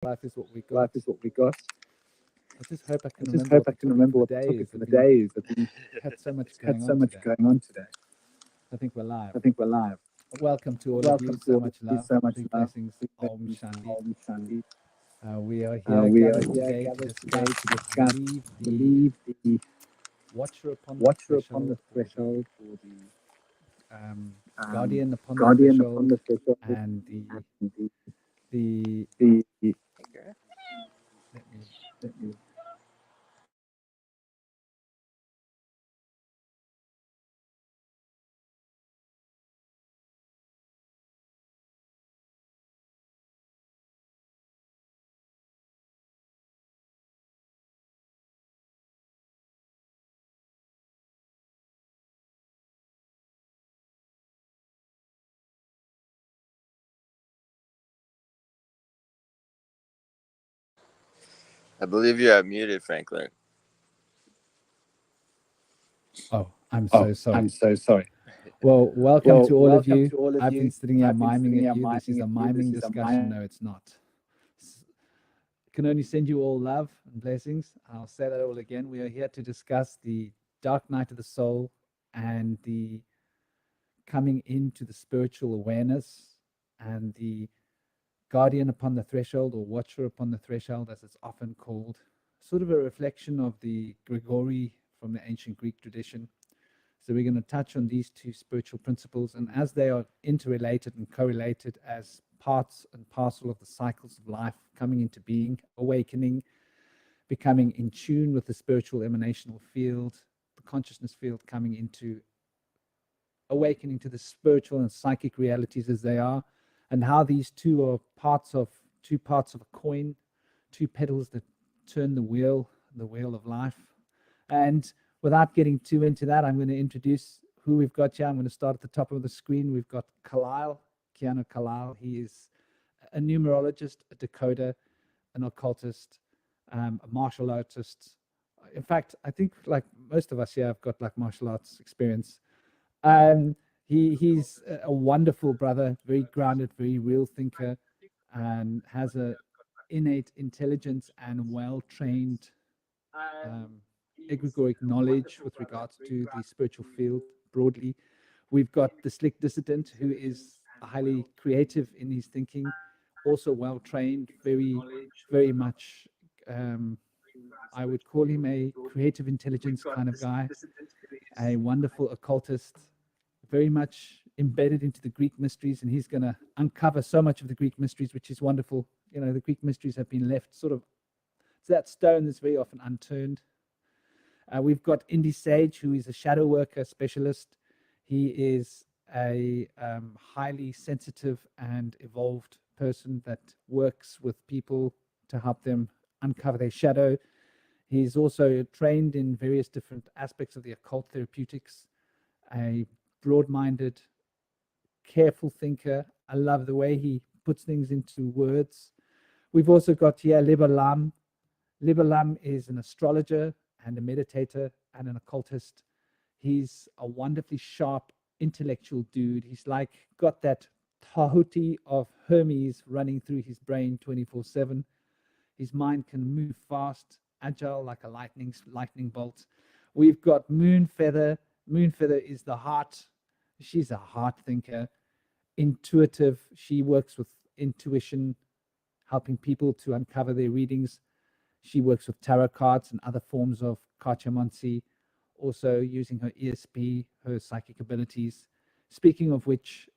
Life is what we got. Life is what we got. I just hope I can I just remember hope I can remember what the topic for the day is. That we had so much had so much going on today. I think we're live. I think we're live. Welcome to all of you. So much love. Big blessings. Om Shanti. We are here gathered today to discuss believe the watcher upon the threshold, or the guardian upon the threshold, and the let me I believe you are muted, Franklin. Oh, I'm so sorry. I'm so sorry. Well, welcome to all of you. I've been sitting here miming at you. This is a miming discussion. No, it's not. Can only send you all love and blessings. I'll say that all again. We are here to discuss the dark night of the soul and the coming into the spiritual awareness and the guardian upon the threshold, or watcher upon the threshold, as it's often called, sort of a reflection of the Grigori from the ancient Greek tradition. So we're going to touch on these two spiritual principles, and as they are interrelated and correlated as parts and parcel of the cycles of life coming into being, awakening, becoming in tune with the spiritual emanational field, the consciousness field coming into awakening to the spiritual and psychic realities as they are, and how these two are two parts of a coin, two pedals that turn the wheel of life. And without getting too into that, I'm going to introduce who we've got here. I'm going to start at the top of the screen. We've got Keanu Kalal. He is a numerologist, a decoder, an occultist, a martial artist. In fact, I think like most of us here have got like martial arts experience. He's a wonderful brother, very grounded, very real thinker, and has a innate intelligence and well-trained egregoric knowledge with regards to the spiritual field broadly. We've got the slick dissident, who is highly creative in his thinking, also well-trained, very much, I would call him a creative intelligence kind of guy, a wonderful occultist, very much embedded into the Greek mysteries, and he's going to uncover so much of the Greek mysteries, which is wonderful. You know, the Greek mysteries have been left sort of, it's that stone that's very often unturned. We've got Indy Sage, who is a shadow worker specialist. He is a highly sensitive and evolved person that works with people to help them uncover their shadow. He's also trained in various different aspects of the occult therapeutics, a broad-minded, careful thinker. I love the way he puts things into words. We've also got here Libalam. Libalam is an astrologer and a meditator and an occultist. He's a wonderfully sharp, intellectual dude. He's like got that Tahuti of Hermes running through his brain 24/7. His mind can move fast, agile like a lightning bolt. We've got Moonfeather. Moonfeather is the heart. She's a heart thinker, intuitive. She works with intuition, helping people to uncover their readings. She works with tarot cards and other forms of cartomancy, also using her ESP, her psychic abilities. Speaking of which,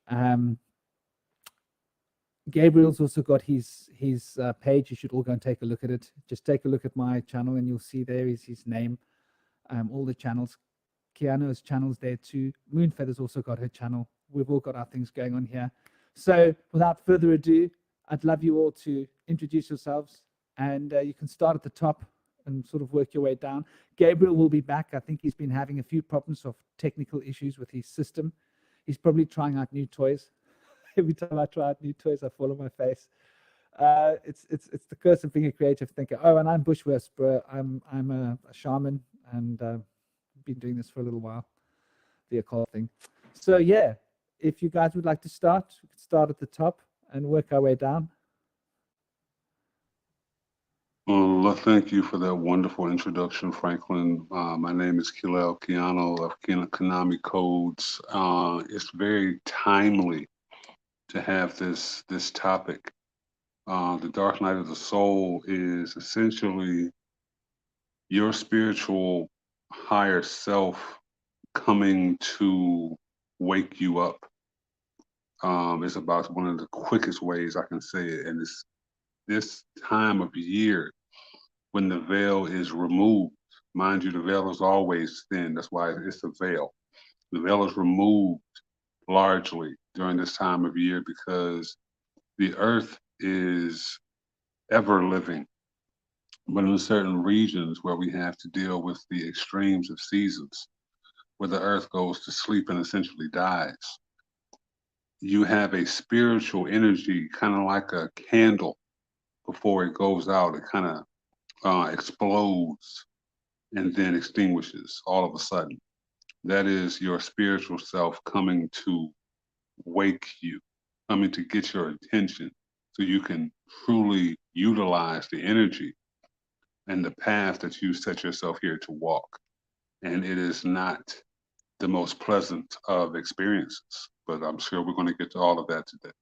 Gabriel's also got his page. You should all go and take a look at it. Just take a look at my channel and you'll see there is his name. All the channels. Keanu's channel's there too. Moonfeather's also got her channel. We've all got our things going on here. So without further ado, I'd love you all to introduce yourselves, and you can start at the top and sort of work your way down. Gabriel will be back. I think he's been having a few problems of technical issues with his system. He's probably trying out new toys. Every time I try out new toys, I fall on my face. It's the curse of being a creative thinker. Oh, and I'm Bush Whisperer. I'm a shaman, and been doing this for a little while, the occult thing. So yeah, if you guys would like to start, we could start at the top and work our way down. Well, thank you for that wonderful introduction, Franklin. My name is Kilel Kiano of Konami Codes. It's very timely to have this topic. The Dark Night of the Soul is essentially your spiritual higher self coming to wake you up. It's about one of the quickest ways I can say it, and it's this time of year when the veil is removed. Mind you, the veil is always thin. That's why it's a veil. The veil is removed largely during this time of year because the earth is ever living. But in certain regions where we have to deal with the extremes of seasons, where the earth goes to sleep and essentially dies, you have a spiritual energy, kind of like a candle before it goes out. It kind of explodes and then extinguishes all of a sudden. That is your spiritual self coming to wake you, coming to get your attention so you can truly utilize the energy and the path that you set yourself here to walk. And it is not the most pleasant of experiences, but I'm sure we're going to get to all of that today.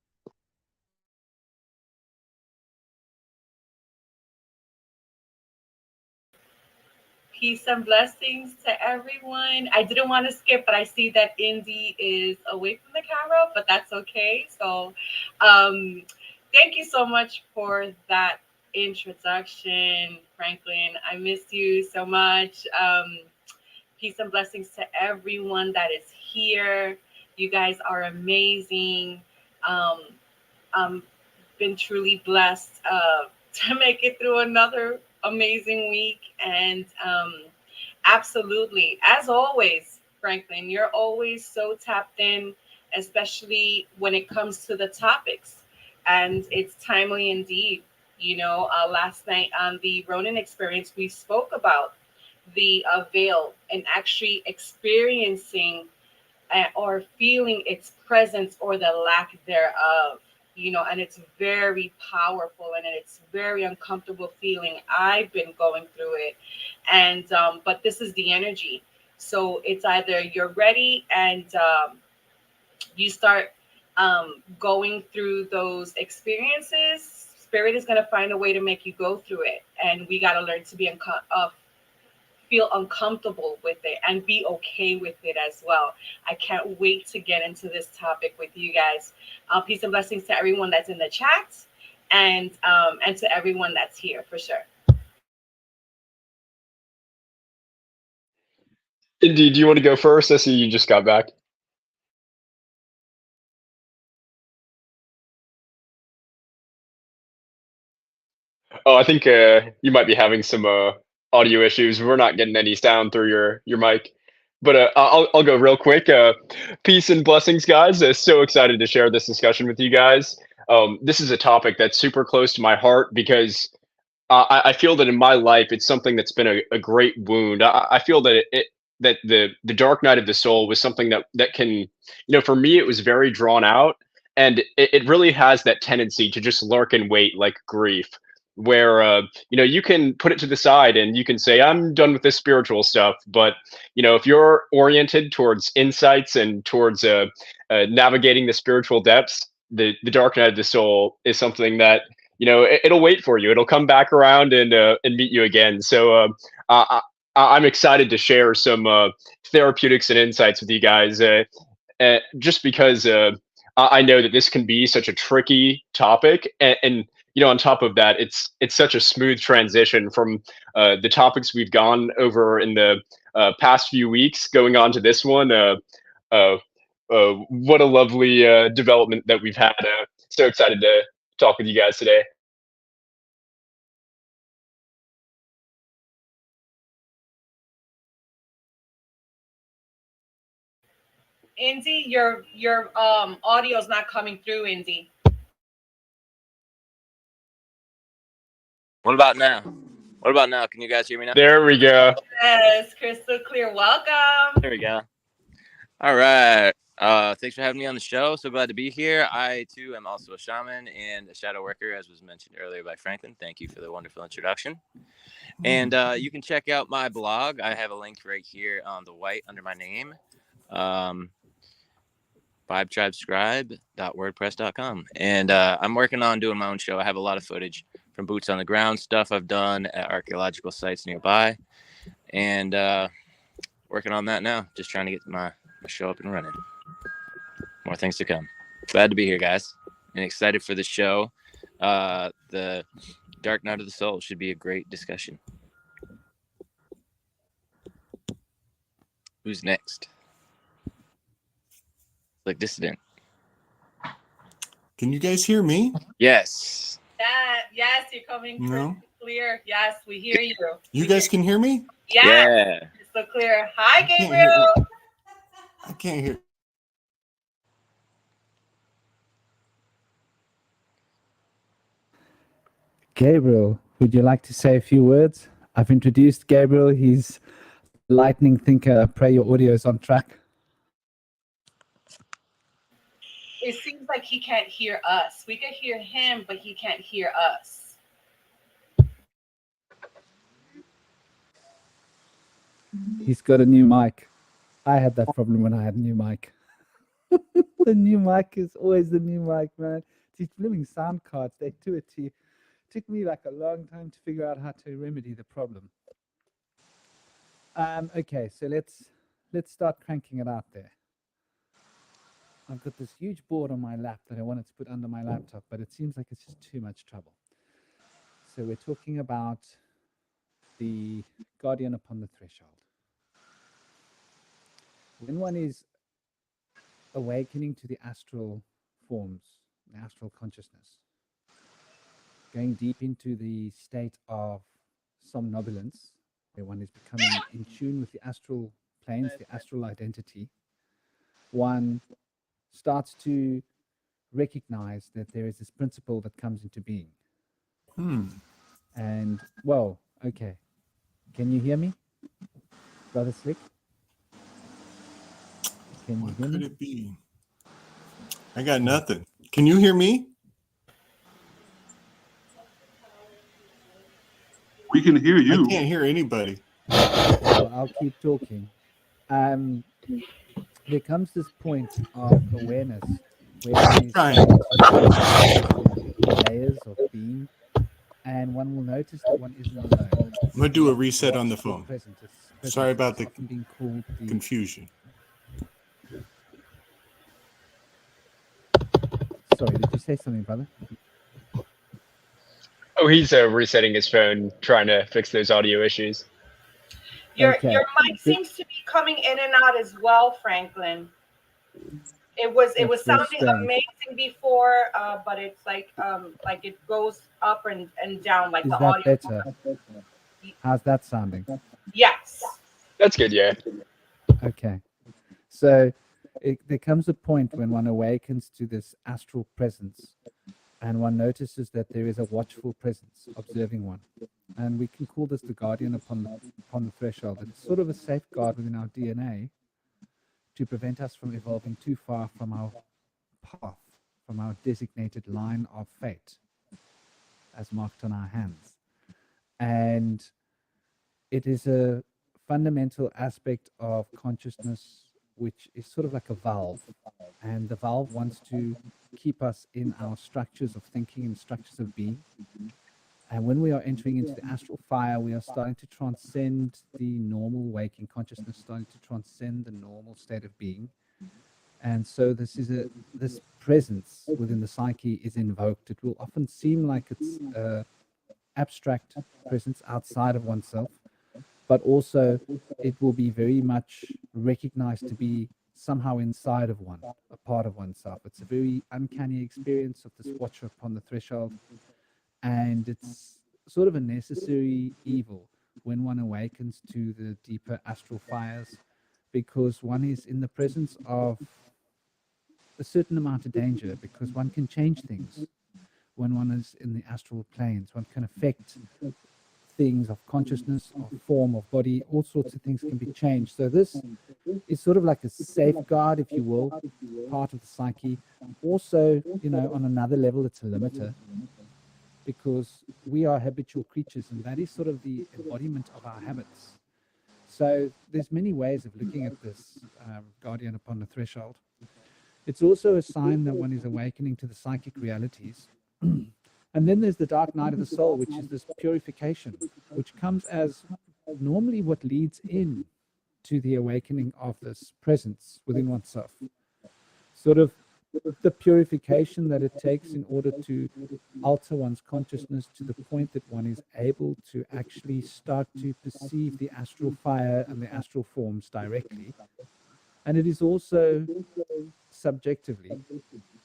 Peace and blessings to everyone. I didn't want to skip, but I see that Indy is away from the camera, but that's okay. So thank you so much for that introduction, Franklin. I miss you so much. Peace and blessings to everyone that is here. You guys are amazing. Been truly blessed to make it through another amazing week. And absolutely, as always, Franklin, you're always so tapped in, especially when it comes to the topics. And it's timely indeed. You know, last night on the Ronin experience, we spoke about the veil and actually experiencing or feeling its presence or the lack thereof, you know, and it's very powerful and it's very uncomfortable feeling. I've been going through it, and but this is the energy. So it's either you're ready and you start going through those experiences. Spirit is going to find a way to make you go through it, and we got to learn to be feel uncomfortable with it and be okay with it as well. I can't wait to get into this topic with you guys. Peace and blessings to everyone that's in the chat, and to everyone that's here for sure. Indeed, do you want to go first? I see you just got back. Oh, I think you might be having some audio issues. We're not getting any sound through your mic, but I'll go real quick. Peace and blessings, guys. So excited to share this discussion with you guys. This is a topic that's super close to my heart because I feel that in my life it's something that's been a great wound. I feel that that the dark night of the soul was something that can, you know, for me it was very drawn out, and it really has that tendency to just lurk in wait like grief, where you know, you can put it to the side and you can say I'm done with this spiritual stuff, but you know, if you're oriented towards insights and towards navigating the spiritual depths, the dark night of the soul is something that, you know, it'll wait for you. It'll come back around and meet you again. So I'm excited to share some therapeutics and insights with you guys, just because I know that this can be such a tricky topic, and you know, on top of that, it's such a smooth transition from the topics we've gone over in the past few weeks, going on to this one. What a lovely development that we've had. So excited to talk with you guys today. Indy, your audio is not coming through, Indy. What about now? What about now? Can you guys hear me now? There we go. Yes, crystal clear. Welcome. There we go. All right. Thanks for having me on the show. So glad to be here. I, too, am also a shaman and a shadow worker, as was mentioned earlier by Franklin. Thank you for the wonderful introduction. And you can check out my blog. I have a link right here on the white under my name. vibetribescribe.wordpress.com. And I'm working on doing my own show. I have a lot of footage from boots on the ground stuff I've done at archaeological sites nearby. And working on that now. Just trying to get my show up and running. More things to come. Glad to be here, guys, and excited for the show. The Dark Night of the Soul should be a great discussion. Who's next? Like dissident. Can you guys hear me? Yes. Yes, you're coming No? clear. Yes, we hear you. You guys can hear me? Yeah. It's so clear. Hi, can't hear Gabriel. I can't hear. Gabriel, would you like to say a few words? I've introduced Gabriel. He's a lightning thinker. Pray your audio is on track. It seems like he can't hear us. We can hear him, but he can't hear us. He's got a new mic. I had that problem when I had a new mic. The new mic is always the new mic, man. These blooming sound cards, they do it to you. It took me like a long time to figure out how to remedy the problem. Okay, so let's start cranking it out there. I've got this huge board on my lap that I wanted to put under my laptop, but it seems like it's just too much trouble. So we're talking about the guardian upon the threshold. When one is awakening to the astral forms, the astral consciousness, going deep into the state of somnambulance, where one is becoming in tune with the astral planes, the astral identity, one starts to recognize that there is this principle that comes into being. And, well, okay. Can you hear me, Brother Slick? Can you hear me? What could it be? I got nothing. Can you hear me? We can hear you. I can't hear anybody. Well, I'll keep talking. There comes this point of awareness where one is layers of being, and one will notice that one isn't alone. I'm going to do a reset on the phone. Present. Sorry about the often being called the confusion. Sorry, did you say something, brother? Oh, he's resetting his phone, trying to fix those audio issues. Your Okay. your mic seems to be coming in and out as well, Franklin. It was That's sounding strange. amazing before, but it's like it goes up and down like Is the that audio. better? How's that sounding? Yes. That's good, yeah. Okay. So there comes a point when one awakens to this astral presence and one notices that there is a watchful presence observing one. And we can call this the guardian upon the threshold. It's sort of a safeguard within our DNA to prevent us from evolving too far from our path, from our designated line of fate, as marked on our hands. And it is a fundamental aspect of consciousness, which is sort of like a valve. And the valve wants to keep us in our structures of thinking and structures of being. And when we are entering into the astral fire, we are starting to transcend the normal waking consciousness, starting to transcend the normal state of being. And so this presence within the psyche is invoked. It will often seem like it's abstract presence outside of oneself, but also it will be very much recognized to be somehow inside of one, a part of oneself. It's a very uncanny experience of this watcher upon the threshold. And it's sort of a necessary evil when one awakens to the deeper astral fires, because one is in the presence of a certain amount of danger, because one can change things when one is in the astral planes. One can affect things, of consciousness, of form, of body, all sorts of things can be changed. So this is sort of like a safeguard, if you will, part of the psyche. Also, on another level, it's a limiter, because we are habitual creatures, and that is sort of the embodiment of our habits. So there's many ways of looking at this guardian upon the threshold. It's also a sign that one is awakening to the psychic realities. And then there's the dark night of the soul, which is this purification, which comes as normally what leads in to the awakening of this presence within oneself. Sort of the purification that it takes in order to alter one's consciousness to the point that one is able to actually start to perceive the astral fire and the astral forms directly. And it is also subjectively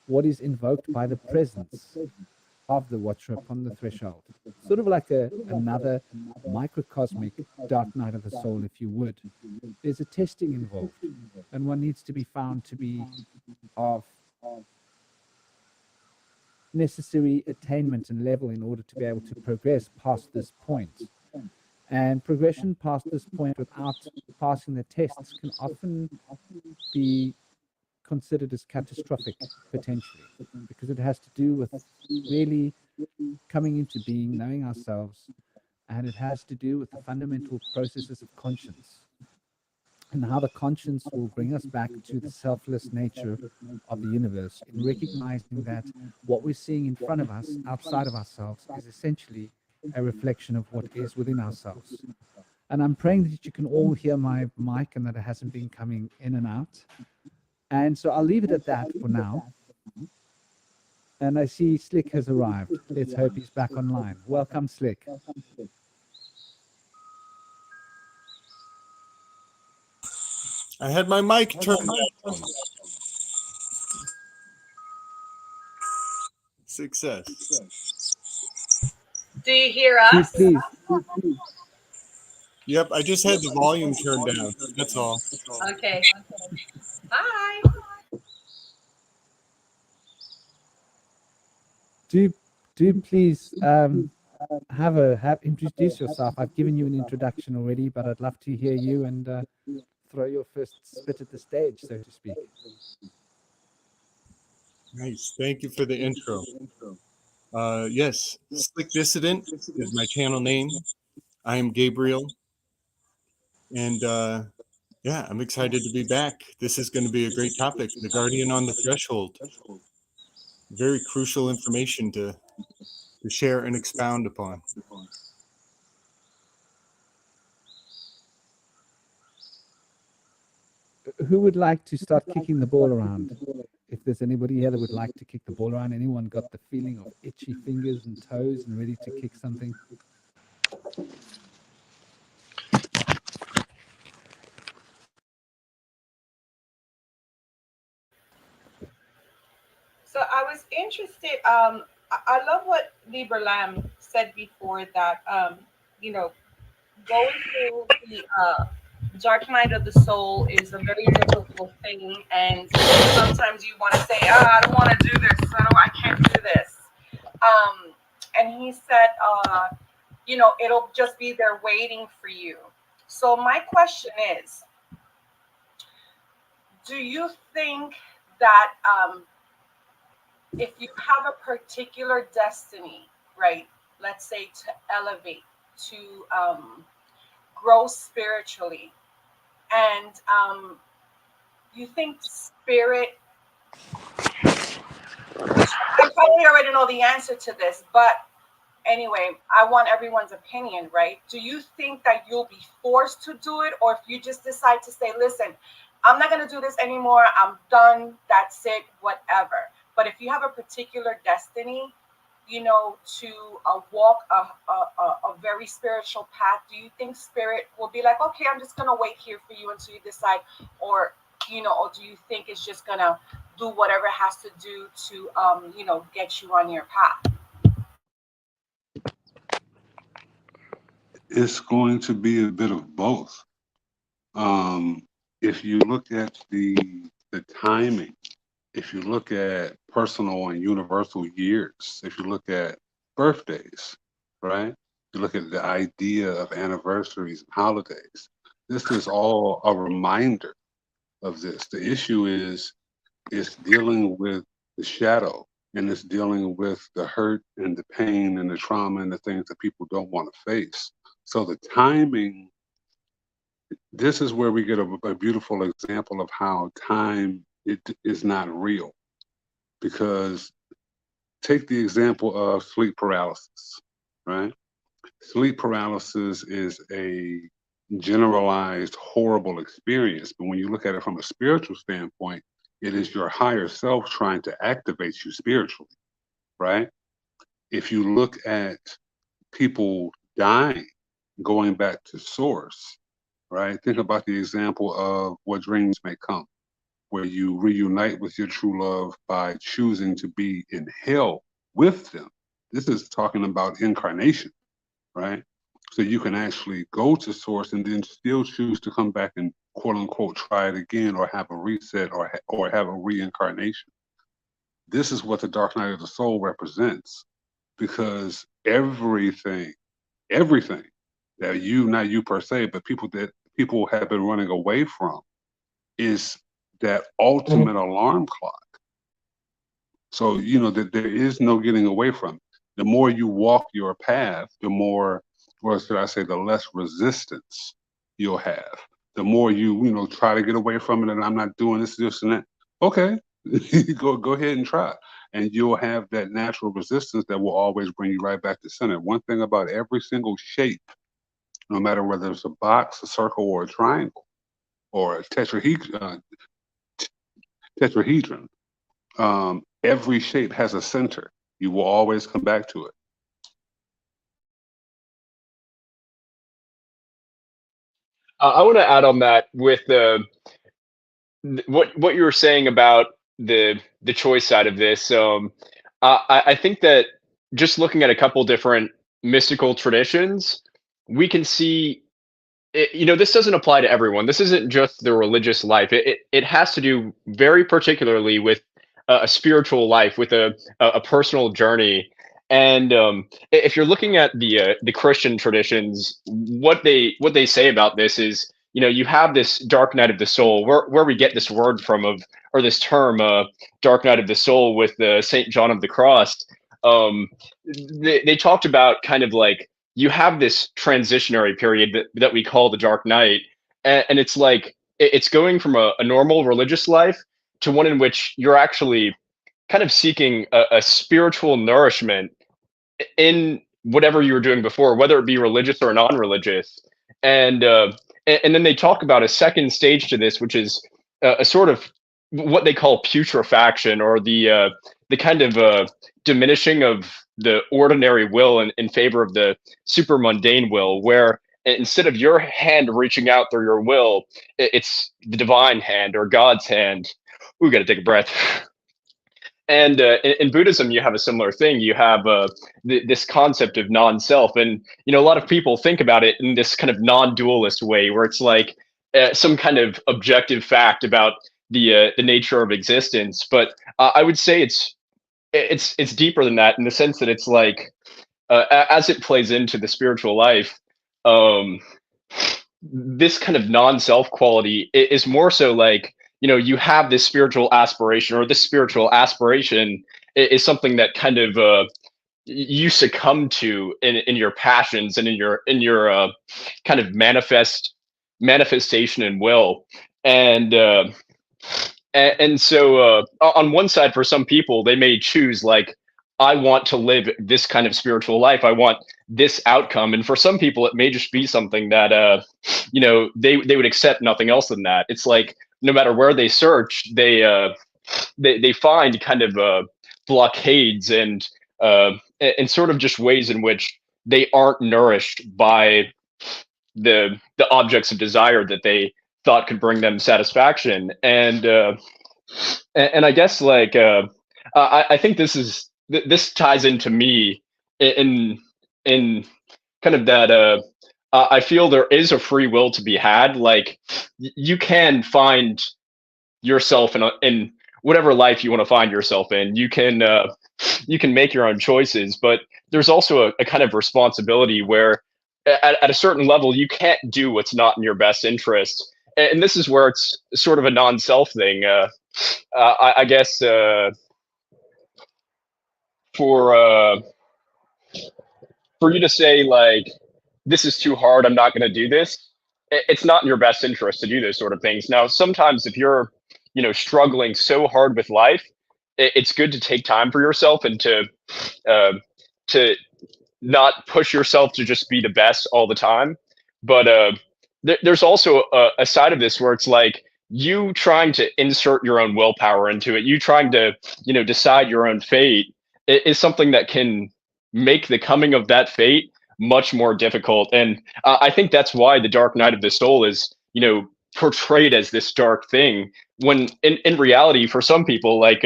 what is invoked by the presence of the watcher upon the threshold. Sort of like another microcosmic dark night of the soul, if you would. There's a testing involved, and one needs to be found to be of necessary attainment and level in order to be able to progress past this point. And progression past this point without passing the tests can often be considered as catastrophic, potentially, because it has to do with really coming into being, knowing ourselves, and it has to do with the fundamental processes of conscience, and how the conscience will bring us back to the selfless nature of the universe, in recognizing that what we're seeing in front of us, outside of ourselves, is essentially a reflection of what is within ourselves. And I'm praying that you can all hear my mic and that it hasn't been coming in and out. And so I'll leave it at that for now. And I see Slick has arrived. Let's hope he's back online. Welcome, Slick. I had my mic turned down. Success. Do you hear us? Please. Yep, I just had the volume turned down. That's all. Okay. Hi. Do please introduce yourself. I've given you an introduction already, but I'd love to hear you and throw your first spit at the stage, so to speak. Nice. Thank you for the intro. Yes, Slick Dissident is my channel name. I am Gabriel. And yeah, I'm excited to be back. This is going to be a great topic. The Guardian on the Threshold. Very crucial information to share and expound upon. Who would like to start kicking the ball around? If there's anybody here that would like to kick the ball around, anyone got the feeling of itchy fingers and toes and ready to kick something? So I was interested. I love what Lieber Lam said before, that going through the dark night of the soul is a very difficult thing, and sometimes you want to say, I don't want to do this, I can't do this. And he said, it'll just be there waiting for you. So my question is, do you think that if you have a particular destiny, right, let's say to elevate, to grow spiritually, and you think spirit, I probably already know the answer to this, but anyway, I want everyone's opinion, right? Do you think that you'll be forced to do it, or if you just decide to say, listen, I'm not going to do this anymore, I'm done, that's it, whatever. But if you have a particular destiny, to walk a very spiritual path, do you think spirit will be like, okay, I'm just going to wait here for you until you decide, or do you think it's just going to do whatever it has to do to, get you on your path? It's going to be a bit of both. If you look at the timing, if you look at personal and universal years, if you look at birthdays, right? You look at the idea of anniversaries and holidays. This is all a reminder of this. The issue is it's dealing with the shadow, and it's dealing with the hurt and the pain and the trauma and the things that people don't want to face. So the timing, this is where we get a beautiful example of how time is not real. Because take the example of sleep paralysis, right? Sleep paralysis is a generalized horrible experience, but when you look at it from a spiritual standpoint, it is your higher self trying to activate you spiritually, right? If you look at people dying, going back to source, right? Think about the example of What Dreams May Come, where you reunite with your true love by choosing to be in hell with them. This is talking about incarnation, right? So you can actually go to source and then still choose to come back and quote unquote try it again, or have a reset, or have a reincarnation. This is what the dark night of the soul represents, because everything that you, not you per se, but people have been running away from, is that ultimate alarm clock. So, you know, that there is no getting away from it. The more you walk your path, the more, or should I say, the less resistance you'll have. The more you try to get away from it, and I'm not doing this, and that. Okay, go ahead and try. And you'll have that natural resistance that will always bring you right back to center. One thing about every single shape, no matter whether it's a box, a circle, or a triangle, or a tetrahedron, every shape has a center. You will always come back to it. I want to add on that with what you were saying about the choice side of this. I think that just looking at a couple different mystical traditions, we can see, this doesn't apply to everyone. This isn't just the religious life. It has to do very particularly with a spiritual life, with a personal journey. And if you're looking at the Christian traditions, what they say about this is, you have this dark night of the soul, where we get this word from, or this term, dark night of the soul, with the Saint John of the Cross. They talked about kind of like, you have this transitionary period that we call the dark night, and it's like it's going from a normal religious life to one in which you're actually kind of seeking a spiritual nourishment in whatever you were doing before, whether it be religious or non-religious. And then they talk about a second stage to this, which is a sort of what they call putrefaction, or the kind of diminishing of the ordinary will in favor of the super mundane will, where instead of your hand reaching out through your will, it's the divine hand, or God's hand. We got to take a breath. And in Buddhism, you have a similar thing. You have this concept of non-self, and a lot of people think about it in this kind of non-dualist way, where it's like some kind of objective fact about the nature of existence. But I would say it's deeper than that, in the sense that it's like, as it plays into the spiritual life, this kind of non-self quality is more so like, you have this spiritual aspiration, or this spiritual aspiration is something that kind of you succumb to in your passions, and in your kind of manifestation and will. And so on one side, for some people, they may choose, like, I want to live this kind of spiritual life, I want this outcome. And for some people, it may just be something that they would accept nothing else than that. It's like, no matter where they search, they find kind of blockades and sort of just ways in which they aren't nourished by the objects of desire that they thought could bring them satisfaction. And I guess, like, I think this ties into me in kind of that I feel there is a free will to be had. Like, you can find yourself in whatever life you want to find yourself in, you can make your own choices, but there's also a kind of responsibility where at a certain level you can't do what's not in your best interest, and this is where it's sort of a non-self thing. I guess for for you to say like, this is too hard, I'm not going to do this, it's not in your best interest to do those sort of things. Now sometimes if you're, struggling so hard with life, it's good to take time for yourself and uh, to not push yourself to just be the best all the time. But there's also a side of this where it's like you trying to insert your own willpower into it, you trying to, decide your own fate is something that can make the coming of that fate much more difficult. And I think that's why the dark night of the soul is, portrayed as this dark thing, when in reality, for some people, like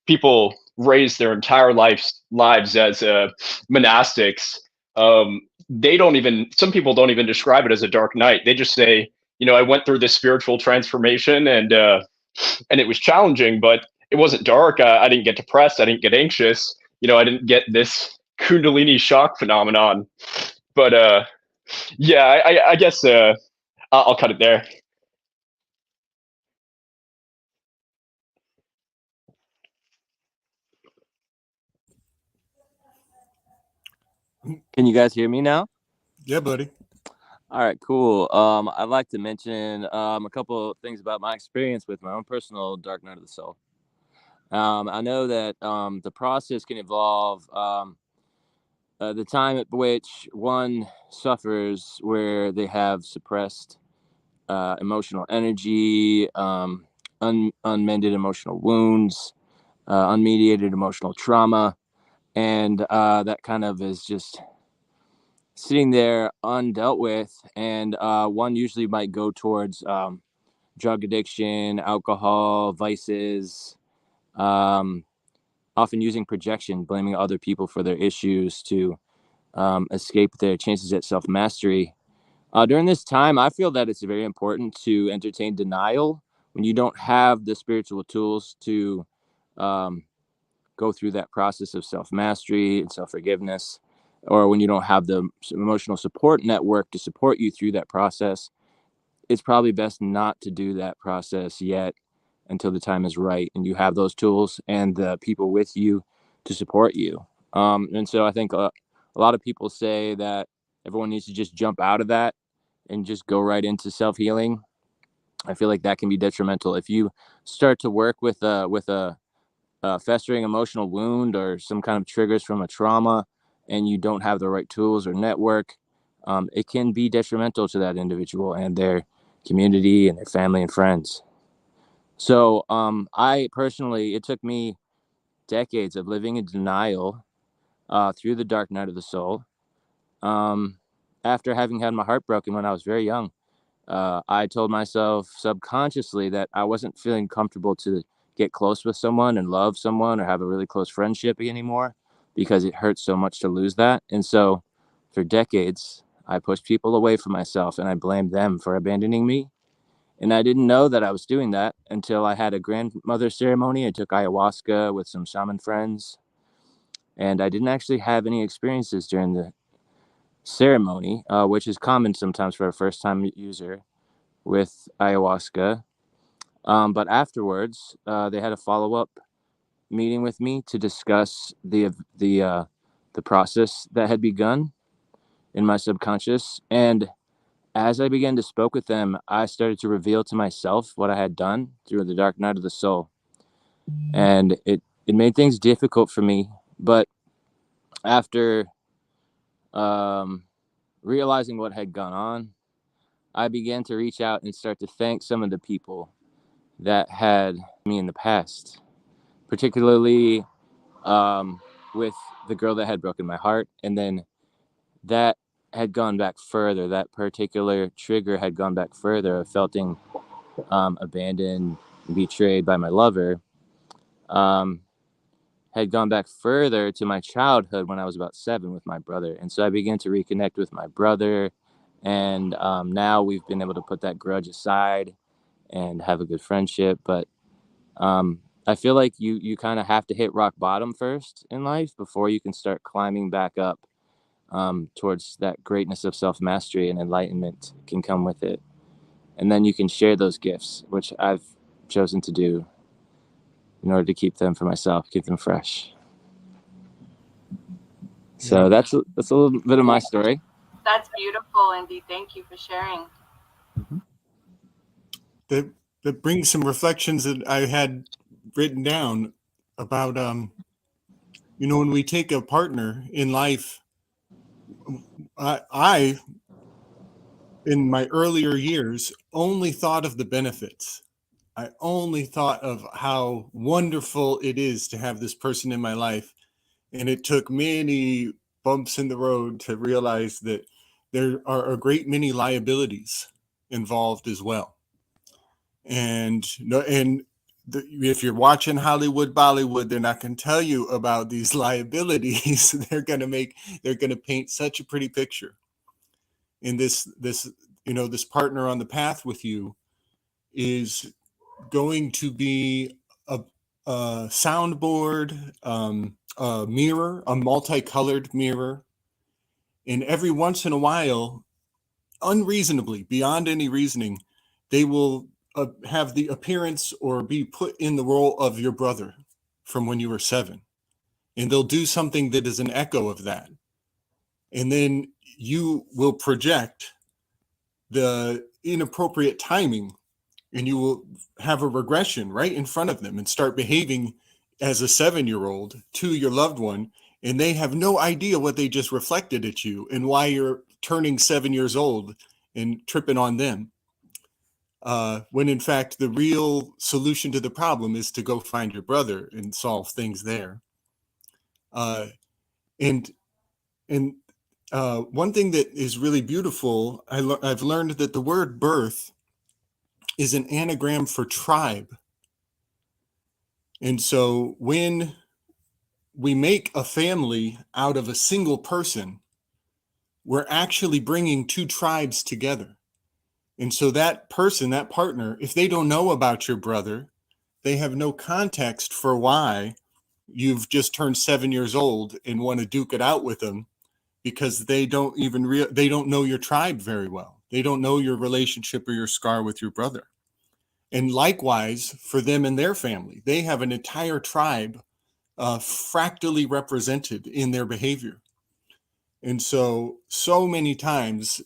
people raise their entire lives as monastics. They don't even, some people don't even describe it as a dark night. They just say, I went through this spiritual transformation, and it was challenging, but it wasn't dark. I didn't get depressed. I didn't get anxious. I didn't get this Kundalini shock phenomenon. But yeah, I guess I'll cut it there. Can you guys hear me now? Yeah, buddy. All right, cool. I'd like to mention a couple of things about my experience with my own personal dark night of the soul. I know that the process can involve the time at which one suffers where they have suppressed emotional energy, unmended emotional wounds, unmediated emotional trauma, and that kind of is just sitting there undealt with. And one usually might go towards drug addiction, alcohol, vices, often using projection, blaming other people for their issues to escape their chances at self-mastery. During this time, I feel that it's very important to entertain denial when you don't have the spiritual tools to go through that process of self-mastery and self-forgiveness, or when you don't have the emotional support network to support you through that process. It's probably best not to do that process yet until the time is right and you have those tools and the people with you to support you. And so I think a lot of people say that everyone needs to just jump out of that and just go right into self-healing. I feel like that can be detrimental. If you start to work with a festering emotional wound or some kind of triggers from a trauma and you don't have the right tools or network, it can be detrimental to that individual and their community and their family and friends. So I personally, it took me decades of living in denial through the dark night of the soul. After having had my heart broken when I was very young, I told myself subconsciously that I wasn't feeling comfortable to get close with someone and love someone or have a really close friendship anymore because it hurts so much to lose that. And so for decades, I pushed people away from myself and I blamed them for abandoning me. And I didn't know that I was doing that until I had a grandmother ceremony. I took ayahuasca with some shaman friends, and I didn't actually have any experiences during the ceremony, which is common sometimes for a first-time user with ayahuasca. But afterwards, they had a follow-up meeting with me to discuss the process that had begun in my subconscious. And as I began to speak with them, I started to reveal to myself what I had done through the dark night of the soul. And it made things difficult for me. But after realizing what had gone on, I began to reach out and start to thank some of the people that had me in the past, particularly with the girl that had broken my heart. And then that had gone back further. That particular trigger had gone back further of feeling abandoned, betrayed by my lover. Had gone back further to my childhood when I was about 7 with my brother. And so I began to reconnect with my brother. And now we've been able to put that grudge aside and have a good friendship. But I feel like you kind of have to hit rock bottom first in life before you can start climbing back up towards that greatness of self-mastery, and enlightenment can come with it. And then you can share those gifts, which I've chosen to do in order to keep them for myself, keep them fresh. So that's a little bit of my story. That's beautiful, Andy. Thank you for sharing. That brings some reflections that I had written down about, when we take a partner in life, I in my earlier years, only thought of the benefits. I only thought of how wonderful it is to have this person in my life. And it took many bumps in the road to realize that there are a great many liabilities involved as well. And if you're watching Hollywood, Bollywood, they're not going to tell you about these liabilities. They're going to paint such a pretty picture. And this partner on the path with you is going to be a soundboard, a mirror, a multicolored mirror. And every once in a while, unreasonably, beyond any reasoning, they will have the appearance or be put in the role of your brother from when you were 7. And they'll do something that is an echo of that. And then you will project the inappropriate timing, and you will have a regression right in front of them and start behaving as a 7-year-old to your loved one. And they have no idea what they just reflected at you and why you're turning 7 years old and tripping on them. When in fact, the real solution to the problem is to go find your brother and solve things there. And one thing that is really beautiful, I've learned that the word birth is an anagram for tribe. And so when we make a family out of a single person, we're actually bringing 2 tribes together. And so that person, that partner, if they don't know about your brother, they have no context for why you've just turned 7 years old and want to duke it out with them, because they don't they don't know your tribe very well. They don't know your relationship or your scar with your brother. And likewise for them and their family, they have an entire tribe fractally represented in their behavior. And so many times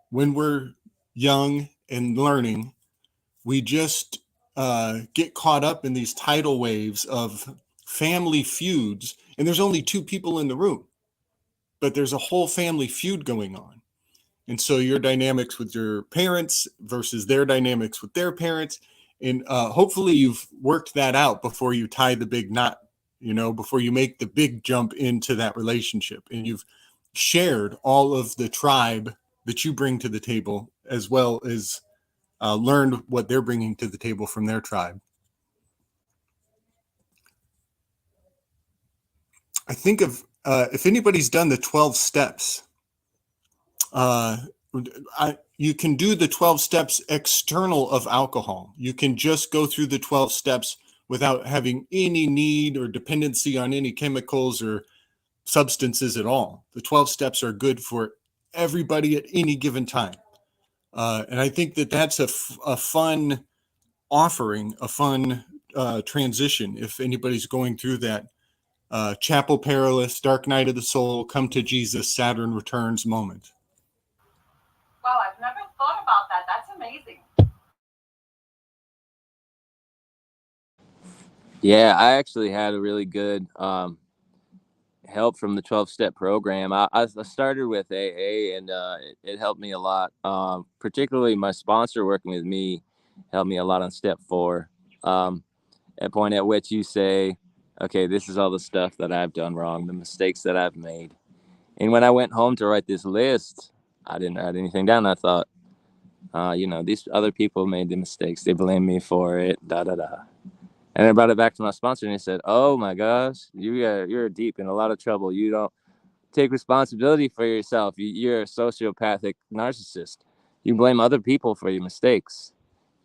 when we're young and learning, we just get caught up in these tidal waves of family feuds. And there's only 2 people in the room, but there's a whole family feud going on. And so your dynamics with your parents versus their dynamics with their parents. And hopefully you've worked that out before you tie the big knot, before you make the big jump into that relationship. And you've shared all of the tribe that you bring to the table, as well as learned what they're bringing to the table from their tribe. I think of, if anybody's done the 12 steps, you can do the 12 steps external of alcohol. You can just go through the 12 steps without having any need or dependency on any chemicals or substances at all. The 12 steps are good for everybody at any given time. And I think that that's a fun offering, a fun transition if anybody's going through that Chapel Perilous, Dark Night of the Soul, Come to Jesus, Saturn Returns moment. Wow, I've never thought about that. That's amazing. Yeah, I actually had a really good help from the 12-step program. I started with AA, and it helped me a lot. Particularly my sponsor working with me helped me a lot on step 4. At point at which you say, okay, this is all the stuff that I've done wrong, the mistakes that I've made. And when I went home to write this list, I didn't write anything down. I thought, these other people made the mistakes. They blame me for it, And I brought it back to my sponsor, and he said, oh my gosh, you're deep in a lot of trouble. You don't take responsibility for yourself. You're a sociopathic narcissist. You blame other people for your mistakes.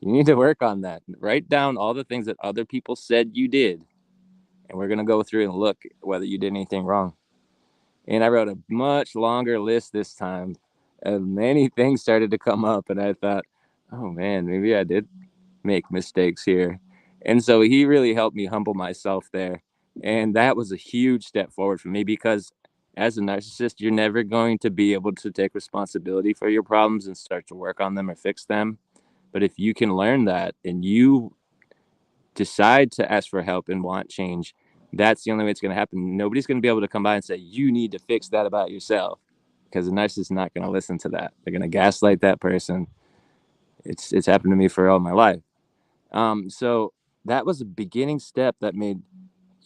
You need to work on that. Write down all the things that other people said you did. And we're going to go through and look whether you did anything wrong. And I wrote a much longer list this time. And many things started to come up. And I thought, oh, man, maybe I did make mistakes here. And so he really helped me humble myself there. And that was a huge step forward for me, because as a narcissist, you're never going to be able to take responsibility for your problems and start to work on them or fix them. But if you can learn that and you decide to ask for help and want change, that's the only way it's going to happen. Nobody's going to be able to come by and say, you need to fix that about yourself, because the narcissist is not going to listen to that. They're going to gaslight that person. It's happened to me for all my life. So that was a beginning step that made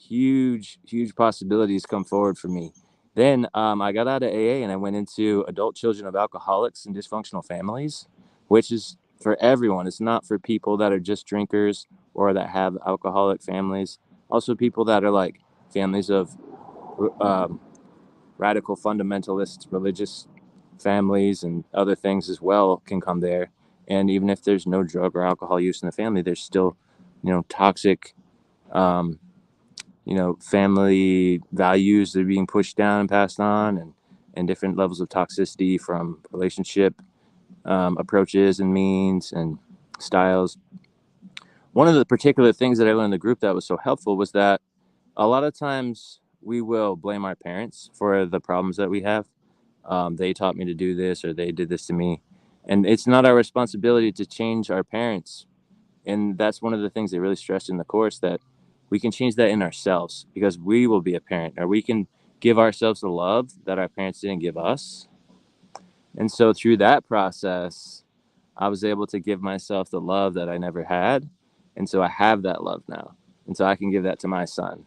huge possibilities come forward for me. Then I got out of AA and I went into adult children of alcoholics and dysfunctional families, which is for everyone. It's not for people that are just drinkers or that have alcoholic families. Also people that are like families of radical fundamentalist religious families and other things as well can come there. And even if there's no drug or alcohol use in the family, there's still, toxic, family values that are being pushed down and passed on, and different levels of toxicity from relationship approaches and means and styles. One of the particular things that I learned in the group that was so helpful was that a lot of times we will blame our parents for the problems that we have. They taught me to do this, or they did this to me. And it's not our responsibility to change our parents. And that's one of the things they really stressed in the course, that we can change that in ourselves, because we will be a parent, or we can give ourselves the love that our parents didn't give us. And so through that process, I was able to give myself the love that I never had. And so I have that love now. And so I can give that to my son.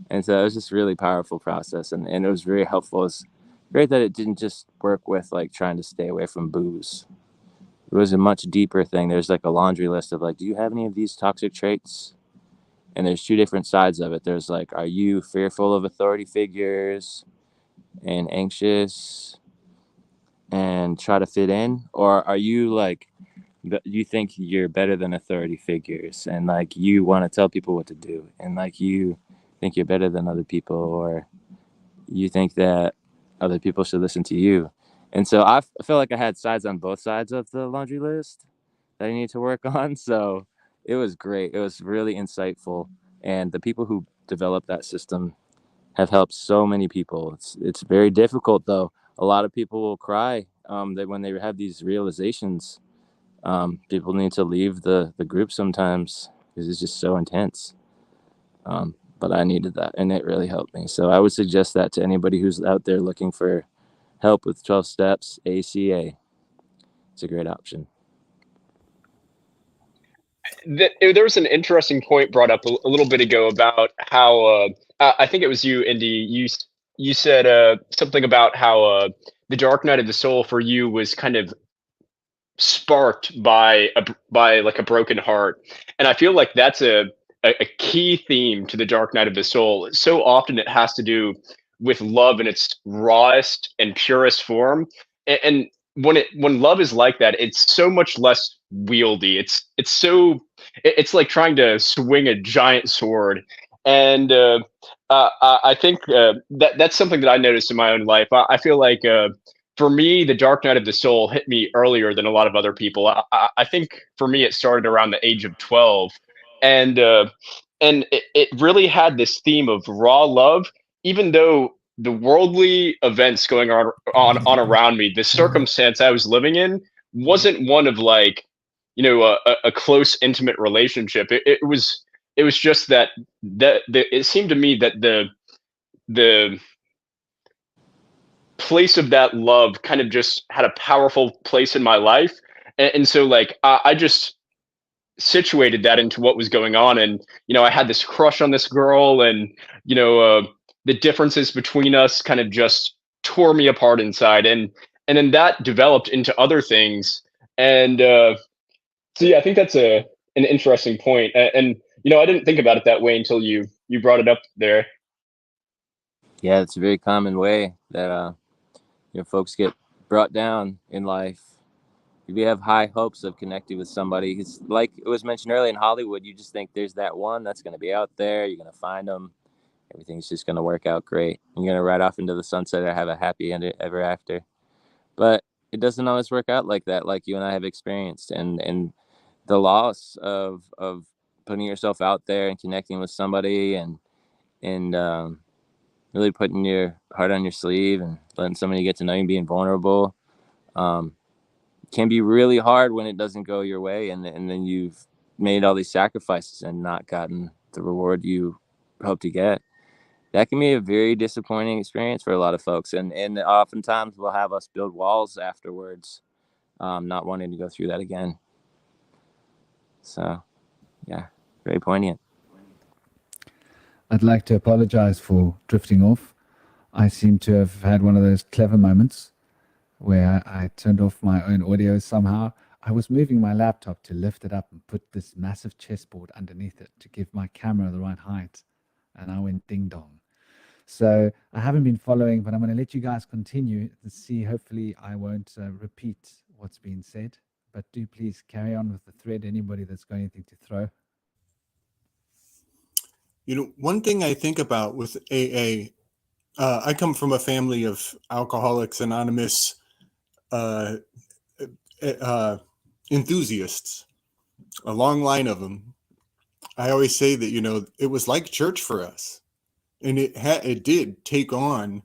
And so it was just a really powerful process. And it was very helpful. It's great that it didn't just work with like trying to stay away from booze. It was a much deeper thing. There's like a laundry list of like, do you have any of these toxic traits? And there's two different sides of it. There's like, are you fearful of authority figures and anxious and try to fit in? Or are you like, you think you're better than authority figures, and like you want to tell people what to do, and like you think you're better than other people, or you think that other people should listen to you? And so I feel like I had sides on both sides of the laundry list that I need to work on. So it was great. It was really insightful. And the people who developed that system have helped so many people. It's very difficult, though. A lot of people will cry that when they have these realizations. People need to leave the group sometimes because it's just so intense. But I needed that, and it really helped me. So I would suggest that to anybody who's out there looking for help with 12 steps, ACA. It's a great option. There was an interesting point brought up a little bit ago about how I think it was you, Indy. You said something about how the dark night of the soul for you was kind of sparked by like a broken heart, and I feel like that's a key theme to the dark night of the soul. So often it has to do with love in its rawest and purest form, and when love is like that, it's so much less wieldy. It's like trying to swing a giant sword. And I think that's something that I noticed in my own life. I feel like for me, the dark night of the soul hit me earlier than a lot of other people. I think for me, it started around the age of 12, and it really had this theme of raw love, even though the worldly events going on around me, the circumstance I was living in wasn't one of like, a close, intimate relationship. It was just that it seemed to me that the place of that love kind of just had a powerful place in my life, and so like I just situated that into what was going on. And I had this crush on this girl, and the differences between us kind of just tore me apart inside, and then that developed into other things. And so yeah, I think that's an interesting point. And I didn't think about it that way until you brought it up there. Yeah, it's a very common way that folks get brought down in life, you have high hopes of connecting with somebody. It's like it was mentioned earlier in Hollywood. You just think there's that one that's going to be out there. You're going to find them. Everything's just going to work out great. You're going to ride off into the sunset or have a happy end ever after. But it doesn't always work out like that, like you and I have experienced. And the loss of putting yourself out there and connecting with somebody and really putting your heart on your sleeve and letting somebody get to know you and being vulnerable can be really hard when it doesn't go your way, and then you've made all these sacrifices and not gotten the reward you hope to get. That can be a very disappointing experience for a lot of folks, and oftentimes will have us build walls afterwards, not wanting to go through that again. So yeah, very poignant. I'd like to apologize for drifting off. I seem to have had one of those clever moments where I turned off my own audio somehow. I was moving my laptop to lift it up and put this massive chessboard underneath it to give my camera the right height, and I went ding dong. So I haven't been following, but I'm going to let you guys continue to see. Hopefully I won't repeat what's been said, but do please carry on with the thread. Anybody that's got anything to throw. You know, one thing I think about with AA, I come from a family of Alcoholics Anonymous enthusiasts, a long line of them. I always say that, you know, it was like church for us, and it did take on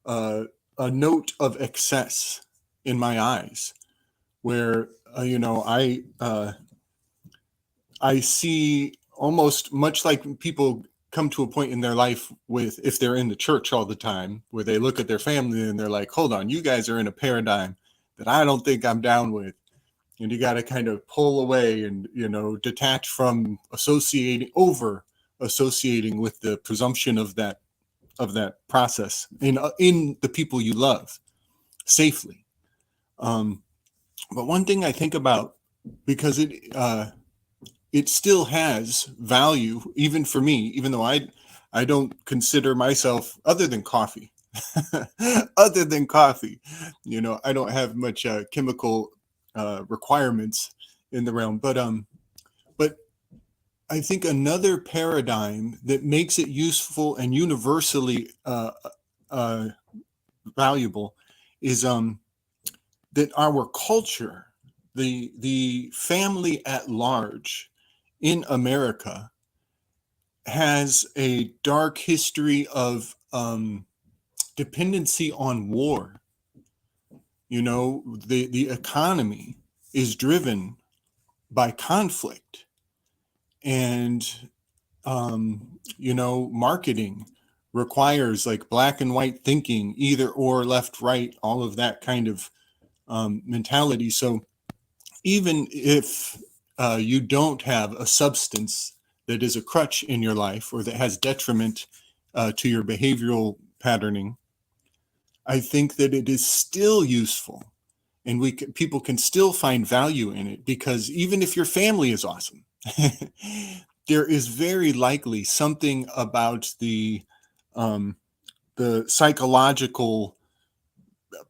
a note of excess in my eyes, where you know, I see almost much like people come to a point in their life with, if they're in the church all the time, where they look at their family and they're like, hold on, you guys are in a paradigm that I don't think I'm down with. And you got to kind of pull away and, you know, detach from associating with the presumption of that process in the people you love safely. But one thing I think about, because it still has value, even for me, even though I don't consider myself, other than coffee, you know, I don't have much chemical requirements in the realm, but I think another paradigm that makes it useful and universally valuable is that our culture, the family at large in America, has a dark history of dependency on war. You know, the economy is driven by conflict, and you know, marketing requires like black and white thinking, either or, left, right, all of that kind of mentality. So even if you don't have a substance that is a crutch in your life or that has detriment to your behavioral patterning, I think that it is still useful, and people can still find value in it, because even if your family is awesome, there is very likely something about the psychological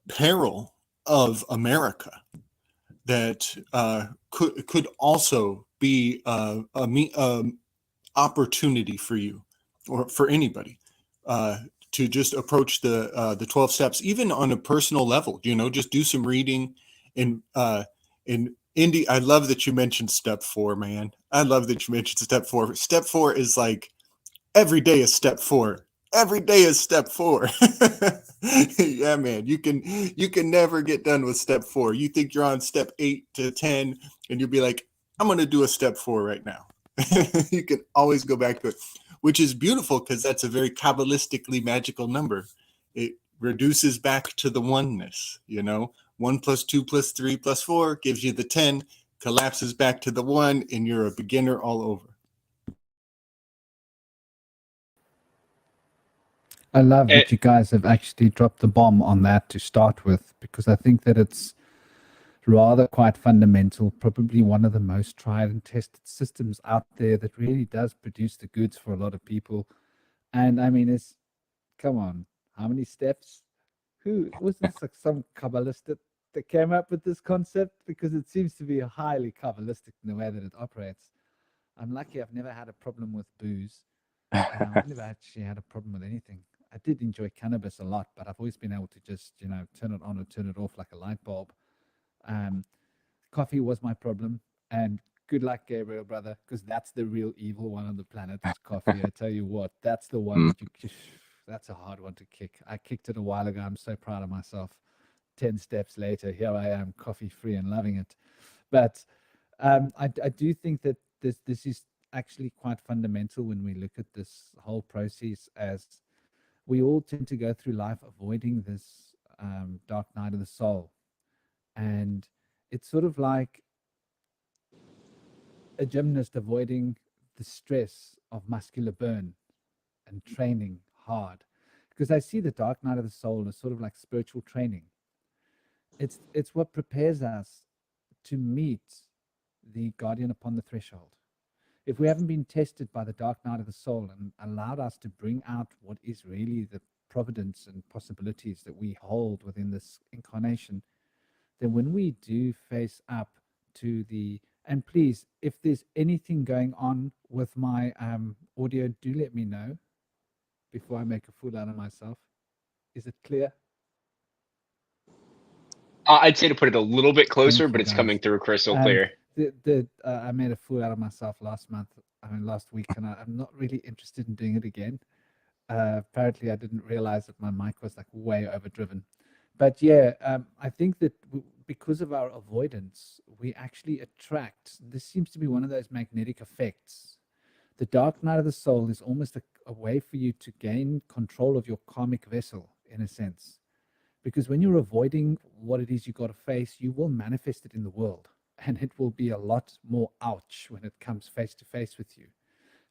peril of America that could also be a opportunity for you, or for anybody, to just approach the 12 steps, even on a personal level. You know, just do some reading. And Indy, I love that you mentioned step 4, man. I love that you mentioned step 4. Step 4 is like, every day is step 4. Every day is step 4. Yeah, man, you can never get done with step 4. You think you're on step 8 to 10, and you'll be like, I'm going to do a step 4 right now. You can always go back to it, which is beautiful, because that's a very Kabbalistically magical number. It reduces back to the oneness, you know, 1 + 2 + 3 + 4 gives you the 10, collapses back to the 1, and you're a beginner all over. I love that you guys have actually dropped the bomb on that to start with, because I think that it's rather quite fundamental, probably one of the most tried and tested systems out there that really does produce the goods for a lot of people. And I mean, come on, how many steps? Who was this? Like some Kabbalist that came up with this concept, because it seems to be highly Kabbalistic in the way that it operates. I'm lucky I've never had a problem with booze. I've never actually had a problem with anything. I did enjoy cannabis a lot, but I've always been able to just, turn it on and turn it off like a light bulb. Coffee was my problem, and good luck, Gabriel, brother, because that's the real evil one on the planet. Is coffee. I tell you what, that's the one that that's a hard one to kick. I kicked it a while ago. I'm so proud of myself. 10 steps later, here I am, coffee free and loving it. But I do think that this is actually quite fundamental when we look at this whole process, as we all tend to go through life avoiding this dark night of the soul. And it's sort of like a gymnast avoiding the stress of muscular burn and training hard. Because I see the dark night of the soul as sort of like spiritual training. It's what prepares us to meet the guardian upon the threshold. If we haven't been tested by the dark night of the soul and allowed us to bring out what is really the providence and possibilities that we hold within this incarnation, then when we do face up to the, and please, if there's anything going on with my audio, do let me know before I make a fool out of myself. Is it clear? I'd say to put it a little bit closer, Thank but you, it's guys. coming through crystal clear. I made a fool out of myself last week, and I'm not really interested in doing it again. Apparently, I didn't realize that my mic was like way overdriven. But yeah, I think that because of our avoidance, we actually attract. This seems to be one of those magnetic effects. The dark night of the soul is almost a way for you to gain control of your karmic vessel, in a sense. Because when you're avoiding what it is you got to face, you will manifest it in the world. And it will be a lot more ouch when it comes face to face with you.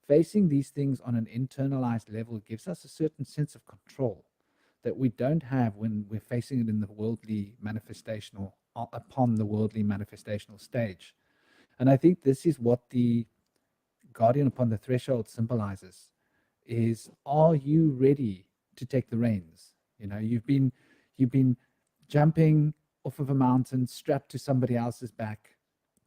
Facing these things on an internalized level gives us a certain sense of control that we don't have when we're facing it in the worldly manifestational, upon the worldly manifestational stage. And I think this is what the guardian upon the threshold symbolizes, is, are you ready to take the reins? You've been jumping off of a mountain strapped to somebody else's back,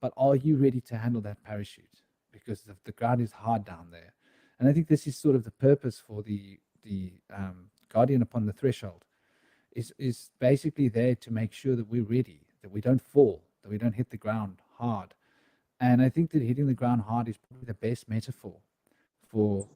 but are you ready to handle that parachute? Because the ground is hard down there. And I think this is sort of the purpose for the guardian upon the threshold, is basically there to make sure that we're ready, that we don't fall, that we don't hit the ground hard. And I think that hitting the ground hard is probably the best metaphor for,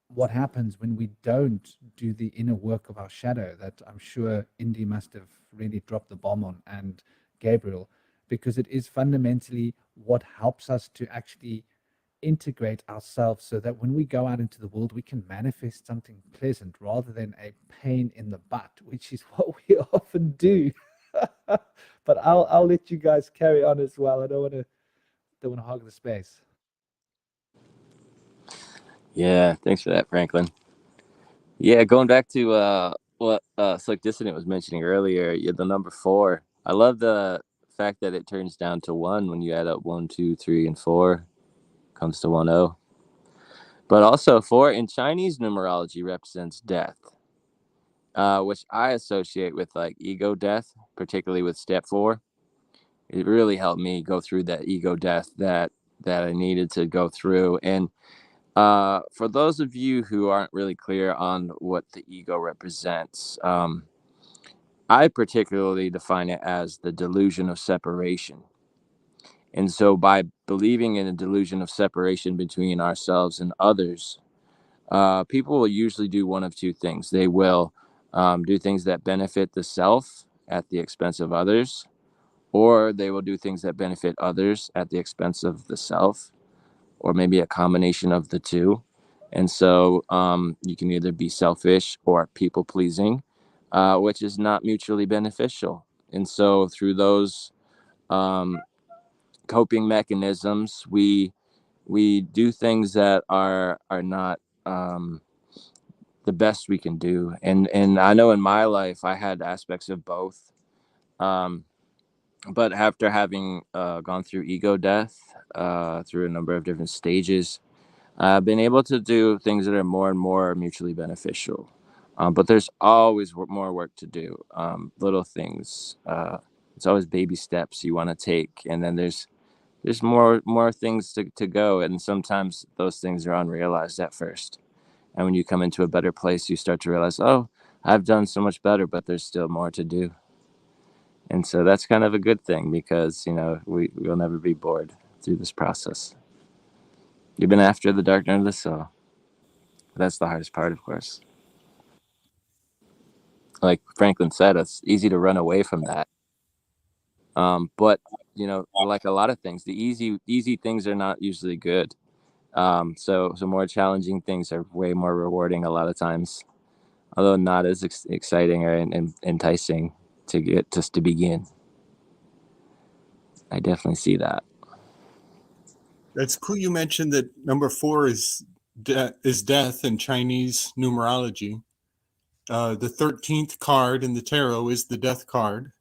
what happens when we don't do the inner work of our shadow, that I'm sure Indy must have really dropped the bomb on, and Gabriel, because it is fundamentally what helps us to actually integrate ourselves, so that when we go out into the world, we can manifest something pleasant rather than a pain in the butt, which is what we often do. But I'll let you guys carry on as well. I don't want to hog the space. Yeah, thanks for that, Franklin. Yeah, going back to what Slick Dissident was mentioning earlier, the number 4. I love the fact that it turns down to 1 when you add up 1, 2, 3, and 4, comes to 10. But also 4 in Chinese numerology represents death, which I associate with like ego death, particularly with step 4. It really helped me go through that ego death that I needed to go through. And for those of you who aren't really clear on what the ego represents, I particularly define it as the delusion of separation. And so by believing in a delusion of separation between ourselves and others, people will usually do one of two things. They will do things that benefit the self at the expense of others, or they will do things that benefit others at the expense of the self, or maybe a combination of the two. And so you can either be selfish or people pleasing, which is not mutually beneficial. And so through those coping mechanisms, we do things that are not the best we can do. And I know in my life I had aspects of both. But after having gone through ego death, through a number of different stages, I've been able to do things that are more and more mutually beneficial. But there's always more work to do. Little things. It's always baby steps you want to take, and then there's more things to go, and sometimes those things are unrealized at first. And when you come into a better place, you start to realize, oh, I've done so much better, but there's still more to do. And so that's kind of a good thing, because, you know, we'll never be bored through this process. You've been after the dark night of the soul. That's the hardest part, of course. Like Franklin said, it's easy to run away from that. But, you know, like a lot of things, the easy things are not usually good. So more challenging things are way more rewarding a lot of times, although not as exciting or enticing to get just to begin. I definitely see that. That's cool. You mentioned that number 4 is death in Chinese numerology. The 13th card in the tarot is the death card.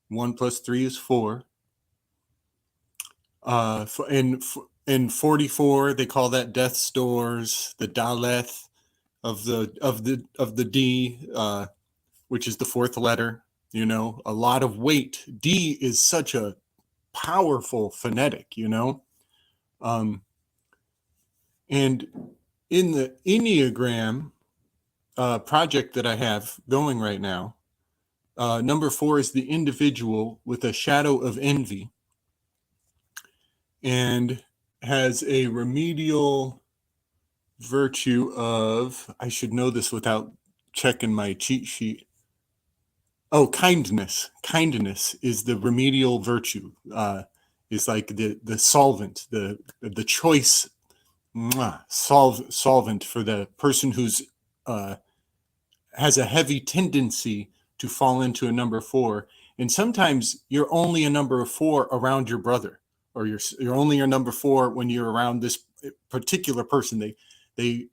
1 + 3 is 4. In 44, they call that death's doors, the Daleth of the D, which is the 4th letter. You know, a lot of weight. D is such a powerful phonetic, you know. And in the Enneagram project that I have going right now, number 4 is the individual with a shadow of envy, and has a remedial virtue of, I should know this without checking my cheat sheet. Oh, kindness. Kindness is the remedial virtue. Is like the solvent, the choice solvent for the person who's has a heavy tendency to fall into a number 4. And sometimes you're only a number 4 around your brother, or you're only a number 4 when you're around this particular person. They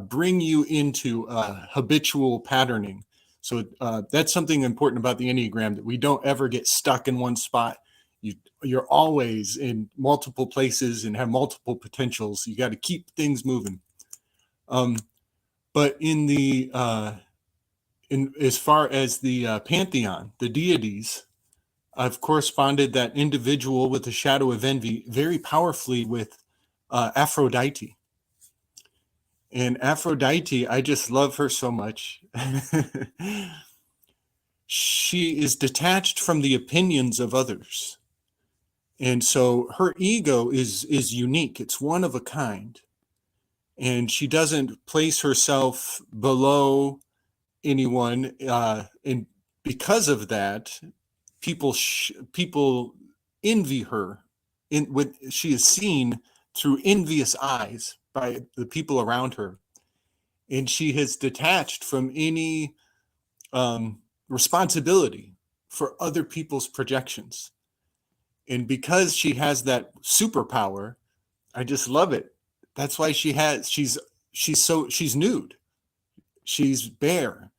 bring you into habitual patterning. So that's something important about the Enneagram, that we don't ever get stuck in one spot. You're always in multiple places and have multiple potentials. You got to keep things moving. But in the as far as the pantheon, the deities, I've corresponded that individual with the shadow of envy very powerfully with Aphrodite. And Aphrodite, I just love her so much. She is detached from the opinions of others. And so her ego is unique. It's one of a kind. And she doesn't place herself below anyone. And because of that, people envy her. She is seen through envious eyes by the people around her. And she has detached from any responsibility for other people's projections. And because she has that superpower, I just love it. That's why she's nude. She's bare.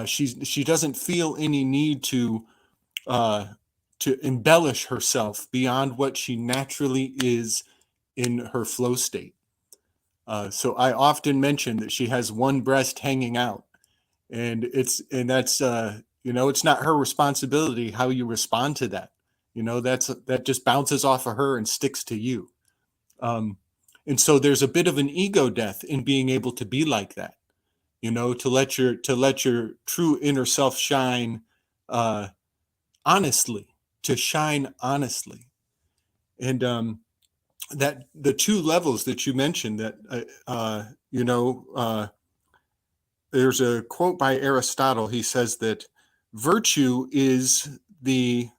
She doesn't feel any need to embellish herself beyond what she naturally is in her flow state. So I often mention that she has one breast hanging out, and that's it's not her responsibility how you respond to that. That just bounces off of her and sticks to you. And so there's a bit of an ego death in being able to be like that, to let your true inner self shine honestly, to shine honestly. And that the 2 levels that you mentioned, that there's a quote by Aristotle. He says that virtue is the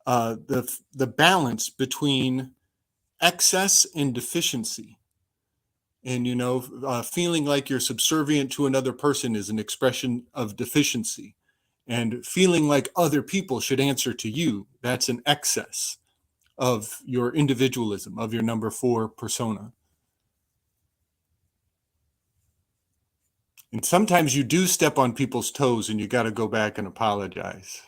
balance between excess and deficiency. And feeling like you're subservient to another person is an expression of deficiency. And feeling like other people should answer to you, that's an excess of your individualism, of your number 4 persona. And sometimes you do step on people's toes, and you got to go back and apologize.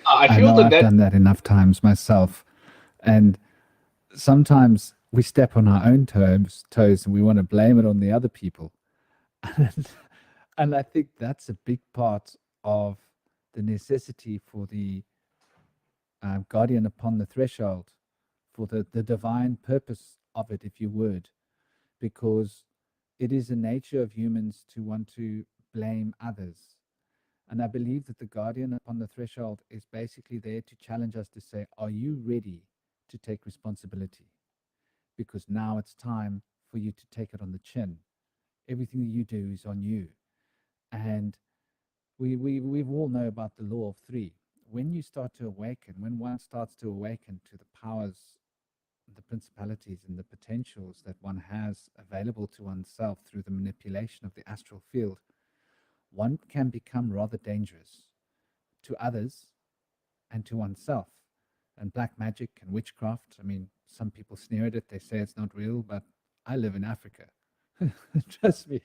I I feel know I've that done that enough times myself. And sometimes we step on our own toes and we want to blame it on the other people. And I think that's a big part of the necessity for the guardian upon the threshold, for the divine purpose of it, if you would, because it is the nature of humans to want to blame others. And I believe that the guardian upon the threshold is basically there to challenge us to say, are you ready to take responsibility? Because now it's time for you to take it on the chin. Everything that you do is on you. And we all know about the law of three. When you start to awaken, when one starts to awaken to the powers, the principalities, and the potentials that one has available to oneself through the manipulation of the astral field, one can become rather dangerous to others and to oneself. And black magic and witchcraft, I mean, some people sneer at it, they say it's not real, but I live in Africa. Trust me,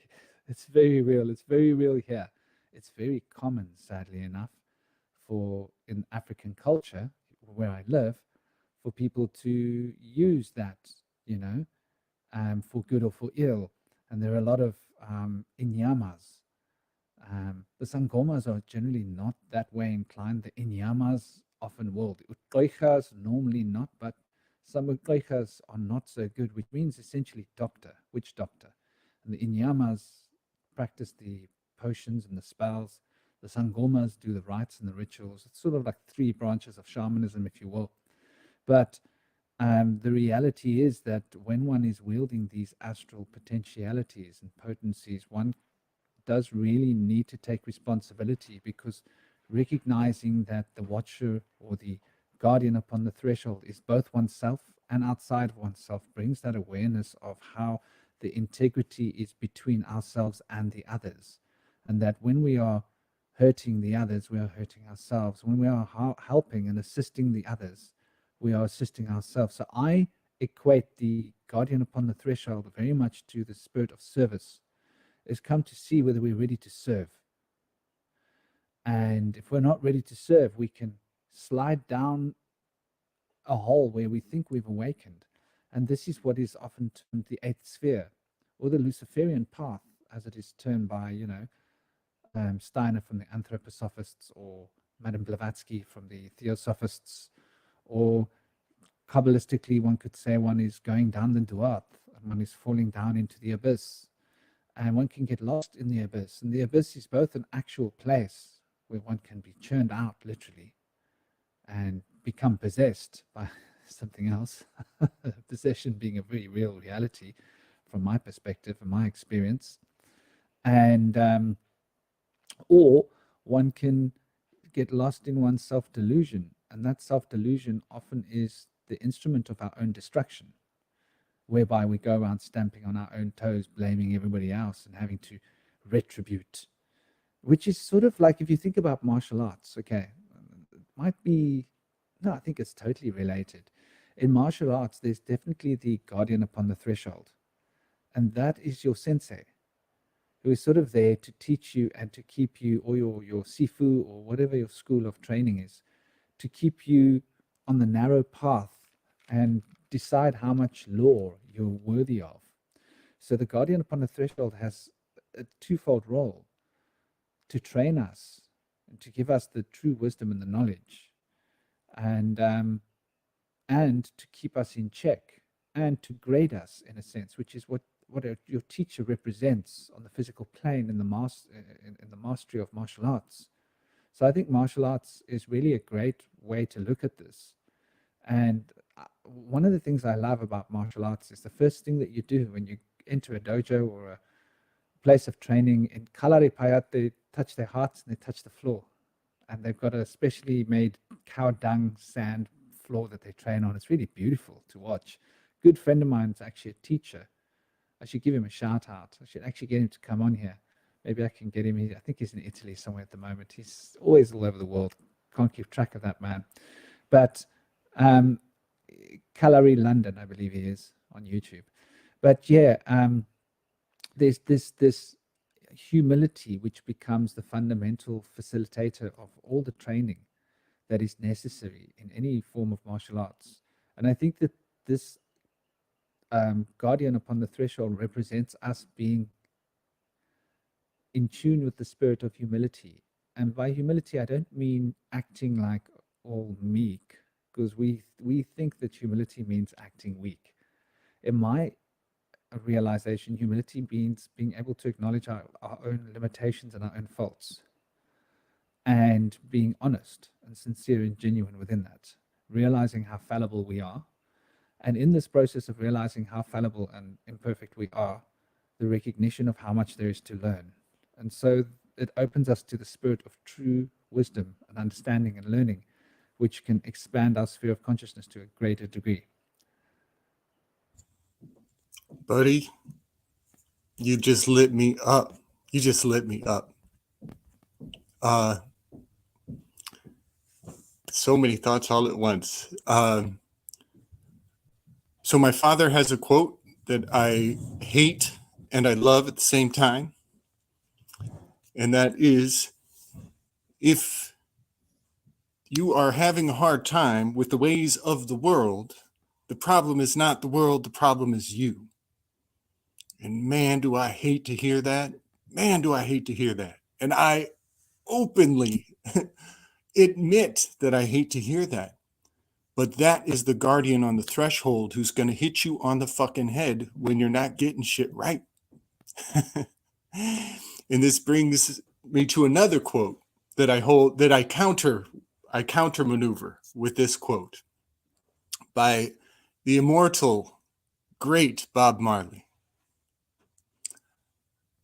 it's very real. It's very real here. It's very common, sadly enough, for in African culture, where I live, for people to use that, you know, for good or for ill. And there are a lot of inyamas. The sangomas are generally not that way inclined. The inyamas often will. The utoichas normally not, but some utoichas are not so good, which means essentially doctor, witch doctor. And the inyamas practice the potions and the spells. The sangomas do the rites and the rituals. It's sort of like three branches of shamanism, if you will. But the reality is that when one is wielding these astral potentialities and potencies, one does really need to take responsibility, because recognizing that the watcher or the guardian upon the threshold is both oneself and outside of oneself brings that awareness of how the integrity is between ourselves and the others. And that when we are hurting the others, we are hurting ourselves. When we are helping and assisting the others, we are assisting ourselves. So I equate the guardian upon the threshold very much to the spirit of service. Is come to see whether we're ready to serve. And if we're not ready to serve, we can slide down a hole where we think we've awakened. And this is what is often termed the eighth sphere, or the Luciferian path, as it is termed by, you know, Steiner from the Anthroposophists, or Madame Blavatsky from the Theosophists, or Kabbalistically, one could say one is going down the Duat, and one is falling down into the abyss. And one can get lost in the abyss. And the abyss is both an actual place where one can be churned out, literally, and become possessed by something else. Possession being a very real reality from my perspective and my experience. And or one can get lost in one's self-delusion. And that self-delusion often is the instrument of our own destruction, whereby we go around stamping on our own toes, blaming everybody else and having to retribute, which is sort of like, if you think about martial arts, okay, it might be, no, I think it's totally related. In martial arts, there's definitely the guardian upon the threshold, and that is your sensei, who is sort of there to teach you and to keep you, or your sifu, or whatever your school of training is, to keep you on the narrow path and decide how much law you're worthy of. So the guardian upon the threshold has a twofold role: to train us and to give us the true wisdom and the knowledge, and to keep us in check, and to grade us in a sense, which is what your teacher represents on the physical plane in the mastery of martial arts. So I think martial arts is really a great way to look at this. And one of the things I love about martial arts is the first thing that you do when you enter a dojo or a place of training in Kalari Payat, they touch their hearts and they touch the floor. And they've got a specially made cow dung sand floor that they train on. It's really beautiful to watch. A good friend of mine is actually a teacher. I should give him a shout out. I should actually get him to come on here. Maybe I can get him. I think he's in Italy somewhere at the moment. He's always all over the world. Can't keep track of that man. But Kalari London, I believe he is on YouTube. But yeah, there's this humility which becomes the fundamental facilitator of all the training that is necessary in any form of martial arts. And I think that this guardian upon the threshold represents us being in tune with the spirit of humility. And by humility, I don't mean acting like all meek, because we think that humility means acting weak. In my realization, humility means being able to acknowledge our own limitations and our own faults, and being honest and sincere and genuine within that, realizing how fallible we are. And in this process of realizing how fallible and imperfect we are, the recognition of how much there is to learn. And so it opens us to the spirit of true wisdom and understanding and learning, which can expand our sphere of consciousness to a greater degree. Buddy, you just lit me up. You just lit me up. So many thoughts all at once. So my father has a quote that I hate and I love at the same time. And that is, if you are having a hard time with the ways of the world, the problem is not the world, the problem is you. And man, do I hate to hear that. Man, do I hate to hear that. And I openly admit that I hate to hear that. But that is the guardian on the threshold who's going to hit you on the fucking head when you're not getting shit right. And this brings me to another quote that I hold, that I counter maneuver with this quote by the immortal, great Bob Marley.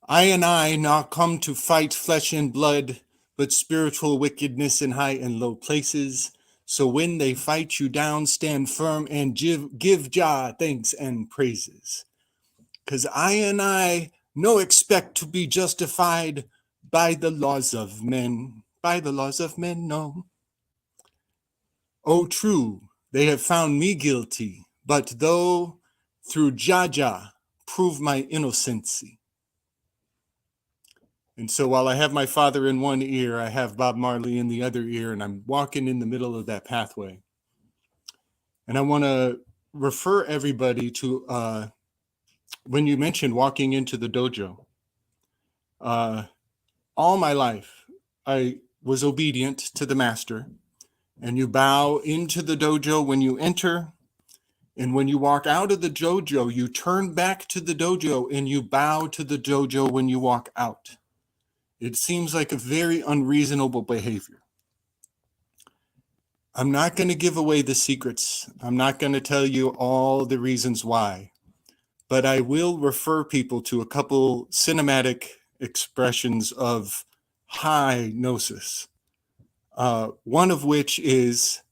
I and I not come to fight flesh and blood, but spiritual wickedness in high and low places. So when they fight you down, stand firm and give Jah thanks and praises. Because I and I no expect to be justified by the laws of men. By the laws of men, no. Oh, true, they have found me guilty, but though through Jah prove my innocency. And so while I have my father in one ear, I have Bob Marley in the other ear, and I'm walking in the middle of that pathway. And I want to refer everybody to when you mentioned walking into the dojo. All my life, I was obedient to the master, and you bow into the dojo when you enter. And when you walk out of the dojo, you turn back to the dojo and you bow to the dojo when you walk out. It seems like a very unreasonable behavior. I'm not going to give away the secrets. I'm not going to tell you all the reasons why, but I will refer people to a couple cinematic expressions of high gnosis. One of which is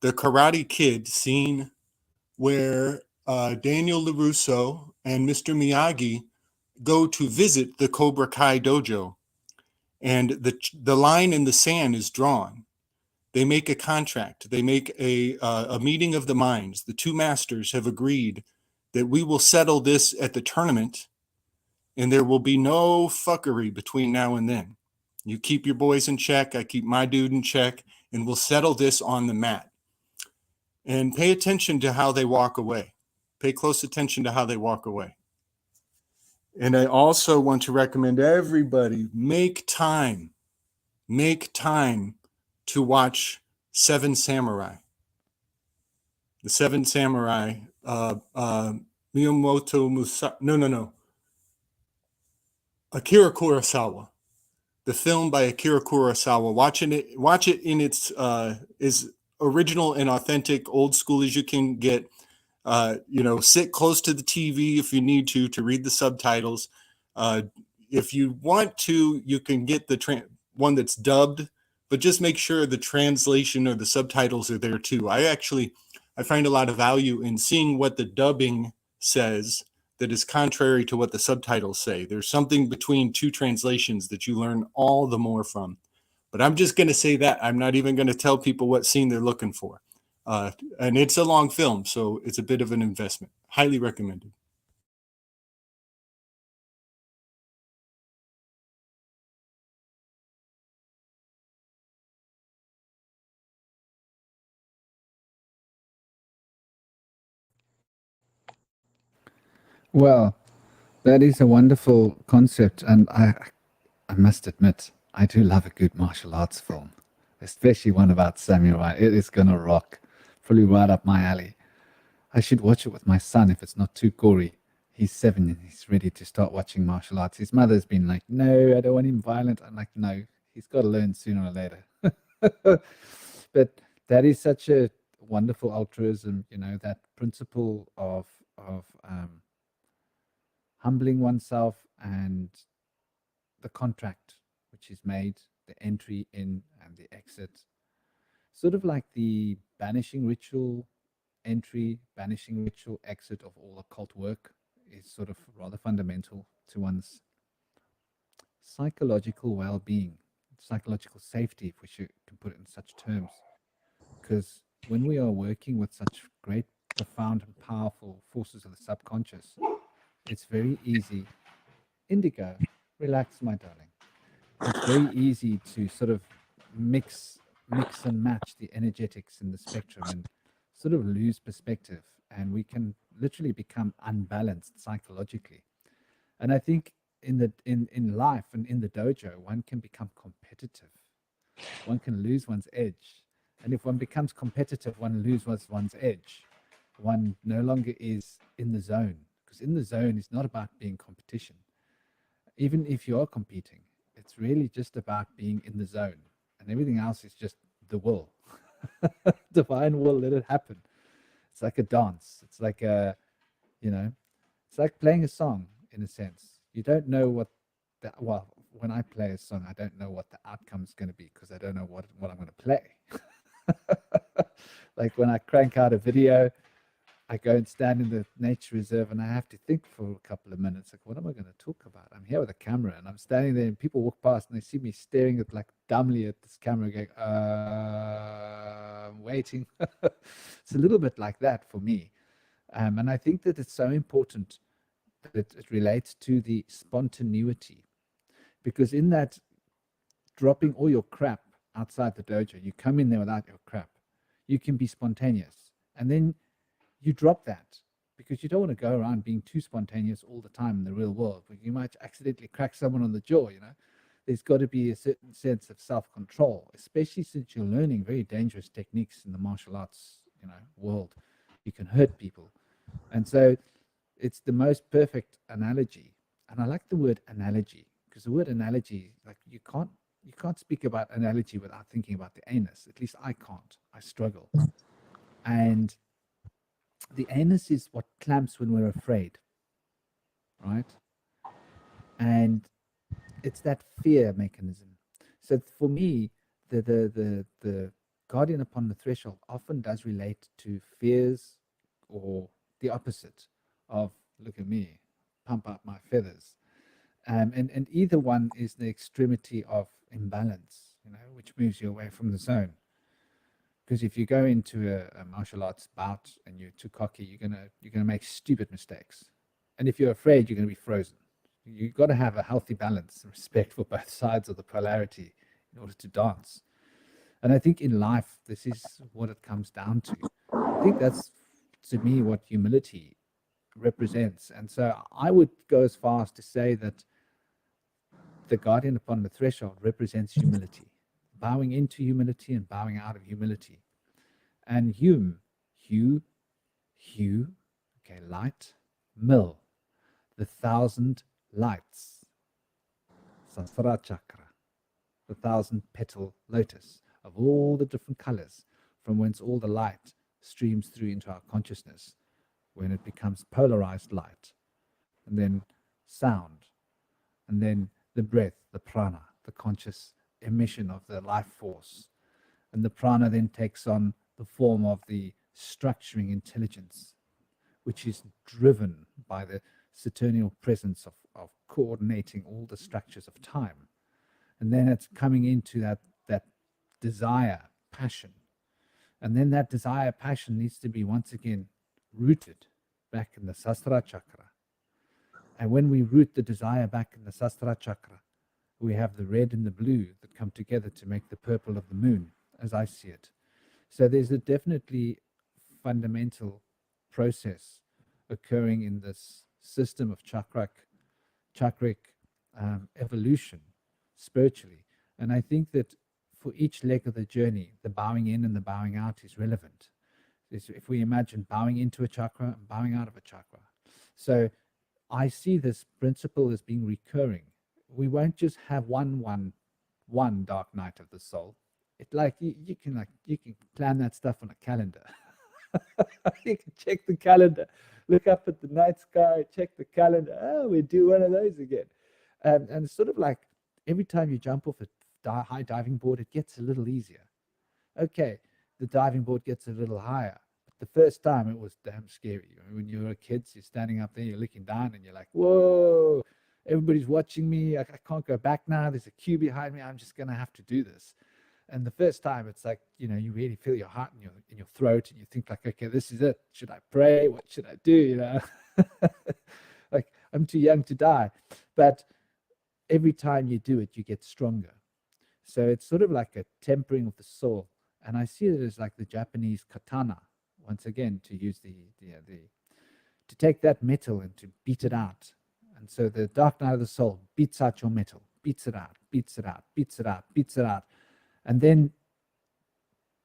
the Karate Kid scene where Daniel LaRusso and Mr. Miyagi go to visit the Cobra Kai dojo, and the line in the sand is drawn. They make a contract. They make a meeting of the minds. The two masters have agreed that we will settle this at the tournament, and there will be no fuckery between now and then. You keep your boys in check. I keep my dude in check, and we'll settle this on the mat. And pay attention to how they walk away. Pay close attention to how they walk away. And I also want to recommend everybody make time to watch Seven Samurai. The Seven Samurai, Miyamoto Musa, no. Akira Kurosawa. The film by Akira Kurosawa. Watch it in its as original and authentic, old school as you can get. Sit close to the TV if you need to read the subtitles. If you want to, you can get the one that's dubbed, but just make sure the translation or the subtitles are there too. I find a lot of value in seeing what the dubbing says that is contrary to what the subtitles say. There's something between two translations that you learn all the more from. But I'm just going to say that. I'm not even going to tell people what scene they're looking for. And it's a long film, so it's a bit of an investment. Highly recommended. Well, that is a wonderful concept, and I must admit, I do love a good martial arts film, especially one about samurai. It is gonna rock, probably right up my alley. I should watch it with my son if it's not too gory. He's 7 and he's ready to start watching martial arts. His mother's been like, "No, I don't want him violent." I'm like, "No, he's got to learn sooner or later." But that is such a wonderful altruism, that principle of humbling oneself and the contract which is made, the entry in and the exit, sort of like the banishing ritual entry, banishing ritual exit of all occult work is sort of rather fundamental to one's psychological well-being, psychological safety, if we can put it in such terms. Because when we are working with such great, profound, and powerful forces of the subconscious, it's very easy. Indigo, relax, my darling. It's very easy to sort of mix and match the energetics in the spectrum and sort of lose perspective, and we can literally become unbalanced psychologically. And I think in life and in the dojo, one can become competitive. One can lose one's edge. And if one becomes competitive, one loses one's edge. One no longer is in the zone, because in the zone is not about being competition. Even if you are competing, it's really just about being in the zone, and everything else is just the will. Divine will, let it happen. It's like a dance. It's like it's like playing a song in a sense. You don't know well, when I play a song, I don't know what the outcome is going to be because I don't know what I'm going to play. Like when I crank out a video, I go and stand in the nature reserve and I have to think for a couple of minutes, like, what am I going to talk about? I'm here with a camera and I'm standing there and people walk past and they see me staring at like dumbly at this camera going, I'm waiting. It's a little bit like that for me. And I think that it's so important that it relates to the spontaneity, because in that dropping all your crap outside the dojo, you come in there without your crap, you can be spontaneous. And then you drop that because you don't want to go around being too spontaneous all the time in the real world. You might accidentally crack someone on the jaw, There's got to be a certain sense of self-control, especially since you're learning very dangerous techniques in the martial arts, world. You can hurt people. And so it's the most perfect analogy. And I like the word analogy because the word analogy, like you can't speak about analogy without thinking about the anus. At least I can't. I struggle. And the anus is what clamps when we're afraid, right? And it's that fear mechanism. So for me, the guardian upon the threshold often does relate to fears, or the opposite of look at me, pump up my feathers. And either one is the extremity of imbalance, which moves you away from the zone. Because if you go into a martial arts bout and you're too cocky, you're gonna make stupid mistakes. And if you're afraid, you're gonna be frozen. You've got to have a healthy balance and respect for both sides of the polarity in order to dance. And I think in life, this is what it comes down to. I think that's, to me, what humility represents. And so I would go as far as to say that the guardian upon the threshold represents humility, bowing into humility and bowing out of humility. And Hume, okay, light, mill, the 1,000 lights, Sastra Chakra, the 1,000-petal lotus of all the different colors from whence all the light streams through into our consciousness when it becomes polarized light, and then sound, and then the breath, the prana, the conscious emission of the life force. And the prana then takes on the form of the structuring intelligence, which is driven by the Saturnial presence of coordinating all the structures of time. And then it's coming into that desire, passion. And then that desire, passion needs to be once again rooted back in the Sastra Chakra. And when we root the desire back in the Sastra Chakra, we have the red and the blue that come together to make the purple of the moon, as I see it. So there's a definitely fundamental process occurring in this system of chakric evolution spiritually. And I think that for each leg of the journey, the bowing in and the bowing out is relevant. If we imagine bowing into a chakra and bowing out of a chakra. So I see this principle as being recurring. We won't just have one dark night of the soul. It like you can plan that stuff on a calendar. You can check the calendar, look up at the night sky, check the calendar. Oh, we do one of those again. And sort of like every time you jump off a high diving board, it gets a little easier. Okay, the diving board gets a little higher. But the first time it was damn scary. When you were a kid, you're standing up there, you're looking down, and you're like, whoa, everybody's watching me. I can't go back now. There's a queue behind me. I'm just going to have to do this. And the first time, it's like, you know, you really feel your heart in your throat, and you think like, okay, this is it. Should I pray? What should I do? You know, like I'm too young to die. But every time you do it, you get stronger. So it's sort of like a tempering of the soul. And I see it as like the Japanese katana, once again, to use to take that metal and to beat it out. And so the dark night of the soul beats out your metal, beats it out, beats it out, beats it out, beats it out. And then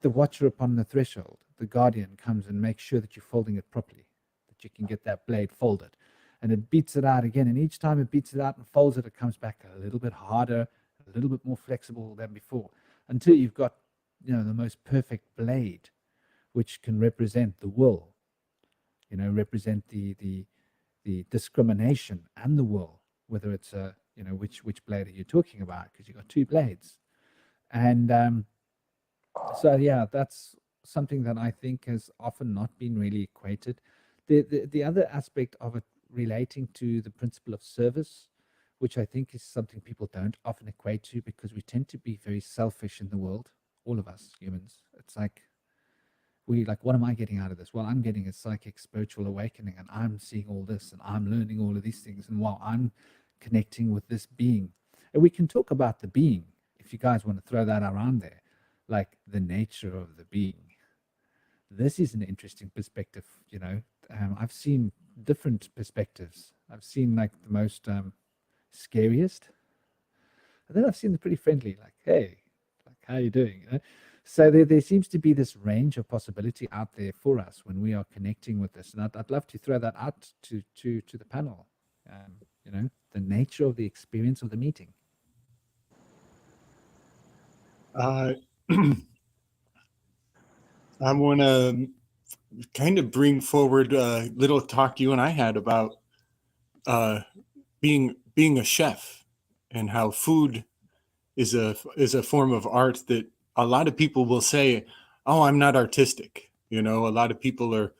the watcher upon the threshold, the guardian, comes and makes sure that you're folding it properly, that you can get that blade folded. And it beats it out again. And each time it beats it out and folds it, it comes back a little bit harder, a little bit more flexible than before, until you've got, you know, the most perfect blade, which can represent the will, you know, represent the discrimination and the will, whether it's a, you know, which blade are you talking about? Because you've got two blades. And so, yeah, that's something that I think has often not been really equated. The other aspect of it relating to the principle of service, which I think is something people don't often equate to, because we tend to be very selfish in the world, all of us humans. It's like, what am I getting out of this? Well, I'm getting a psychic spiritual awakening, and I'm seeing all this, and I'm learning all of these things, and wow, I'm connecting with this being. And we can talk about the being, if you guys want to throw that around there, like the nature of the being. This is an interesting perspective, you know. I've seen different perspectives. I've seen like the most scariest, and then I've seen the pretty friendly, like, hey, like, how you doing? You know? So there seems to be this range of possibility out there for us when we are connecting with this. And I'd love to throw that out to the panel, you know, the nature of the experience of the meeting. I want to kind of bring forward a little talk you and I had about being a chef, and how food is a form of art that a lot of people will say, oh, I'm not artistic. You know, a lot of people are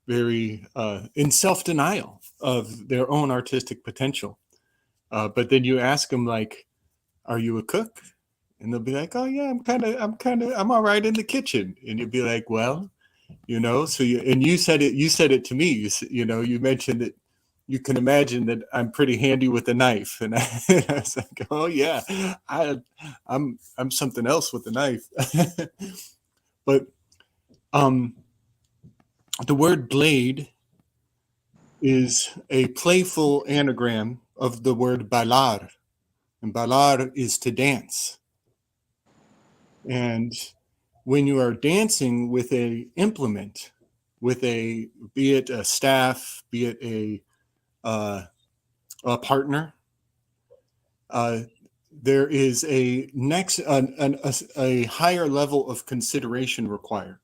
very in self-denial of their own artistic potential. But then you ask them, like, are you a cook? And they'll be like, oh yeah, I'm all right in the kitchen. And you'll be like, well, you know, so you said it to me, you know, you mentioned that you can imagine that I'm pretty handy with a knife. And I was like, oh yeah, I'm something else with a knife. But the word blade is a playful anagram of the word bailar. And bailar is to dance. And when you are dancing with a implement, be it a staff, be it a partner, there is a higher level of consideration required.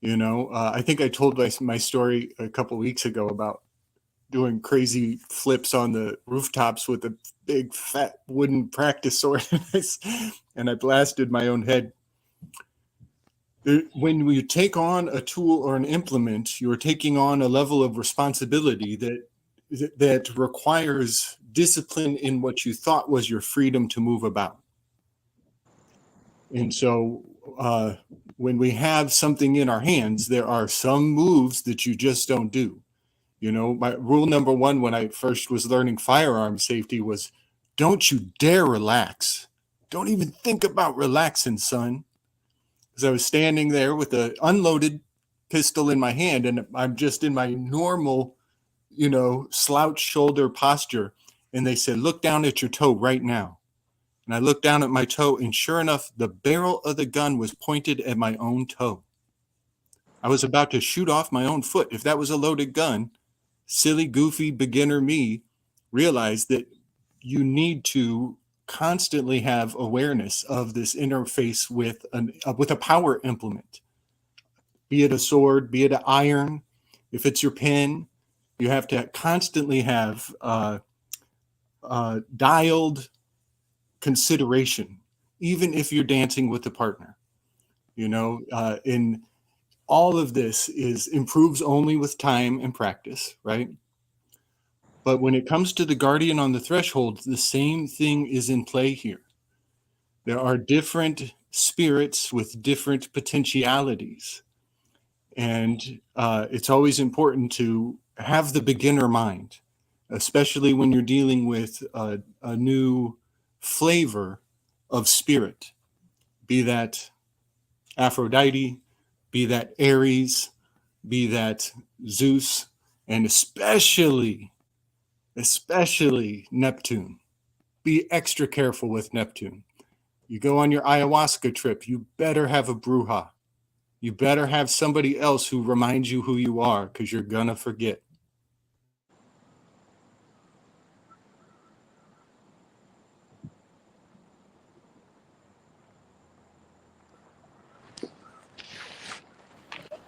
You know, I think I told my story a couple of weeks ago about doing crazy flips on the rooftops with a big fat wooden practice sword, and I blasted my own head. When you take on a tool or an implement, you're taking on a level of responsibility that requires discipline in what you thought was your freedom to move about. And so when we have something in our hands, there are some moves that you just don't do. You know, my rule number one when I first was learning firearm safety was, don't you dare relax. Don't even think about relaxing, son. Because I was standing there with an unloaded pistol in my hand, and I'm just in my normal slouch shoulder posture. And they said, look down at your toe right now. And I looked down at my toe, and sure enough, the barrel of the gun was pointed at my own toe. I was about to shoot off my own foot. If that was a loaded gun, silly, goofy, beginner me realized that you need to constantly have awareness of this interface with a power implement, be it a sword, be it an iron. If it's your pen, you have to constantly have dialed consideration, even if you're dancing with a partner. In all of this improves only with time and practice, right? But when it comes to the guardian on the threshold, the same thing is in play here. There are different spirits with different potentialities. And it's always important to have the beginner mind, especially when you're dealing with a new flavor of spirit, be that Aphrodite, be that Aries, be that Zeus, and especially Neptune. Be extra careful with Neptune. You go on your ayahuasca trip, you better have a bruja. You better have somebody else who reminds you who you are, because you're gonna forget.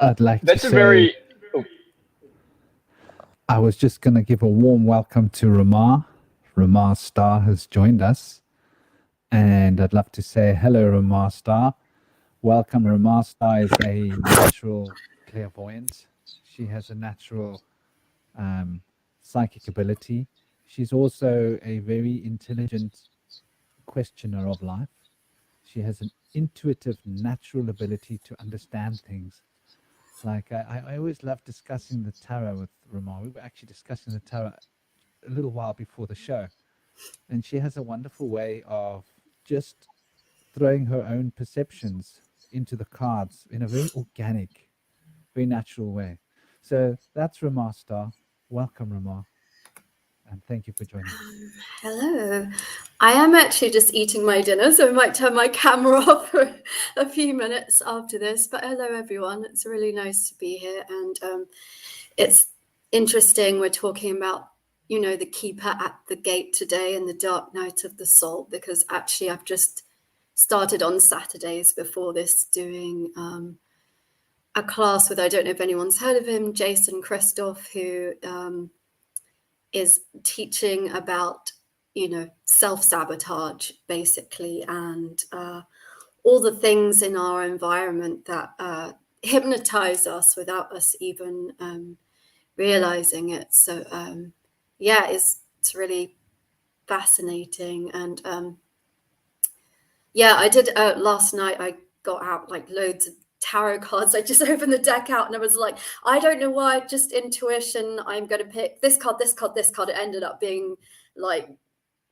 I'd like That's to a say, very. I was just going to give a warm welcome to Ramar. Ramar Star has joined us. And I'd love to say hello, Ramar Star. Welcome. Ramar Star is a natural clairvoyant. She has a natural psychic ability. She's also a very intelligent questioner of life. She has an intuitive, natural ability to understand things. Like I always love discussing the tarot with Ramar. We were actually discussing the tarot a little while before the show, and she has a wonderful way of just throwing her own perceptions into the cards in a very organic, very natural way. So that's Ramar Star. Welcome, Ramar, and thank you for joining us. Hello. I am actually just eating my dinner, so I might turn my camera off for a few minutes after this. But hello, everyone. It's really nice to be here. And it's interesting. We're talking about, the keeper at the gate today and the dark night of the soul, because actually I've just started on Saturdays before this doing a class with, I don't know if anyone's heard of him, Jason Christoph, who is teaching about self-sabotage, basically, and all the things in our environment that hypnotize us without us even realizing it. So it's really fascinating. And I did last night. I got out like loads of tarot cards. I just opened the deck out and I was like, I don't know why, just intuition, I'm going to pick this card, this card, this card. It ended up being like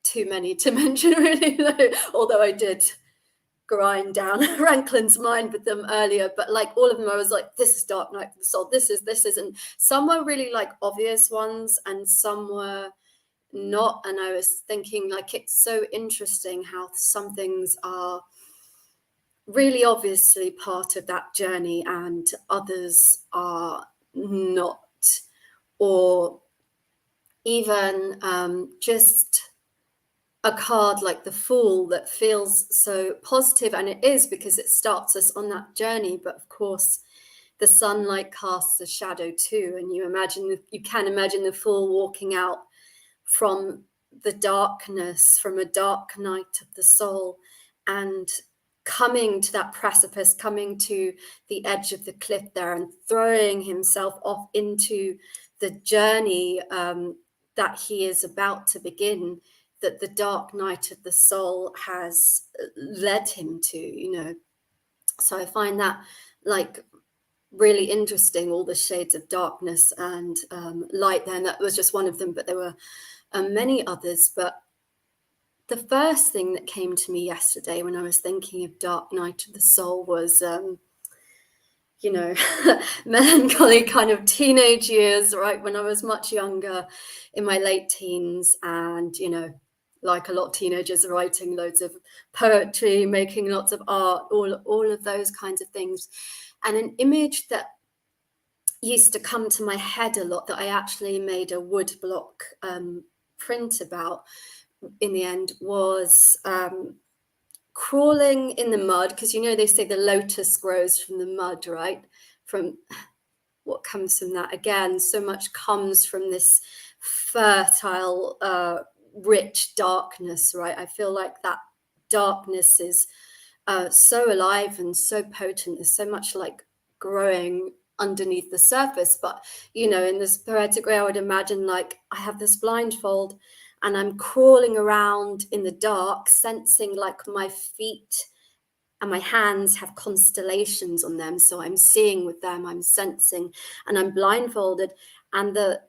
too many to mention, really, although I did grind down Franklin's mind with them earlier. But like all of them, I was like, this is Dark Night of the Soul, this is, and some were really like obvious ones and some were not. And I was thinking, like, it's so interesting how some things are really obviously part of that journey and others are not, or even just a card like the Fool that feels so positive, and it is because it starts us on that journey. But of course the sunlight casts a shadow too, and you can imagine the Fool walking out from the darkness, from a dark night of the soul, and coming to that precipice, coming to the edge of the cliff there and throwing himself off into the journey that he is about to begin, that the dark night of the soul has led him to, So I find that like really interesting, all the shades of darkness and light there. And that was just one of them, but there were many others. But the first thing that came to me yesterday when I was thinking of Dark Night of the Soul was, you know, melancholy kind of teenage years, right? When I was much younger, in my late teens, and, you know, like a lot of teenagers, writing loads of poetry, making lots of art, all of those kinds of things. And an image that used to come to my head a lot, that I actually made a wood block print about in the end, was crawling in the mud, because, you know, they say the lotus grows from the mud, right? From what comes from that, again, so much comes from this fertile, rich darkness, right? I feel like that darkness is so alive and so potent. There's so much like growing underneath the surface. But, you know, in this poetic way, I would imagine like I have this blindfold and I'm crawling around in the dark, sensing like my feet and my hands have constellations on them. So I'm seeing with them, I'm sensing, and I'm blindfolded. And the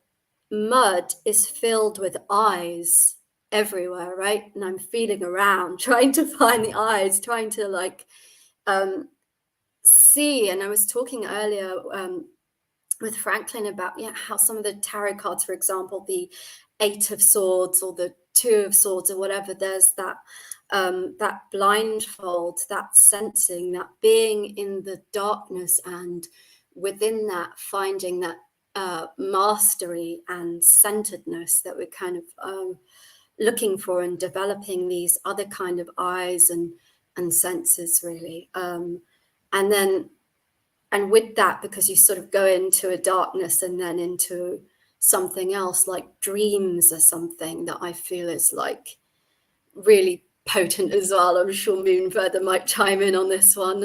mud is filled with eyes everywhere, right? And I'm feeling around, trying to find the eyes, trying to like see. And I was talking earlier with Franklin about how some of the tarot cards, for example, the 8 of Swords or the 2 of Swords or whatever, there's that that blindfold, that sensing, that being in the darkness, and within that finding that mastery and centeredness that we're kind of looking for, and developing these other kind of eyes and senses, really. And with that, because you sort of go into a darkness and then into something else, like dreams or something that I feel is like really potent as well. I'm sure Moonfeather might chime in on this one.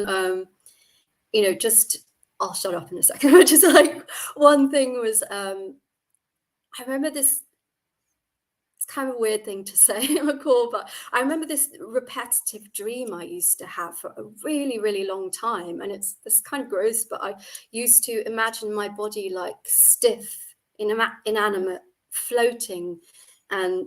You know, just, I'll shut up in a second, which is like, one thing was, I remember this, it's kind of a weird thing to say, McCall, but I remember this repetitive dream I used to have for a really, really long time. And it's kind of gross, but I used to imagine my body like stiff, inanimate, floating, and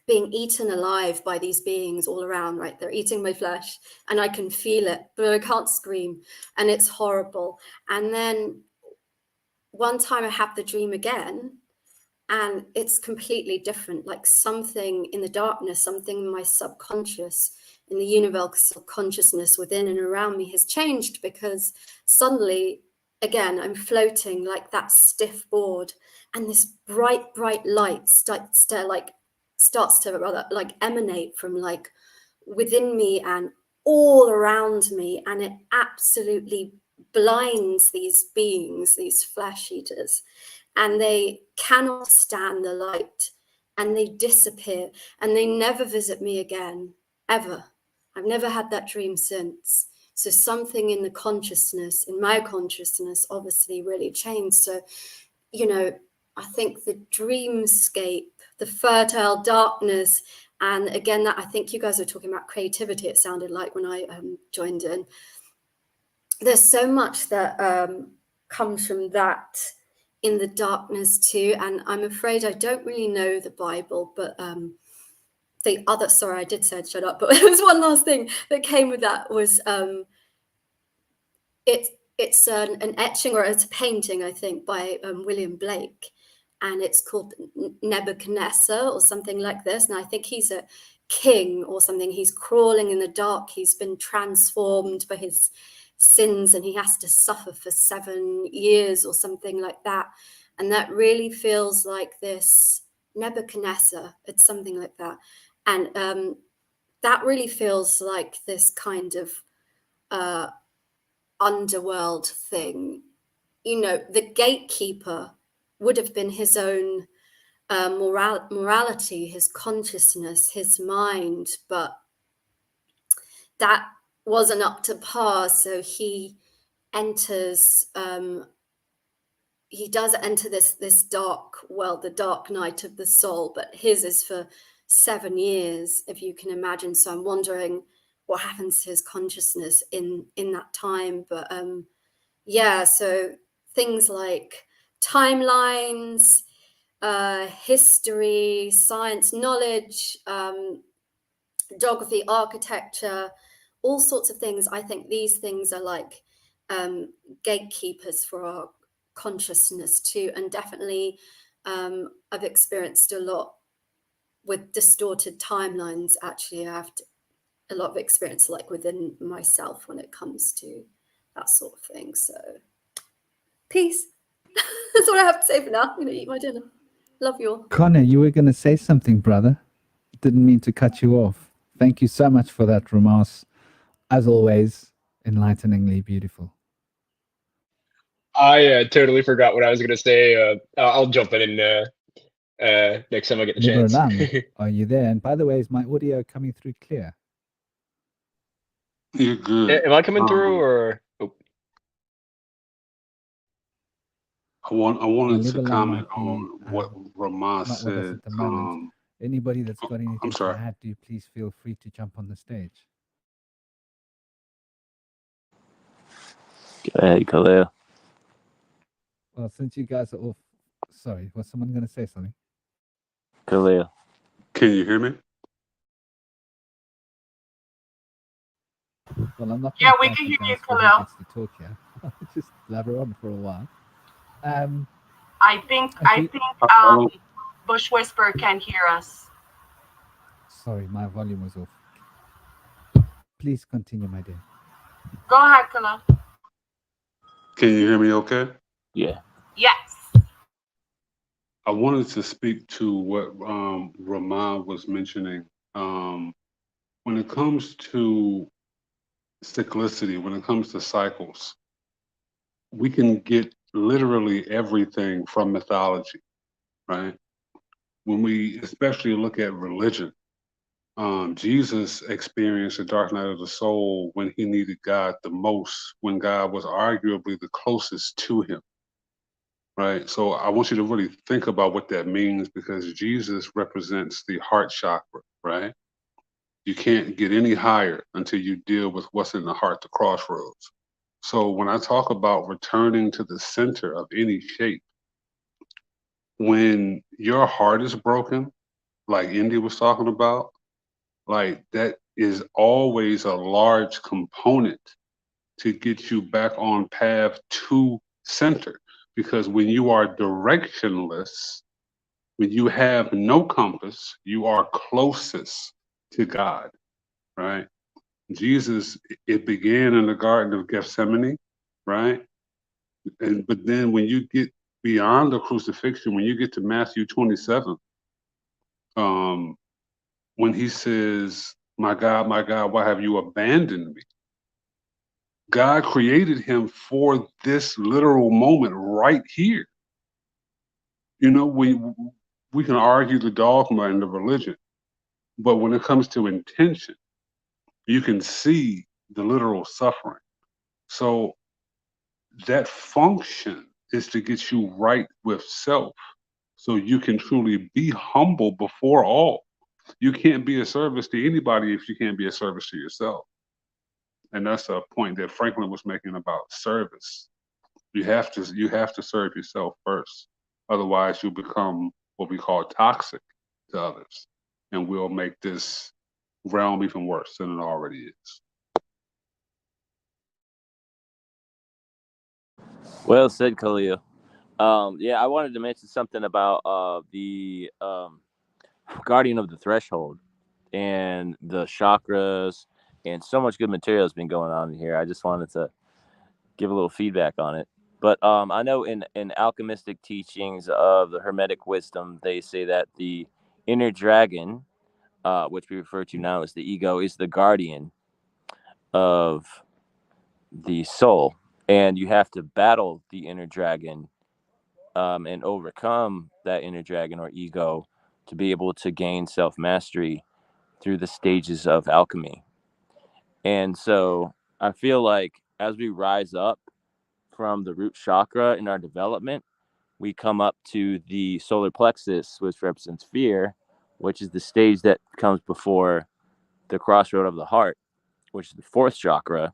being eaten alive by these beings all around, right? They're eating my flesh and I can feel it, but I can't scream, and it's horrible. And then one time I have the dream again, and it's completely different, like something in the darkness, something in my subconscious, in the universal consciousness within and around me has changed, because suddenly, again, I'm floating like that stiff board, and this bright light starts to emanate from like within me and all around me, and it absolutely blinds these beings, these flesh eaters, and they cannot stand the light, and they disappear, and they never visit me again, ever. I've never had that dream since. So something in the consciousness, in my consciousness, obviously really changed. So, you know, I think the dreamscape, the fertile darkness, and again, that, I think you guys were talking about creativity, it sounded like, when I joined in. There's so much that comes from that in the darkness too. And I'm afraid I don't really know the Bible, but the other, sorry, I did say I'd shut up, but there was one last thing that came with that, was it's an etching, or it's a painting, I think, by William Blake, and it's called Nebuchadnezzar or something like this. And I think he's a king or something. He's crawling in the dark. He's been transformed by his sins, and he has to suffer for 7 years or something like that. And that really feels like this Nebuchadnezzar. It's something like that. And that really feels like this kind of underworld thing. You know, the gatekeeper would have been his own morality, his consciousness, his mind, but that wasn't up to par. So he enters, he does enter this dark world, the dark night of the soul, but his is for 7 years, if you can imagine. So I'm wondering what happens to his consciousness in that time. But yeah, so things like timelines, history, science, knowledge, geography, architecture, all sorts of things. I think these things are like gatekeepers for our consciousness too. And definitely I've experienced a lot with distorted timelines. Actually, I have a lot of experience like within myself when it comes to that sort of thing. So peace. That's what I have to say for now. I'm going to eat my dinner. Love you all. Connor, you were going to say something, brother. Didn't mean to cut you off. Thank you so much for that, Ramas. As always, enlighteningly beautiful. I totally forgot what I was going to say. I'll jump in next time I get the chance. Liberlam, are you there? And by the way, is my audio coming through clear? You're good. Am I coming through or? Oh. I wanted to Liberlam comment might be, on what Ramas not with us said. at the moment. Anybody that's got anything to sorry. add, do please feel free to jump on the stage. Go ahead, Khalil. Well, since you guys are off, sorry, was someone going to say something? Khalil. Can you hear me? Well, I'm not. Yeah, we can hear you, Khalil. To talk here. Just blabber on for a while. I think Bush Whisper can hear us. Sorry, my volume was off. Please continue, my dear. Go ahead, Khalil. Can you hear me okay? Yeah. Yes. I wanted to speak to what Ramon was mentioning. When it comes to cyclicity, when it comes to cycles, we can get literally everything from mythology, right? When we especially look at religion, Jesus experienced the dark night of the soul when he needed God the most, when God was arguably the closest to him. Right. So I want you to really think about what that means, because Jesus represents the heart chakra, right? You can't get any higher until you deal with what's in the heart, the crossroads. So when I talk about returning to the center of any shape, when your heart is broken, like Indy was talking about, like that is always a large component to get you back on path to center. Because when you are directionless, when you have no compass, you are closest to God, right? Jesus, it began in the Garden of Gethsemane, right? But then when you get beyond the crucifixion, when you get to Matthew 27, when he says, my God, why have you abandoned me? God created him for this literal moment right here. You know, we can argue the dogma and the religion, but when it comes to intention, you can see the literal suffering. So that function is to get you right with self, so you can truly be humble before all. You can't be a service to anybody if you can't be a service to yourself. And that's a point that Franklin was making about service. You have to serve yourself first. Otherwise, you become what we call toxic to others, and we'll make this realm even worse than it already is. Well said, Khalil. Yeah, I wanted to mention something about the Guardian of the Threshold and the chakras, and so much good material has been going on in here. I just wanted to give a little feedback on it. But I know in alchemistic teachings of the Hermetic wisdom, they say that the inner dragon, which we refer to now as the ego, is the guardian of the soul. And you have to battle the inner dragon and overcome that inner dragon or ego to be able to gain self-mastery through the stages of alchemy. And so I feel like as we rise up from the root chakra in our development, we come up to the solar plexus, which represents fear, which is the stage that comes before the crossroad of the heart, which is the fourth chakra,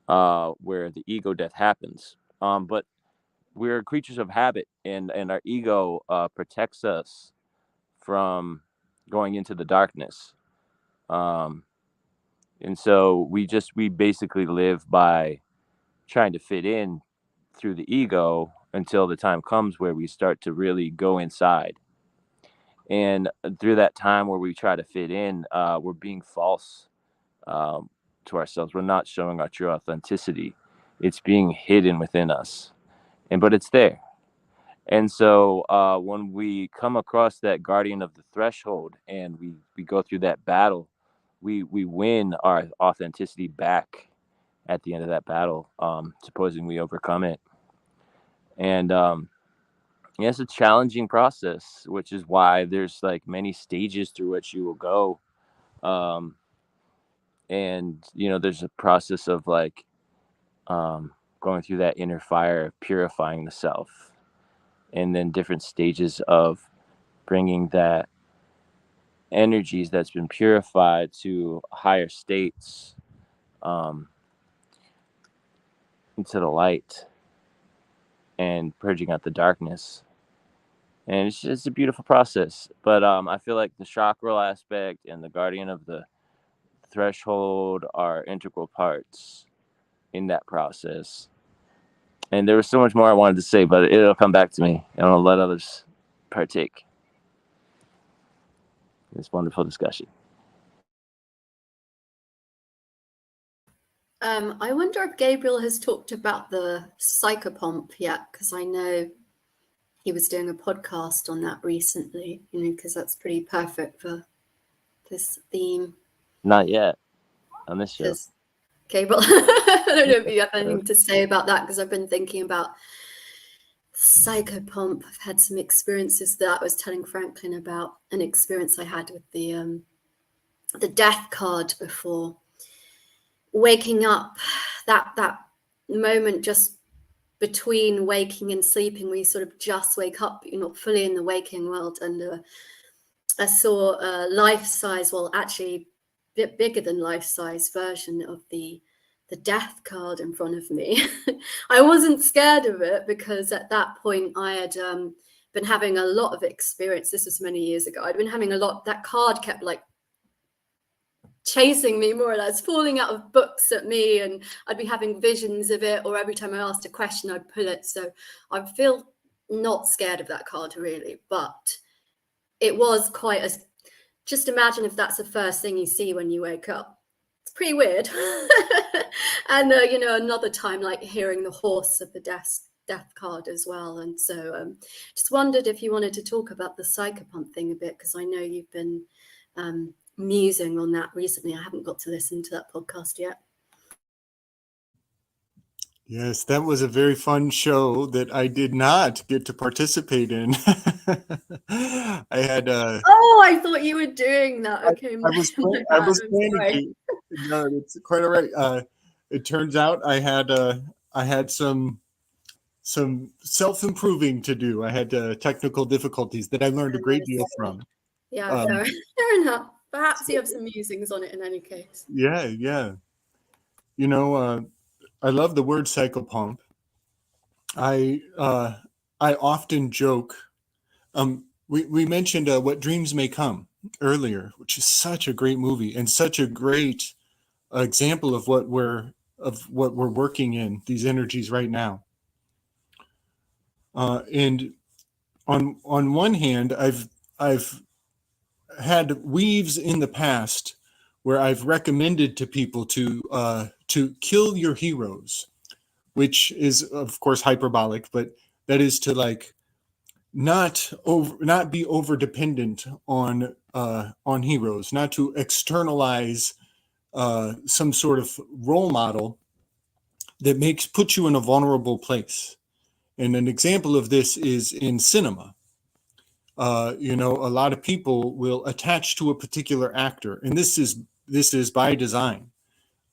where the ego death happens. But we're creatures of habit, and our ego protects us from going into the darkness. And so we basically live by trying to fit in through the ego until the time comes where we start to really go inside. And through that time where we try to fit in, we're being false to ourselves. We're not showing our true authenticity. It's being hidden within us, but it's there. And so when we come across that guardian of the threshold and we go through that battle, we win our authenticity back at the end of that battle, supposing we overcome it. And yeah, it's a challenging process, which is why there's like many stages through which you will go. And, you know, there's a process of like going through that inner fire, purifying the self, and then different stages of bringing that energies that's been purified to higher states, into the light and purging out the darkness. And it's just a beautiful process. But I feel like the chakral aspect and the guardian of the threshold are integral parts in that process. And there was so much more I wanted to say, but it'll come back to me, and I'll let others partake in this wonderful discussion. I wonder if Gabriel has talked about the psychopomp yet, because I know he was doing a podcast on that recently, you know, because that's pretty perfect for this theme. Not yet on this show. Gabriel, I don't know if you have anything to say about that, because I've been thinking about psychopomp. I've had some experiences that I was telling Franklin about, an experience I had with the death card before. Waking up, that moment just between waking and sleeping, where you sort of just wake up, you're not fully in the waking world. And I saw a life-size, well, actually a bit bigger than life-size version of the death card in front of me. I wasn't scared of it, because at that point I had been having a lot of experience. This was many years ago. I'd been having a lot. That card kept like chasing me, more or less, falling out of books at me, and I'd be having visions of it, or every time I asked a question I'd pull it. So I feel not scared of that card really, but it was quite a, just imagine if that's the first thing you see when you wake up. It's pretty weird. And you know, another time like hearing the horse of the death card as well. And so just wondered if you wanted to talk about the psychopomp thing a bit, because I know you've been musing on that recently. I haven't got to listen to that podcast yet. Yes, that was a very fun show that I did not get to participate in. I had oh, I thought you were doing that. Okay, I was planning to. No, it's quite all right. It turns out I had some self-improving to do. I had technical difficulties that I learned a great deal from. Yeah, fair enough. Perhaps you have some musings on it in any case. Yeah. You know, I love the word psychopomp. I often joke. We mentioned What Dreams May Come earlier, which is such a great movie and such a great example of what we're working in, these energies right now. And on one hand, I've had weaves in the past where I've recommended to people to kill your heroes, which is of course hyperbolic, but that is to like not be over dependent on heroes, not to externalize some sort of role model that puts you in a vulnerable place. And an example of this is in cinema. You know, a lot of people will attach to a particular actor, and this is by design.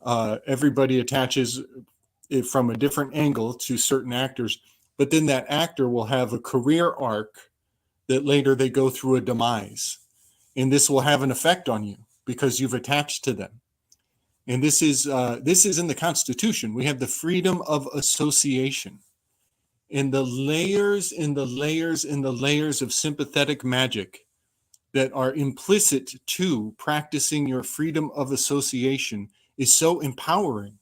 Everybody attaches it from a different angle to certain actors, but then that actor will have a career arc that later they go through a demise, and this will have an effect on you because you've attached to them. And this is in the Constitution. We have the freedom of association. And the layers and the layers and the layers of sympathetic magic that are implicit to practicing your freedom of association is so empowering.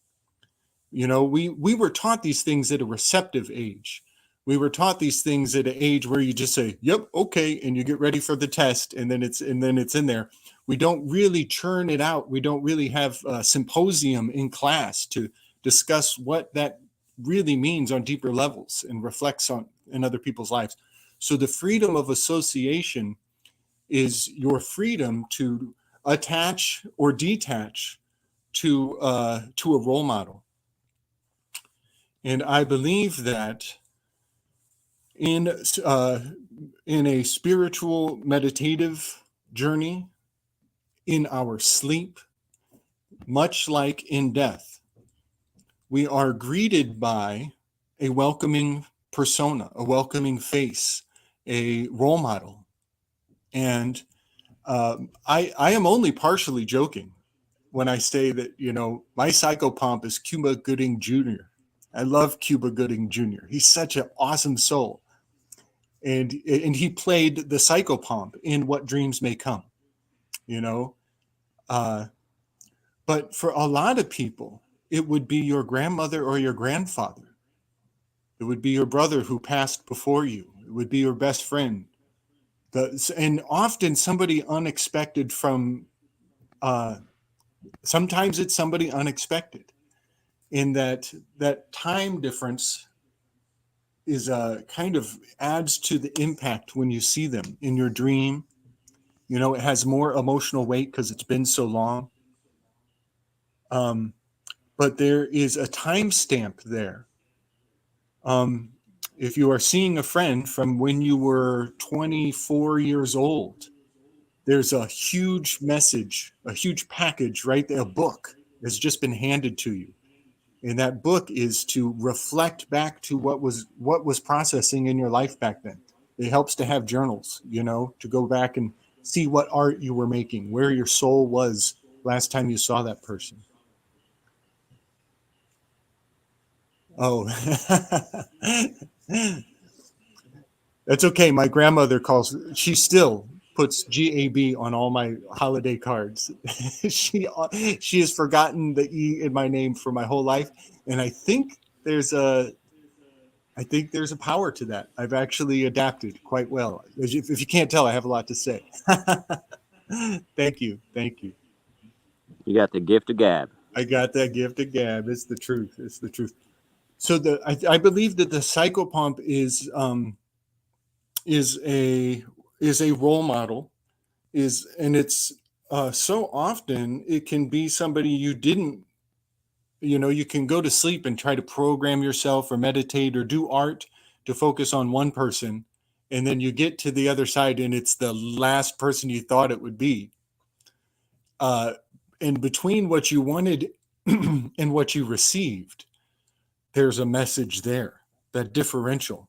You know, we were taught these things at a receptive age. We were taught these things at an age where you just say, yep, okay, and you get ready for the test, and then it's in there. We don't really churn it out. We don't really have a symposium in class to discuss what that really means on deeper levels and reflects on in other people's lives. So the freedom of association is your freedom to attach or detach to a role model. And I believe that in a spiritual meditative journey, in our sleep, much like in death, we are greeted by a welcoming persona, a welcoming face, a role model. And I am only partially joking when I say that, you know, my psychopomp is Cuba Gooding Jr. I love Cuba Gooding Jr. He's such an awesome soul. And he played the psychopomp in What Dreams May Come, you know. But for a lot of people, it would be your grandmother or your grandfather. It would be your brother who passed before you. It would be your best friend. And often somebody unexpected from, sometimes it's somebody unexpected, in that time difference is kind of adds to the impact when you see them in your dream. You know, it has more emotional weight because it's been so long. But there is a timestamp there. If you are seeing a friend from when you were 24 years old, there's a huge message, a huge package, right there, a book has just been handed to you. And that book is to reflect back to what was processing in your life back then. It helps to have journals, you know, to go back and see what art you were making, where your soul was last time you saw that person. Oh, that's okay. My grandmother she still puts GAB on all my holiday cards. She has forgotten the E in my name for my whole life. And I think there's a power to that. I've actually adapted quite well. If you can't tell, I have a lot to say. Thank you. Thank you. You got the gift of gab. I got that gift of gab. It's the truth. It's the truth. So I believe that the psychopomp is a role model, and it's so often it can be somebody you didn't, you know, you can go to sleep and try to program yourself or meditate or do art to focus on one person, and then you get to the other side and it's the last person you thought it would be. And between what you wanted and what you received, there's a message there, that differential.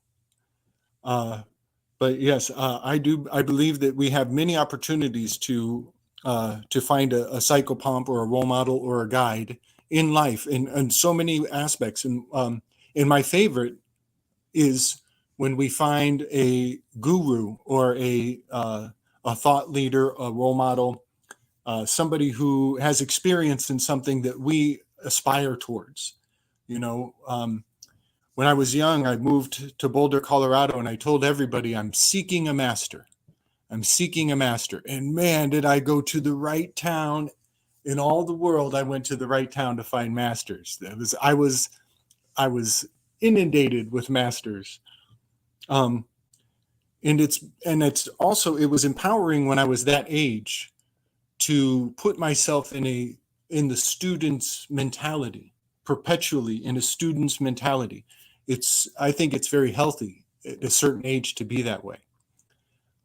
But yes, I believe that we have many opportunities to find a psychopomp or a role model or a guide in life in so many aspects. And my favorite is when we find a guru or a thought leader, a role model, somebody who has experience in something that we aspire towards. You know, when I was young, I moved to Boulder, Colorado, and I told everybody I'm seeking a master. I'm seeking a master. And man, did I go to the right town in all the world. I went to the right town to find masters. I was inundated with masters. And it's also, it was empowering when I was that age to put myself in the student's mentality, perpetually in a student's mentality. I think it's very healthy at a certain age to be that way.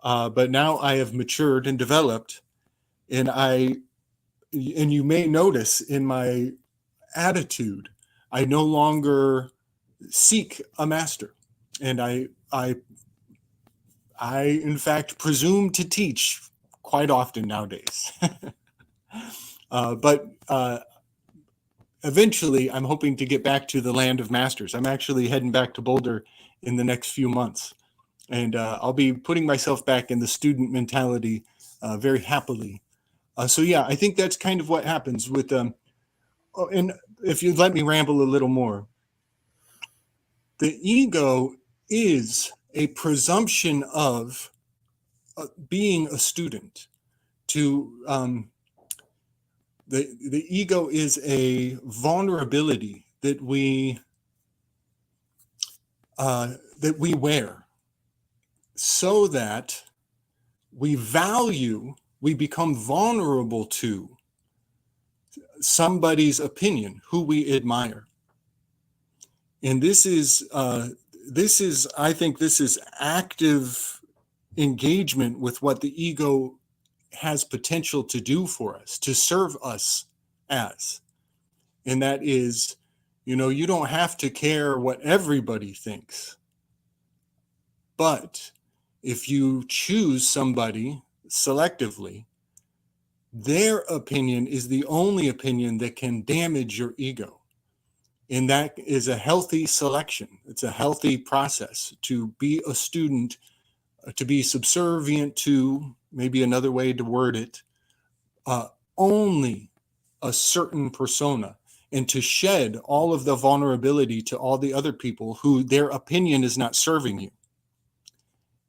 But now I have matured and developed, and you may notice in my attitude, I no longer seek a master, and I in fact presume to teach quite often nowadays. But eventually, I'm hoping to get back to the land of masters. I'm actually heading back to Boulder in the next few months, and I'll be putting myself back in the student mentality very happily. So yeah, I think that's kind of what happens with and if you'd let me ramble a little more, the ego is a presumption of being a student. The ego is a vulnerability that we wear, so that we become vulnerable to somebody's opinion, who we admire. And I think this is active engagement with what the ego has potential to do for us, to serve us as. And that is, you don't have to care what everybody thinks. But if you choose somebody selectively, their opinion is the only opinion that can damage your ego. And that is a healthy selection. It's a healthy process to be a student, to be subservient to, maybe another way to word it, only a certain persona, and to shed all of the vulnerability to all the other people who their opinion is not serving you.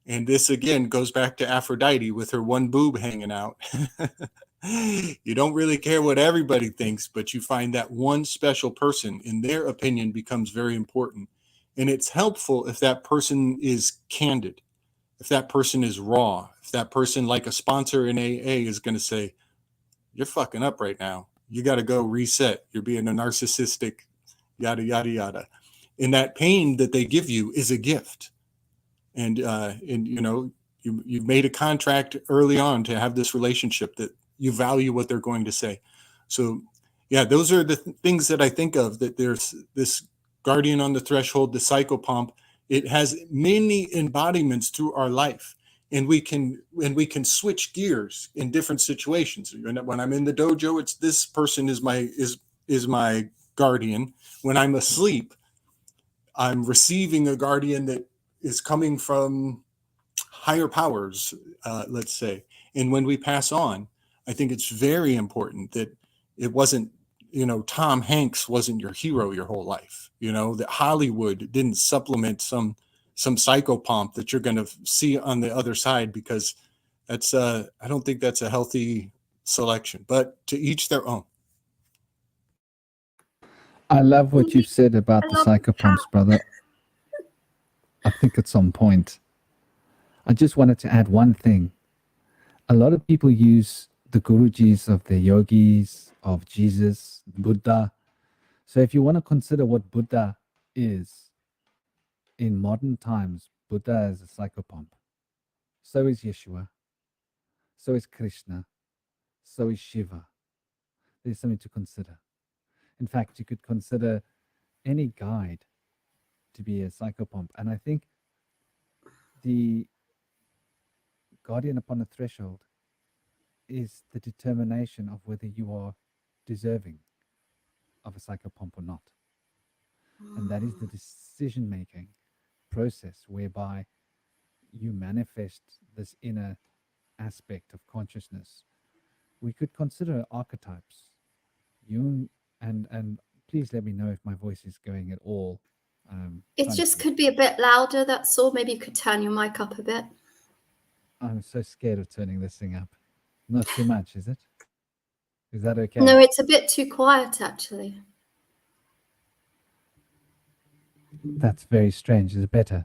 And this again goes back to Aphrodite with her one boob hanging out. You don't really care what everybody thinks, but you find that one special person, and their opinion becomes very important. And it's helpful if that person is candid, if that person is raw, if that person, like a sponsor in AA, is going to say, you're fucking up right now. You got to go reset. You're being a narcissistic, yada, yada, yada. And that pain that they give you is a gift. And you've made a contract early on to have this relationship that you value what they're going to say. So yeah, those are the things that I think of, that there's this guardian on the threshold, the psychopomp. It has many embodiments through our life, and we can switch gears in different situations. When I'm in the dojo, it's this person is my guardian. When I'm asleep, I'm receiving a guardian that is coming from higher powers, let's say. And when we pass on, I think it's very important that it wasn't, Tom Hanks wasn't your hero your whole life. That Hollywood didn't supplement some psychopomp that you're going to see on the other side, because that's I don't think that's a healthy selection. But to each their own. I love what you've said about the psychopomps, brother. I think it's on point. I just wanted to add one thing. A lot of people use the Gurujis of the yogis, of Jesus, Buddha. So if you want to consider what Buddha is in modern times, Buddha is a psychopomp. So is Yeshua. So is Krishna. So is Shiva. There's something to consider. In fact, you could consider any guide to be a psychopomp. And I think the guardian upon the threshold is the determination of whether you are deserving of a psychopomp or not. And that is the decision-making process whereby you manifest this inner aspect of consciousness. We could consider archetypes. Jung, and please let me know if my voice is going at all. It just could be a bit louder, that's all. Maybe you could turn your mic up a bit. I'm so scared of turning this thing up. Not too much, is it? Is that okay? No, it's a bit too quiet, actually. That's very strange. Is it better?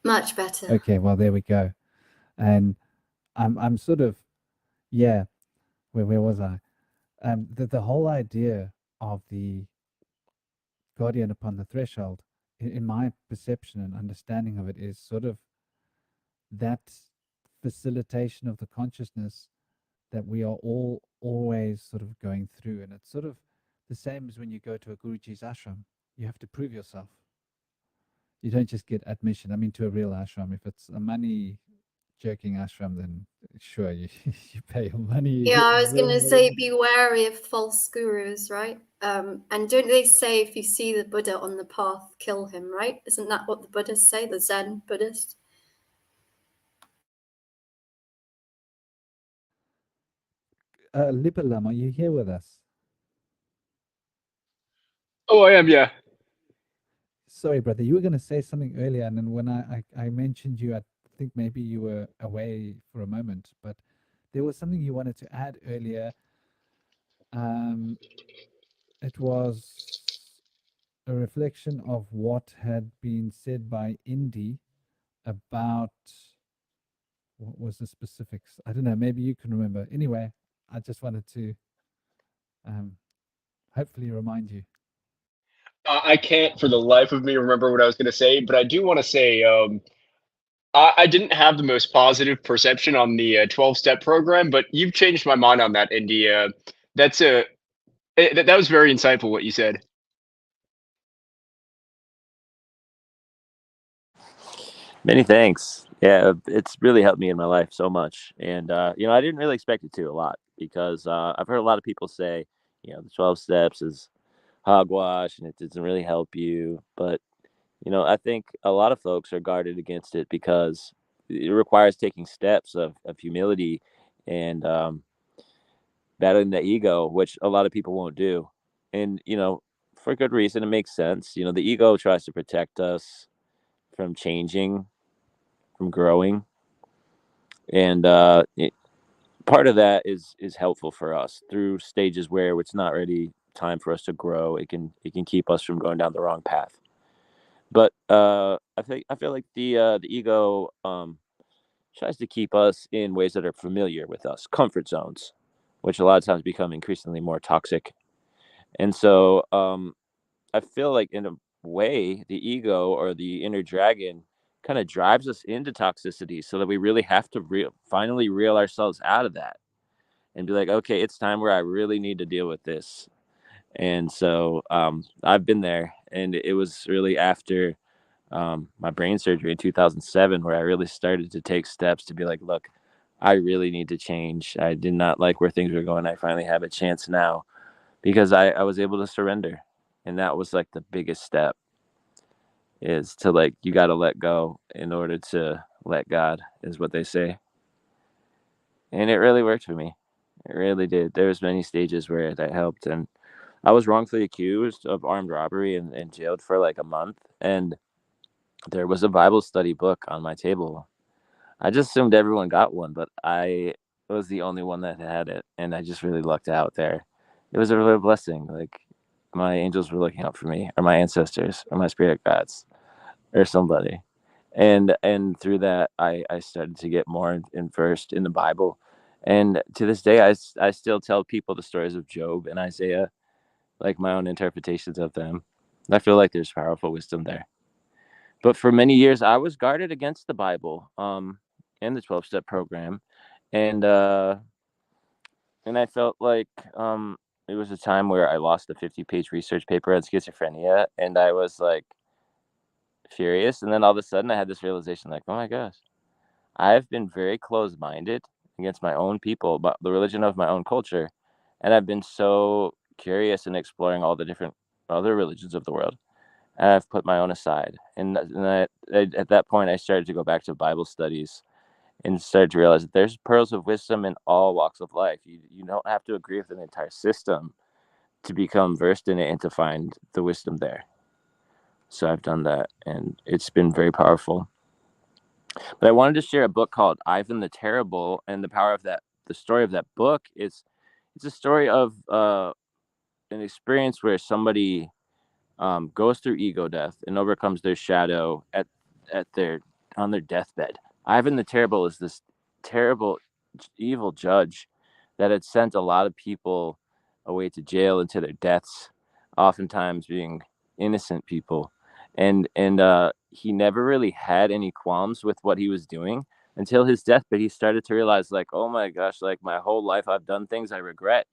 Much better. Okay, well, there we go. And I'm sort of, yeah, where was I? The whole idea of the guardian upon the threshold, in my perception and understanding of it, is sort of that facilitation of the consciousness that we are all always sort of going through. And it's sort of the same as when you go to a Guruji's ashram. You have to prove yourself. You don't just get admission. I mean, to a real ashram. If it's a money jerking ashram, then sure, you pay your money. Yeah, I was going to say, be wary of false gurus, right? And don't they say if you see the Buddha on the path, kill him, right? Isn't that what the Buddhists say, the Zen Buddhist? Lipalam, are you here with us? Oh, I am. Yeah. Sorry, brother, you were going to say something earlier, and then when I mentioned you, I think maybe you were away for a moment, but there was something you wanted to add earlier. It was a reflection of what had been said by Indy about what was the specifics. I don't know. Maybe you can remember. Anyway, I just wanted to hopefully remind you. I can't for the life of me remember what I was going to say, but I do want to say I didn't have the most positive perception on the 12-step program, but you've changed my mind on that, Indy. That's a that was very insightful what you said. Many thanks. Yeah, it's really helped me in my life so much. And, I didn't really expect it to a lot because I've heard a lot of people say, the 12 steps is hogwash and it doesn't really help you. But, I think a lot of folks are guarded against it because it requires taking steps of humility and battling the ego, which a lot of people won't do. And, for good reason, it makes sense. The ego tries to protect us from changing, from growing. And part of that is helpful for us through stages where it's not really time for us to grow. It can keep us from going down the wrong path. But I feel like the ego tries to keep us in ways that are familiar with us, comfort zones, which a lot of times become increasingly more toxic. And so I feel like in a way the ego or the inner dragon kind of drives us into toxicity so that we really have to finally reel ourselves out of that and be like, okay, it's time where I really need to deal with this. And so I've been there, and it was really after my brain surgery in 2007 where I really started to take steps to be like, look, I really need to change. I did not like where things were going. I finally have a chance now because I was able to surrender. And that was like the biggest step, is to, like, you got to let go in order to let God, is what they say. And it really worked for me. It really did. There was many stages where that helped. And I was wrongfully accused of armed robbery and jailed for like a month. And there was a Bible study book on my table. I just assumed everyone got one, but I was the only one that had it. And I just really lucked out there. It was a real blessing. Like, my angels were looking out for me, or my ancestors, or my spirit guides, or somebody. And through that, I started to get more versed in the Bible. And to this day, I still tell people the stories of Job and Isaiah, like my own interpretations of them. I feel like there's powerful wisdom there. But for many years, I was guarded against the Bible, and the 12-step program, and I felt like it was a time where I lost a 50-page research paper on schizophrenia, and I was like furious. And then all of a sudden, I had this realization, like, oh my gosh, I've been very closed-minded against my own people, but the religion of my own culture, and I've been so curious in exploring all the different other religions of the world. And I've put my own aside, and at that point, I started to go back to Bible studies and started to realize that there's pearls of wisdom in all walks of life. You don't have to agree with an entire system to become versed in it and to find the wisdom there. So I've done that, and it's been very powerful. But I wanted to share a book called Ivan the Terrible, and the story of that book is, it's a story of an experience where somebody goes through ego death and overcomes their shadow on their deathbed. Ivan the Terrible is this terrible, evil judge that had sent a lot of people away to jail and to their deaths, oftentimes being innocent people. And he never really had any qualms with what he was doing until his deathbed. He started to realize, like, oh my gosh, like, my whole life I've done things I regret,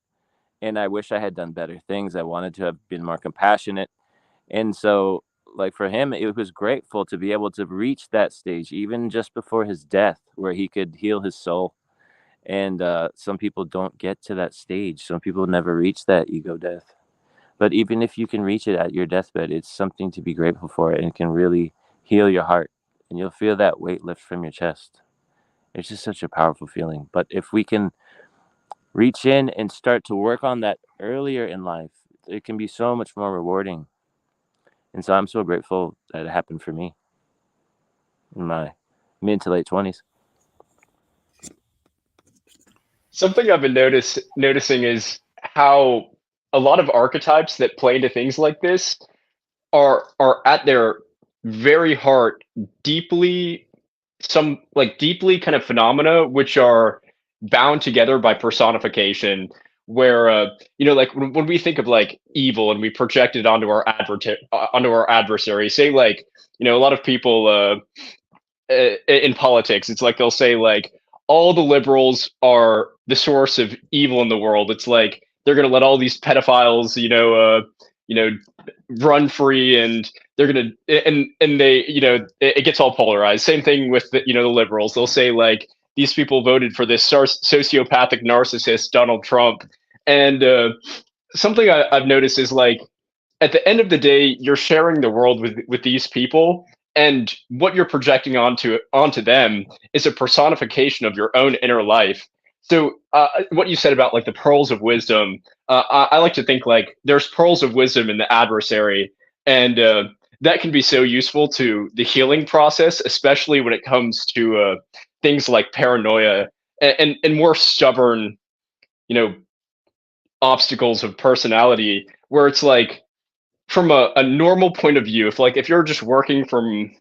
and I wish I had done better things. I wanted to have been more compassionate. And so, like, for him, it was grateful to be able to reach that stage, even just before his death, where he could heal his soul. And some people don't get to that stage. Some people never reach that ego death. But even if you can reach it at your deathbed, it's something to be grateful for, and it can really heal your heart. And you'll feel that weight lift from your chest. It's just such a powerful feeling. But if we can reach in and start to work on that earlier in life, it can be so much more rewarding. And so I'm so grateful that it happened for me in my mid to late 20s. Something I've been noticing is how a lot of archetypes that play into things like this are at their very heart deeply deeply kind of phenomena which are bound together by personification, where like when we think of like evil and we project it onto our adversary, say like a lot of people in politics, it's like they'll say like all the liberals are the source of evil in the world. It's like they're going to let all these pedophiles run free, and they're going to and they it gets all polarized. Same thing with the liberals. They'll say like these people voted for this sociopathic narcissist Donald Trump. And something I've noticed is like at the end of the day, you're sharing the world with these people, and what you're projecting onto them is a personification of your own inner life. So what you said about like the pearls of wisdom, I like to think like there's pearls of wisdom in the adversary, and that can be so useful to the healing process, especially when it comes to things like paranoia and more stubborn, obstacles of personality, where it's like from a normal point of view, if you're just working from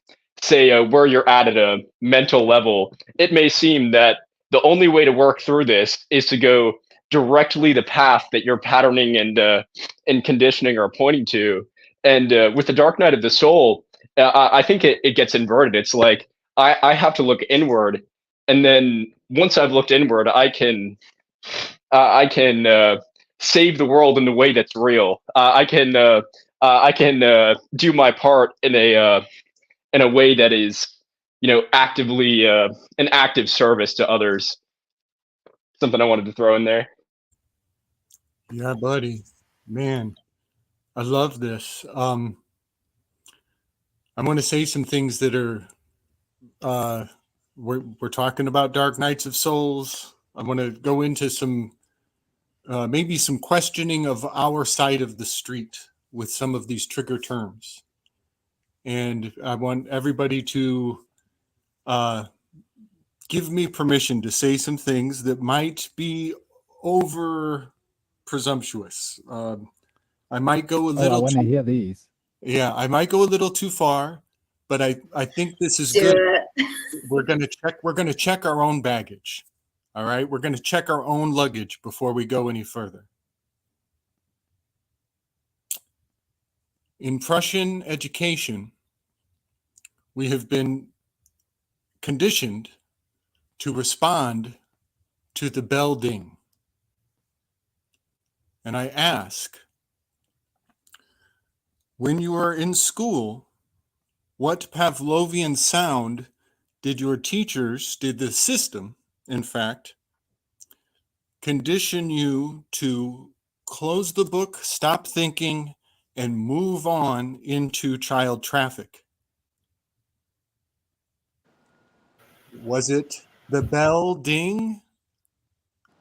say where you're at a mental level, it may seem that the only way to work through this is to go directly the path that your patterning and conditioning are pointing to. And with the dark night of the soul, I think it gets inverted. It's like I have to look inward, and then once I've looked inward, I can save the world in the way that's real. I can do my part in a way that is, actively an active service to others. Something I wanted to throw in there. Yeah, buddy, man, I love this. I'm going to say some things that are we're talking about dark nights of souls. I'm going to go into some maybe some questioning of our side of the street with some of these trigger terms. And I want everybody to give me permission to say some things that might be over presumptuous. I might go a little. I want to hear these. Yeah, I might go a little too far, but I think this is Do good. it. We're gonna check our own baggage. All right, we're gonna check our own luggage before we go any further. In Prussian education, we have been conditioned to respond to the bell ding. And I ask, when you were in school, what Pavlovian sound did the system, in fact, condition you to close the book, stop thinking, and move on into child traffic? Was it the bell ding,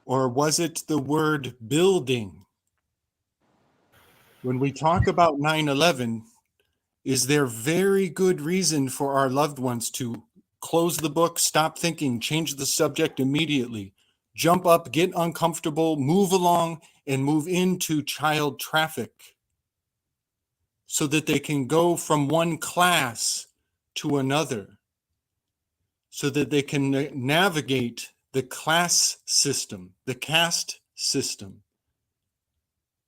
or was it the word building? When we talk about 9/11, is there very good reason for our loved ones to close the book, stop thinking, change the subject immediately, jump up, get uncomfortable, move along, and move into child traffic so that they can go from one class to another, so that they can navigate the class system, the caste system?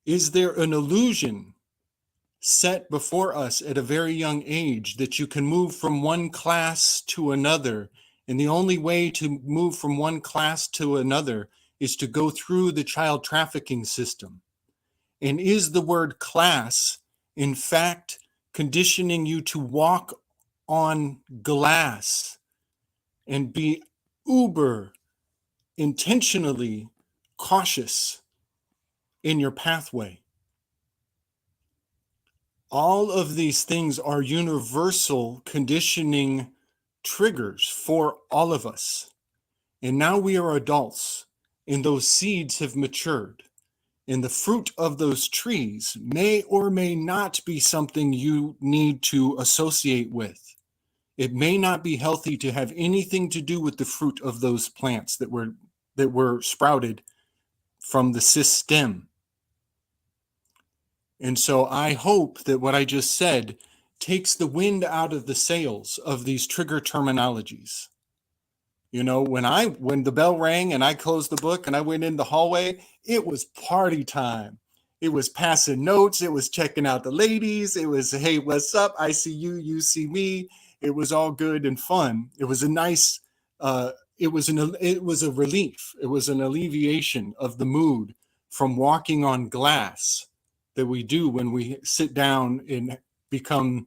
Is there an illusion set before us at a very young age that you can move from one class to another, and the only way to move from one class to another is to go through the child trafficking system? And is the word class, in fact, conditioning you to walk on glass and be uber intentionally cautious in your pathway? All of these things are universal conditioning triggers for all of us. And now we are adults, and those seeds have matured. And the fruit of those trees may or may not be something you need to associate with. It may not be healthy to have anything to do with the fruit of those plants that were sprouted from the system. And so I hope that what I just said takes the wind out of the sails of these trigger terminologies. You know, when the bell rang and I closed the book and I went in the hallway, it was party time. It was passing notes. It was checking out the ladies. It was, hey, what's up? I see you, you see me. It was all good and fun. It was a nice, it was a relief. It was an alleviation of the mood from walking on glass that we do when we sit down and become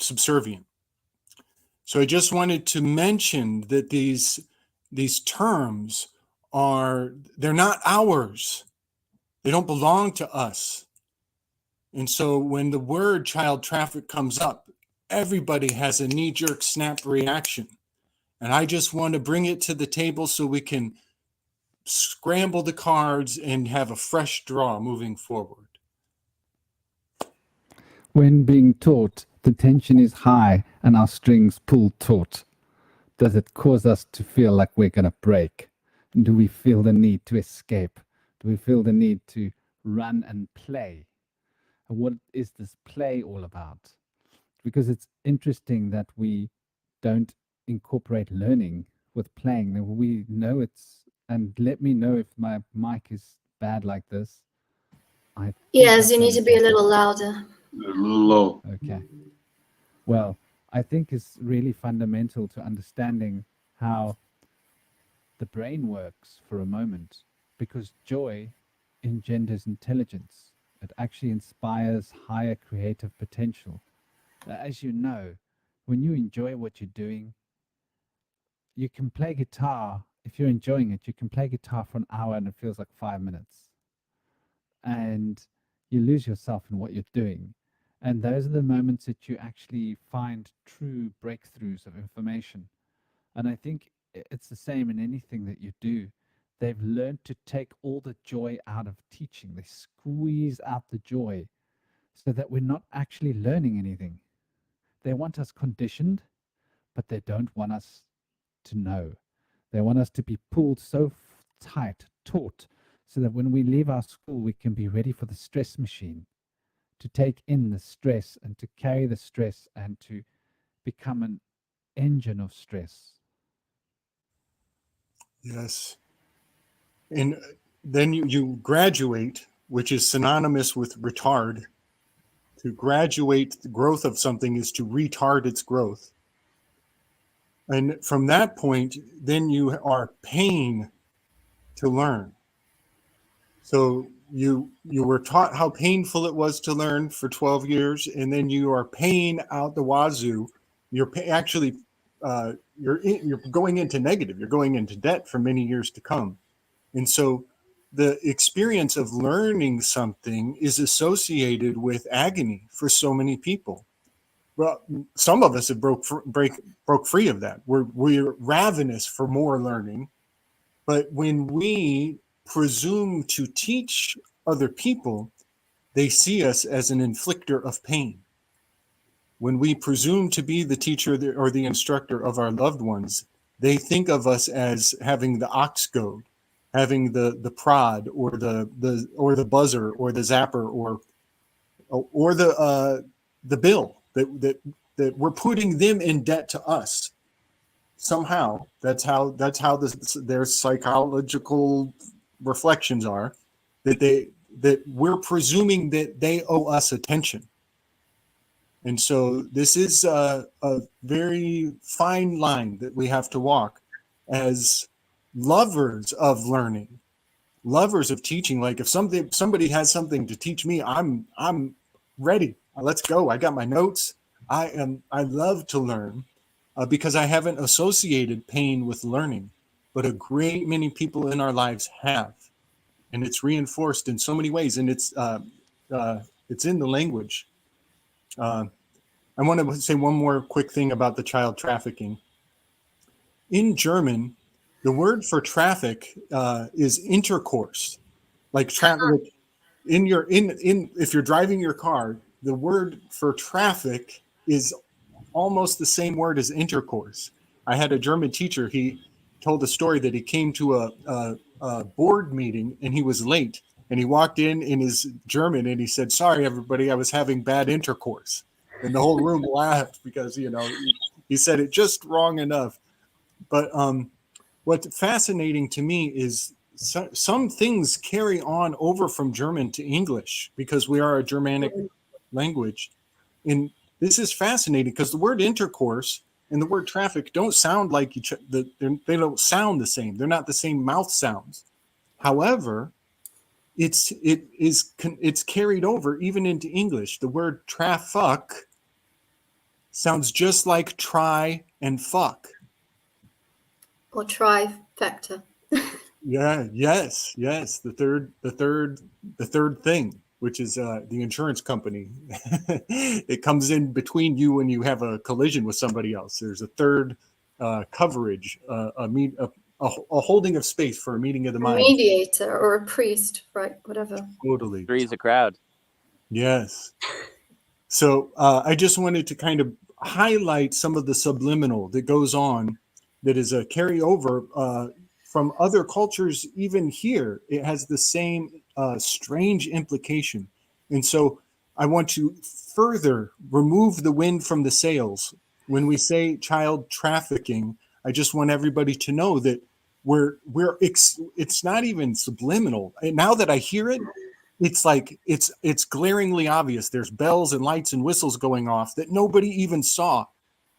subservient. So I just wanted to mention that these terms they're not ours. They don't belong to us. And so when the word child traffic comes up, everybody has a knee-jerk snap reaction. And I just want to bring it to the table so we can scramble the cards and have a fresh draw moving forward. When being taught, the tension is high and our strings pull taut. Does it cause us to feel like we're going to break? Do we feel the need to escape? Do we feel the need to run and play? And what is this play all about? Because it's interesting that we don't incorporate learning with playing. We know and let me know if my mic is bad like this. Yes, you need to be a little louder. A little low. Okay. Well, I think it's really fundamental to understanding how the brain works for a moment, because joy engenders intelligence. It actually inspires higher creative potential. As you know, when you enjoy what you're doing, you can play guitar. If you're enjoying it, you can play guitar for an hour and it feels like 5 minutes. And you lose yourself in what you're doing. And those are the moments that you actually find true breakthroughs of information. And I think it's the same in anything that you do. They've learned to take all the joy out of teaching. They squeeze out the joy so that we're not actually learning anything. They want us conditioned, but they don't want us to know. They want us to be pulled so tight, taut, so that when we leave our school, we can be ready for the stress machine, to take in the stress and to carry the stress and to become an engine of stress. Yes. And then you graduate, which is synonymous with retard. To graduate the growth of something is to retard its growth. And from that point, then you are paying to learn. So you were taught how painful it was to learn for 12 years, and then you are paying out the wazoo. You're you're going into negative. You're going into debt for many years to come. And so the experience of learning something is associated with agony for so many people. Well, some of us have broke free of that. We're ravenous for more learning. But when we presume to teach other people, they see us as an inflictor of pain. When we presume to be the teacher or the instructor of our loved ones, they think of us as having the ox goad, having the prod or the buzzer or the zapper or the bill that we're putting them in debt to us. Somehow that's how their psychological reflections are, that we're presuming that they owe us attention. And so this is a very fine line that we have to walk as lovers of learning, lovers of teaching. Like if somebody has something to teach me, I'm ready. Let's go. I got my notes. I love to learn because I haven't associated pain with learning, but a great many people in our lives have, and it's reinforced in so many ways. And it's in the language. I want to say one more quick thing about the child trafficking. In German, the word for traffic is intercourse. Like traffic in your in if you're driving your car, the word for traffic is almost the same word as intercourse. I had a German teacher. He told a story that he came to a board meeting and he was late. And he walked in his German and he said, "Sorry, everybody, I was having bad intercourse." And the whole room laughed because, you know, he said it just wrong enough. But what's fascinating to me is some things carry on over from German to English because we are a Germanic language. And this is fascinating because the word intercourse and the word traffic don't sound like each other. They don't sound the same. They're not the same mouth sounds. However, it's carried over even into English. The word traffuck sounds just like try and fuck. Or trifecta. Yeah, yes. The third thing, which is the insurance company. It comes in between you when you have a collision with somebody else. There's a third coverage, a holding of space for a meeting of the A mind. mediator or a priest, right? Whatever. Totally. Three's a crowd. Yes. So I just wanted to kind of highlight some of the subliminal that goes on that is a carryover from other cultures. Even here, it has the same strange implication. And so I want to further remove the wind from the sails. When we say child trafficking, I just want everybody to know that it's not even subliminal. And now that I hear it, it's like it's glaringly obvious. There's bells and lights and whistles going off that nobody even saw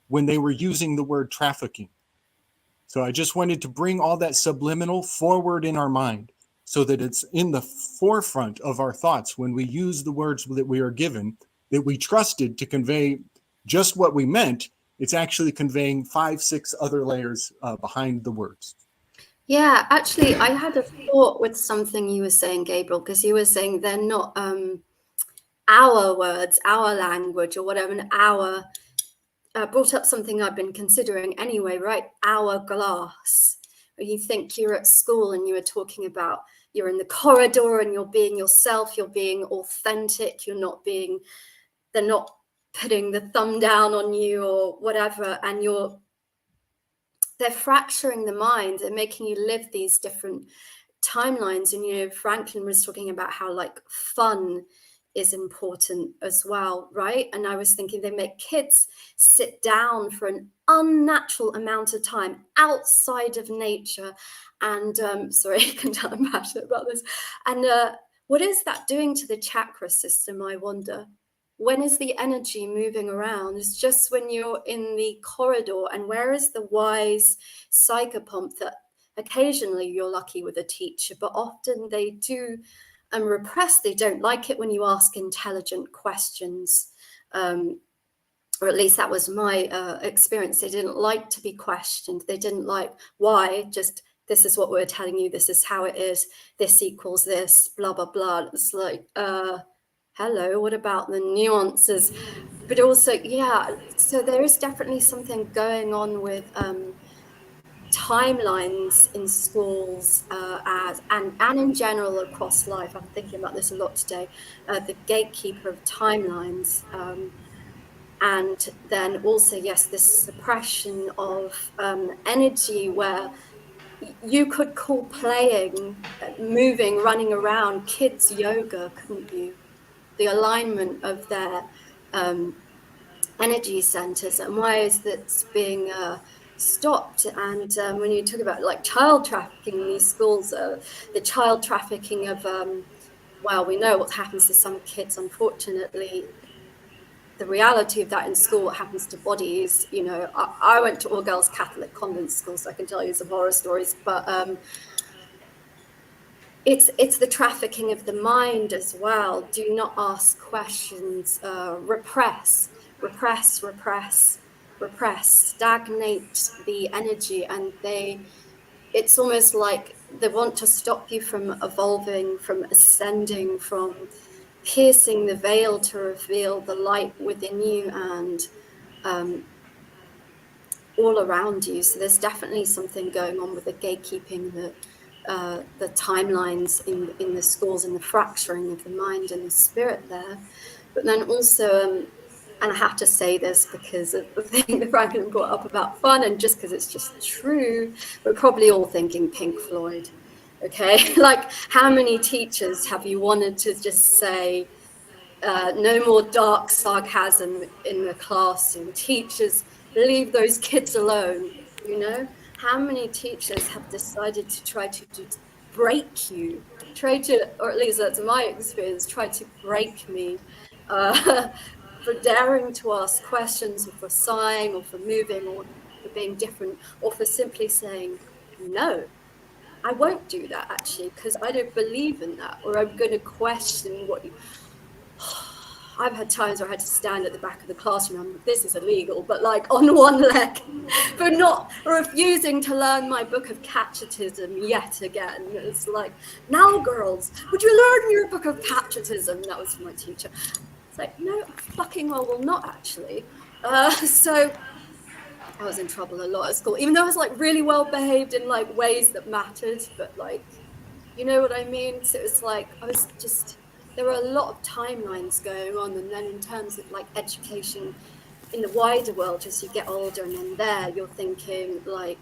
when they were using the word trafficking. So I just wanted to bring all that subliminal forward in our mind so that it's in the forefront of our thoughts when we use the words that we are given, that we trusted to convey just what we meant. It's actually conveying 5-6 other layers behind the words. Yeah, actually, I had a thought with something you were saying, Gabriel, because you were saying they're not our words, our language, or whatever. And our brought up something I've been considering anyway, right? Hourglass. You think you're at school and you were talking about you're in the corridor and you're being yourself, you're being authentic, they're not putting the thumb down on you or whatever, and they're fracturing the mind and making you live these different timelines. And, you know, Franklin was talking about how like fun is important as well, right? And I was thinking they make kids sit down for an unnatural amount of time outside of nature. And sorry, I can tell I'm passionate about this. And what is that doing to the chakra system, I wonder? When is the energy moving around? It's just when you're in the corridor. And where is the wise psychopomp that occasionally you're lucky with a teacher, but often they do repress. They don't like it when you ask intelligent questions. Or at least that was my experience. They didn't like to be questioned. They didn't like, why? Just, this is what we're telling you. This is how it is. This equals this, blah, blah, blah. It's like, hello, what about the nuances? But also, yeah, so there is definitely something going on with timelines in schools and in general across life. I'm thinking about this a lot today, the gatekeeper of timelines. And then also, yes, this suppression of energy where you could call playing, moving, running around kids yoga, couldn't you? The alignment of their energy centers, and why is that being stopped? And when you talk about like child trafficking in these schools, the child trafficking of, well, we know what happens to some kids, unfortunately. The reality of that in school, what happens to bodies, you know, I went to all girls Catholic convent school, so I can tell you some horror stories, but it's the trafficking of the mind as well. Do not ask questions, repress, stagnate the energy. And it's almost like they want to stop you from evolving, from ascending, from piercing the veil to reveal the light within you and all around you. So there's definitely something going on with the gatekeeping that the timelines in the schools and the fracturing of the mind and the spirit there. But then also, and I have to say this because of the thing that Franklin brought up about fun, and just because it's just true, we're probably all thinking Pink Floyd. Okay, like how many teachers have you wanted to just say, no more dark sarcasm in the classroom? Teachers, leave those kids alone. You know, how many teachers have decided to try to break you, try to, or at least that's my experience, try to break me for daring to ask questions, or for sighing, or for moving, or for being different, or for simply saying, no, I won't do that actually, because I don't believe in that, or I'm going to question what you... I've had times where I had to stand at the back of the classroom. This is illegal, but like on one leg, for not refusing to learn my book of Catechetism yet again. It's like, now girls, would you learn your book of Catechetism? That was from my teacher. It's like, no, fucking well will not actually. So I was in trouble a lot at school, even though I was like really well behaved in like ways that mattered, but like, you know what I mean? So it was like, I was just, there were a lot of timelines going on. And then in terms of like education in the wider world, as you get older, and then there you're thinking like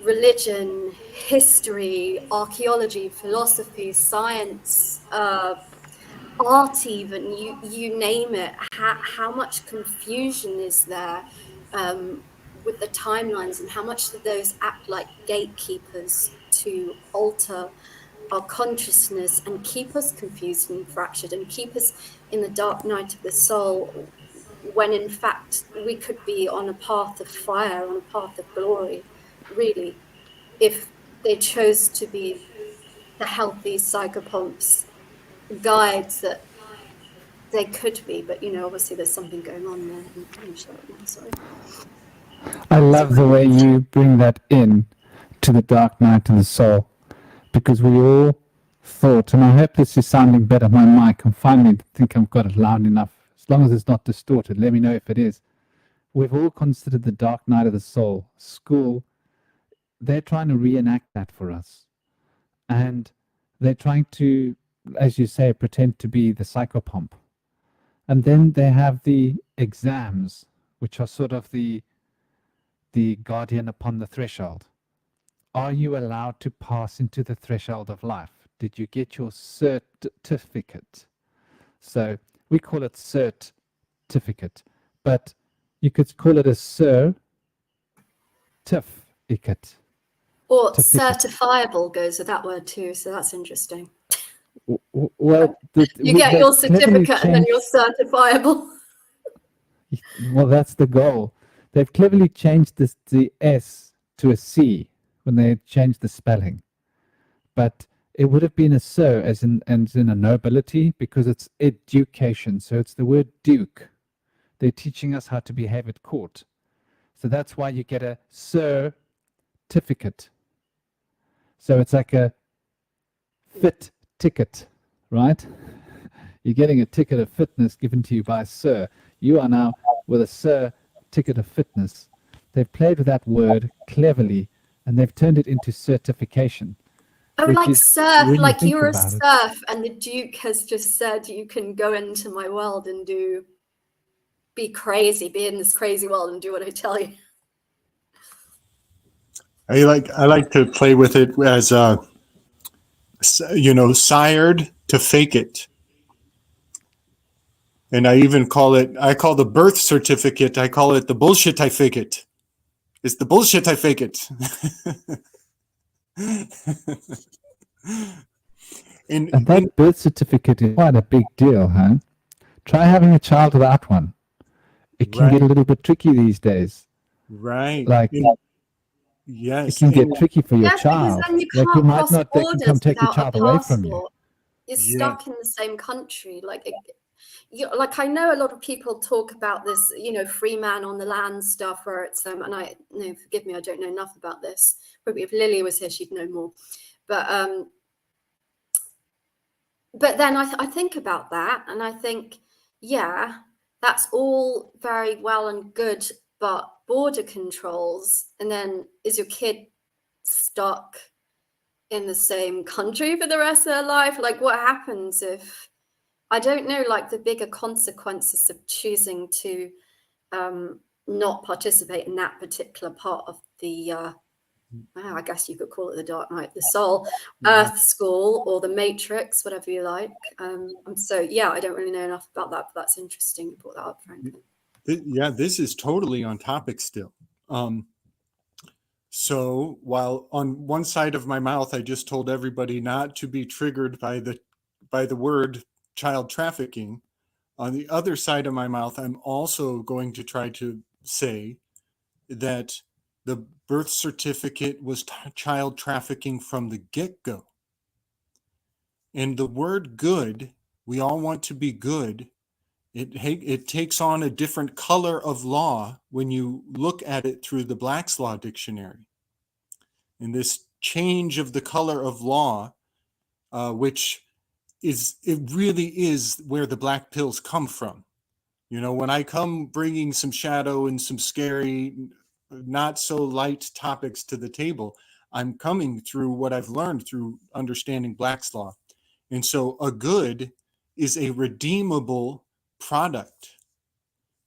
religion, history, archaeology, philosophy, science, art, even, you name it. How much confusion is there with the timelines, and how much do those act like gatekeepers to alter our consciousness and keep us confused and fractured and keep us in the dark night of the soul, when in fact we could be on a path of fire, on a path of glory, really, if they chose to be the healthy psychopomps guides that they could be. But you know, obviously there's something going on there. I'm shut up now, sorry. I love the way you bring that in to the dark night of the soul, because we all thought, and I hope this is sounding better, my mic, I finally think I've got it loud enough, as long as it's not distorted, let me know if it is. We've all considered the dark night of the soul. School, they're trying to reenact that for us. And they're trying to, as you say, pretend to be the psychopomp. And then they have the exams, which are sort of the guardian upon the threshold. Are you allowed to pass into the threshold of life? Did you get your certificate? So we call it certificate, but you could call it a certificate. Or certifiable goes with that word too, so that's interesting. Well, you get your certificate and then you're certifiable. Well, that's the goal. They've cleverly changed the S to a C when they changed the spelling. But it would have been a sir as in a nobility, because it's education. So it's the word duke. They're teaching us how to behave at court. So that's why you get a certificate. So it's like a fit ticket, right? You're getting a ticket of fitness given to you by a sir. You are now with a sir ticket of fitness. They've played with that word cleverly, and they've turned it into certification. Oh, like surf, like you're a surf, and the Duke has just said you can go into my world and be crazy, be in this crazy world and do what I tell you. I like to play with it as sired to fake it. And I even call the birth certificate, I call it the bullshit I fake it. It's the bullshit I fake it. And that birth certificate is quite a big deal, huh? Try having a child without one. It can get a little bit tricky these days. Right. Like, yes. It can get tricky for your child. Because then you can't cross borders they can come take your child away from you. You're stuck in the same country. Like I know a lot of people talk about this, free man on the land stuff, where it's and forgive me, I don't know enough about this. Probably if Lily was here, she'd know more. But then I think about that, and I think, yeah, that's all very well and good, but border controls, and then is your kid stuck in the same country for the rest of their life? Like, what happens if, I don't know, like the bigger consequences of choosing to not participate in that particular part of the, I guess you could call it the Dark Knight, the Soul, Earth School, or the Matrix, whatever you like. So yeah, I don't really know enough about that, but that's interesting you brought that up, Franklin. Yeah, this is totally on topic still. So while on one side of my mouth, I just told everybody not to be triggered by the word child trafficking, on the other side of my mouth, I'm also going to try to say that the birth certificate was child trafficking from the get-go. And the word good, we all want to be good. It takes on a different color of law when you look at it through the Black's Law Dictionary. And this change of the color of law, which it really is where the black pills come from. You know, when I come bringing some shadow and some scary, not so light topics to the table, I'm coming through what I've learned through understanding Black's Law. And so a good is a redeemable product.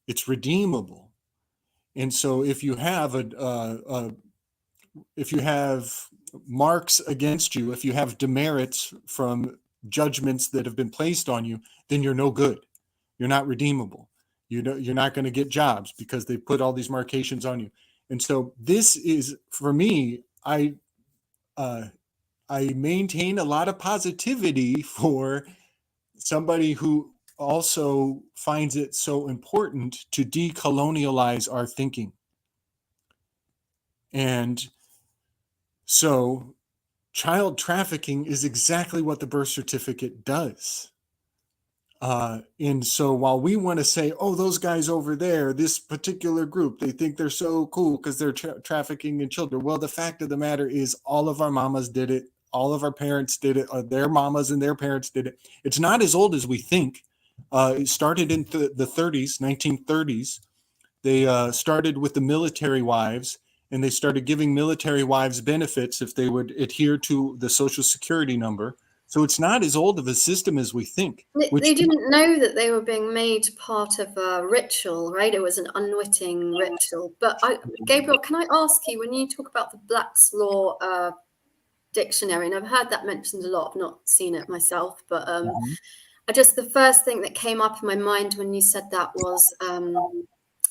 It's redeemable. And so if you have if you have marks against you, if you have demerits from judgments that have been placed on you, then you're no good. You're not redeemable. You're not going to get jobs because they put all these markations on you. And so this is, for me, I maintain a lot of positivity for somebody who also finds it so important to decolonialize our thinking. And so child trafficking is exactly what the birth certificate does. And so while we want to say, oh, those guys over there, this particular group, they think they're so cool because they're trafficking in children. Well, the fact of the matter is all of our mamas did it. All of our parents did it. Their mamas and their parents did it. It's not as old as we think. It started in the 30s, 1930s. They started with the military wives, and they started giving military wives benefits if they would adhere to the Social Security number. So it's not as old of a system as we think. They didn't know that they were being made part of a ritual, right? It was an unwitting ritual. But Gabriel, can I ask you, when you talk about the Black's Law Dictionary, and I've heard that mentioned a lot, I've not seen it myself, but the first thing that came up in my mind when you said that was,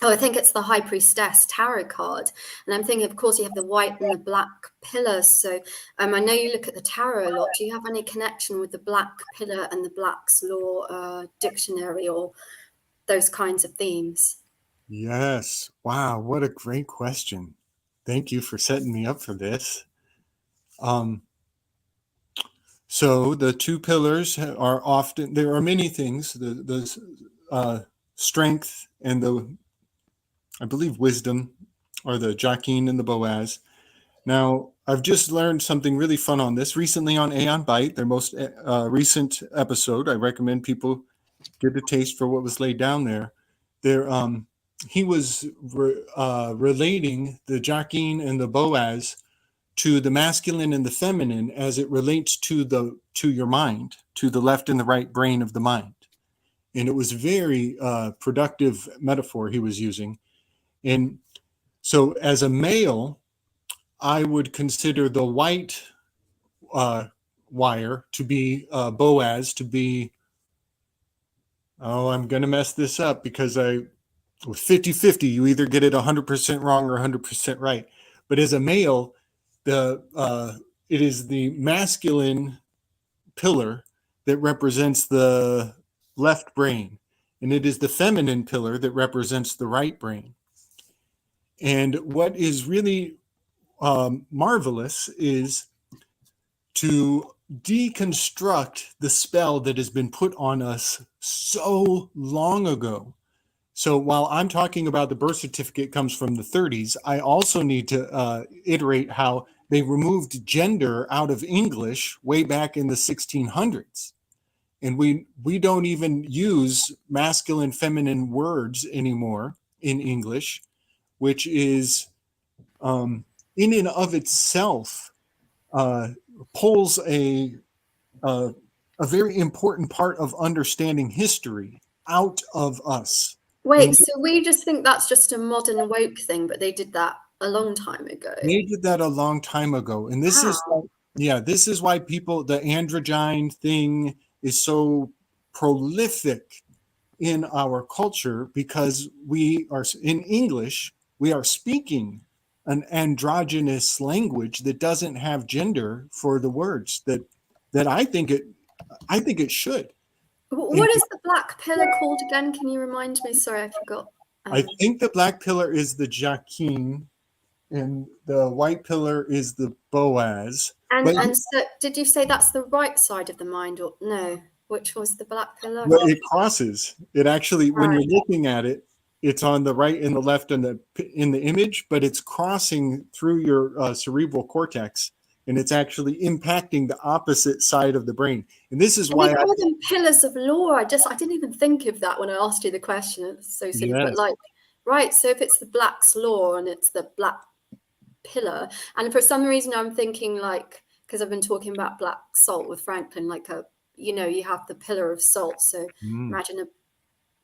I think it's the High Priestess tarot card. And I'm thinking, of course, you have the white and the black pillars. So I know you look at the tarot a lot. Do you have any connection with the black pillar and the Black's Law Dictionary or those kinds of themes? Yes. Wow. What a great question. Thank you for setting me up for this. So the two pillars are often, there are many things, the strength and I believe wisdom, or the Jachin and the Boaz. Now, I've just learned something really fun on this recently on Aeon Byte, their most recent episode. I recommend people get a taste for what was laid down there. He was relating the Jachin and the Boaz to the masculine and the feminine as it relates to your mind, to the left and the right brain of the mind. And it was very productive metaphor he was using. And so as a male, I would consider the white wire to be Boaz, to be, I'm going to mess this up because with 50-50, you either get it 100% wrong or 100% right. But as a male, it is the masculine pillar that represents the left brain, and it is the feminine pillar that represents the right brain. And what is really marvelous is to deconstruct the spell that has been put on us so long ago. So while I'm talking about the birth certificate comes from the 30s, I also need to iterate how they removed gender out of English way back in the 1600s. And we don't even use masculine, feminine words anymore in English, which is in and of itself pulls a very important part of understanding history out of us. Wait, And so we just think that's just a modern woke thing, but they did that a long time ago. they did that a long time ago. And this is, this is why people, the androgyne thing is so prolific in our culture, because we are, in English, we are speaking an androgynous language that doesn't have gender for the words that I think it should. What is the black pillar called again? Can you remind me? Sorry, I forgot. I think the black pillar is the Jachin, and the white pillar is the Boaz. And so, did you say that's the right side of the mind, or no? Which was the black pillar? Well, it crosses. It actually, when you're looking at it, it's on the right and the left in the image, but it's crossing through your cerebral cortex, and it's actually impacting the opposite side of the brain. And this is why I call them pillars of law. I didn't even think of that when I asked you the question. It's so silly, but like, right. So if it's the black's law and it's the black pillar, and for some reason I'm thinking like, because I've been talking about black salt with Franklin, like you have the pillar of salt. So imagine a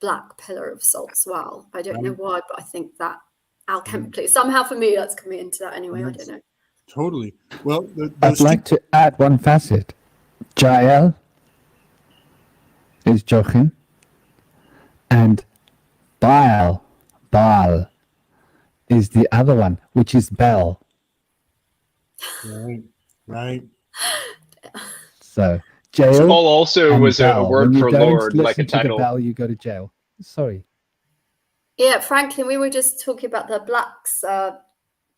black pillar of salt as well. I don't know why, but I think that alchemically, somehow for me, that's coming into that anyway. I don't know. Totally. Well, I'd like to add one facet. Jael is Joachim, and Baal is the other one, which is Bel. Right. So jail. Saul also was a word for Lord, like a When you don't listen to the title. bell, you go to jail. Sorry. Yeah, Franklin, we were just talking about the Black's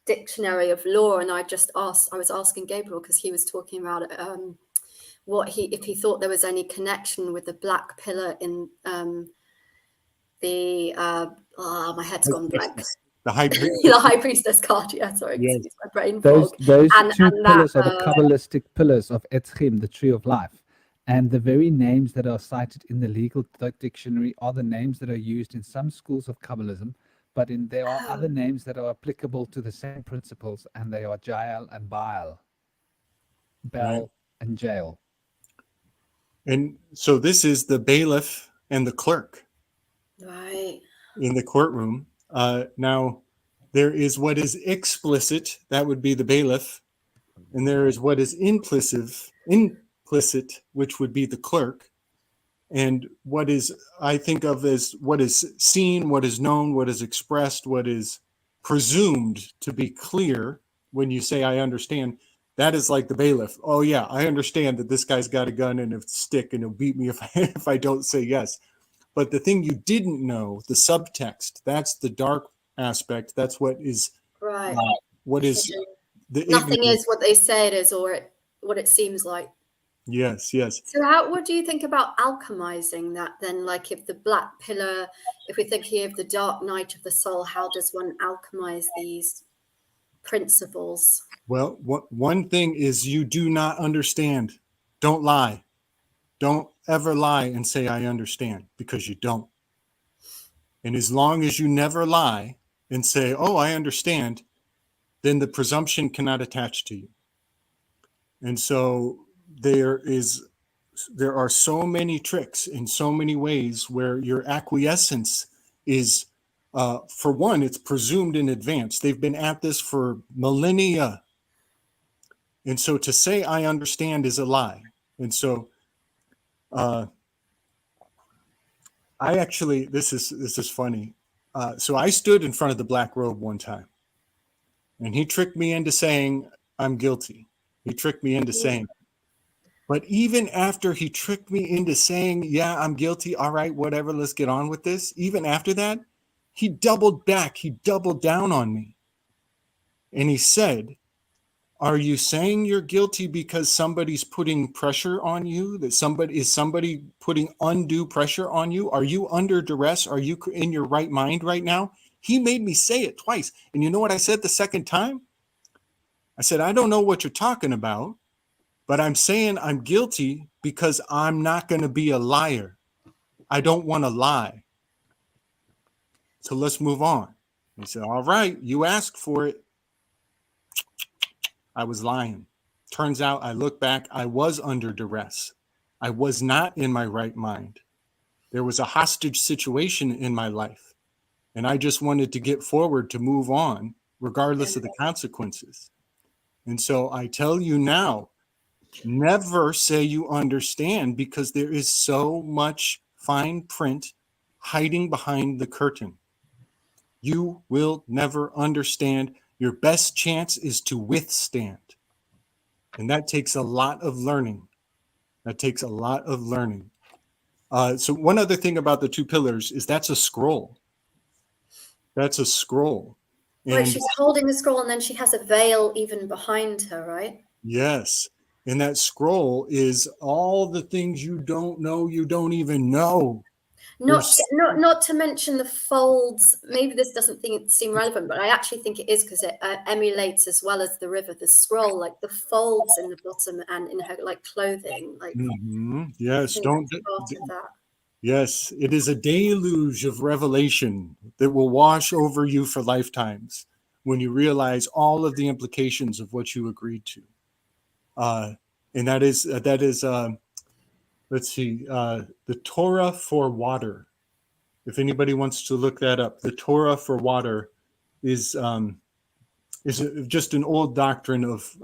dictionary of law, and I was asking Gabriel because he was talking about if he thought there was any connection with the black pillar in my head's gone blank. The high priestess. The high priestess card. Yeah, sorry, excuse my brain Those fog. two pillars are the Kabbalistic pillars of Etzchim, the tree of life. And the very names that are cited in the legal dictionary are the names that are used in some schools of Kabbalism, but there are other names that are applicable to the same principles, and they are Jael and Baal. Bel and Jael. And so this is the bailiff and the clerk. Right. In the courtroom. Now, there is what is explicit, that would be the bailiff, and there is what is implicit, which would be the clerk, and what is, I think of as what is seen, what is known, what is expressed, what is presumed to be clear when you say, I understand. That is like the bailiff. Oh, yeah, I understand that this guy's got a gun and a stick and he'll beat me if I don't say yes. But the thing you didn't know, the subtext, that's the dark aspect. That's what is right. What is the nothing is what they say it is, or what it seems like. Yes. So what do you think about alchemizing that then? Like if the black pillar, if we think here of the dark night of the soul, how does one alchemize these principles? Well, one thing is you do not understand. Don't lie. Don't ever lie and say, I understand, because you don't. And as long as you never lie and say, oh, I understand, then the presumption cannot attach to you. And so there are so many tricks in so many ways where your acquiescence is, for one, it's presumed in advance. They've been at this for millennia. And so to say, I understand is a lie. And so I actually, this is funny. So I stood in front of the black robe one time, and he tricked me into saying, I'm guilty. He tricked me into saying, but even after he tricked me into saying, yeah, I'm guilty. All right, whatever, let's get on with this. Even after that, he doubled back. He doubled down on me. And he said, are you saying you're guilty because somebody's putting pressure on you? That somebody putting undue pressure on you? Are you under duress? Are you in your right mind right now? He made me say it twice. And you know what I said the second time? I said, I don't know what you're talking about, but I'm saying I'm guilty because I'm not going to be a liar. I don't want to lie. So let's move on. He said, all right, you asked for it. I was lying. turns out I look back, I was under duress. I was not in my right mind. There was a hostage situation in my life, and I just wanted to get forward to move on, regardless of the consequences. And so I tell you now, never say you understand, because there is so much fine print hiding behind the curtain. You will never understand. Your best chance is to withstand. And that takes a lot of learning. That takes a lot of learning. So one other thing about the two pillars is that's a scroll. That's a scroll. Right, And she's holding the scroll, and then she has a veil even behind her, right? yes. And that scroll is all the things you don't know, you don't even know. Not to mention the folds. Maybe this doesn't seem relevant, but I actually think it is, because it emulates, as well as the river, the scroll, like the folds in the bottom and in her like clothing. Like, yes, part of that. Yes, it is a deluge of revelation that will wash over you for lifetimes when you realize all of the implications of what you agreed to. And that is let's see, the Torah for water. If anybody wants to look that up, the Torah for water is just an old doctrine of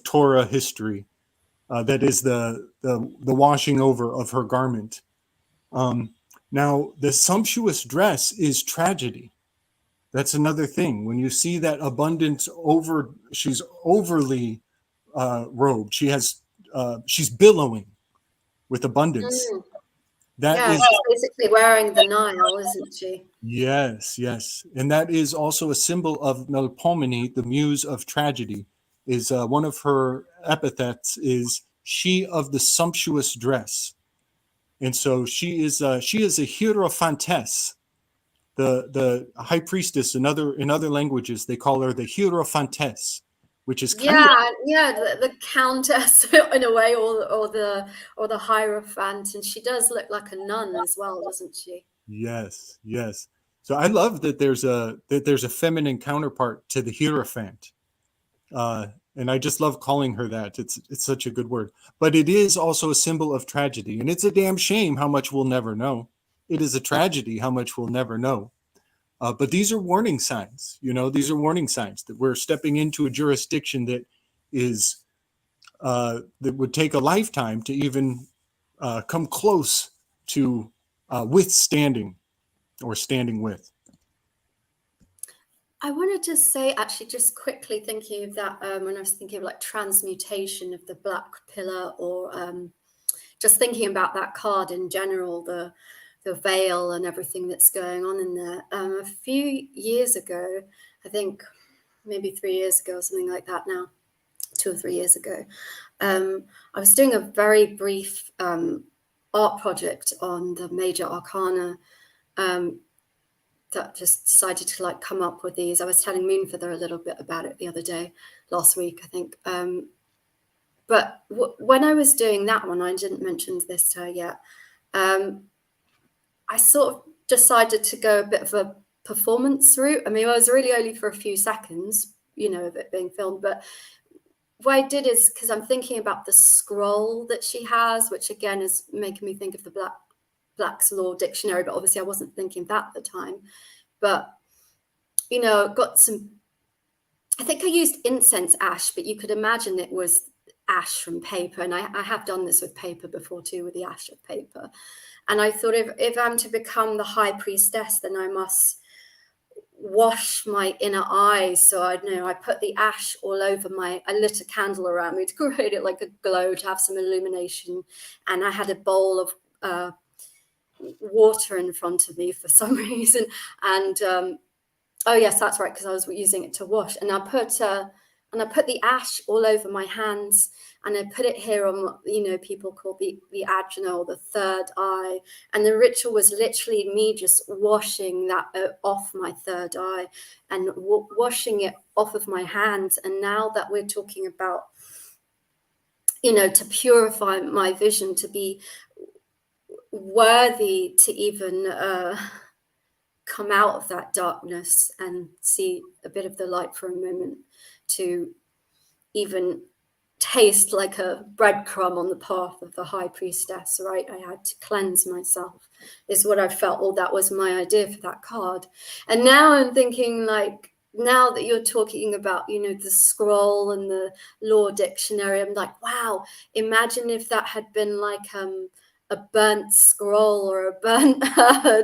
Torah history. That is the washing over of her garment. Now, the sumptuous dress is tragedy. That's another thing. When you see that abundance she's overly robed. She's billowing with abundance. She's basically wearing the Nile, isn't she? Yes. And that is also a symbol of Melpomene, the muse of tragedy. Is one of her epithets is she of the sumptuous dress. And so she is a hierophantess, the high priestess. In other languages, they call her the hierophantess, which is the countess in a way, or the hierophant, and she does look like a nun as well, doesn't she? Yes. So I love that there's a feminine counterpart to the hierophant. And I just love calling her that. It's such a good word. But it is also a symbol of tragedy. And it's a damn shame how much we'll never know. It is a tragedy how much we'll never know. But these are warning signs. These are warning signs that we're stepping into a jurisdiction that is that would take a lifetime to even come close to withstanding or standing with. I wanted to say, actually, just quickly thinking of that, when I was thinking of like transmutation of the black pillar, or just thinking about that card in general, the veil and everything that's going on in there. A few years ago, I think maybe 3 years ago or something like that now, 2 or 3 years ago, I was doing a very brief art project on the major arcana, that just decided to like come up with these. I was telling Moonfeather a little bit about it the other day, last week, I think. But when I was doing that one, I didn't mention this to her yet. I sort of decided to go a bit of a performance route. I mean, I was really only for a few seconds, of it being filmed. But what I did is, because I'm thinking about the scroll that she has, which again is making me think of the Black's Law Dictionary, but obviously I wasn't thinking that at the time. But, got some, I think I used incense ash, but you could imagine it was ash from paper. And I have done this with paper before too, with the ash of paper. And I thought, if I'm to become the high priestess, then I must wash my inner eyes. So I put the ash all over I lit a candle around me to create it like a glow, to have some illumination. And I had a bowl of water in front of me for some reason, and oh yes, that's right, because I was using it to wash. And I put the ash all over my hands, and I put it here on people call the ajna, or the third eye. And the ritual was literally me just washing that off my third eye, and washing it off of my hands. And now that we're talking about to purify my vision, to be worthy to even come out of that darkness and see a bit of the light for a moment, to even taste like a breadcrumb on the path of the high priestess, right? I had to cleanse myself, is what I felt. Well, that was my idea for that card. And now I'm thinking, like, now that you're talking about, you know, the scroll and the law dictionary, I'm like, wow, imagine if that had been like a burnt scroll or a burnt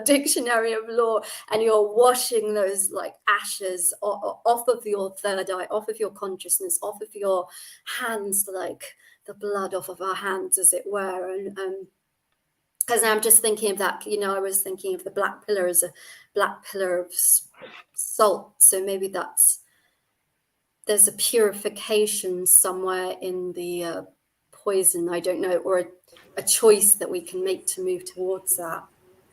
dictionary of law, and you're washing those like ashes off of your third eye, off of your consciousness, off of your hands, like the blood off of our hands, as it were. And because I'm just thinking of that, you know, I was thinking of the black pillar as a black pillar of salt. So maybe there's a purification somewhere in the poison, I don't know, or a choice that we can make to move towards that.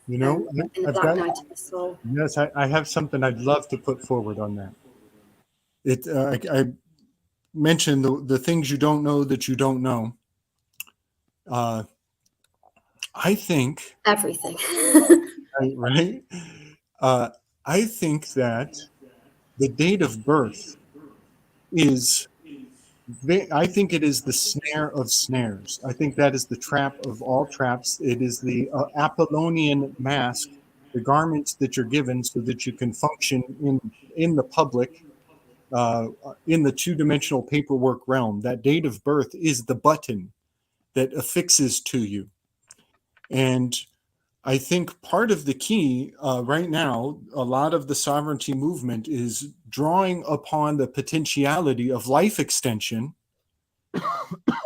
You know, in the Black Night of the Soul. Yes, I have something I'd love to put forward on that. I mentioned the things you don't know that you don't know. I think everything. right. I think that the date of birth is. I think it is the snare of snares. I think that is the trap of all traps. It is the Apollonian mask, the garments that you're given so that you can function in the public, in the two-dimensional paperwork realm. That date of birth is the button that affixes to you. And I think part of the key right now, a lot of the sovereignty movement is drawing upon the potentiality of life extension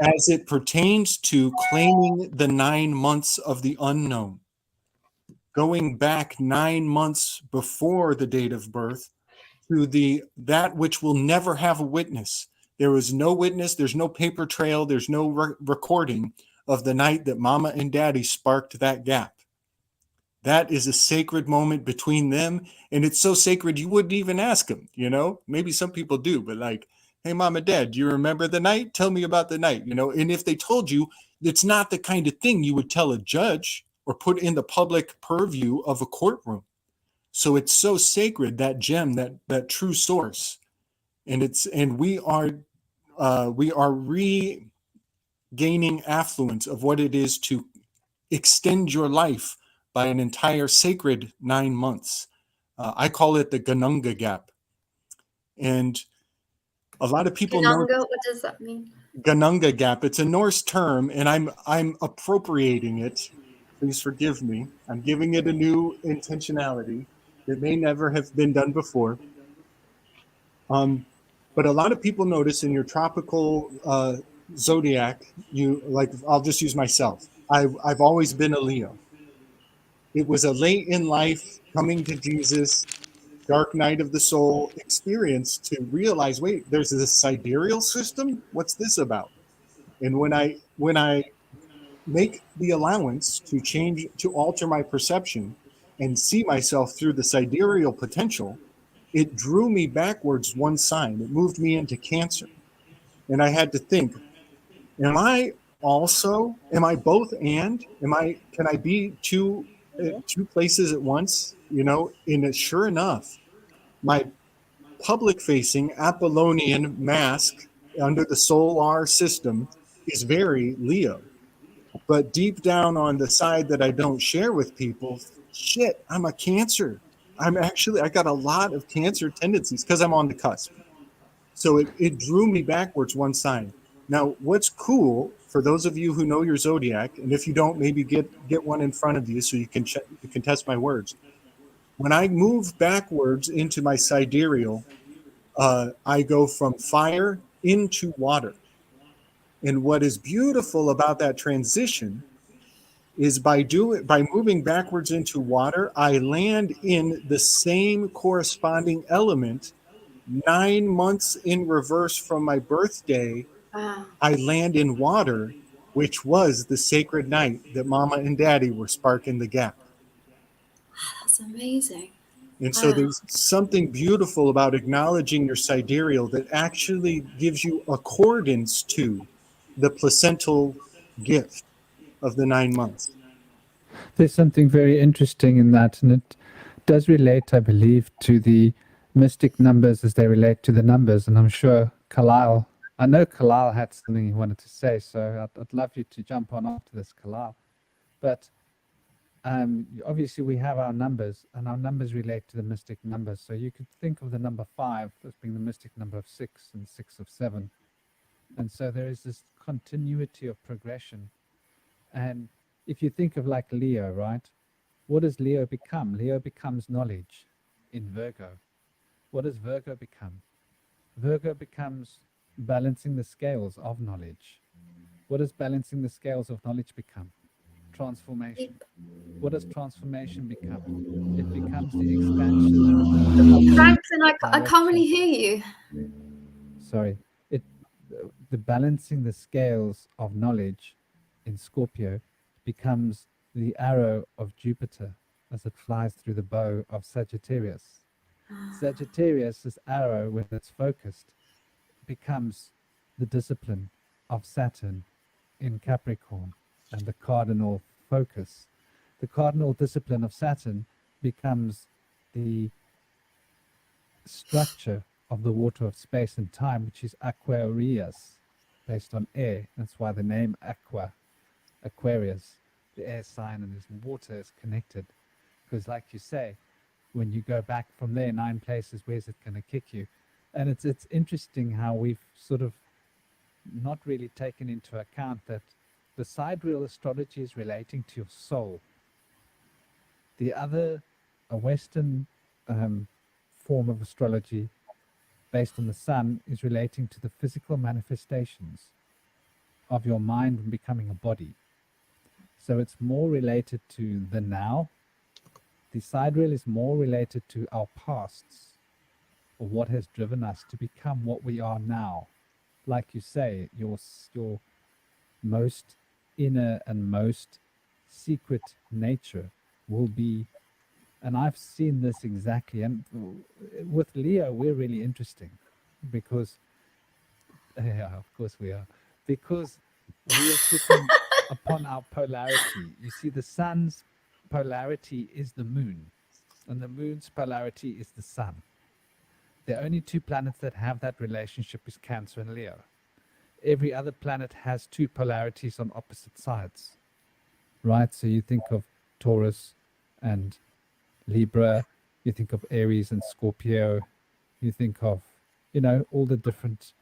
as it pertains to claiming the 9 months of the unknown. Going back 9 months before the date of birth to that which will never have a witness. There is no witness, there's no paper trail, there's no recording of the night that Mama and Daddy sparked that gap. That is a sacred moment between them. And it's so sacred, you wouldn't even ask them, you know? Maybe some people do, but like, hey, Mom and Dad, do you remember the night? Tell me about the night, you know? And if they told you, it's not the kind of thing you would tell a judge or put in the public purview of a courtroom. So it's so sacred, that gem, that true source. And we are regaining affluence of what it is to extend your life by an entire sacred 9 months. I call it the Ganunga gap. And a lot of people know Ganunga, what does that mean? Ganunga gap. It's a Norse term, and I'm appropriating it. Please forgive me. I'm giving it a new intentionality that may never have been done before. But a lot of people notice in your tropical zodiac, I'll just use myself. I've always been a Leo. It was a late in life, coming to Jesus, dark night of the soul experience to realize, wait, there's this sidereal system? What's this about? And when I make the allowance to alter my perception and see myself through the sidereal potential, it drew me backwards one sign. It moved me into Cancer. And I had to think, am I both and? Can I be two places at once? You know, sure enough, my public-facing Apollonian mask under the solar system is very Leo. But deep down on the side that I don't share with people, shit, I'm a Cancer. I got a lot of Cancer tendencies because I'm on the cusp. So it drew me backwards one sign. Now, what's cool for those of you who know your zodiac, and if you don't, maybe get one in front of you so you can test my words. When I move backwards into my sidereal, I go from fire into water. And what is beautiful about that transition is by moving backwards into water, I land in the same corresponding element 9 months in reverse from my birthday. Wow. I land in water, which was the sacred night that Mama and Daddy were sparking the gap. That's amazing. And so there's something beautiful about acknowledging your sidereal that actually gives you accordance to the placental gift of the 9 months. There's something very interesting in that, and it does relate, I believe, to the mystic numbers as they relate to the numbers. And I'm sure Kalal I know Kalal had something he wanted to say, so I'd love you to jump on after this, Kalal. But obviously we have our numbers, and our numbers relate to the mystic numbers. So you could think of the number 5 as being the mystic number of 6 and 6 of 7. And so there is this continuity of progression. And if you think of like Leo, right? What does Leo become? Leo becomes knowledge in Virgo. What does Virgo become? Virgo becomes balancing the scales of knowledge. What does balancing the scales of knowledge become? Transformation. What does transformation become? It becomes the expansion of Franklin, I can't direction. really hear you. Sorry. The balancing the scales of knowledge in Scorpio becomes the arrow of Jupiter as it flies through the bow of Sagittarius. Sagittarius' arrow, when it's focused, becomes the discipline of Saturn in Capricorn, and the cardinal focus. The cardinal discipline of Saturn becomes the structure of the water of space and time, which is Aquarius, based on air. That's why the name Aquarius, the air sign, and this water is connected. Because like you say, when you go back from there 9 places, where's it going to kick you? And it's interesting how we've sort of not really taken into account that the sidereal astrology is relating to your soul. The other, a Western form of astrology based on the sun, is relating to the physical manifestations of your mind becoming a body. So it's more related to the now. The sidereal is more related to our pasts, or what has driven us to become what we are now. Like you say, your most inner and most secret nature will be, and I've seen this exactly, and with Leo we're really interesting because yeah, of course we are, because we are sitting upon our polarity. You see, the sun's polarity is the moon, and the moon's polarity is the sun. The only 2 planets that have that relationship is Cancer and Leo. Every other planet has 2 polarities on opposite sides, right? So you think of Taurus and Libra, you think of Aries and Scorpio, you think of, all the different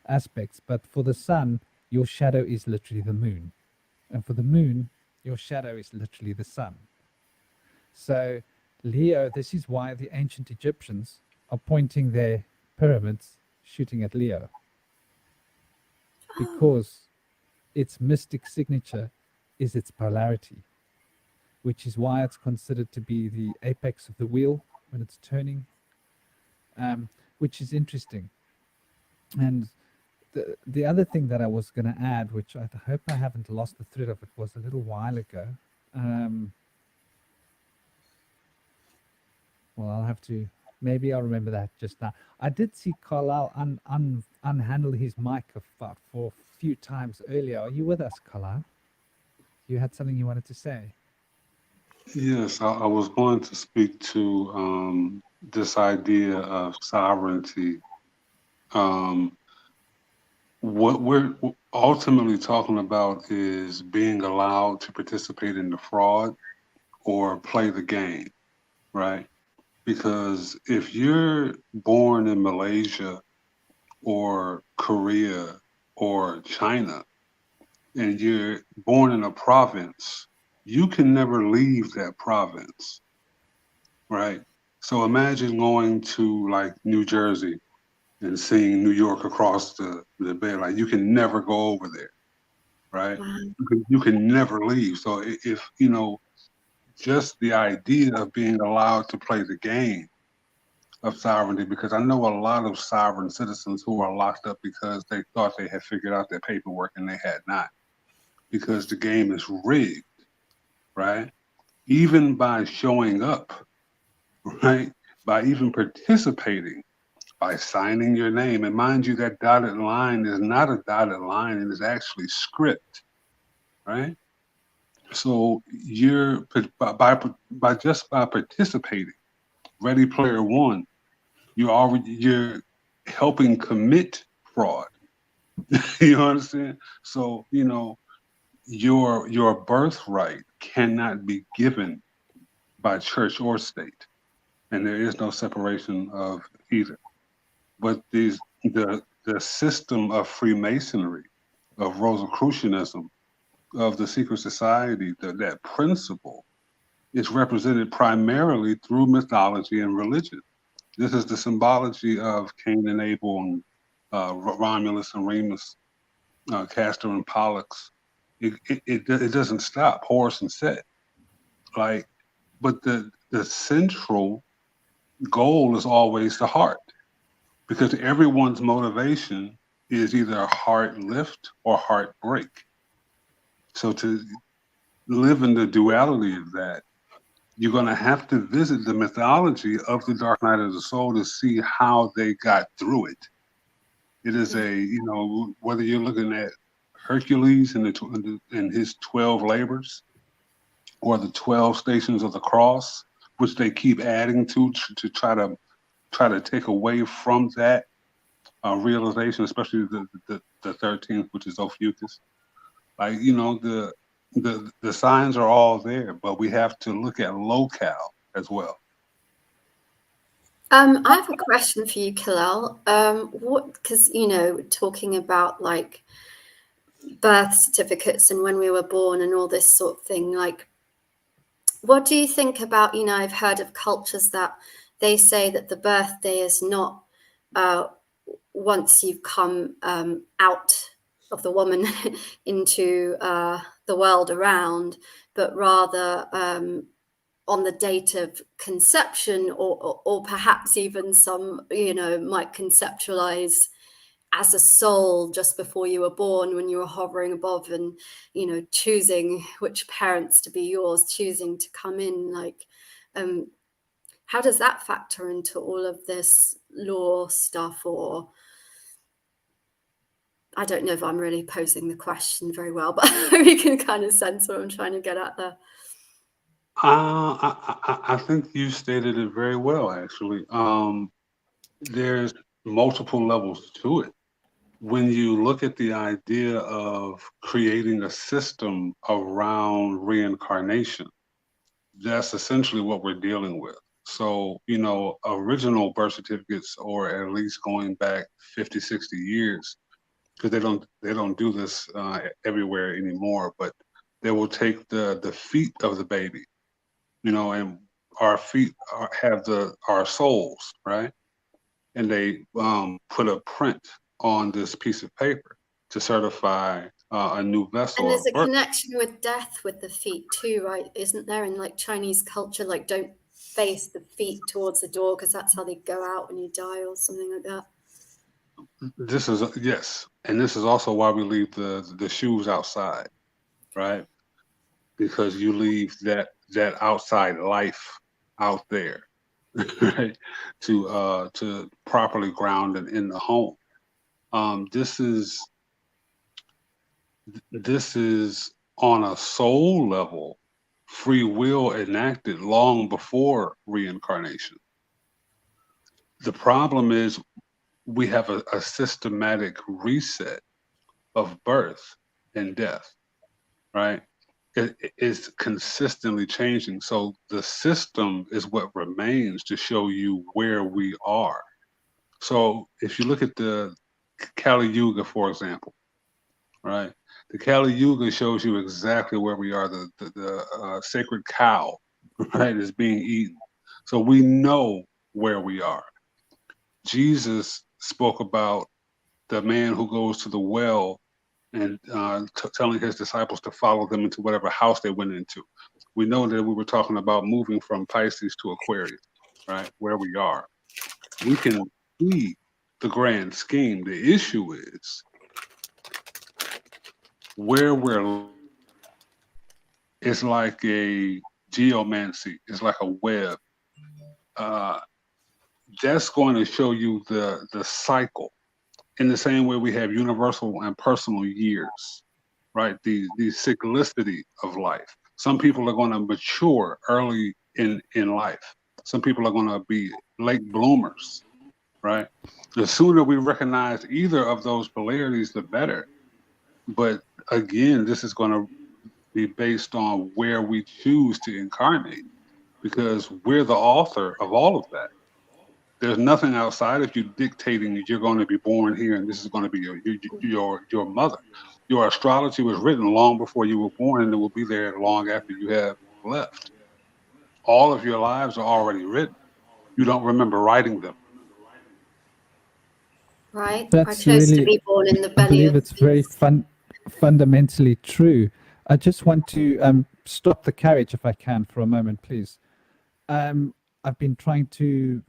aspects. But for the sun, your shadow is literally the moon. And for the moon, your shadow is literally the sun. So Leo, this is why the ancient Egyptians are pointing their pyramids shooting at Leo, because its mystic signature is its polarity, which is why it's considered to be the apex of the wheel when it's turning, which is interesting. And the other thing that I was going to add, which I hope I haven't lost the thread of, it was a little while ago. Well, I'll have to, maybe I'll remember that just now. I did see Carlisle unhandle his mic for a few times earlier. Are you with us, Carlisle? You had something you wanted to say? Yes, I was going to speak to this idea of sovereignty. What we're ultimately talking about is being allowed to participate in the fraud or play the game, right? Because if you're born in Malaysia or Korea or China and you're born in a province, you can never leave that province, right? So imagine going to like New Jersey and seeing New York across the bay. Like, you can never go over there, right? You can never leave. So if, just the idea of being allowed to play the game of sovereignty, because I know a lot of sovereign citizens who are locked up because they thought they had figured out their paperwork and they had not, because the game is rigged, right? Even by showing up, right? By even participating, by signing your name. And mind you, that dotted line is not a dotted line, it is actually script, right? So you're by just by participating, Ready Player One, you're helping commit fraud, You understand? So, your birthright cannot be given by church or state, and there is no separation of either. But the system of Freemasonry, of Rosicrucianism, of the secret society, that principle is represented primarily through mythology and religion. This is the symbology of Cain and Abel, and Romulus and Remus, Castor and Pollux. It doesn't stop. Horus and Set. Like, but the central goal is always the heart, because everyone's motivation is either a heart lift or heart break. So to live in the duality of that, you're going to have to visit the mythology of the Dark Night of the Soul to see how they got through it. It is whether you're looking at Hercules and his 12 labors, or the 12 stations of the cross, which they keep adding to try to take away from that realization, especially the 13th, which is Ophiuchus. Like, the signs are all there, but we have to look at locale as well. I have a question for you, Kalel. Because talking about like birth certificates and when we were born and all this sort of thing, like, what do you think about? I've heard of cultures that they say that the birthday is not once you've come out of the woman into the world around, but rather on the date of conception, or perhaps even some, might conceptualize as a soul just before you were born, when you were hovering above and, choosing which parents to be yours, choosing to come in. Like, how does that factor into all of this law stuff? Or I don't know if I'm really posing the question very well, but you can kind of sense what I'm trying to get at there. I think you stated it very well, actually. There's multiple levels to it. When you look at the idea of creating a system around reincarnation, that's essentially what we're dealing with. So, original birth certificates, or at least going back 50, 60 years, because they don't do this everywhere anymore, but they will take the feet of the baby, and our feet have our souls, right? And they put a print on this piece of paper to certify a new vessel. And there's a connection with death with the feet too, right? Isn't there, in like Chinese culture, like don't face the feet towards the door because that's how they go out when you die, or something like that? Yes, and this is also why we leave the shoes outside, right? Because you leave that outside life out there, right? To properly ground it in the home. This is on a soul level, free will enacted long before reincarnation. The problem is we have a systematic reset of birth and death, right? It is consistently changing. So the system is what remains to show you where we are. So if you look at the Kali Yuga, for example, right? The Kali Yuga shows you exactly where we are. The sacred cow, right, is being eaten. So we know where we are. Jesus spoke about the man who goes to the well and telling his disciples to follow them into whatever house they went into. We know that we were talking about moving from Pisces to Aquarius, right? Where we are. We can see the grand scheme. The issue is where we're. It's like a geomancy. It's like a web. That's going to show you the cycle. In the same way we have universal and personal years, right? The cyclicity of life. Some people are going to mature early in life. Some people are going to be late bloomers, right? The sooner we recognize either of those polarities, the better. But again, this is going to be based on where we choose to incarnate, because we're the author of all of that. There's nothing outside of you dictating that you're going to be born here and this is going to be your mother. Your astrology was written long before you were born, and it will be there long after you have left. All of your lives are already written. You don't remember writing them. Right? I That's chose to really, be born in the I belly believe of it's very beast. fundamentally true. I just want to stop the carriage, if I can, for a moment, please. I've been trying to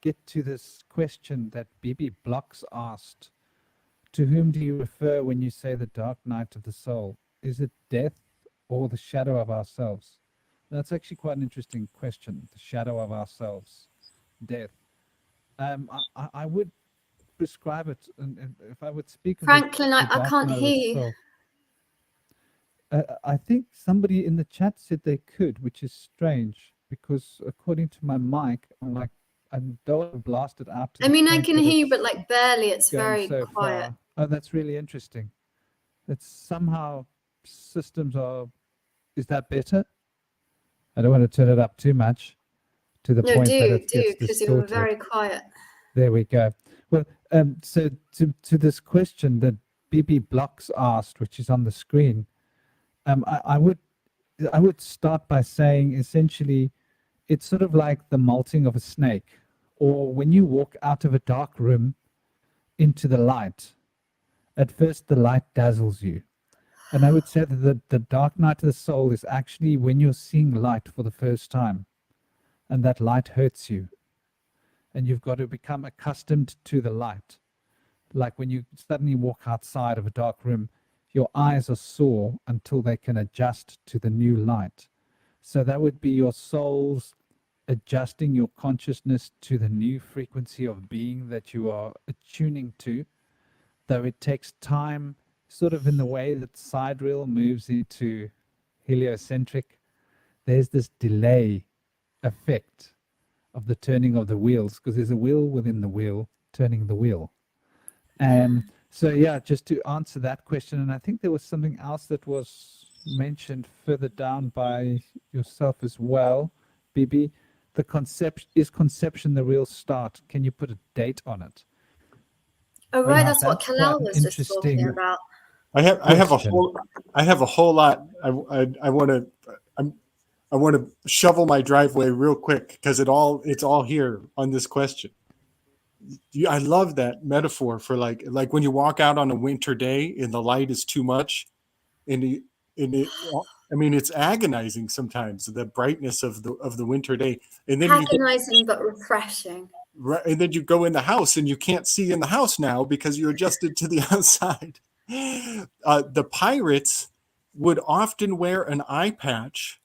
get to this question that BB Blocks asked. To whom do you refer when you say the dark night of the soul? Is it death or the shadow of ourselves? That's actually quite an interesting question. The shadow of ourselves, death. I would prescribe it, and if I would speak of Franklin, the I dark can't night of hear the you. soul, I think somebody in the chat said they could, which is strange because according to my mic, I don't want to blast it out to I the mean, I point can that hear you, it's but like barely. It's going very so quiet. far. Oh, that's really interesting. It's somehow systems are. Is that better? I don't want to turn it up too much to the No, point that do, it gets because you were distorted. very quiet. There we go. Well, so to this question that BB Blocks asked, which is on the screen, I would start by saying essentially, it's sort of like the molting of a snake, or when you walk out of a dark room into the light. At first, the light dazzles you. And I would say that the dark night of the soul is actually when you're seeing light for the first time, and that light hurts you. And you've got to become accustomed to the light. Like when you suddenly walk outside of a dark room, your eyes are sore until they can adjust to the new light. So that would be your soul's adjusting your consciousness to the new frequency of being that you are attuning to, though it takes time, sort of in the way that sidereal moves into heliocentric. There's this delay effect of the turning of the wheels, because there's a wheel within the wheel turning the wheel. And so, yeah, just to answer that question, and I think there was something else that was mentioned further down by yourself as well, Bibi. The conception the real start? Can you put a date on it? Oh, right, Yeah, that's what that's quite Kalal an was just talking interesting about. I have a question. whole lot. I want to shovel my driveway real quick because it's all here on this question. I love that metaphor for like when you walk out on a winter day and the light is too much, and it, I mean, it's agonizing sometimes, the brightness of the winter day, and then Agonizing but refreshing. right, and then you go in the house and you can't see in the house now because you adjusted to the outside. The pirates would often wear an eye patch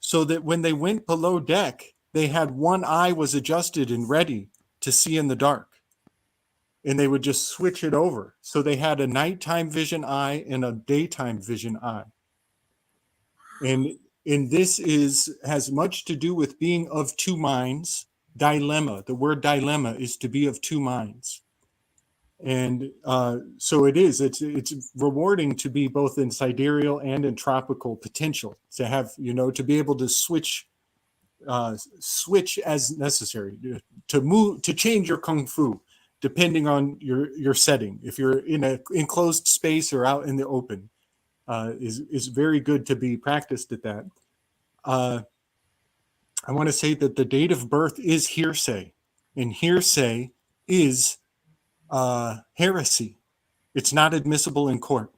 so that when they went below deck, they had one eye was adjusted and ready to see in the dark. And they would just switch it over. So they had a nighttime vision eye and a daytime vision eye. And this has much to do with being of two minds. Dilemma. The word dilemma is to be of two minds. And so it's rewarding to be both in sidereal and in tropical potential, to have, to be able to switch as necessary, to move, to change your kung fu depending on your setting. If you're in an enclosed space or out in the open, is very good to be practiced at that. I want to say that the date of birth is hearsay, and hearsay is heresy. It's not admissible in court.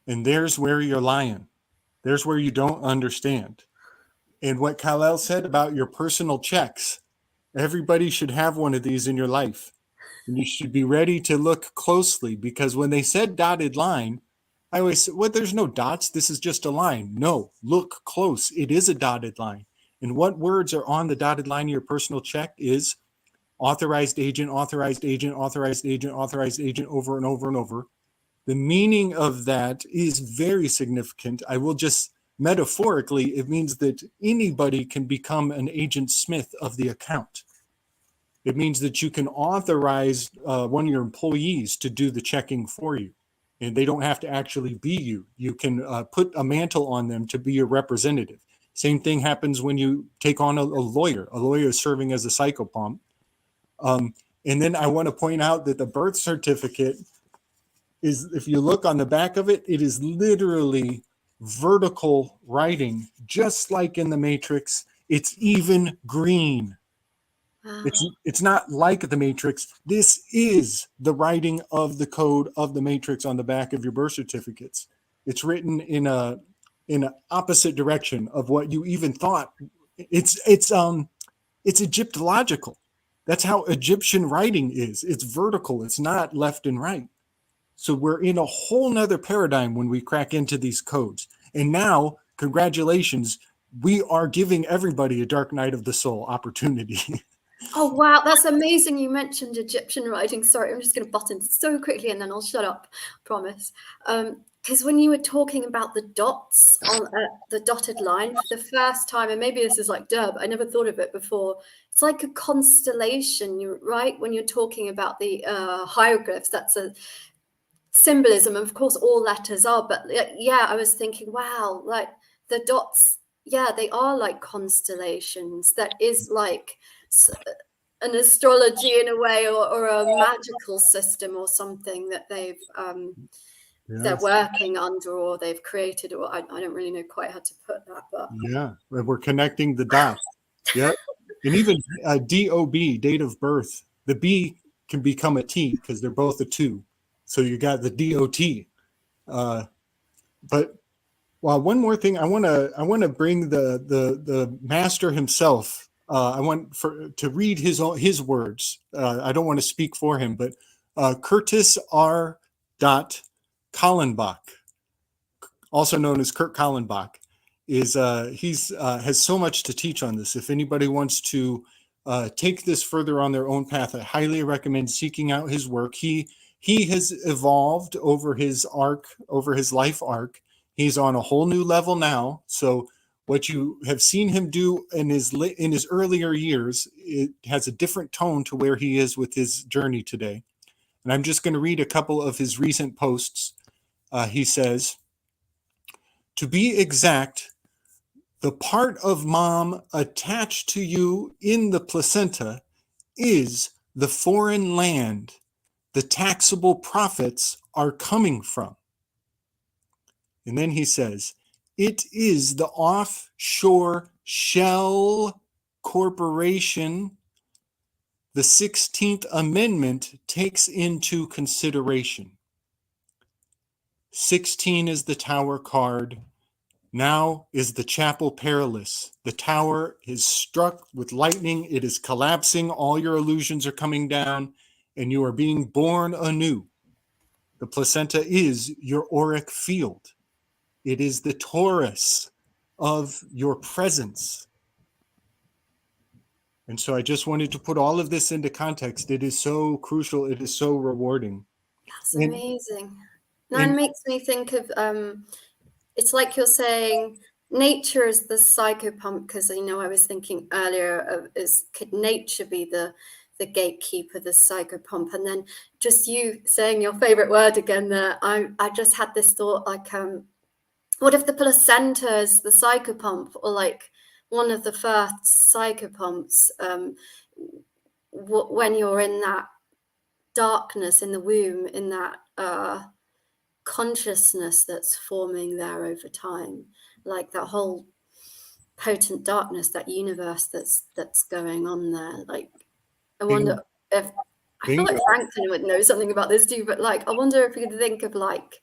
And there's where you're lying. There's where you don't understand. And what Kal-El said about your personal checks, everybody should have one of these in your life. And you should be ready to look closely, because when they said dotted line, I always said, well, there's no dots. This is just a line. No, look close. It is a dotted line. And what words are on the dotted line of your personal check is authorized agent, authorized agent, authorized agent, authorized agent, over and over and over. The meaning of that is very significant. I will just metaphorically, it means that anybody can become an agent Smith of the account. It means that you can authorize one of your employees to do the checking for you. And they don't have to actually be you. You can put a mantle on them to be your representative. Same thing happens when you take on a lawyer. A lawyer is serving as a psychopomp. And then I want to point out that the birth certificate is, if you look on the back of it, it is literally vertical writing, just like in the Matrix. It's even green. It's not like the Matrix. This is the writing of the code of the Matrix on the back of your birth certificates. It's written in an opposite direction of what you even thought. It's Egyptological. That's how Egyptian writing is. It's vertical. It's not left and right. So we're in a whole nother paradigm when we crack into these codes. And now, congratulations, we are giving everybody a dark night of the soul opportunity. Oh, wow. That's amazing. You mentioned Egyptian writing. Sorry, I'm just going to butt in so quickly and then I'll shut up. Promise. Because when you were talking about the dots on the dotted line for the first time, and maybe this is like but I never thought of it before. It's like a constellation, right? When you're talking about the hieroglyphs, that's a symbolism. Of course, all letters are. But yeah, I was thinking, wow, like the dots, yeah, they are like constellations. That is like an astrology in a way, or a magical system or something that they've they're working under, or they've created, or I don't really know quite how to put that, but yeah, we're connecting the dots. Yeah. And even DOB, date of birth, the B can become a T because they're both a 2. So you got the DOT. But well, one more thing, I want to bring the master himself. I want to read his words. I don't want to speak for him, but Curtis R. Kallenbach, also known as Kurt Kallenbach, has so much to teach on this. If anybody wants to take this further on their own path, I highly recommend seeking out his work. He has evolved over his life arc. He's on a whole new level now. So what you have seen him do in his earlier years, it has a different tone to where he is with his journey today. And I'm just going to read a couple of his recent posts. He says, to be exact, the part of mom attached to you in the placenta is the foreign land the taxable profits are coming from. And then he says, it is the offshore shell corporation the 16th Amendment takes into consideration. 16 is the tower card. Now is the chapel perilous. The tower is struck with lightning. It is collapsing. All your illusions are coming down, and you are being born anew. The placenta is your auric field. It is the torus of your presence. And so I just wanted to put all of this into context. It is so crucial. It is so rewarding. That's amazing. That makes me think of, it's like you're saying nature is the psychopomp, because, I was thinking earlier of, could nature be the gatekeeper, the psychopomp? And then just you saying your favorite word again there, I just had this thought, like, what if the placenta is the psychopomp, or like one of the first psychopomps, when you're in that darkness in the womb, in that consciousness that's forming there over time, like that whole potent darkness, that universe that's going on there. Like, I wonder if, I feel like Franklin would know something about this too, but like, I wonder if you could think of like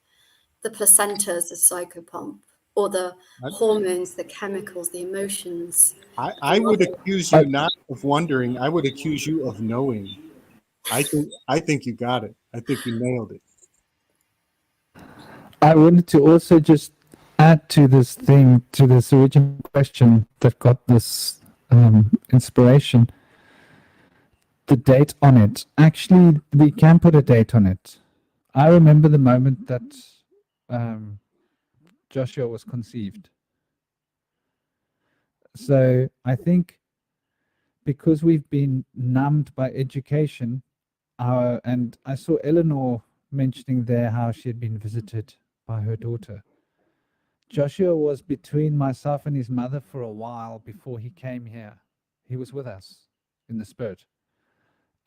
the placenta as a psychopomp, or the hormones, the chemicals, the emotions. I would accuse you not of wondering. I would accuse you of knowing. I think you got it. I think you nailed it. I wanted to also just add to this thing, to this original question that got this inspiration, the date on it. Actually, we can put a date on it. I remember the moment that Joshua was conceived. So I think because we've been numbed by education, and I saw Eleanor mentioning there how she had been visited by her daughter. Joshua was between myself and his mother for a while before he came here. He was with us in the spirit.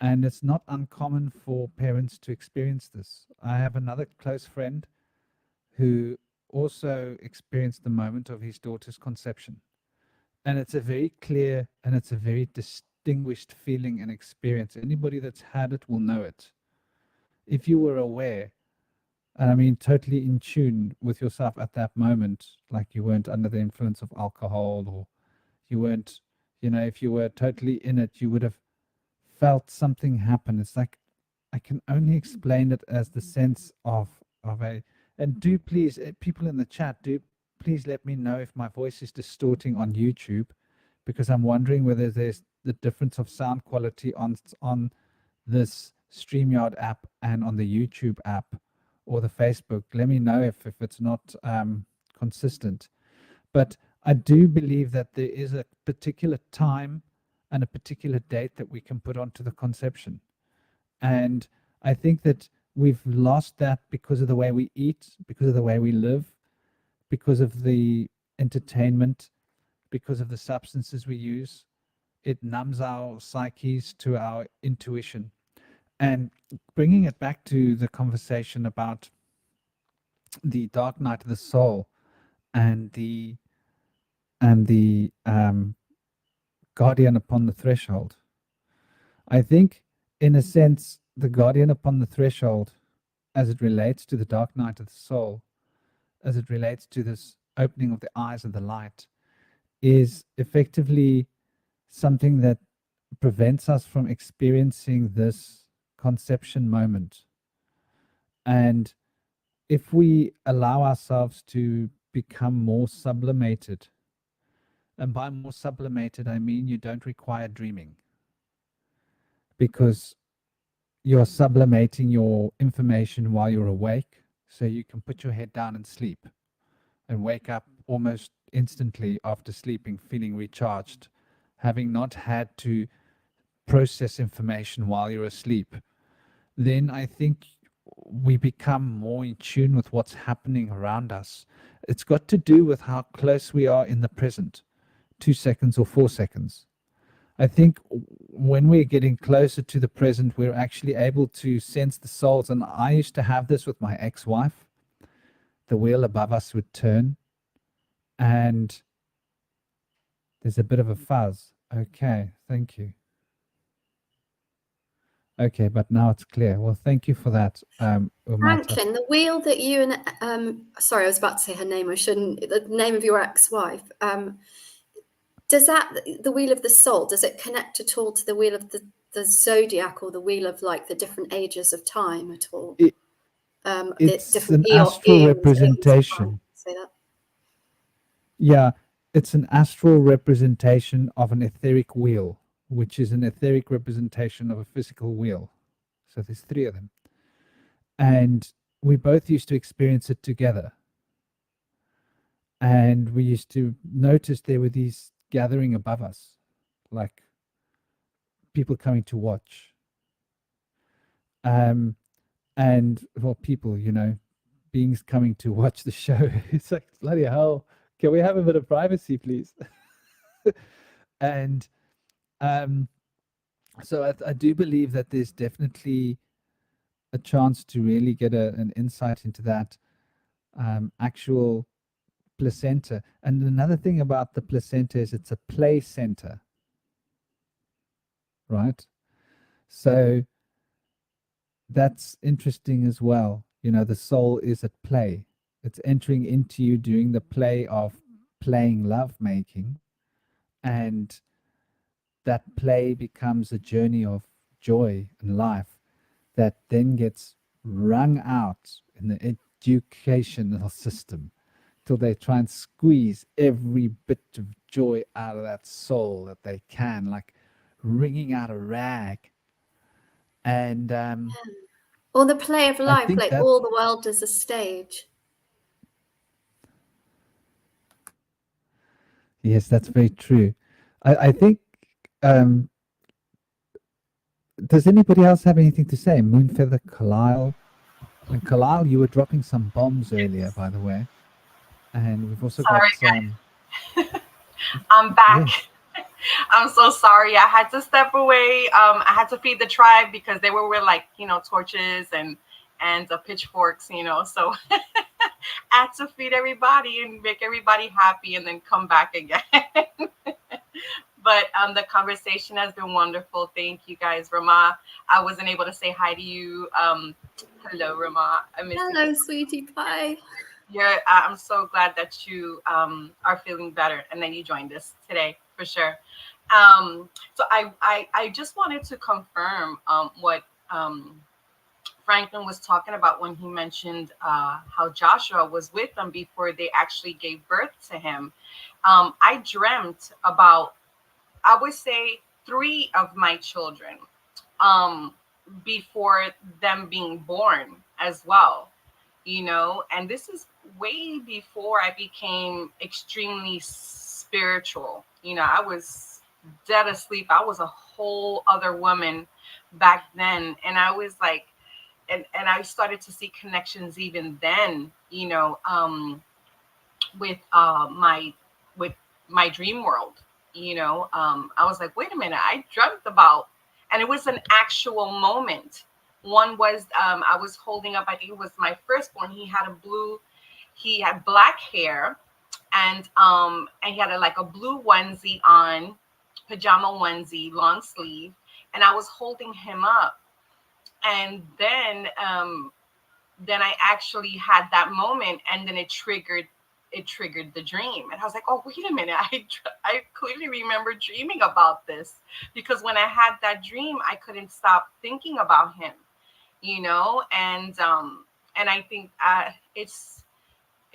And it's not uncommon for parents to experience this. I have another close friend who also experienced the moment of his daughter's conception. And it's a very clear and it's a very distinguished feeling and experience. Anybody that's had it will know it. If you were aware, and I mean totally in tune with yourself at that moment, like you weren't under the influence of alcohol, or you weren't, if you were totally in it, you would have felt something happen. It's like, I can only explain it as the sense of a, and do please, people in the chat, do please let me know if my voice is distorting on YouTube, because I'm wondering whether there's the difference of sound quality on this StreamYard app and on the YouTube app or the Facebook. Let me know if it's not consistent. But I do believe that there is a particular time and a particular date that we can put onto the conception. And I think that we've lost that because of the way we eat, because of the way we live, because of the entertainment, because of the substances we use. It numbs our psyches to our intuition. And bringing it back to the conversation about the dark night of the soul and the guardian upon the threshold, I think, in a sense, the guardian upon the threshold, as it relates to the dark night of the soul, as it relates to this opening of the eyes of the light, is effectively something that prevents us from experiencing this conception moment. And if we allow ourselves to become more sublimated, and by more sublimated, I mean you don't require dreaming, because you're sublimating your information while you're awake, so you can put your head down and sleep and wake up almost instantly after sleeping, feeling recharged, having not had to process information while you're asleep. Then I think we become more in tune with what's happening around us. It's got to do with how close we are in the present, 2 seconds or 4 seconds. I think when we're getting closer to the present, we're actually able to sense the souls. And I used to have this with my ex-wife. The wheel above us would turn, and there's a bit of a fuzz. Okay, thank you. Okay, but now it's clear. Well, thank you for that. Franklin, the wheel that you and sorry, I was about to say her name. I shouldn't. The name of your ex-wife. Does that, the wheel of the soul, does it connect at all to the wheel of the zodiac, or the wheel of like the different ages of time at all? It's an astral representation. Say that. Yeah, it's an astral representation of an etheric wheel, which is an etheric representation of a physical wheel. So there's 3 of them. And we both used to experience it together. And we used to notice there were these gathering above us, like people coming to watch. And, well, people, beings coming to watch the show. It's like, bloody hell, can we have a bit of privacy, please? And so I do believe that there's definitely a chance to really get an insight into that actual placenta. And another thing about the placenta is it's a play center, right? So that's interesting as well. The soul is at play. It's entering into you during the play of playing lovemaking, and that play becomes a journey of joy and life that then gets wrung out in the educational system till they try and squeeze every bit of joy out of that soul that they can, like wringing out a rag. And or the play of life, like that, all the world is a stage. Yes, that's very true. I think Does anybody else have anything to say? Moonfeather, Kalile. And Kalile, you were dropping some bombs earlier, by the way. And we've also Sorry, got I'm back. Yes. I'm so sorry. I had to step away. I had to feed the tribe because they were with, like, torches and pitchforks, so I had to feed everybody and make everybody happy and then come back again. But the conversation has been wonderful. Thank you guys. Rama, I wasn't able to say hi to you. Hello, Rama. I miss you. Hello, sweetie pie. I'm so glad that you are feeling better and that you joined us today, for sure. So I just wanted to confirm what Franklin was talking about when he mentioned how Joshua was with them before they actually gave birth to him. I dreamt about, I would say, 3 of my children before them being born as well, and this is way before I became extremely spiritual. I was dead asleep. I was a whole other woman back then, and I was like, and I started to see connections even then, with my dream world. I was like, wait a minute, I dreamt about, and it was an actual moment. One was I was holding up, I think it was my firstborn. He had black hair, and he had like a blue onesie on, pajama onesie, long sleeve, and I was holding him up. And then I actually had that moment, and then it triggered the dream. And I was like, oh, wait a minute, I clearly remember dreaming about this, because when I had that dream, I couldn't stop thinking about him, and I think it's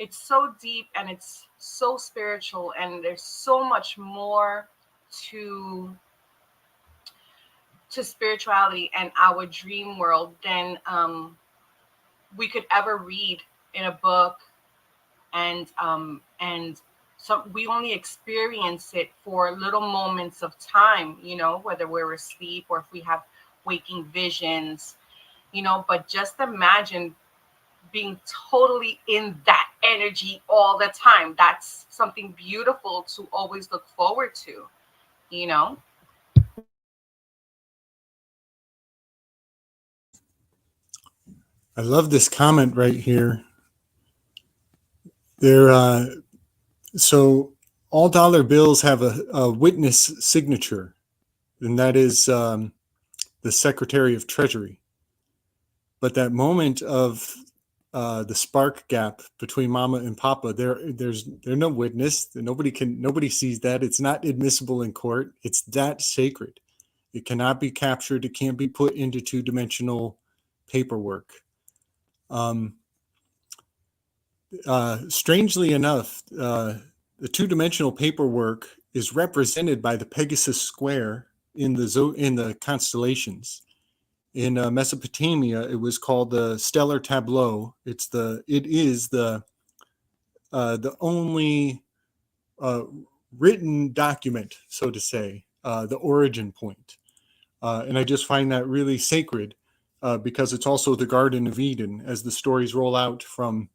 so deep and it's so spiritual, and there's so much more to spirituality and our dream world than we could ever read in a book, and so we only experience it for little moments of time, whether we're asleep or if we have waking visions, but just imagine being totally in that energy all the time. That's something beautiful to always look forward to, I love this comment right here. So all dollar bills have a witness signature, and that is the Secretary of Treasury. But that moment of the spark gap between Mama and Papa, there's no witness. Nobody sees that. It's not admissible in court. It's that sacred. It cannot be captured. It can't be put into 2-dimensional paperwork. Strangely enough, the 2-dimensional paperwork is represented by the Pegasus square in the constellations. In Mesopotamia, it was called the stellar tableau. It is the only written document, so to say, the origin point. And I just find that really sacred because it's also the Garden of Eden as the stories roll out from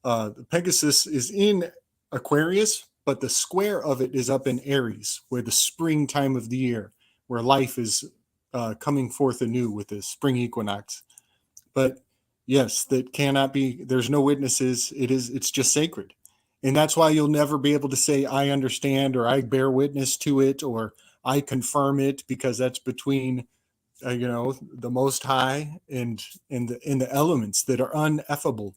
the Pegasus is in Aquarius, but the square of it is up in Aries, where the spring time of the year, where life is coming forth anew with the spring equinox. But yes, that cannot be, there's no witnesses. It's just sacred. And that's why you'll never be able to say, I understand, or I bear witness to it, or I confirm it, because that's between, the Most High and the elements that are uneffable.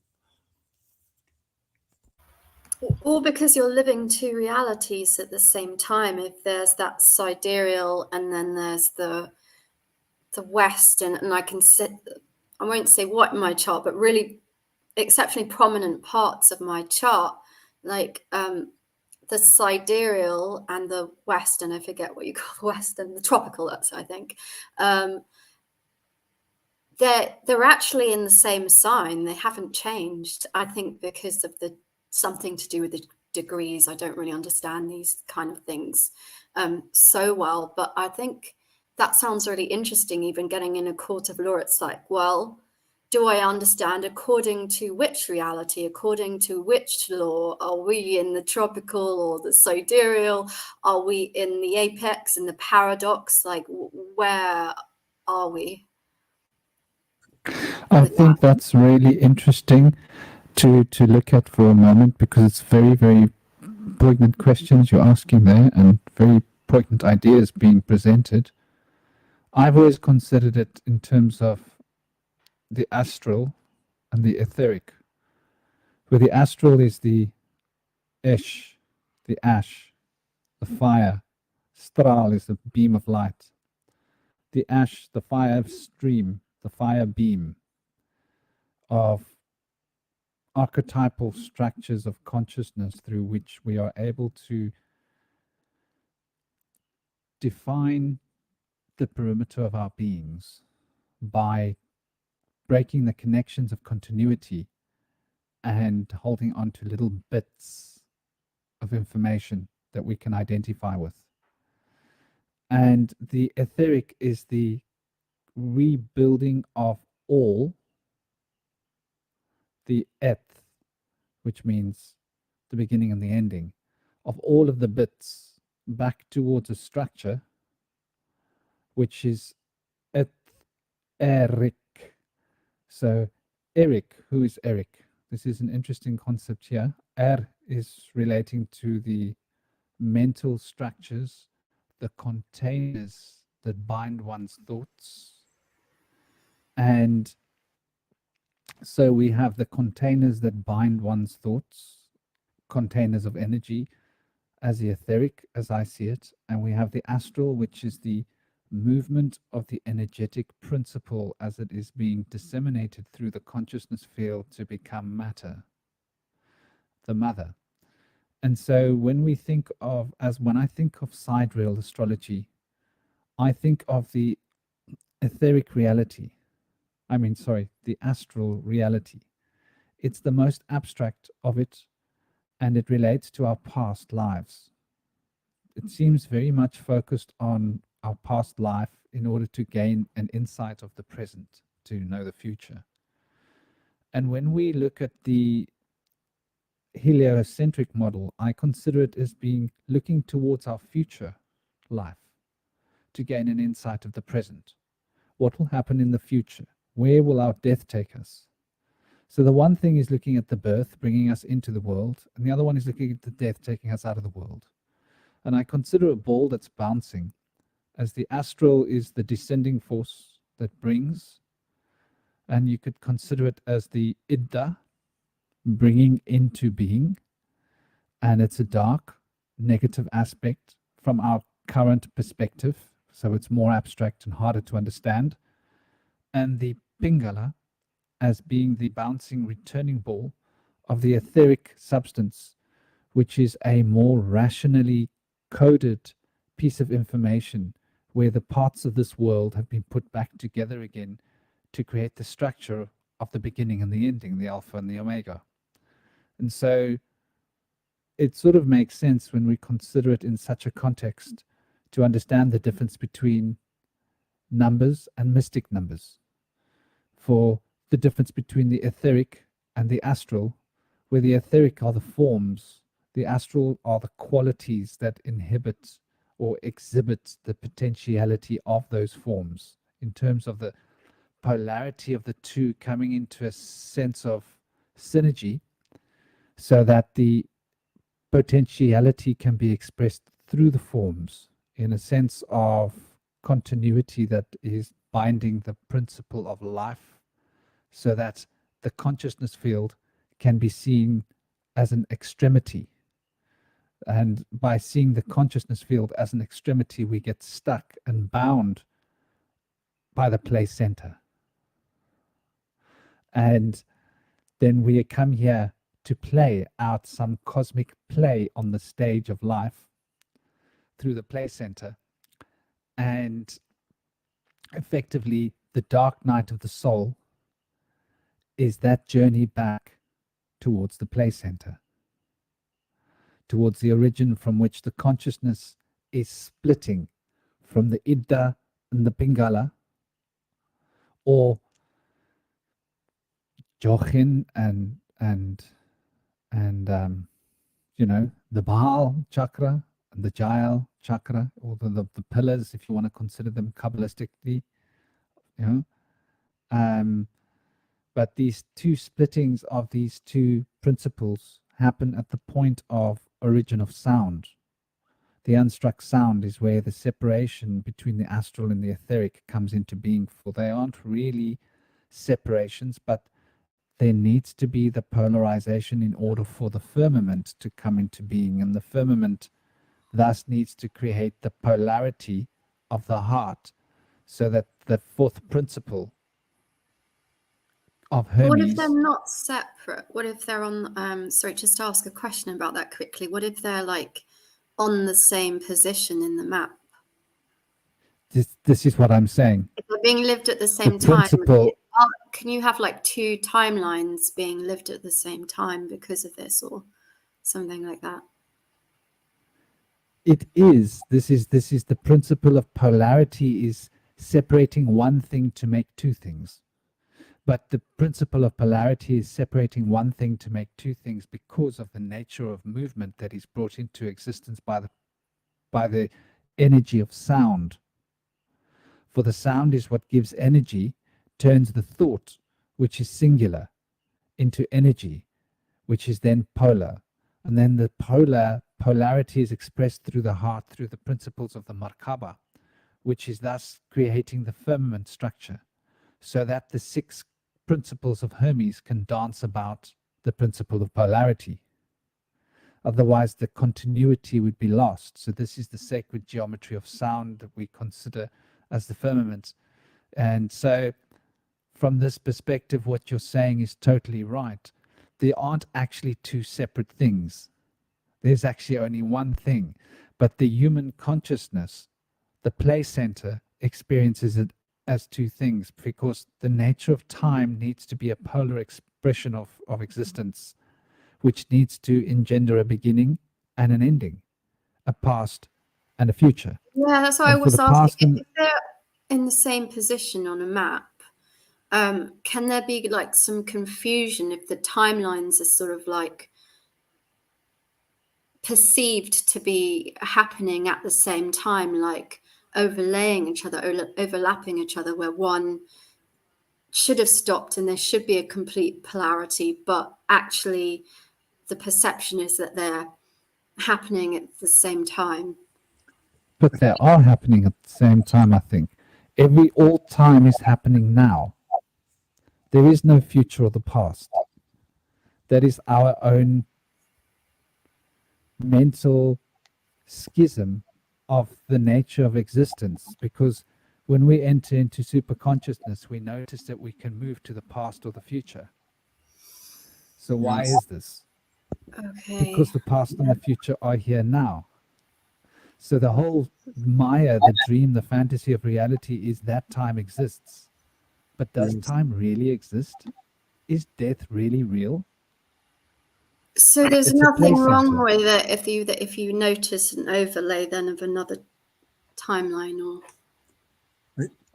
Or because you're living 2 realities at the same time. If there's that sidereal and then there's the West, and I won't say what in my chart, but really exceptionally prominent parts of my chart, like the sidereal and the West, and I forget what you call the West, and the tropical, that's, I think. They're actually in the same sign. They haven't changed, I think, because of something to do with the degrees. I don't really understand these kind of things so well, but I think that sounds really interesting. Even getting in a court of law, it's like, well, do I understand according to which reality, according to which law? Are we in the tropical or the sidereal? Are we in the apex, in the paradox? Like, where are we? I think that's really interesting to look at for a moment, because it's very, very poignant questions you're asking there and very poignant ideas being presented. I've always considered it in terms of the astral and the etheric, where the astral is the ish, the ash, the fire. Stral is the beam of light. The ash, the fire stream, the fire beam of archetypal structures of consciousness through which we are able to define the perimeter of our beings by breaking the connections of continuity and holding on to little bits of information that we can identify with. And the etheric is the rebuilding of all, the eth, which means the beginning and the ending, of all of the bits back towards a structure, which is etheric. So Eric, who is Eric? This is an interesting concept here. Er is relating to the mental structures, the containers that bind one's thoughts. And so we have the containers that bind one's thoughts, containers of energy, as the etheric, as I see it. And we have the astral, which is the movement of the energetic principle as it is being disseminated through the consciousness field to become matter, the mother. And so when we think of, when I think of sidereal astrology, I think of the etheric reality. The astral reality. It's the most abstract of it, and it relates to our past lives. It seems very much focused on our past life in order to gain an insight of the present, to know the future. And when we look at the heliocentric model, I consider it as being looking towards our future life to gain an insight of the present. What will happen in the future? Where will our death take us? So the one thing is looking at the birth, bringing us into the world, and the other one is looking at the death, taking us out of the world. And I consider a ball that's bouncing as the astral is the descending force that brings, and you could consider it as the idda, bringing into being, and it's a dark, negative aspect from our current perspective, so it's more abstract and harder to understand, and the pingala as being the bouncing, returning ball of the etheric substance, which is a more rationally coded piece of information where the parts of this world have been put back together again to create the structure of the beginning and the ending, the alpha and the omega. And so it sort of makes sense when we consider it in such a context to understand the difference between numbers and mystic numbers. For the difference between the etheric and the astral, where the etheric are the forms, the astral are the qualities that inhibit or exhibit the potentiality of those forms in terms of the polarity of the two coming into a sense of synergy, so that the potentiality can be expressed through the forms in a sense of continuity that is binding the principle of life, so that the consciousness field can be seen as an extremity. And by seeing the consciousness field as an extremity, we get stuck and bound by the place center. And then we come here to play out some cosmic play on the stage of life through the play center. And effectively, the dark night of the soul is that journey back towards the play center. towards the origin from which the consciousness is splitting from the Idda and the Pingala, or Jochin and the Baal chakra and the Jael chakra, or the pillars, if you want to consider them Kabbalistically, but these two splittings of these two principles happen at the point of origin of sound. The unstruck sound is where the separation between the astral and the etheric comes into being, for they aren't really separations, but there needs to be the polarization in order for the firmament to come into being, and the firmament thus needs to create the polarity of the heart, so that the fourth principle of Hermes. What if they're not separate? What if they're on, sorry, just to ask a question about that quickly. What if they're like on the same position in the map? This is what I'm saying. If they're being lived at the same time, can you have like two timelines being lived at the same time because of this, or something like that? It is. This is the principle of polarity, is separating one thing to make two things. But the principle of polarity is separating one thing to make two things because of the nature of movement that is brought into existence by the energy of sound. For the sound is what gives energy, turns the thought, which is singular, into energy, which is then polar. And then the polarity is expressed through the heart, through the principles of the Markaba, which is thus creating the firmament structure, so that the six principles of Hermes can dance about the principle of polarity. Otherwise, the continuity would be lost. So this is the sacred geometry of sound that we consider as the firmament. And so from this perspective, what you're saying is totally right. There aren't actually two separate things. There's actually only one thing. But the human consciousness, the play center, experiences it as two things, because the nature of time needs to be a polar expression of existence, which needs to engender a beginning and an ending, a past and a future. Yeah, that's why I was asking, if they're in the same position on a map, can there be like some confusion if the timelines are sort of like perceived to be happening at the same time, like overlaying each other, overlapping each other, where one should have stopped and there should be a complete polarity, but actually the perception is that they're happening at the same time? But they are happening at the same time, I think. All time is happening now. There is no future or the past. That is our own mental schism of the nature of existence, because when we enter into super consciousness, we notice that we can move to the past or the future. So why is this? Okay. Because the past and the future are here now. So the whole Maya, the dream, the fantasy of reality is that time exists. But does time really exist? Is death really real? So there's nothing wrong with it if you notice an overlay then of another timeline, or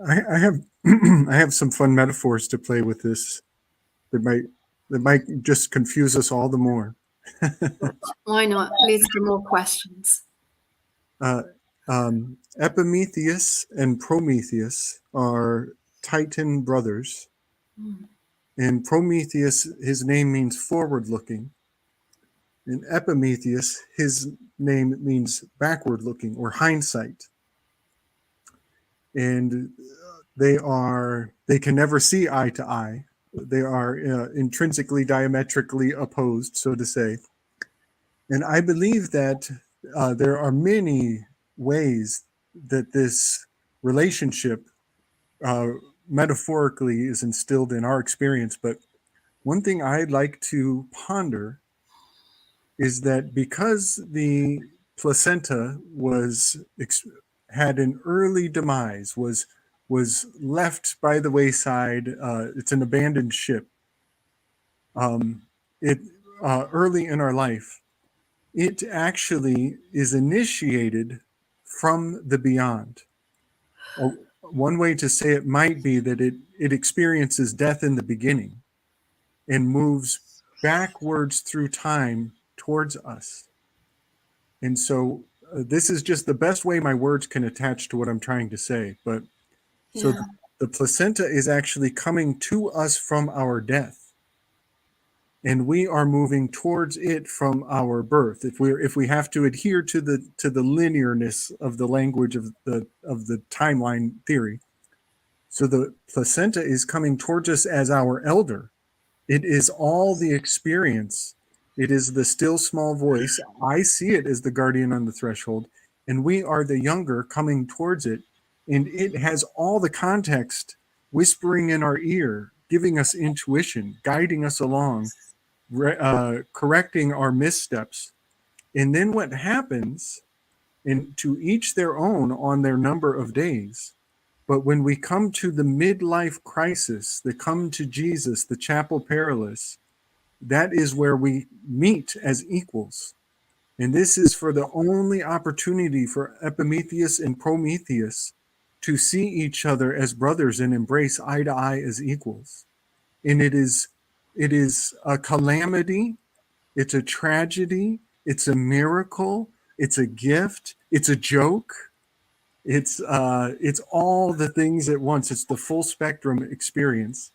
I have I have some fun metaphors to play with this that might just confuse us all the more. Why not? Leads to more questions. Epimetheus and Prometheus are Titan brothers. And Prometheus, his name means forward-looking. And Epimetheus, his name means backward-looking or hindsight. And they can never see eye to eye. They are intrinsically diametrically opposed, so to say. And I believe that there are many ways that this relationship metaphorically is instilled in our experience. But one thing I'd like to ponder is that because the placenta had an early demise, was left by the wayside, it's an abandoned ship. Early in our life, it actually is initiated from the beyond. One way to say it might be that it experiences death in the beginning and moves backwards through time towards us. And so this is just the best way my words can attach to what I'm trying to say. But so Yeah. the placenta is actually coming to us from our death, and we are moving towards it from our birth. If we have to adhere to the linearness of the language of the timeline theory, so the placenta is coming towards us as our elder. It is all the experience. It is the still small voice. I see it as the guardian on the threshold, and we are the younger coming towards it. And it has all the context whispering in our ear, giving us intuition, guiding us along, correcting our missteps. And then what happens, and to each their own on their number of days, but when we come to the midlife crisis, the come to Jesus, the chapel perilous, that is where we meet as equals. And this is for the only opportunity for Epimetheus and Prometheus to see each other as brothers and embrace eye to eye as equals. And it is a calamity, it's a tragedy, it's a miracle, it's a gift, it's a joke. It's all the things at once. It's the full spectrum experience.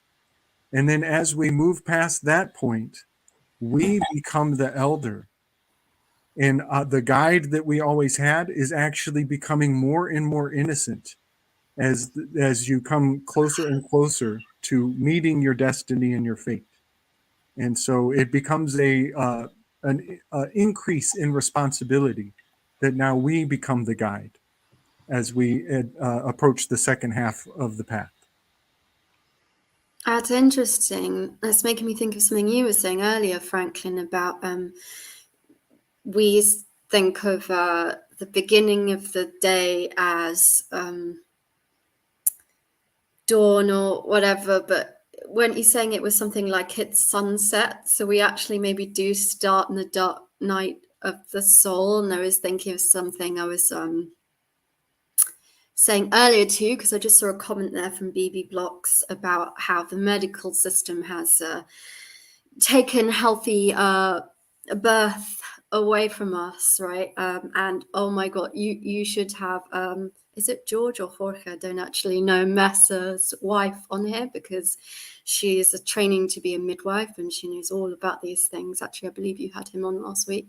And then as we move past that point, we become the elder. And the guide that we always had is actually becoming more and more innocent as you come closer and closer to meeting your destiny and your fate. And so it becomes an increase in responsibility that now we become the guide as we approach the second half of the path. That's interesting. That's making me think of something you were saying earlier, Franklin, about we think of the beginning of the day as dawn or whatever, but weren't you saying it was something like it's sunset? So we actually maybe do start in the dark night of the soul. And I was thinking of something I was saying earlier too, because I just saw a comment there from BB Blocks about how the medical system has taken healthy birth away from us, right? And oh my God, you should have, is it George or Jorge? I don't actually know, Messer's wife on here, because she is training to be a midwife and she knows all about these things. Actually, I believe you had him on last week.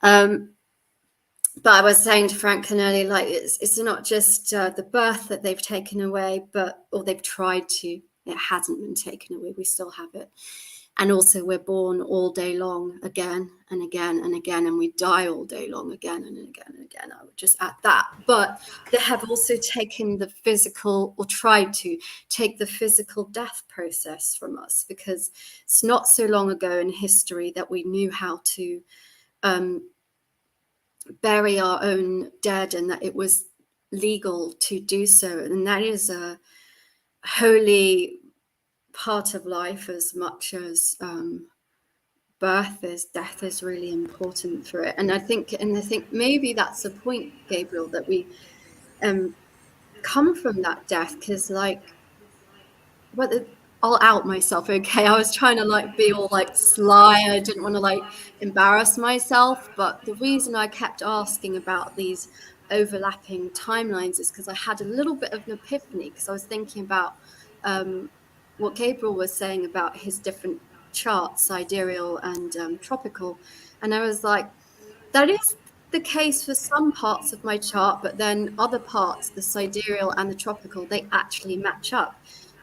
But I was saying to Franklin earlier, like it's not just the birth that they've taken away, or they've tried to. It hasn't been taken away. We still have it. And also we're born all day long again and again and again, and we die all day long again and again and again. I would just add that. But they have also taken the physical, or tried to take the physical death process from us, because it's not so long ago in history that we knew how to bury our own dead, and that it was legal to do so. And that is a holy part of life as much as birth is. Death is really important for it. And I think maybe that's the point, Gabriel, that we come from that death, because I'll out myself, okay? I was trying to be all sly. I didn't want to embarrass myself, but the reason I kept asking about these overlapping timelines is because I had a little bit of an epiphany, because I was thinking about what Gabriel was saying about his different charts, sidereal and tropical, and I was like, that is the case for some parts of my chart, but then other parts, the sidereal and the tropical, they actually match up.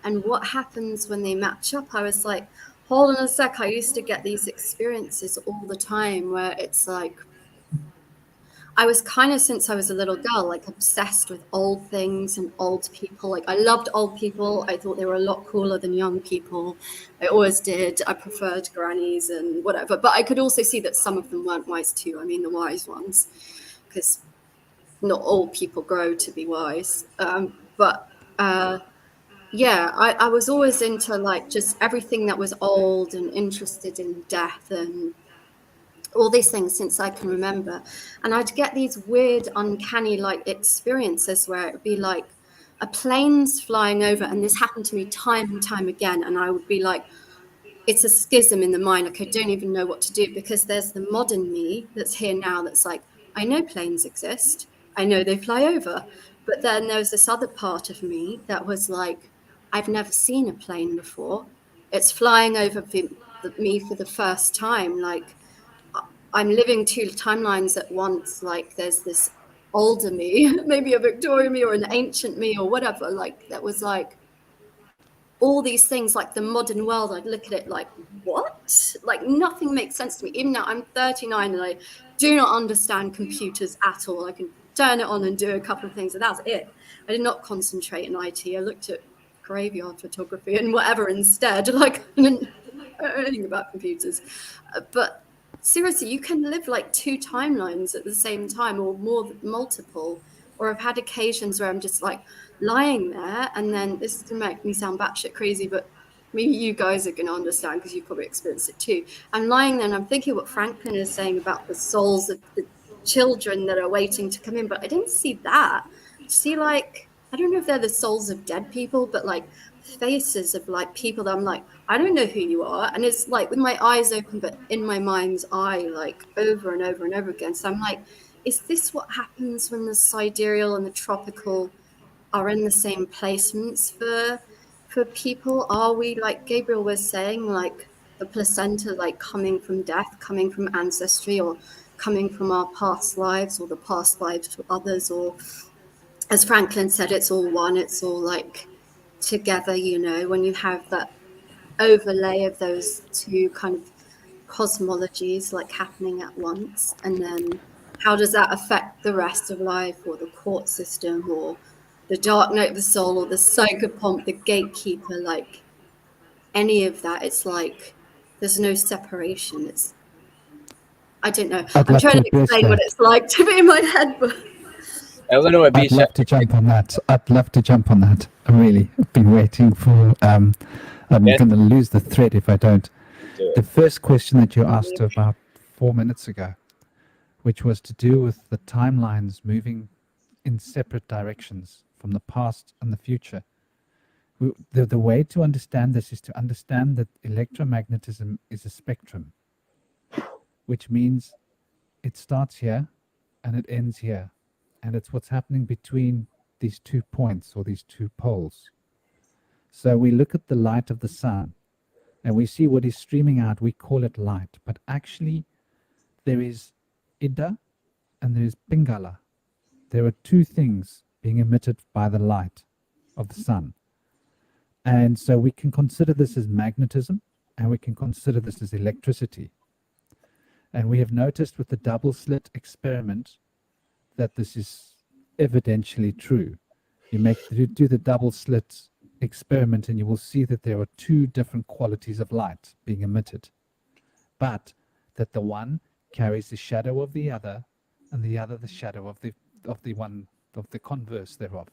And what happens when they match up? I was like, hold on a sec. I used to get these experiences all the time where it's like, I was kind of, since I was a little girl, obsessed with old things and old people. I loved old people. I thought they were a lot cooler than young people. I always did. I preferred grannies and whatever. But I could also see that some of them weren't wise too. I mean, the wise ones, because not all people grow to be wise. Yeah, I was always into just everything that was old and interested in death. And all these things since I can remember. And I'd get these weird, uncanny like experiences where it would be like a plane's flying over, and this happened to me time and time again. And I would be like, it's a schism in the mind. Like, I don't even know what to do, because there's the modern me that's here now that's like, I know planes exist. I know they fly over. But then there was this other part of me that was like, I've never seen a plane before. It's flying over me for the first time. Like, I'm living two timelines at once. Like, there's this older me, maybe a Victorian me or an ancient me or whatever, like, that was like all these things. Like the modern world, I'd look at it like, what? Like, nothing makes sense to me. Even now, I'm 39 and I do not understand computers at all. I can turn it on and do a couple of things, and that's it. I did not concentrate in IT. I looked at graveyard photography and whatever instead. Like, I didn't know anything about computers. But seriously, you can live like two timelines at the same time, or more, multiple. Or I've had occasions where I'm just like lying there, and then this is to make me sound batshit crazy, but maybe you guys are going to understand because you probably experienced it too. I'm lying there and I'm thinking what Franklin is saying about the souls of the children that are waiting to come in, but I didn't see that. I see, like, I don't know if they're the souls of dead people, but like faces of like people that I'm like, I don't know who you are. And it's like with my eyes open, but in my mind's eye, like over and over and over again. So I'm like, is this what happens when the sidereal and the tropical are in the same placements for people? Are we, like Gabriel was saying, like the placenta, like coming from death, coming from ancestry, or coming from our past lives, or the past lives to others? Or as Franklin said, it's all one, it's all like together, you know, when you have that overlay of those two kind of cosmologies like happening at once. And then how does that affect the rest of life, or the court system, or the dark night of the soul, or the psychopomp, the gatekeeper, like any of that? It's like there's no separation. It's, I don't know. I'm trying to explain what it's like to be in my head, but I don't know what I'd love to jump on that. I'd love to jump on that. I really have been waiting for. I'm going to lose the thread if I don't. The first question that you asked about 4 minutes ago, which was to do with the timelines moving in separate directions from the past and the future. The way to understand this is to understand that electromagnetism is a spectrum, which means it starts here and it ends here. And it's what's happening between these 2 points, or these 2 poles. So we look at the light of the sun and we see what is streaming out. We call it light, but actually there is Ida and there is Pingala. There are 2 things being emitted by the light of the sun. And so we can consider this as magnetism, and we can consider this as electricity. And we have noticed with the double slit experiment that this is evidentially true. You do the double slit experiment and you will see that there are 2 different qualities of light being emitted, but that the one carries the shadow of the other, and the other the shadow of the converse thereof.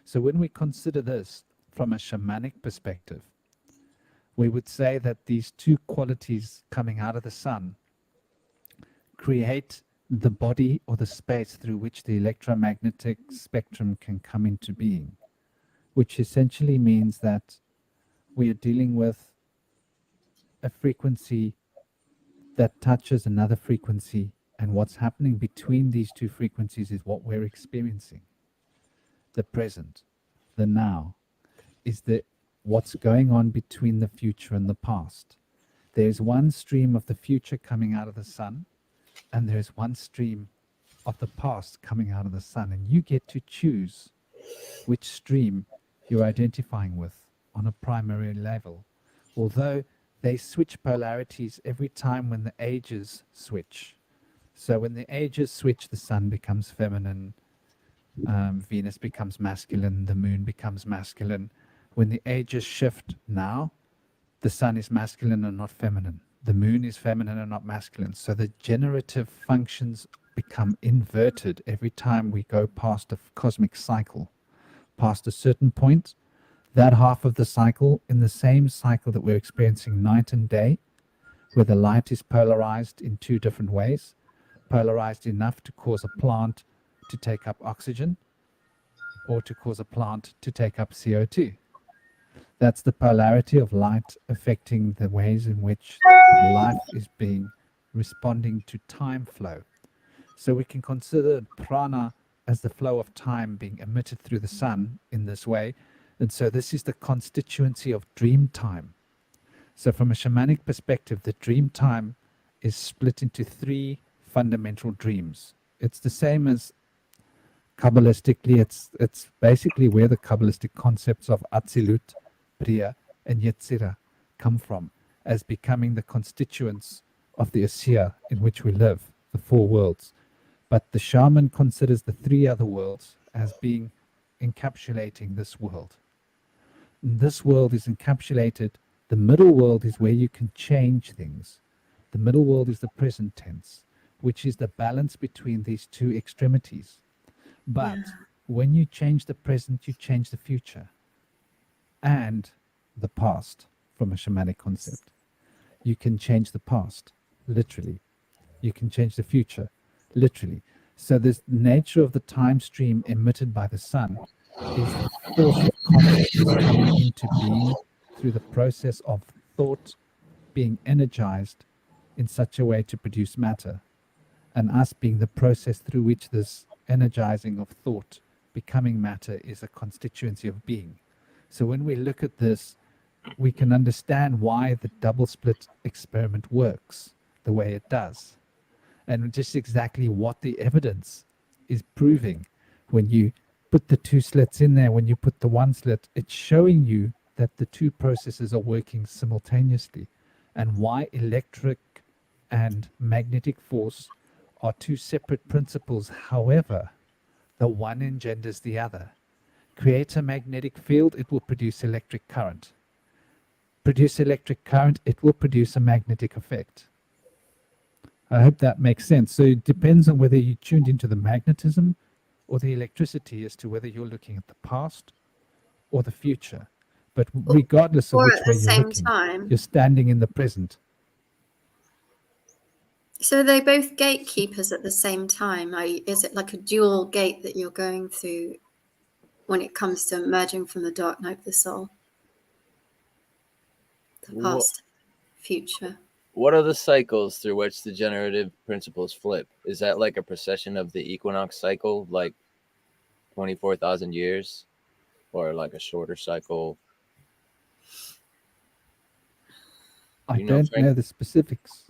So when we consider this from a shamanic perspective, we would say that these 2 qualities coming out of the sun create the body or the space through which the electromagnetic spectrum can come into being, which essentially means that we are dealing with a frequency that touches another frequency, and what's happening between these 2 frequencies is what we're experiencing. The present, the now, is what's going on between the future and the past. There's one stream of the future coming out of the sun, and there's one stream of the past coming out of the sun, and you get to choose which stream you're identifying with on a primary level, although they switch polarities every time when the ages switch. So when the ages switch, the sun becomes feminine, Venus becomes masculine, the moon becomes masculine. When the ages shift now, the sun is masculine and not feminine. The moon is feminine and not masculine. So the generative functions become inverted every time we go past a cosmic cycle. Past a certain point, that half of the cycle, in the same cycle that we're experiencing night and day, where the light is polarized in two different ways, polarized enough to cause a plant to take up oxygen or to cause a plant to take up CO2. That's the polarity of light affecting the ways in which life is responding to time flow. So we can consider prana as the flow of time being emitted through the sun in this way. And so this is the constituency of dream time. So from a shamanic perspective, the dream time is split into three fundamental dreams. It's the same as Kabbalistically, it's basically where the Kabbalistic concepts of Atzilut, Priya, and Yetzirah come from, as becoming the constituents of the Asiya in which we live, the four worlds. But the shaman considers the three other worlds as being encapsulating this world. And this world is encapsulated. The middle world is where you can change things. The middle world is the present tense, which is the balance between these two extremities. But when you change the present, you change the future and the past from a shamanic concept. You can change the past, literally. You can change the future, literally. So this nature of the time stream emitted by the sun is the force of consciousness coming into being through the process of thought being energized in such a way to produce matter, and us being the process through which this energizing of thought becoming matter is a constituency of being. So when we look at this, we can understand why the double split experiment works the way it does, and just exactly what the evidence is proving. When you put the two slits in there, when you put the one slit, it's showing you that the two processes are working simultaneously, and why electric and magnetic force are two separate principles. However, the one engenders the other. Create a magnetic field, it will produce electric current. Produce electric current, it will produce a magnetic effect. I hope that makes sense. So it depends on whether you tuned into the magnetism or the electricity as to whether you're looking at the past or the future. But regardless of or which at way the you're same looking, time. you're standing in the present. So are they both gatekeepers at the same time? Is it like a dual gate that you're going through when it comes to emerging from the dark night of the soul? The past, future. What are the cycles through which the generative principles flip? Is that like a precession of the equinox cycle, like 24,000 years, or like a shorter cycle? I You know, don't Frank? know the specifics.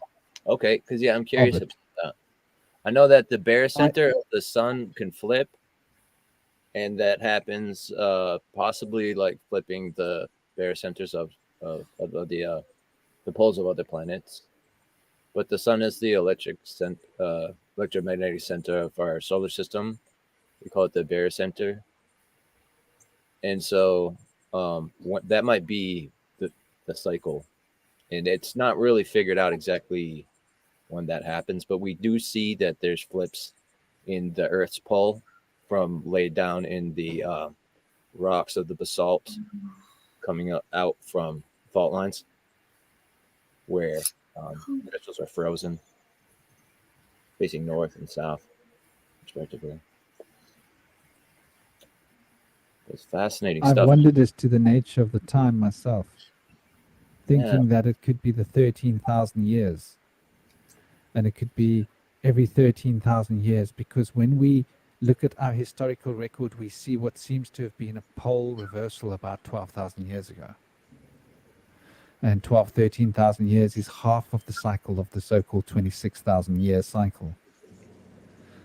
Okay, because I'm curious it. about that. I know that the barycenter of the sun can flip, and that happens possibly like flipping the barycenters of the poles of other planets. But the sun is the electromagnetic center of our solar system. We call it the barycenter. And so that might be the cycle. And it's not really figured out exactly when that happens, but we do see that there's flips in the Earth's pole from laid down in the rocks of the basalt coming out from fault lines where crystals are frozen facing north and south respectively. It's fascinating I've stuff. wondered as to the nature of the time myself, thinking that it could be the 13,000 years, and it could be every 13,000 years, because when we look at our historical record, we see what seems to have been a pole reversal about 12,000 years ago. And 13,000 years is half of the cycle of the so-called 26,000 year cycle.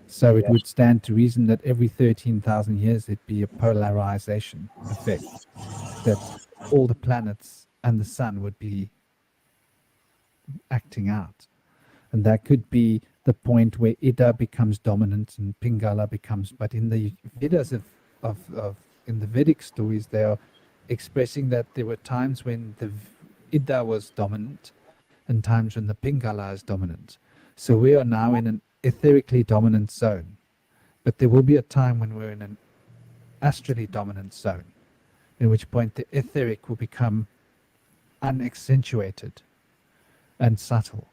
So it would stand to reason that every 13,000 years it'd be a polarization effect, that all the planets and the sun would be acting out. And that could be the point where Ida becomes dominant and Pingala becomes, but in the Vedas in the Vedic stories, they are expressing that there were times when the Ida was dominant and times when the Pingala is dominant. So we are now in an etherically dominant zone, but there will be a time when we're in an astrally dominant zone, in which point the etheric will become unaccentuated, and subtle.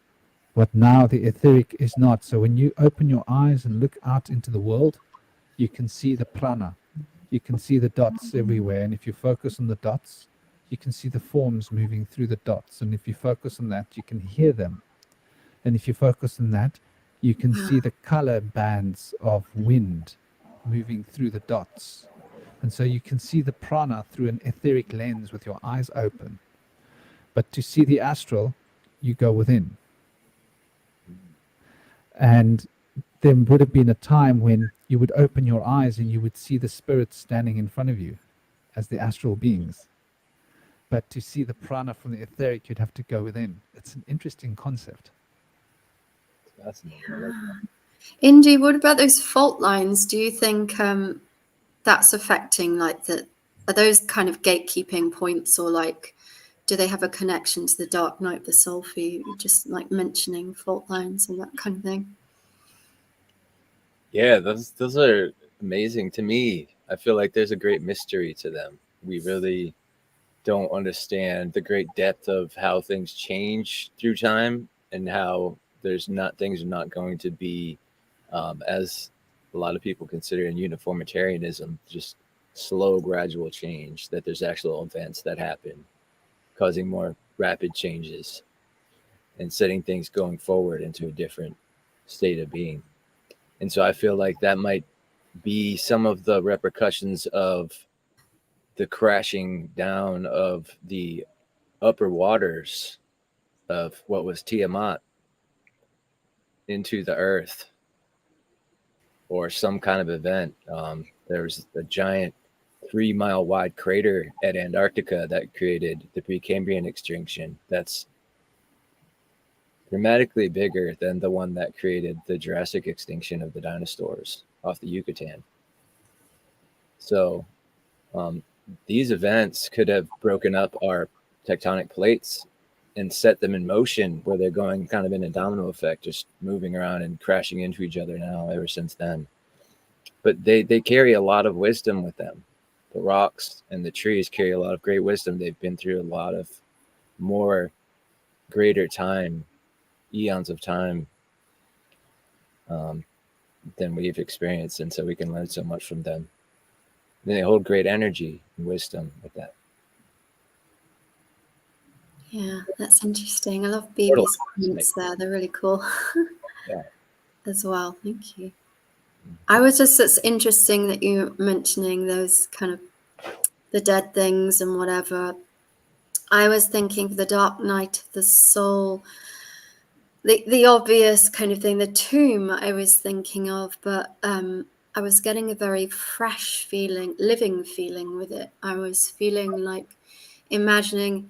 But now the etheric is not. So when you open your eyes and look out into the world, you can see the prana. You can see the dots everywhere. And if you focus on the dots, you can see the forms moving through the dots. And if you focus on that, you can hear them. And if you focus on that, you can see the color bands of wind moving through the dots. And so you can see the prana through an etheric lens with your eyes open. But to see the astral, you go within. And there would have been a time when you would open your eyes and you would see the spirits standing in front of you as the astral beings. But to see the prana from the etheric, you'd have to go within. It's an interesting concept. Indy, what about those fault lines? Do you think that's affecting, like, are those kind of gatekeeping points, or like, do they have a connection to the dark night of the soul for you? Just like mentioning fault lines and that kind of thing. Yeah, those are amazing to me. I feel like there's a great mystery to them. We really don't understand the great depth of how things change through time, and how things are not going to be as a lot of people consider in uniformitarianism, just slow, gradual change, that there's actual events that happen causing more rapid changes and setting things going forward into a different state of being. And so I feel like that might be some of the repercussions of the crashing down of the upper waters of what was Tiamat into the earth, or some kind of event. There's a giant 3-mile wide crater at Antarctica that created the Precambrian extinction that's dramatically bigger than the one that created the Jurassic extinction of the dinosaurs off the Yucatan. So these events could have broken up our tectonic plates and set them in motion, where they're going kind of in a domino effect, just moving around and crashing into each other now ever since then. But they carry a lot of wisdom with them. The rocks and the trees carry a lot of great wisdom. They've been through a lot of more greater time, eons of time, than we've experienced. And so we can learn so much from them. And they hold great energy and wisdom with that. Yeah, that's interesting. I love BB's comments there. They're really cool. Yeah. As well. Thank you. It's interesting that you're mentioning those kind of the dead things and whatever. I was thinking of the dark night of the soul, the obvious kind of thing, the tomb I was thinking of, but I was getting a very fresh feeling, living feeling with it. I was feeling like imagining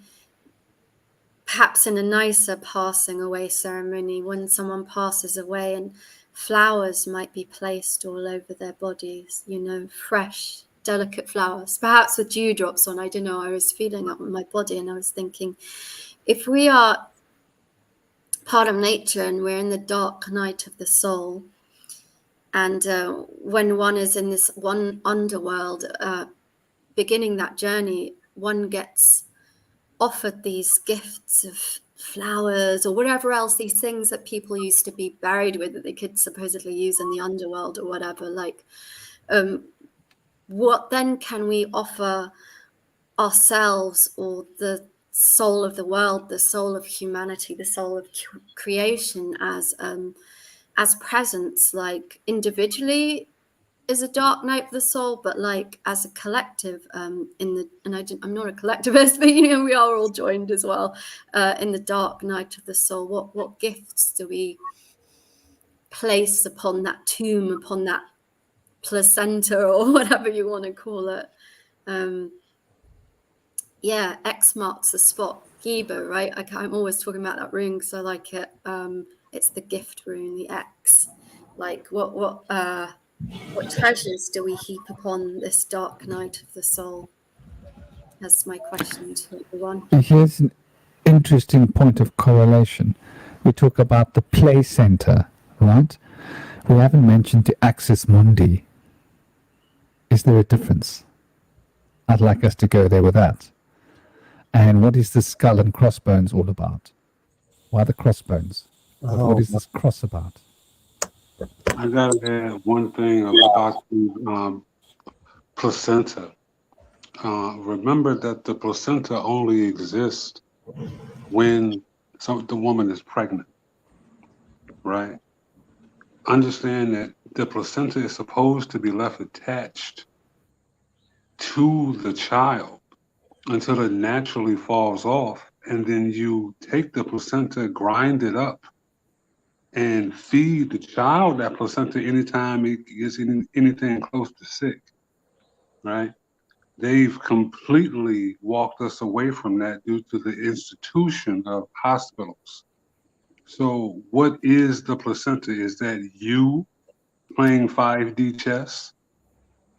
perhaps in a nicer passing away ceremony, when someone passes away and flowers might be placed all over their bodies, fresh, delicate flowers, perhaps with dewdrops on. I don't know. I was feeling it on my body, and I was thinking, if we are part of nature and we're in the dark night of the soul, and when one is in this one underworld, beginning that journey, one gets offered these gifts of flowers or whatever else, these things that people used to be buried with that they could supposedly use in the underworld or whatever. Like, what then can we offer ourselves, or the soul of the world, the soul of humanity, the soul of creation as presence, like individually is a dark night of the soul, but like as a collective, I'm not a collectivist, but we are all joined as well in the dark night of the soul. What gifts do we place upon that tomb, upon that placenta, or whatever you want to call it? X marks the spot. Giba, right? I'm always talking about that rune because I like it. It's the gift rune, the X. Like what treasures do we heap upon this dark night of the soul? That's my question to everyone. Here's an interesting point of correlation. We talk about the play center, right? We haven't mentioned the axis mundi. Is there a difference? I'd like us to go there with that. And what is the skull and crossbones all about? Why the crossbones? What is this cross about? I gotta add one thing about the placenta. Remember that the placenta only exists when the woman is pregnant, right? Understand that the placenta is supposed to be left attached to the child until it naturally falls off, and then you take the placenta, grind it up, and feed the child that placenta anytime it gets anything close to sick, right? They've completely walked us away from that due to the institution of hospitals. So what is the placenta? Is that you playing 5D chess?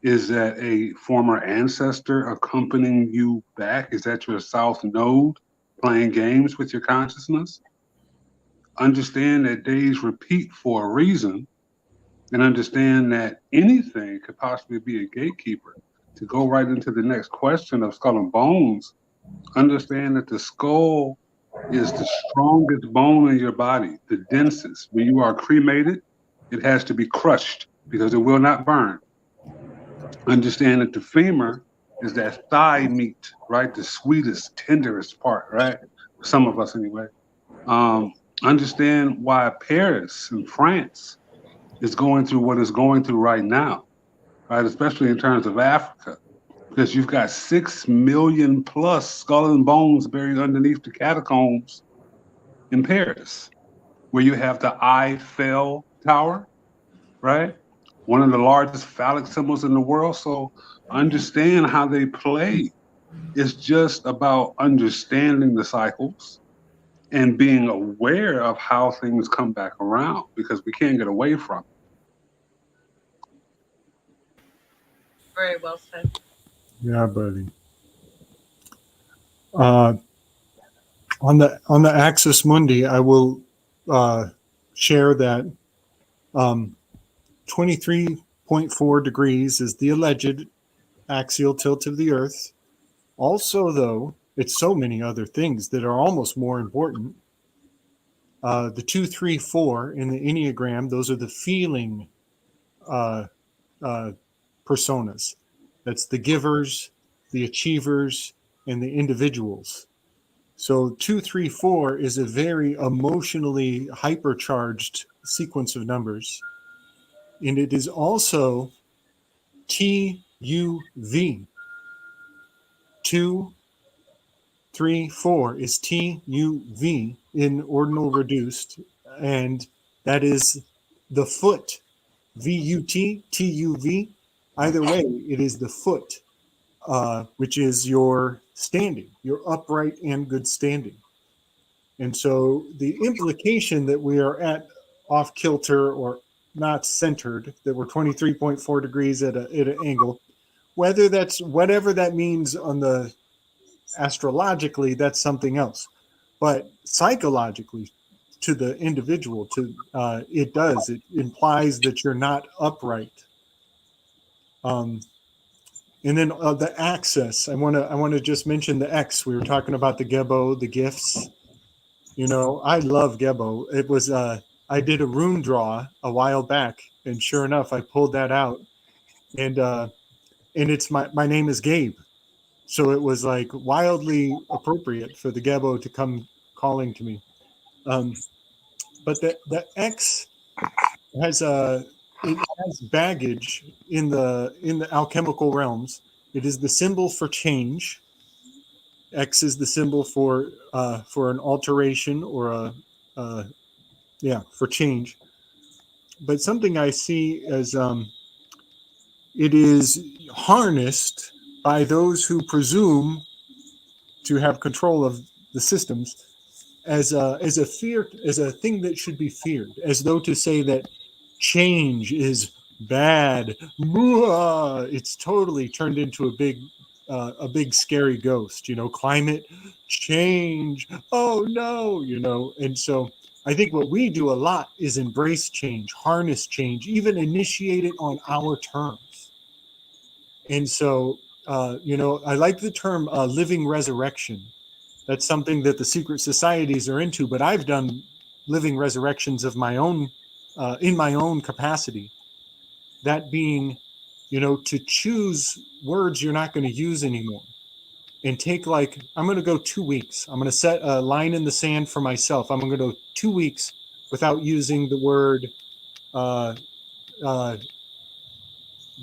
Is that a former ancestor accompanying you back? Is that your south node playing games with your consciousness? Understand that days repeat for a reason, and understand that anything could possibly be a gatekeeper. To go right into the next question of skull and bones, understand that the skull is the strongest bone in your body, the densest. When you are cremated, it has to be crushed because it will not burn. Understand that the femur is that thigh meat, right? The sweetest, tenderest part, right? Some of us anyway. Understand why Paris in France is going through what it's going through right now, right? Especially in terms of Africa, because you've got 6 million plus skull and bones buried underneath the catacombs in Paris, where you have the Eiffel Tower, right? One of the largest phallic symbols in the world. So understand how they play. It's just about understanding the cycles and being aware of how things come back around, because we can't get away from it. Very well said. Yeah, buddy. On the Axis Mundi, I will share that 23.4 degrees is the alleged axial tilt of the Earth. Also, though, it's so many other things that are almost more important. The 2, 3, 4 in the Enneagram, those are the feeling personas. That's the givers, the achievers, and the individuals. So 2, 3, 4 is a very emotionally hypercharged sequence of numbers. And it is also TUV. 2, 3, 4 is TUV in ordinal reduced. And that is the foot. VUT, TUV. Either way, it is the foot, which is your standing, your upright and good standing. And so the implication that we are at off kilter or not centered, that we're 23.4 degrees at an angle, whether that's whatever that means on the astrologically, that's something else. But psychologically, to the individual, it implies that you're not upright. And then the access, I want to just mention the X. We were talking about the Gebo, the gifts. You know, I love Gebo. It was I did a rune draw a while back, and sure enough, I pulled that out, and it's my name is Gabe, so it was like wildly appropriate for the Gebo to come calling to me. But the X has it has baggage in the alchemical realms. It is the symbol for change. X is the symbol for an alteration or for change. But something I see as it is harnessed by those who presume to have control of the systems as a thing that should be feared, as though to say that change is bad. It's totally turned into a big scary ghost, climate change. Oh no, and so I think what we do a lot is embrace change, harness change, even initiate it on our terms. And so, I like the term living resurrection, That's something that the secret societies are into, but I've done living resurrections of my own, in my own capacity. That being, to choose words you're not going to use anymore, and take, like, I'm going to go 2 weeks. I'm going to set a line in the sand for myself. I'm going to go 2 weeks without using the word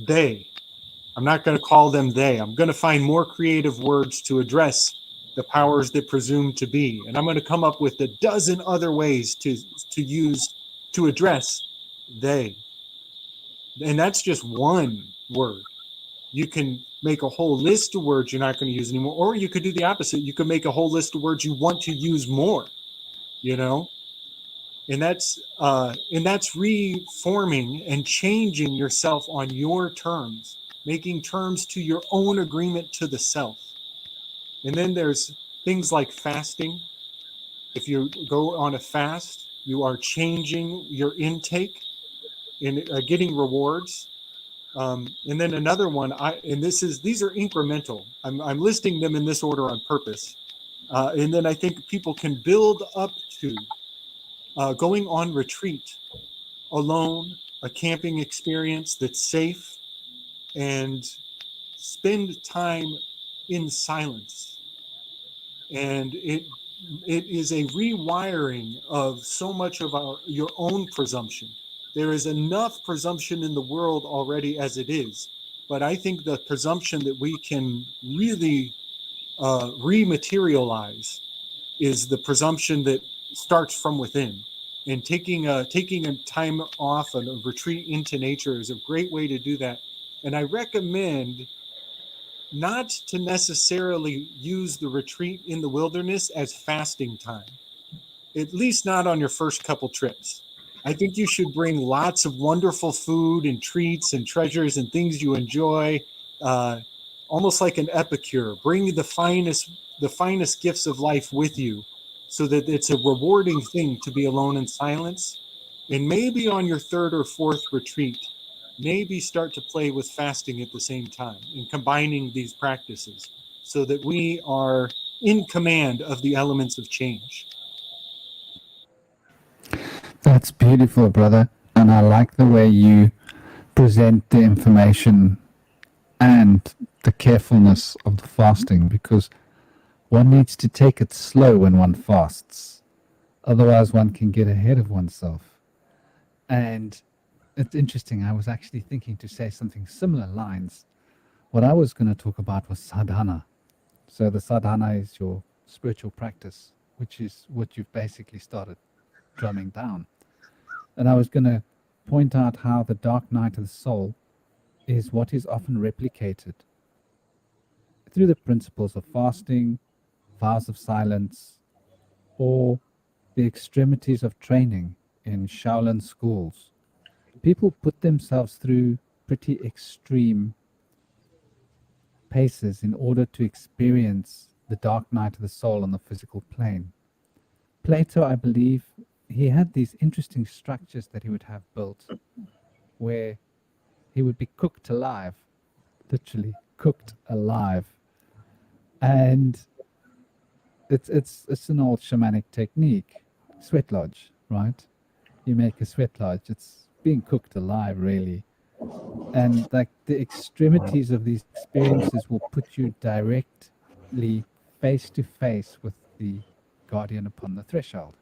they. I'm not going to call them they. I'm going to find more creative words to address the powers that presume to be. And I'm going to come up with a dozen other ways to use, to address they. And that's just one word. You can make a whole list of words you're not going to use anymore, or you could do the opposite. You could make a whole list of words you want to use more, and that's reforming and changing yourself on your terms, making terms to your own agreement to the self. And then there's things like fasting. If you go on a fast, you are changing your intake and getting rewards. And then another one, these are incremental. I'm listing them in this order on purpose. And then I think people can build up to going on retreat alone, a camping experience that's safe, and spend time in silence. And it is a rewiring of so much of your own presumption. There is enough presumption in the world already as it is, but I think the presumption that we can really rematerialize is the presumption that starts from within. And taking a time off and a retreat into nature is a great way to do that. And I recommend not to necessarily use the retreat in the wilderness as fasting time, at least not on your first couple trips. I think you should bring lots of wonderful food and treats and treasures and things you enjoy, almost like an epicure. Bring the finest gifts of life with you, so that it's a rewarding thing to be alone in silence. And maybe on your third or fourth retreat, maybe start to play with fasting at the same time and combining these practices, so that we are in command of the elements of change. That's beautiful, brother. And I like the way you present the information and the carefulness of the fasting, because one needs to take it slow when one fasts. Otherwise, one can get ahead of oneself. And it's interesting. I was actually thinking to say something similar lines. What I was going to talk about was sadhana. So the sadhana is your spiritual practice, which is what you've basically started drumming down. And I was going to point out how the dark night of the soul is what is often replicated through the principles of fasting, vows of silence, or the extremities of training in Shaolin schools. People put themselves through pretty extreme paces in order to experience the dark night of the soul on the physical plane. Plato, I believe, he had these interesting structures that he would have built where he would be cooked alive, literally cooked alive. And it's an old shamanic technique, sweat lodge, right? You make a sweat lodge, it's being cooked alive, really. And like the extremities of these experiences will put you directly face to face with the guardian upon the threshold.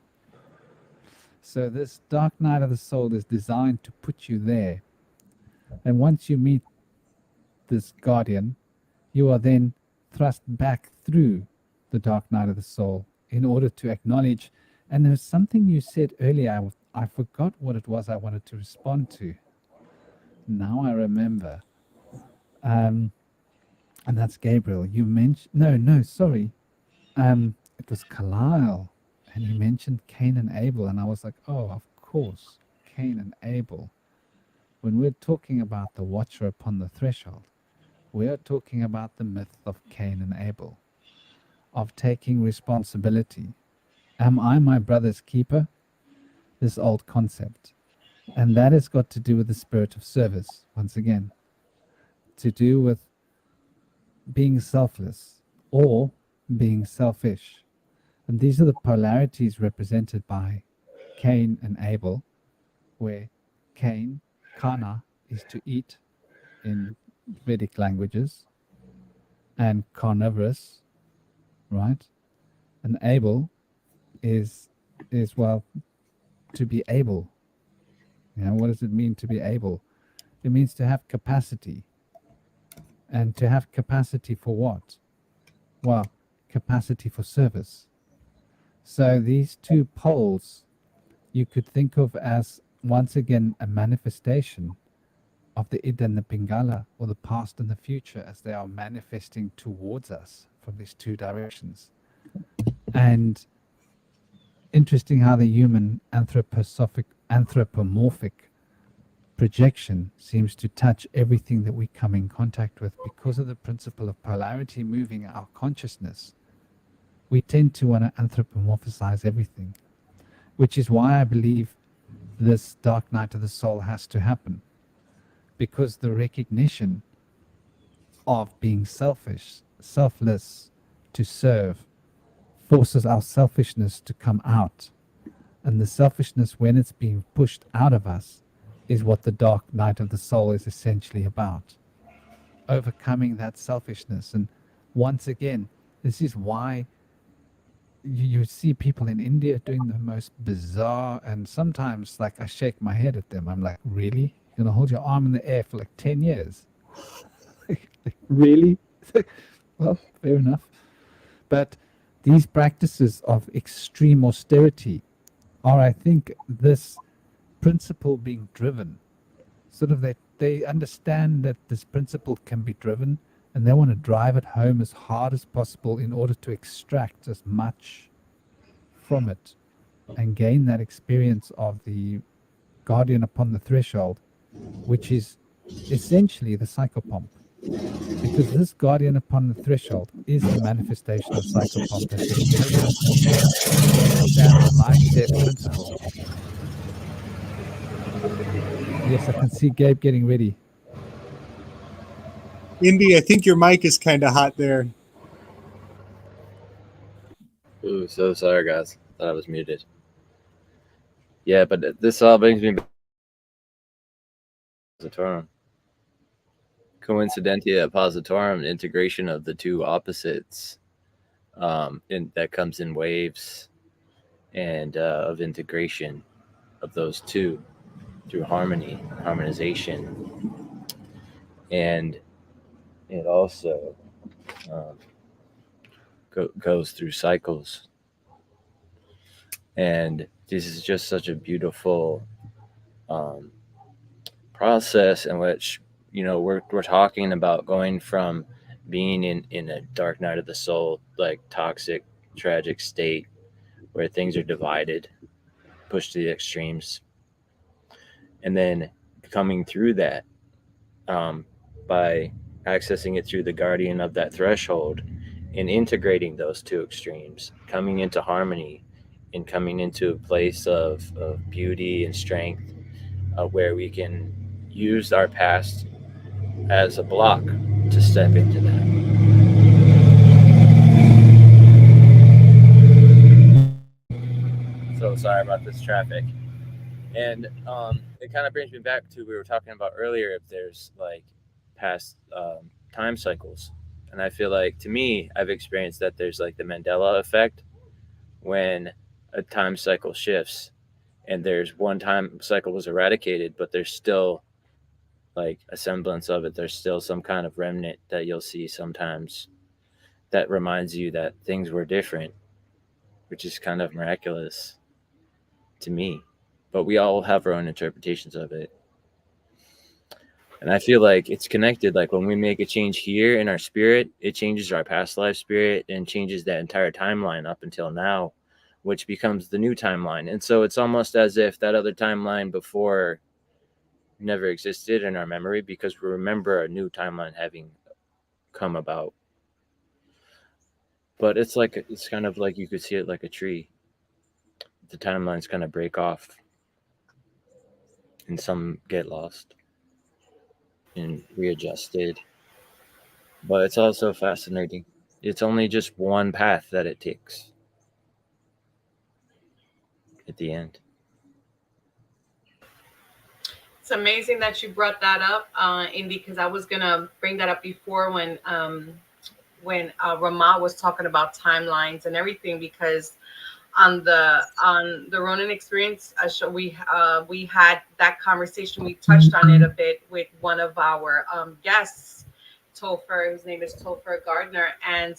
So this dark night of the soul is designed to put you there. And once you meet this guardian, you are then thrust back through the dark night of the soul in order to acknowledge. And there's something you said earlier, I forgot what it was I wanted to respond to. Now I remember. And that's Gabriel. You mentioned, sorry. It was Kalil, and he mentioned Cain and Abel, and I was like, oh, of course, Cain and Abel. When we're talking about the watcher upon the threshold, we are talking about the myth of Cain and Abel, of taking responsibility. Am I my brother's keeper? This old concept. And that has got to do with the spirit of service, once again, to do with being selfless or being selfish. And these are the polarities represented by Cain and Abel, where Cain, kana, is to eat in Vedic languages, and carnivorous, right? And Abel is well, to be able. What does it mean to be able? It means to have capacity. And to have capacity for what? Well, capacity for service. So these two poles you could think of as, once again, a manifestation of the id and the pingala, or the past and the future, as they are manifesting towards us from these two directions. And interesting how the human anthropomorphic projection seems to touch everything that we come in contact with. Because of the principle of polarity moving our consciousness, we tend to want to anthropomorphize everything, which is why I believe this dark night of the soul has to happen, because the recognition of being selfish, selfless, to serve, forces our selfishness to come out. And the selfishness, when it's being pushed out of us, is what the dark night of the soul is essentially about. Overcoming that selfishness. And once again, this is why you see people in India doing the most bizarre, and sometimes like I shake my head at them. I'm like, really? You're gonna hold your arm in the air for like 10 years? Really? Well, fair enough. But these practices of extreme austerity are, I think, this principle being driven. Sort of they understand that this principle can be driven, and they want to drive it home as hard as possible in order to extract as much from it and gain that experience of the guardian upon the threshold, which is essentially the psychopomp. Because this guardian upon the threshold is the manifestation of psychopomp that being taken to understand the life-death principle. Yes, I can see Gabe getting ready. Indy, I think your mic is kind of hot there. Ooh, so sorry, guys. Thought I was muted. Yeah, but this all brings me back to positorum. Coincidentia positorum, integration of the two opposites, that comes in waves, and of integration of those two through harmony, harmonization, and it also goes through cycles. And this is just such a beautiful process in which, we're talking about going from being in a dark night of the soul, like toxic, tragic state where things are divided, pushed to the extremes, and then coming through that by accessing it through the guardian of that threshold and integrating those two extremes, coming into harmony and coming into a place of beauty and strength, where we can use our past as a block to step into that. So sorry about this traffic. And it kind of brings me back to, we were talking about earlier, if there's like past time cycles. And I feel like, to me, I've experienced that there's like the Mandela effect, when a time cycle shifts and there's one time cycle was eradicated, but there's still like a semblance of it. There's still some kind of remnant that you'll see sometimes that reminds you that things were different, which is kind of miraculous to me. But we all have our own interpretations of it. And I feel like it's connected. Like when we make a change here in our spirit, it changes our past life spirit and changes that entire timeline up until now, which becomes the new timeline. And so it's almost as if that other timeline before never existed in our memory, because we remember a new timeline having come about. But it's kind of like you could see it like a tree. The timelines kind of break off and some get lost and readjusted. But it's also fascinating. It's only just one path that it takes. at the end. It's amazing that you brought that up, Indy, because I was gonna bring that up before when Rama was talking about timelines and everything, because on the Ronin experience, we had that conversation. We touched on it a bit with one of our guests, Topher. His name is Topher Gardner, and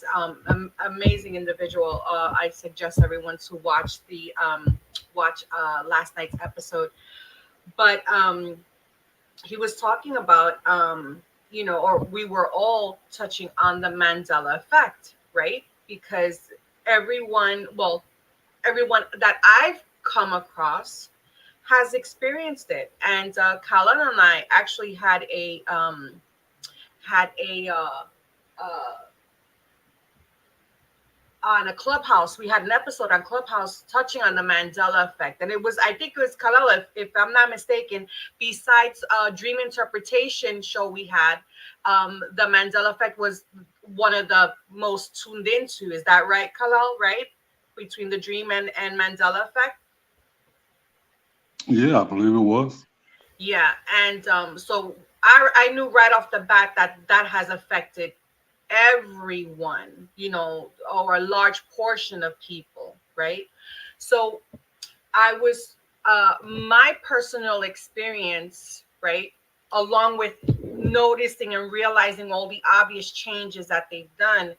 amazing individual. I suggest everyone to watch the last night's episode. But he was talking about or we were all touching on the Mandela effect, right? Because everyone that I've come across has experienced it. And Kalan and I actually had on a Clubhouse, we had an episode on Clubhouse touching on the Mandela effect. And I think it was Kalala, if I'm not mistaken, besides Dream Interpretation show we had, the Mandela effect was one of the most tuned into. Is that right, Kalal, right? Between the Dream and Mandela effect? Yeah, I believe it was. Yeah, and so I knew right off the bat that has affected everyone, or a large portion of people, right? So I was my personal experience, right, along with noticing and realizing all the obvious changes that they've done,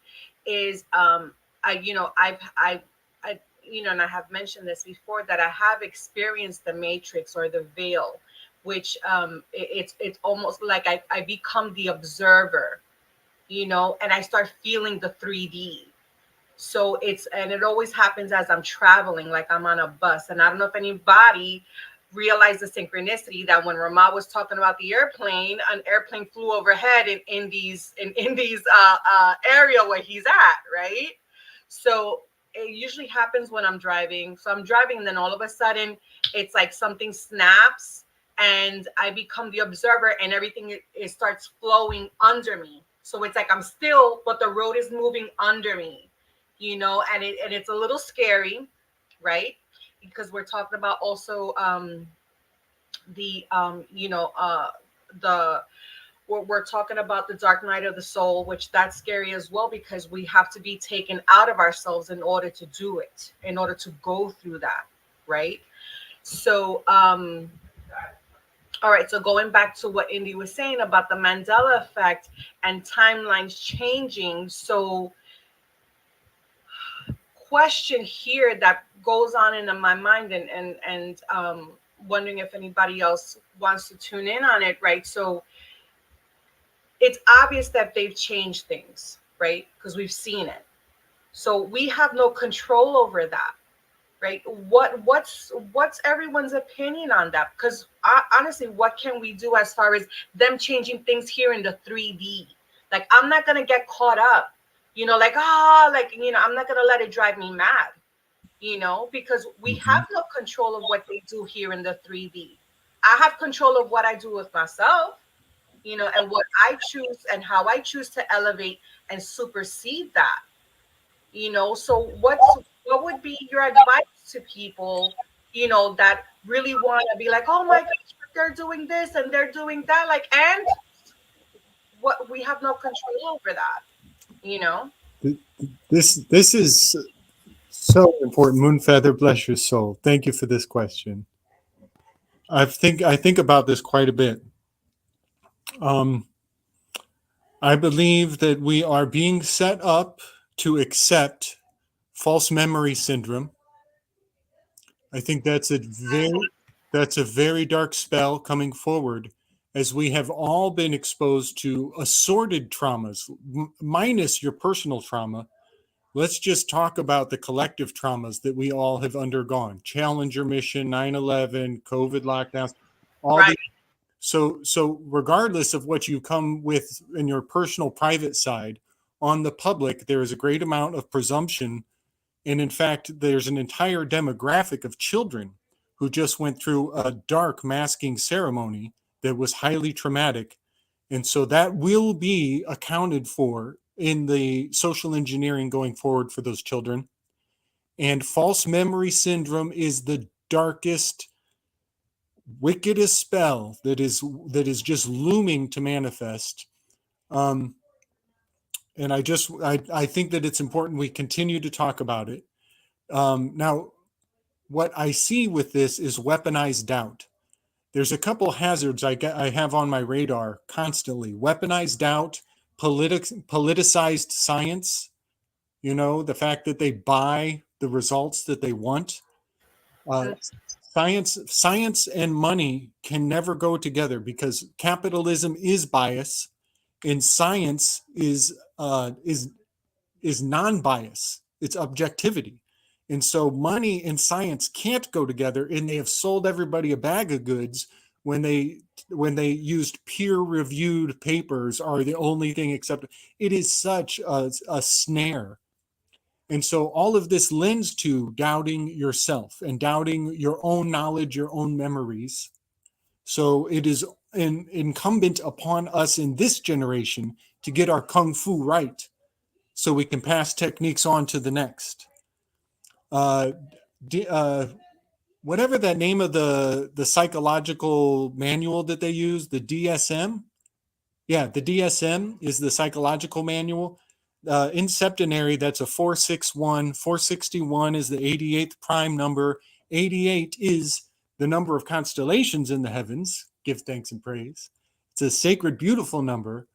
is and I have mentioned this before, that I have experienced the matrix or the veil, which it's almost like I become the observer, and I start feeling the 3D. So it always happens as I'm traveling, like I'm on a bus. And I don't know if anybody realized the synchronicity that when Rama was talking about the airplane, an airplane flew overhead in Indy's area where he's at, right? So it usually happens when I'm driving. So I'm driving, and then all of a sudden it's like something snaps and I become the observer, and everything it starts flowing under me. So it's like I'm still, but the road is moving under me, and it's a little scary, right? Because we're talking about also we're talking about the dark night of the soul, which that's scary as well, because we have to be taken out of ourselves in order to do it, in order to go through that, right? So all right, so going back to what Indy was saying about the Mandela effect and timelines changing. So question here that goes on in my mind, and wondering if anybody else wants to tune in on it, right? So it's obvious that they've changed things, right? Because we've seen it. So we have no control over that. Right? What's everyone's opinion on that? Because honestly, what can we do as far as them changing things here in the 3D? Like, I'm not gonna get caught up, I'm not gonna let it drive me mad, because we have no control of what they do here in the 3D. I have control of what I do with myself, and what I choose and how I choose to elevate and supersede that. So what would be your advice to people, that really want to be like, oh my gosh, they're doing this and they're doing that, like, and what, we have no control over that, This is so important. Moonfeather, bless your soul. Thank you for this question. I think about this quite a bit. I believe that we are being set up to accept false memory syndrome. I think that's a very dark spell coming forward, as we have all been exposed to assorted traumas, minus your personal trauma. Let's just talk about the collective traumas that we all have undergone. Challenger mission, 9/11, COVID lockdowns, all right. So regardless of what you come with in your personal private side, on the public, there is a great amount of presumption. And in fact, there's an entire demographic of children who just went through a dark masking ceremony that was highly traumatic. And so that will be accounted for in the social engineering going forward for those children. And false memory syndrome is the darkest, wickedest spell that is just looming to manifest. And I think that it's important we continue to talk about it. Now, what I see with this is weaponized doubt. There's a couple hazards I have on my radar constantly. Weaponized doubt, politicized science, the fact that they buy the results that they want. Science and money can never go together because capitalism is bias and science is non-bias. It's objectivity. And so money and science can't go together, and they have sold everybody a bag of goods when they used peer-reviewed papers are the only thing accepted. It is such a snare. And so all of this lends to doubting yourself and doubting your own knowledge, your own memories. So it is incumbent upon us in this generation to get our kung fu right so we can pass techniques on to the next. Whatever that name of the psychological manual that they use, the DSM. Yeah, the DSM is the psychological manual. In septenary, that's a 461. 461 is the 88th prime number. 88 is the number of constellations in the heavens. Give thanks and praise. It's a sacred, beautiful number,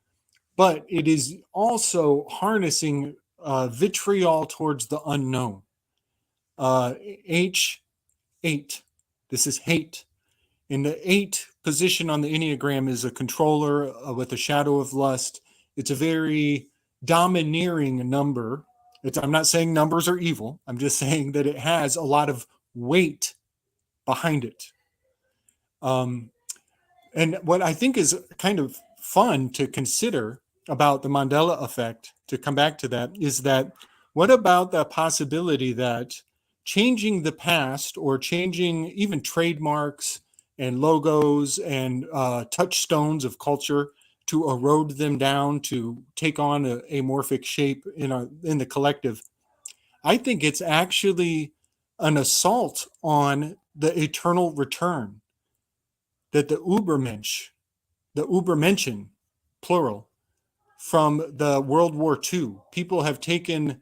but it is also harnessing vitriol towards the unknown. H8. This is hate. And the 8 position on the Enneagram is a controller with a shadow of lust. It's a very domineering number. I'm not saying numbers are evil. I'm just saying that it has a lot of weight behind it. And what I think is kind of fun to consider about the Mandela effect, to come back to that, is that what about the possibility that changing the past or changing even trademarks and logos and touchstones of culture to erode them down to take on an amorphic shape in the collective? I think it's actually an assault on the eternal return that the Übermenschen, plural, from the World War II, people have taken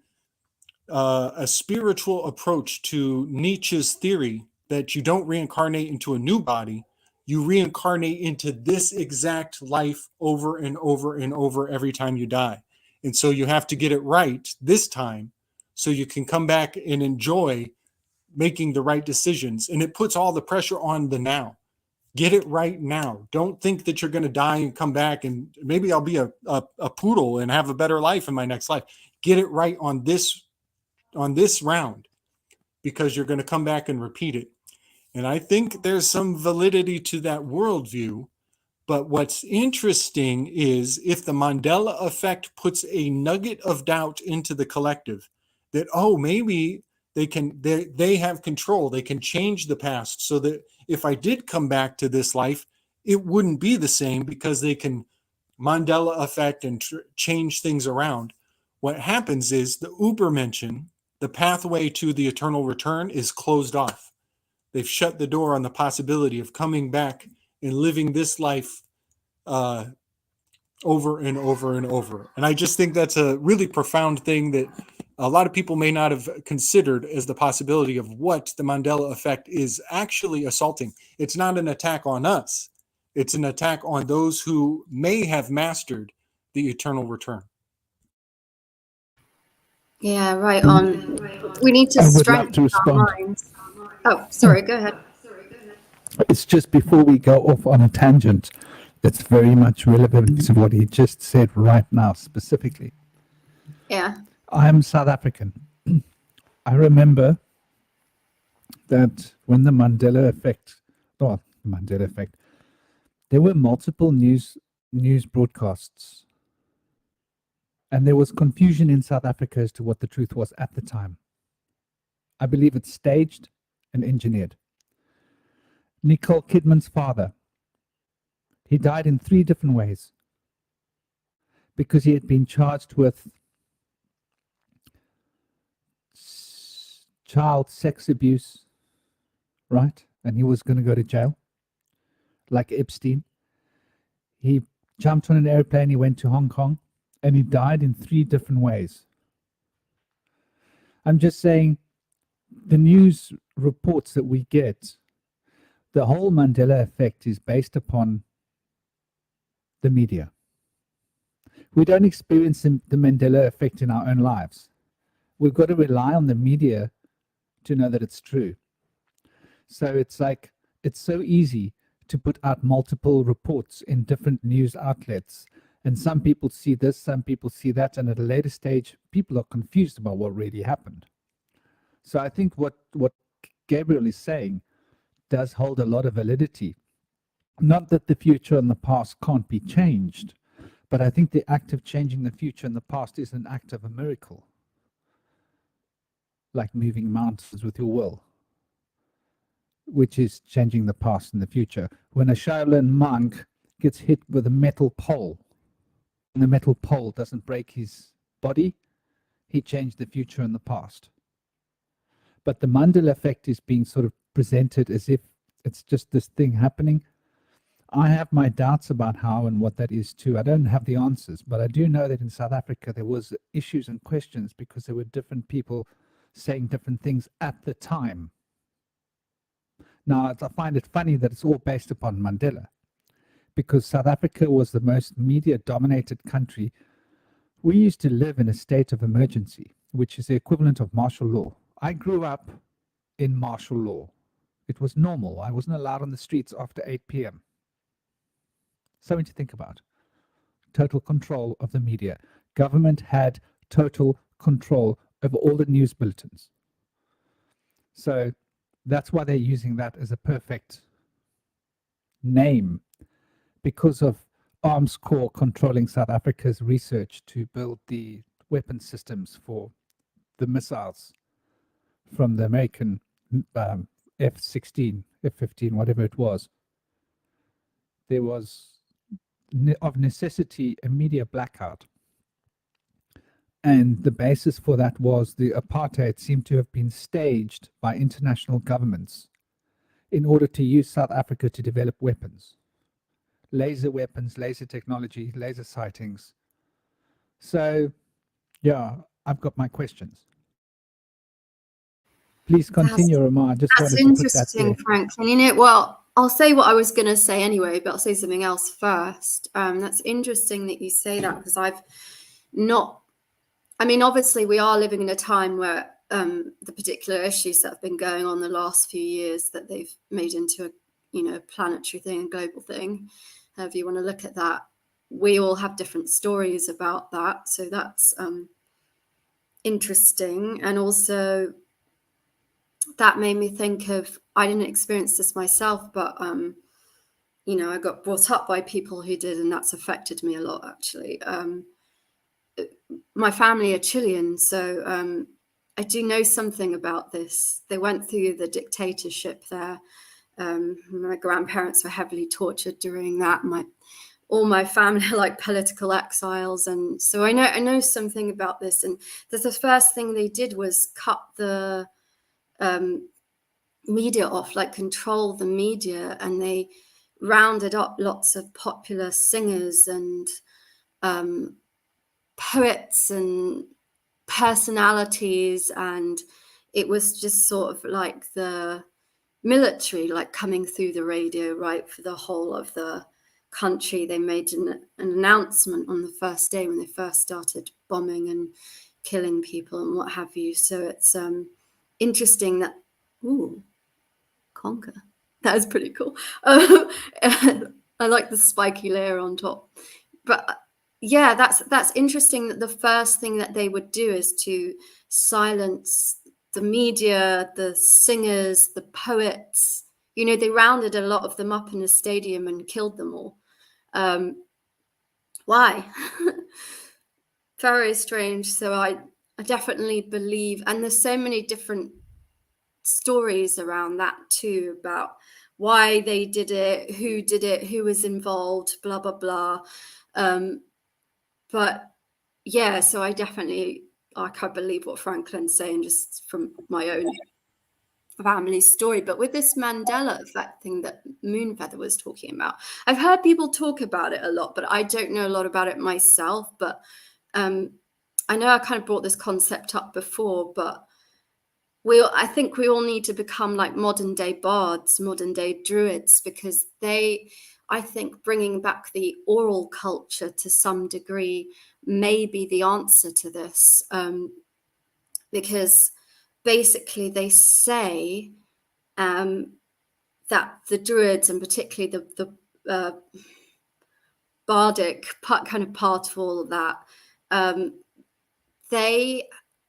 a spiritual approach to Nietzsche's theory that you don't reincarnate into a new body, you reincarnate into this exact life over and over and over every time you die. And so you have to get it right this time so you can come back and enjoy making the right decisions. And it puts all the pressure on the now. Get it right now. Don't think that you're going to die and come back and maybe I'll be a poodle and have a better life in my next life. Get it right on this round, because you're going to come back and repeat it. And I think there's some validity to that worldview. But what's interesting is if the Mandela effect puts a nugget of doubt into the collective that, maybe they have control. They can change the past so that if I did come back to this life, it wouldn't be the same because they can Mandela effect and change things around. What happens is the Übermenschen, the pathway to the eternal return, is closed off. They've shut the door on the possibility of coming back and living this life over and over and over. And I just think that's a really profound thing that a lot of people may not have considered as the possibility of what the Mandela effect is actually assaulting. It's not an attack on us. It's an attack on those who may have mastered the eternal return. Yeah, right on. We need to strengthen our minds. Oh, sorry, go ahead. It's just before we go off on a tangent, it's very much relevant to what he just said right now, specifically. Yeah. I'm South African. I remember that when the Mandela effect, there were multiple news broadcasts. And there was confusion in South Africa as to what the truth was at the time. I believe it's staged and engineered. Nicole Kidman's father, he died in 3 different ways because he had been charged with child sex abuse, right? And he was going to go to jail, like Epstein. He jumped on an airplane, he went to Hong Kong, and he died in 3 different ways. I'm just saying, the news reports that we get, the whole Mandela effect is based upon the media. We don't experience the Mandela effect in our own lives. We've got to rely on the media to know that it's true. So it's like, it's so easy to put out multiple reports in different news outlets. And some people see this, some people see that. And at a later stage, people are confused about what really happened. So I think what Gabriel is saying does hold a lot of validity. Not that the future and the past can't be changed, but I think the act of changing the future and the past is an act of a miracle. Like moving mountains with your will, which is changing the past and the future. When a Shaolin monk gets hit with a metal pole, and the metal pole doesn't break his body, he changed the future and the past. But the Mandela effect is being sort of presented as if it's just this thing happening. I have my doubts about how and what that is too. I don't have the answers, but I do know that in South Africa there was issues and questions because there were different people saying different things at the time. Now, I find it funny that it's all based upon Mandela, because South Africa was the most media-dominated country. We used to live in a state of emergency, which is the equivalent of martial law. I grew up in martial law. It was normal. I wasn't allowed on the streets after 8 p.m. Something to think about. Total control of the media. Government had total control over all the news bulletins. So that's why they're using that as a perfect name, because of Arms Corps controlling South Africa's research to build the weapon systems for the missiles from the American F-16, F-15, whatever it was. There was, of necessity, a media blackout. And the basis for that was the apartheid seemed to have been staged by international governments in order to use South Africa to develop weapons. Laser weapons, laser technology, laser sightings. So, yeah, I've got my questions. Please continue, Ramar. I just wanted to put that there. Interesting, Franklin. You know, well, I'll say what I was going to say anyway, but I'll say something else first. That's interesting that you say that, because I've not, I mean, obviously we are living in a time where the particular issues that have been going on the last few years that they've made into a, you know, planetary thing, a global thing, however you want to look at that, we all have different stories about that. So that's interesting. And also that made me think of, I didn't experience this myself, but you know, I got brought up by people who did, and that's affected me a lot, actually. My family are Chilean, so I do know something about this. They went through the dictatorship there. My grandparents were heavily tortured during that. All my family are like political exiles, and so I know something about this. And the first thing they did was cut the media off, like control the media, and they rounded up lots of popular singers and poets and personalities, and it was just sort of like the military, like coming through the radio, right, for the whole of the country. They made an announcement on the first day when they first started bombing and killing people and what have you. So it's interesting that, ooh, conga, that is pretty cool. I like the spiky layer on top, but yeah, that's interesting that the first thing that they would do is to silence the media, the singers, the poets. You know, they rounded a lot of them up in a stadium and killed them all. Why? Very strange. So I definitely believe, and there's so many different stories around that too, about why they did it, who was involved, blah, blah, blah. But yeah, so I can't believe what Franklin's saying, just from my own family story. But with this Mandela effect thing that Moonfeather was talking about, I've heard people talk about it a lot, but I don't know a lot about it myself. But I know I kind of brought this concept up before, but I think we all need to become like modern day bards, modern day druids, because I think bringing back the oral culture to some degree may be the answer to this, because basically they say that the druids, and particularly the bardic kind of part of all of that, they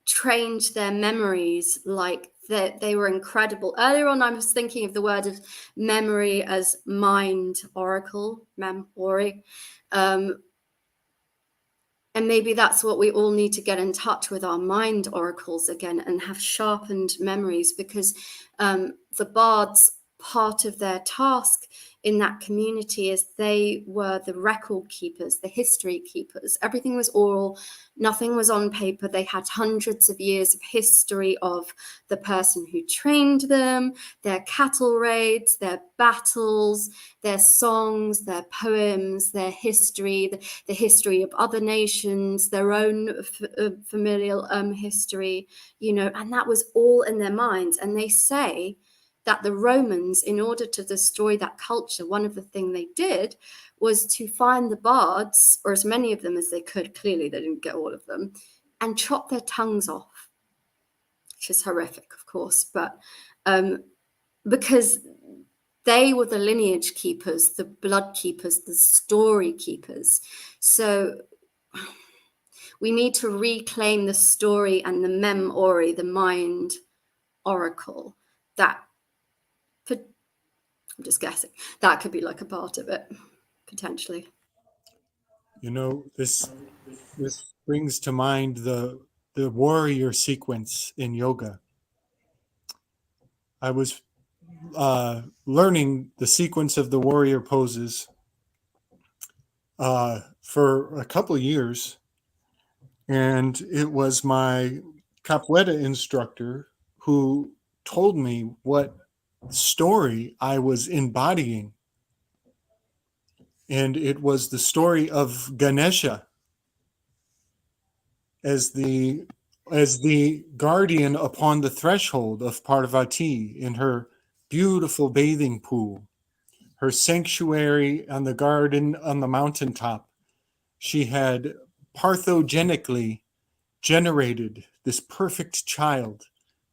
trained their memories like they were incredible. Earlier on, I was thinking of the word of memory as mind oracle, memory. And maybe that's what we all need to get in touch with, our mind oracles again, and have sharpened memories, because the bards, part of their task in that community is they were the record keepers, the history keepers. Everything was oral, nothing was on paper. They had hundreds of years of history of the person who trained them, their cattle raids, their battles, their songs, their poems, their history, the history of other nations, their own familial history, and that was all in their minds. And they say that the Romans, in order to destroy that culture, one of the things they did was to find the bards, or as many of them as they could, clearly they didn't get all of them, and chop their tongues off, which is horrific, of course, but because they were the lineage keepers, the blood keepers, the story keepers. So we need to reclaim the story and the memory, the mind oracle. That I'm just guessing, that could be like a part of it, potentially. This brings to mind the warrior sequence in yoga. I was learning the sequence of the warrior poses for a couple of years, and it was my capoeira instructor who told me what story I was embodying. And it was the story of Ganesha as the guardian upon the threshold of Parvati in her beautiful bathing pool, her sanctuary on the garden on the mountaintop. She had parthogenically generated this perfect child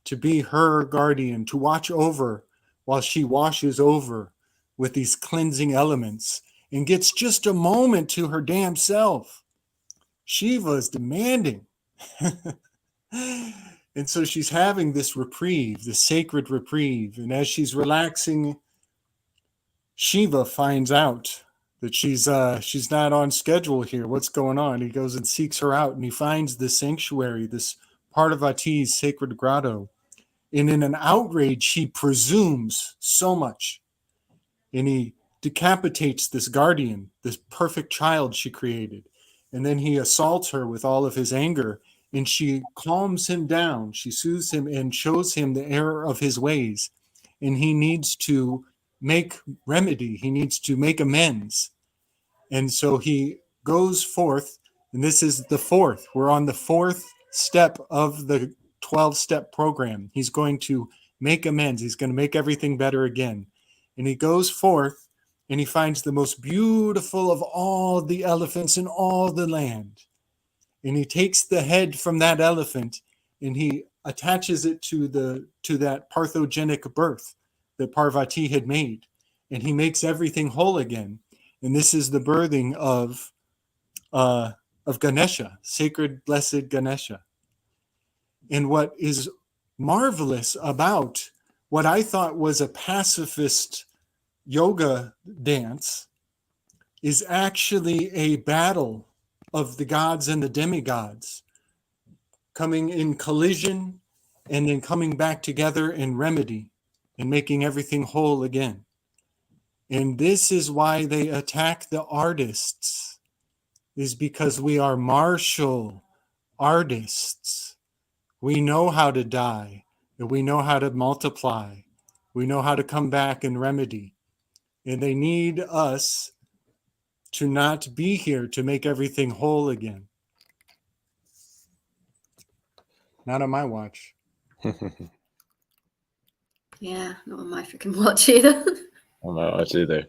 to be her guardian, to watch over while she washes over with these cleansing elements and gets just a moment to her damn self. Shiva is demanding. And so she's having this reprieve, this sacred reprieve. And as she's relaxing, Shiva finds out that she's not on schedule here. What's going on? He goes and seeks her out, and he finds this sanctuary, this Parvati's sacred grotto. And in an outrage, he presumes so much. And he decapitates this guardian, this perfect child she created. And then he assaults her with all of his anger. And she calms him down. She soothes him and shows him the error of his ways. And he needs to make remedy. He needs to make amends. And so he goes forth, and this is the fourth. We're on the fourth step of the 12-step program. He's going to make amends. He's going to make everything better again. And he goes forth, and he finds the most beautiful of all the elephants in all the land. And he takes the head from that elephant, and he attaches it to that parthogenic birth that Parvati had made. And he makes everything whole again. And this is the birthing of Ganesha, sacred, blessed Ganesha. And what is marvelous about what I thought was a pacifist yoga dance is actually a battle of the gods and the demigods coming in collision and then coming back together in remedy and making everything whole again. And this is why they attack the artists, is because we are martial artists. We know how to die. and we know how to multiply. We know how to come back and remedy. And they need us to not be here to make everything whole again. Not on my watch. Yeah, not on my freaking watch either. On my watch either.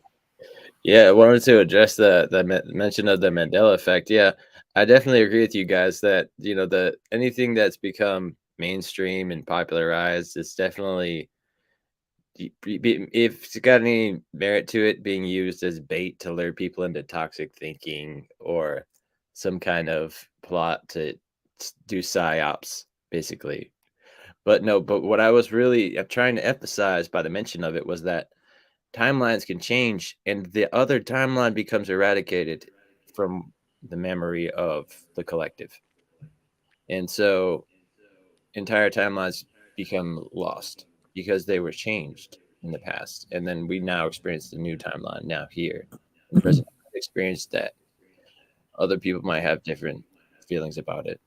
Yeah, I wanted to address the mention of the Mandela effect. Yeah, I definitely agree with you guys that, you know, anything that's become mainstream and popularized is definitely, if it's got any merit to it, being used as bait to lure people into toxic thinking or some kind of plot to do psyops, basically. But what I was really trying to emphasize by the mention of it was that timelines can change and the other timeline becomes eradicated from the memory of the collective. And so entire timelines become lost because they were changed in the past. And then we now experience the new timeline now here in the present experience that other people might have different feelings about it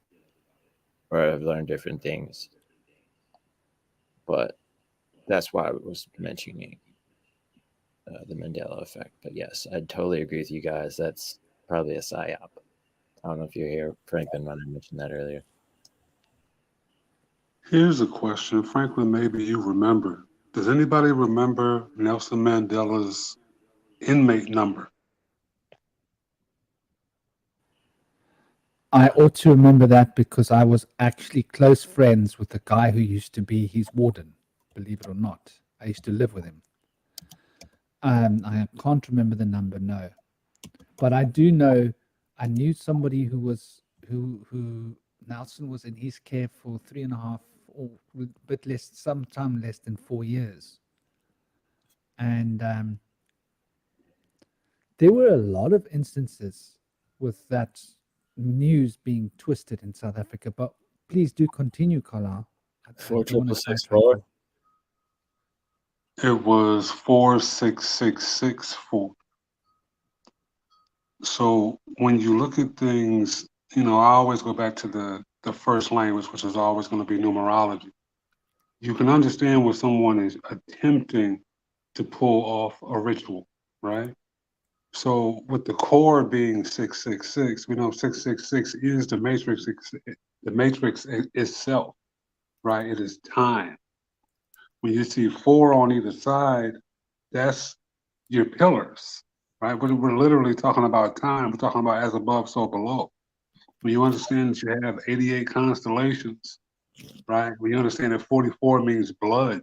or have learned different things. But that's why I was mentioning the Mandela effect. But yes, I totally agree with you guys. That's probably a psyop. I don't know if you're here, Franklin, when I mentioned that earlier. Here's a question. Franklin, maybe you remember. Does anybody remember Nelson Mandela's inmate number? I ought to remember that because I was actually close friends with the guy who used to be his warden, believe it or not. I used to live with him. I can't remember the number, no. But I do know, I knew somebody who Nelson was in his care for 3.5 or a bit less, sometime less than 4 years. And there were a lot of instances with that news being twisted in South Africa, but please do continue, Carla. 46664. It was 46664. So when you look at things, you know, I always go back to the first language, which is always going to be numerology. You can understand when someone is attempting to pull off a ritual, right? So with the core being 666, we know 666 is the matrix itself, right? It is time. When you see 4 on either side, that's your pillars, right? We're literally talking about time. We're talking about as above, so below. When you understand that you have 88 constellations, right? When you understand that 44 means blood,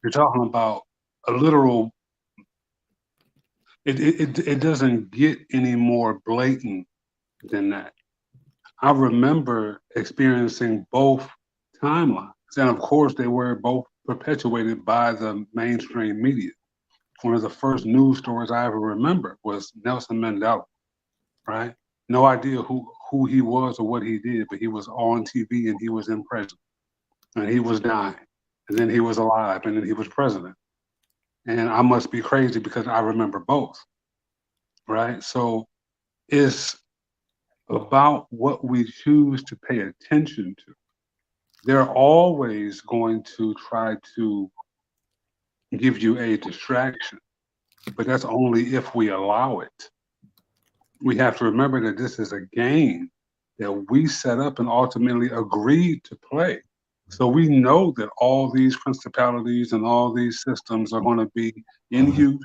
you're talking about a literal. It doesn't get any more blatant than that. I remember experiencing both timelines, and of course, they were both perpetuated by the mainstream media. One of the first news stories I ever remember was Nelson Mandela, right? No idea who he was or what he did, but he was on TV and he was in prison and he was dying and then he was alive and then he was president. And I must be crazy because I remember both, right? So it's about what we choose to pay attention to. They're always going to try to give you a distraction, but that's only if we allow it. We have to remember that this is a game that we set up and ultimately agreed to play. So we know that all these principalities and all these systems are going to be in use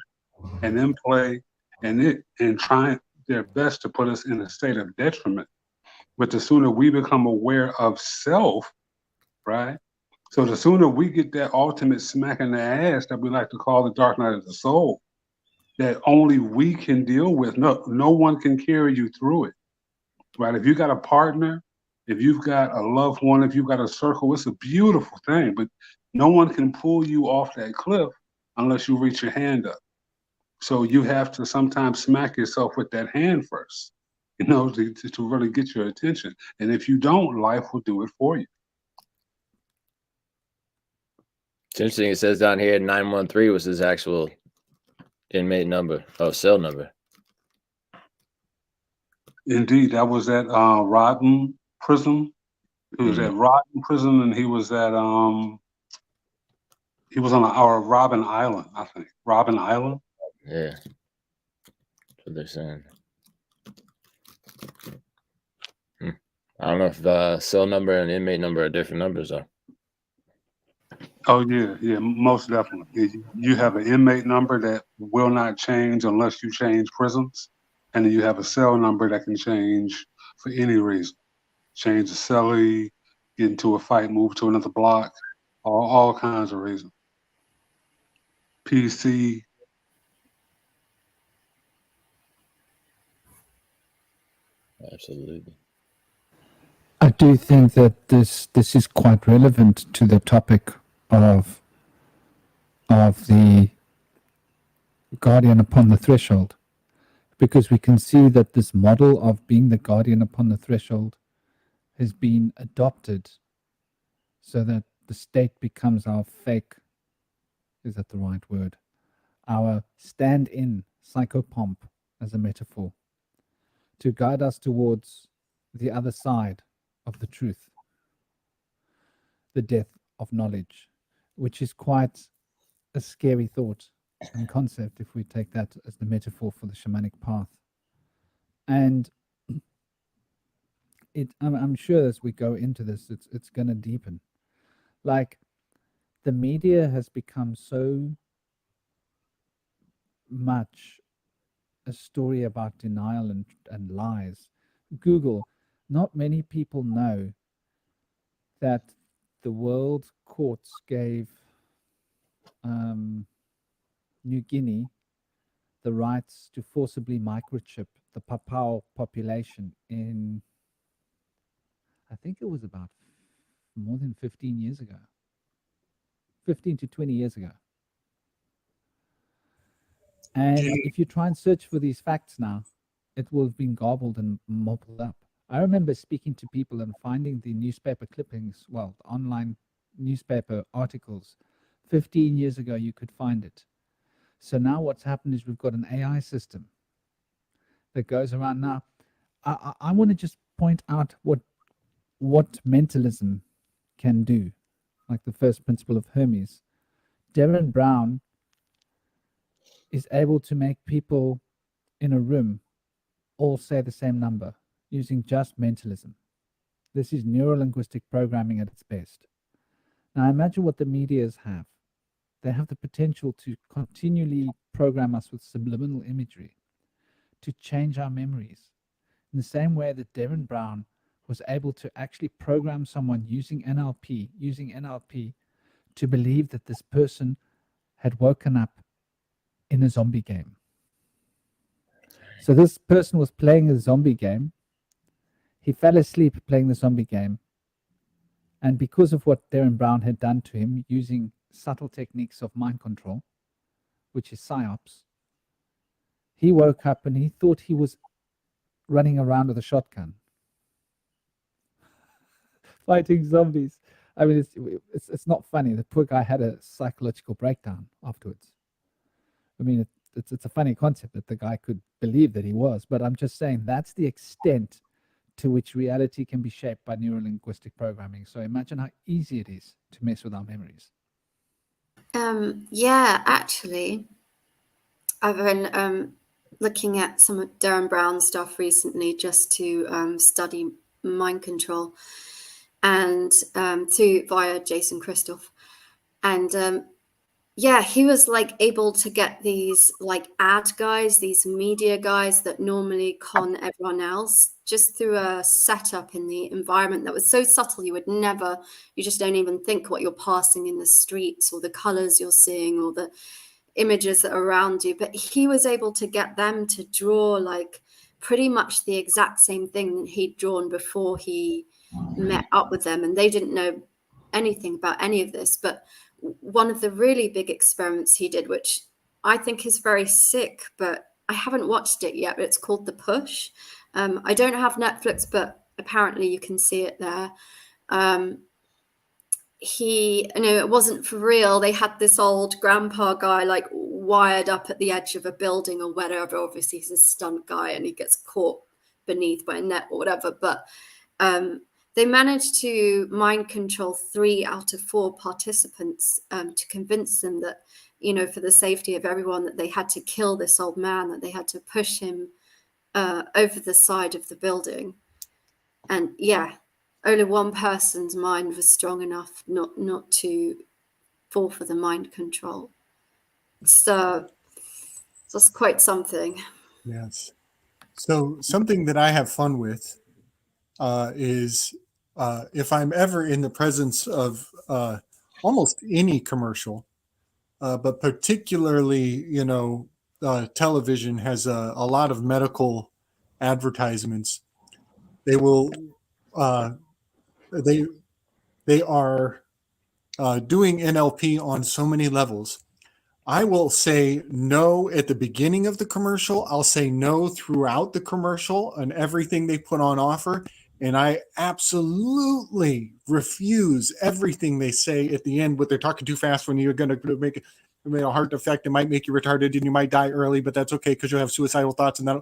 and in play and trying their best to put us in a state of detriment. But the sooner we become aware of self, right? So the sooner we get that ultimate smack in the ass that we like to call the dark night of the soul, that only we can deal with. No one can carry you through it, right? If you got a partner, if you've got a loved one, if you've got a circle, it's a beautiful thing, but no one can pull you off that cliff unless you reach your hand up. So you have to sometimes smack yourself with that hand first, you know, to really get your attention. And if you don't, life will do it for you. It's interesting. It says down here 913 was his actual inmate number, cell number. Indeed, that was at Rodden Prison He was at Rodden Prison, and he was at he was on our Robben Island, I think. Robben Island. Yeah, that's what they're saying. I don't know if the cell number and inmate number are different numbers though. Oh yeah, most definitely. You have an inmate number that will not change unless you change prisons, and then you have a cell number that can change for any reason. Change the cellie, get into a fight, move to another block, all kinds of reasons. PC. Absolutely. I do think that this is quite relevant to the topic of the guardian upon the threshold, because we can see that this model of being the guardian upon the threshold has been adopted so that the state becomes our fake, is that the right word, our stand-in psychopomp as a metaphor, to guide us towards the other side of the truth, the death of knowledge, which is quite a scary thought and concept if we take that as the metaphor for the shamanic path. And I'm sure as we go into this, it's going to deepen. Like, the media has become so much a story about denial and lies. Google, not many people know that the world courts gave New Guinea the rights to forcibly microchip the Papua population in, I think it was about more than 15 years ago. 15 to 20 years ago. And if you try and search for these facts now, it will have been garbled and mumbled up. I remember speaking to people and finding the newspaper clippings, well, online newspaper articles. 15 years ago, you could find it. So now what's happened is we've got an AI system that goes around now. I want to just point out what mentalism can do, like the first principle of Hermes. Darren Brown is able to make people in a room all say the same number using just mentalism. This is neuro-linguistic programming at its best. Now imagine what the medias have. They have the potential to continually program us with subliminal imagery, to change our memories, in the same way that Darren Brown was able to actually program someone using NLP to believe that this person had woken up in a zombie game. So this person was playing a zombie game. He fell asleep playing the zombie game. And because of what Darren Brown had done to him, using subtle techniques of mind control, which is psyops, he woke up and he thought he was running around with a shotgun, fighting zombies. I mean, it's not funny. The poor guy had a psychological breakdown afterwards. I mean, it's a funny concept that the guy could believe that he was, but I'm just saying that's the extent to which reality can be shaped by neuro-linguistic programming. So imagine how easy it is to mess with our memories. Yeah, actually, I've been looking at some of Darren Brown's stuff recently just to study mind control, and via Jason Christoph. And yeah, he was like able to get these like ad guys, these media guys that normally con everyone else, just through a setup in the environment that was so subtle you just don't even think what you're passing in the streets or the colors you're seeing or the images that are around you. But he was able to get them to draw like pretty much the exact same thing that he'd drawn before he met up with them, and they didn't know anything about any of this. But one of the really big experiments he did, which I think is very sick, but I haven't watched it yet, but it's called The Push. I don't have Netflix, but apparently you can see it there. It wasn't for real. They had this old grandpa guy like wired up at the edge of a building or whatever. Obviously he's a stunt guy and he gets caught beneath by a net or whatever. But they managed to mind control 3 out of 4 participants to convince them that, you know, for the safety of everyone, that they had to kill this old man, that they had to push him over the side of the building. And yeah, only one person's mind was strong enough not to fall for the mind control. So that's quite something. Yes. So something that I have fun with is if I'm ever in the presence of almost any commercial, but particularly, you know, television has a lot of medical advertisements. They will, they are doing NLP on so many levels. I will say no at the beginning of the commercial. I'll say no throughout the commercial and everything they put on offer. And I absolutely refuse everything they say at the end, but they're talking too fast when you're going to make a heart defect. It might make you retarded and you might die early, but that's okay because you'll have suicidal thoughts. And that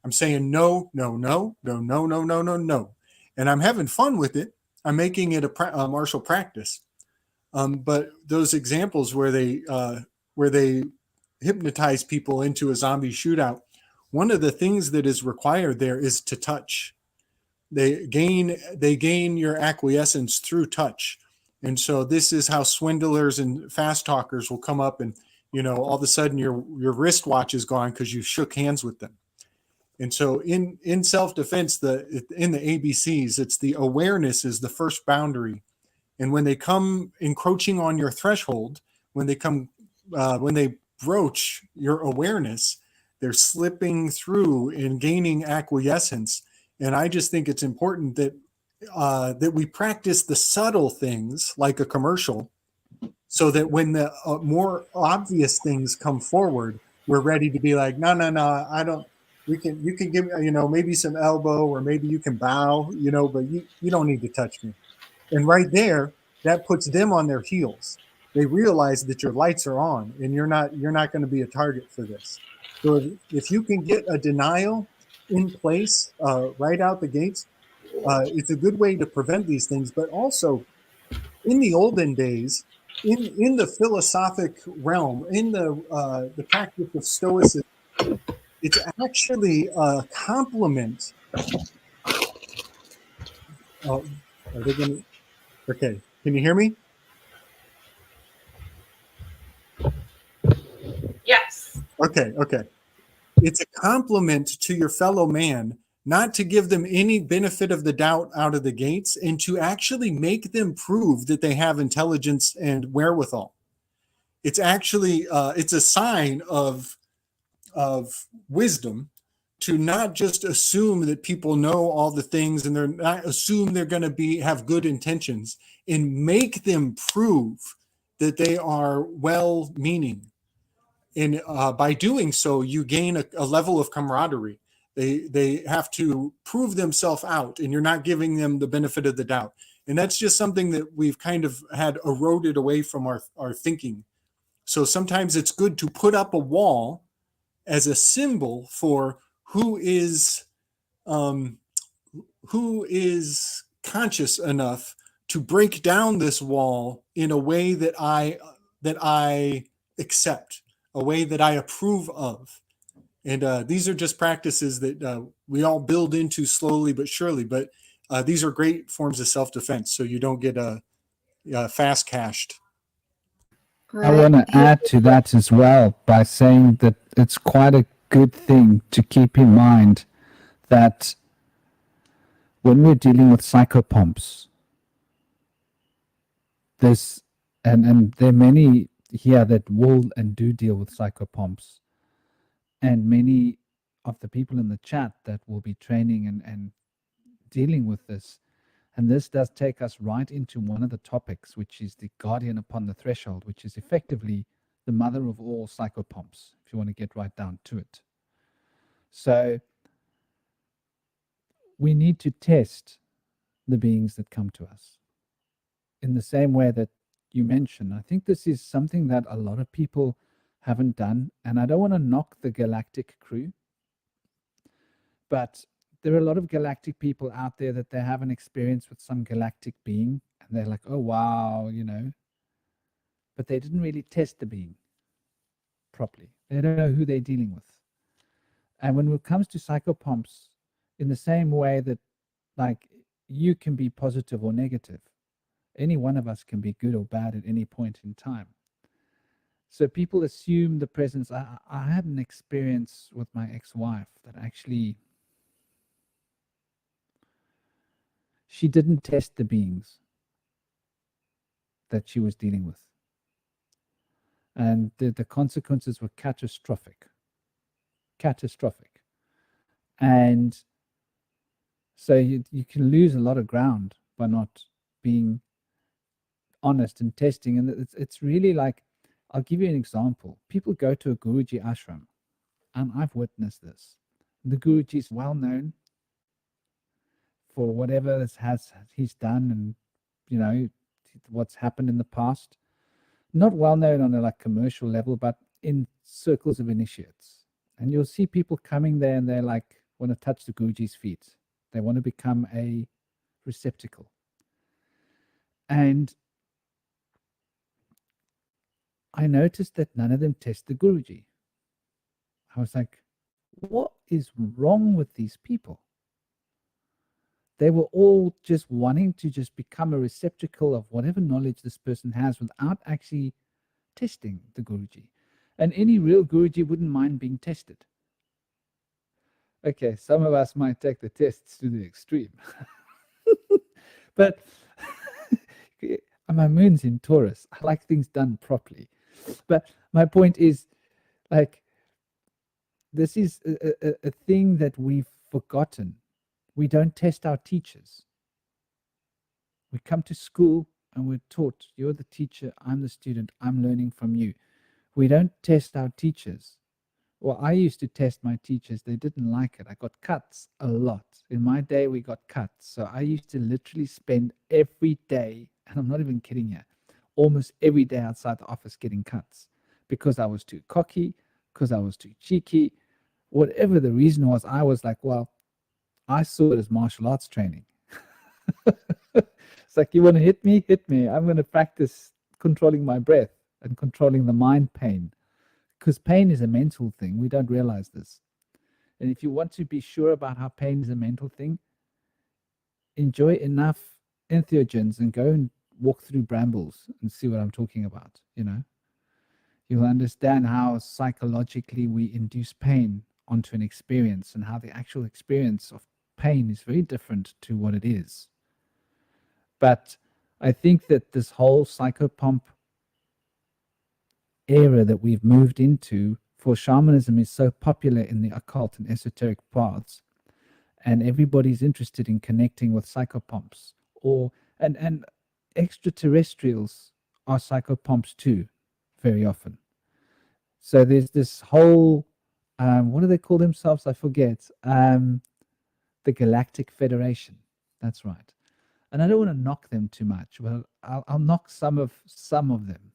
I'm saying no, no, no, no, no, no, no, no, no. And I'm having fun with it. I'm making it a martial practice. But those examples where they hypnotize people into a zombie shootout, one of the things that is required there is to touch. They gain your acquiescence through touch. And so this is how swindlers and fast talkers will come up and, you know, all of a sudden your wristwatch is gone because you shook hands with them. And so in self-defense, in the ABCs, it's the awareness is the first boundary. And when they come encroaching on your threshold, when they broach your awareness, they're slipping through and gaining acquiescence. And I just think it's important that we practice the subtle things like a commercial, so that when the more obvious things come forward, we're ready to be like, no, I don't. You can give me, you know, maybe some elbow, or maybe you can bow, you know, but you don't need to touch me. And right there, that puts them on their heels. They realize that your lights are on and you're not going to be a target for this. So if you can get a denial in place right out the gates, it's a good way to prevent these things. But also in the olden days, in the philosophic realm, in the practice of Stoicism, it's actually a compliment. Are they going to? Okay, can you hear me? Yes. Okay. It's a compliment to your fellow man not to give them any benefit of the doubt out of the gates, and to actually make them prove that they have intelligence and wherewithal. It's actually it's a sign of wisdom to not just assume that people know all the things, and they're not assume they're going to have good intentions, and make them prove that they are well-meaning. And by doing so, you gain a level of camaraderie. They have to prove themselves out, and you're not giving them the benefit of the doubt. And that's just something that we've kind of had eroded away from our thinking. So sometimes it's good to put up a wall as a symbol for who is conscious enough to break down this wall in a way that I accept, a way that I approve of. And these are just practices that we all build into slowly but surely. But these are great forms of self-defense, so you don't get fast cashed. I want to add to that as well by saying that it's quite a good thing to keep in mind that when we're dealing with psychopomps, and there are many here that will and do deal with psychopomps, and many of the people in the chat that will be training and dealing with this. And this does take us right into one of the topics, which is the guardian upon the threshold, which is effectively the mother of all psychopomps, if you want to get right down to it. So we need to test the beings that come to us in the same way that you mentioned. I think this is something that a lot of people haven't done, and I don't want to knock the galactic crew, but there are a lot of galactic people out there that they have an experience with some galactic being and they're like, oh, wow, you know, but they didn't really test the being properly. They don't know who they're dealing with. And when it comes to psychopomps, in the same way that, like, you can be positive or negative, any one of us can be good or bad at any point in time. So people assume the presence. I had an experience with my ex-wife that actually, she didn't test the beings that she was dealing with. And the consequences were catastrophic. Catastrophic. And so you can lose a lot of ground by not being honest and testing. And it's really like, I'll give you an example. People go to a Guruji ashram, and I've witnessed this. The Guruji is well known for whatever he's done, and you know what's happened in the past. Not well known on a like commercial level, but in circles of initiates. And you'll see people coming there and they're like, want to touch the Guruji's feet. They want to become a receptacle. And I noticed that none of them test the Guruji. I was like, what is wrong with these people? They were all just wanting to just become a receptacle of whatever knowledge this person has without actually testing the Guruji. And any real Guruji wouldn't mind being tested. Okay, some of us might take the tests to the extreme. But my moon's in Taurus. I like things done properly. But my point is, like, this is a thing that we've forgotten. We don't test our teachers. We come to school and we're taught, you're the teacher, I'm the student, I'm learning from you. We don't test our teachers. Well, I used to test my teachers. They didn't like it. I got cuts a lot. In my day, we got cuts. So I used to literally spend every day, and I'm not even kidding you, almost every day outside the office getting cuts because I was too cocky, because I was too cheeky. Whatever the reason was, I was like, well, I saw it as martial arts training. It's like, you want to hit me? Hit me. I'm going to practice controlling my breath and controlling the mind pain. Because pain is a mental thing. We don't realize this. And if you want to be sure about how pain is a mental thing, enjoy enough entheogens and go and walk through brambles and see what I'm talking about, you know. You'll understand how psychologically we induce pain onto an experience and how the actual experience of pain is very different to what it is. But I think that this whole psychopomp era that we've moved into for shamanism is so popular in the occult and esoteric paths, and everybody's interested in connecting with psychopomps, and extraterrestrials are psychopomps too, very often. So there's this whole what do they call themselves? I forget. The Galactic Federation. That's right. And I don't want to knock them too much. Well, I'll knock some of them.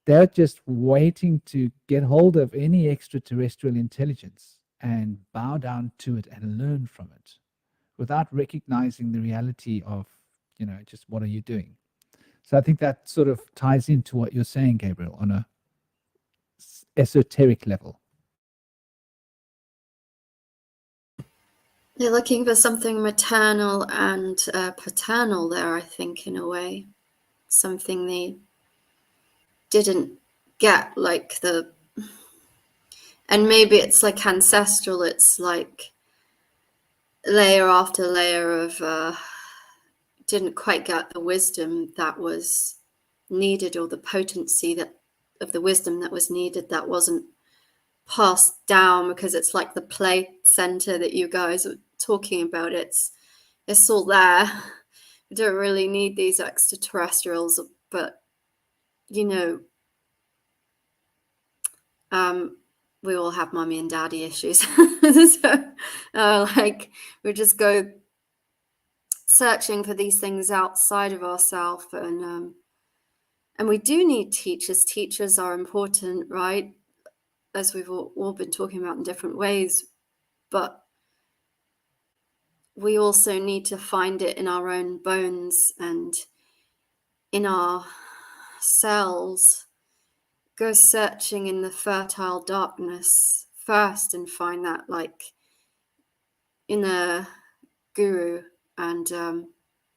They're just waiting to get hold of any extraterrestrial intelligence and bow down to it and learn from it without recognizing the reality of, you know, just what are you doing? So I think that sort of ties into what you're saying, Gabriel, on a esoteric level. They're looking for something maternal and paternal there, I think, in a way. Something they didn't get, like the... And maybe it's like ancestral, it's like layer after layer of... didn't quite get the wisdom that was needed, or the potency that of the wisdom that was needed that wasn't passed down, because it's like the play center that you guys are talking about. It's all there. We don't really need these extraterrestrials, but you know, we all have mommy and daddy issues. So like we just go searching for these things outside of ourselves, and we do need teachers. Teachers are important, right? As we've all been talking about in different ways, but we also need to find it in our own bones and in our cells. Go searching in the fertile darkness first and find that like inner guru and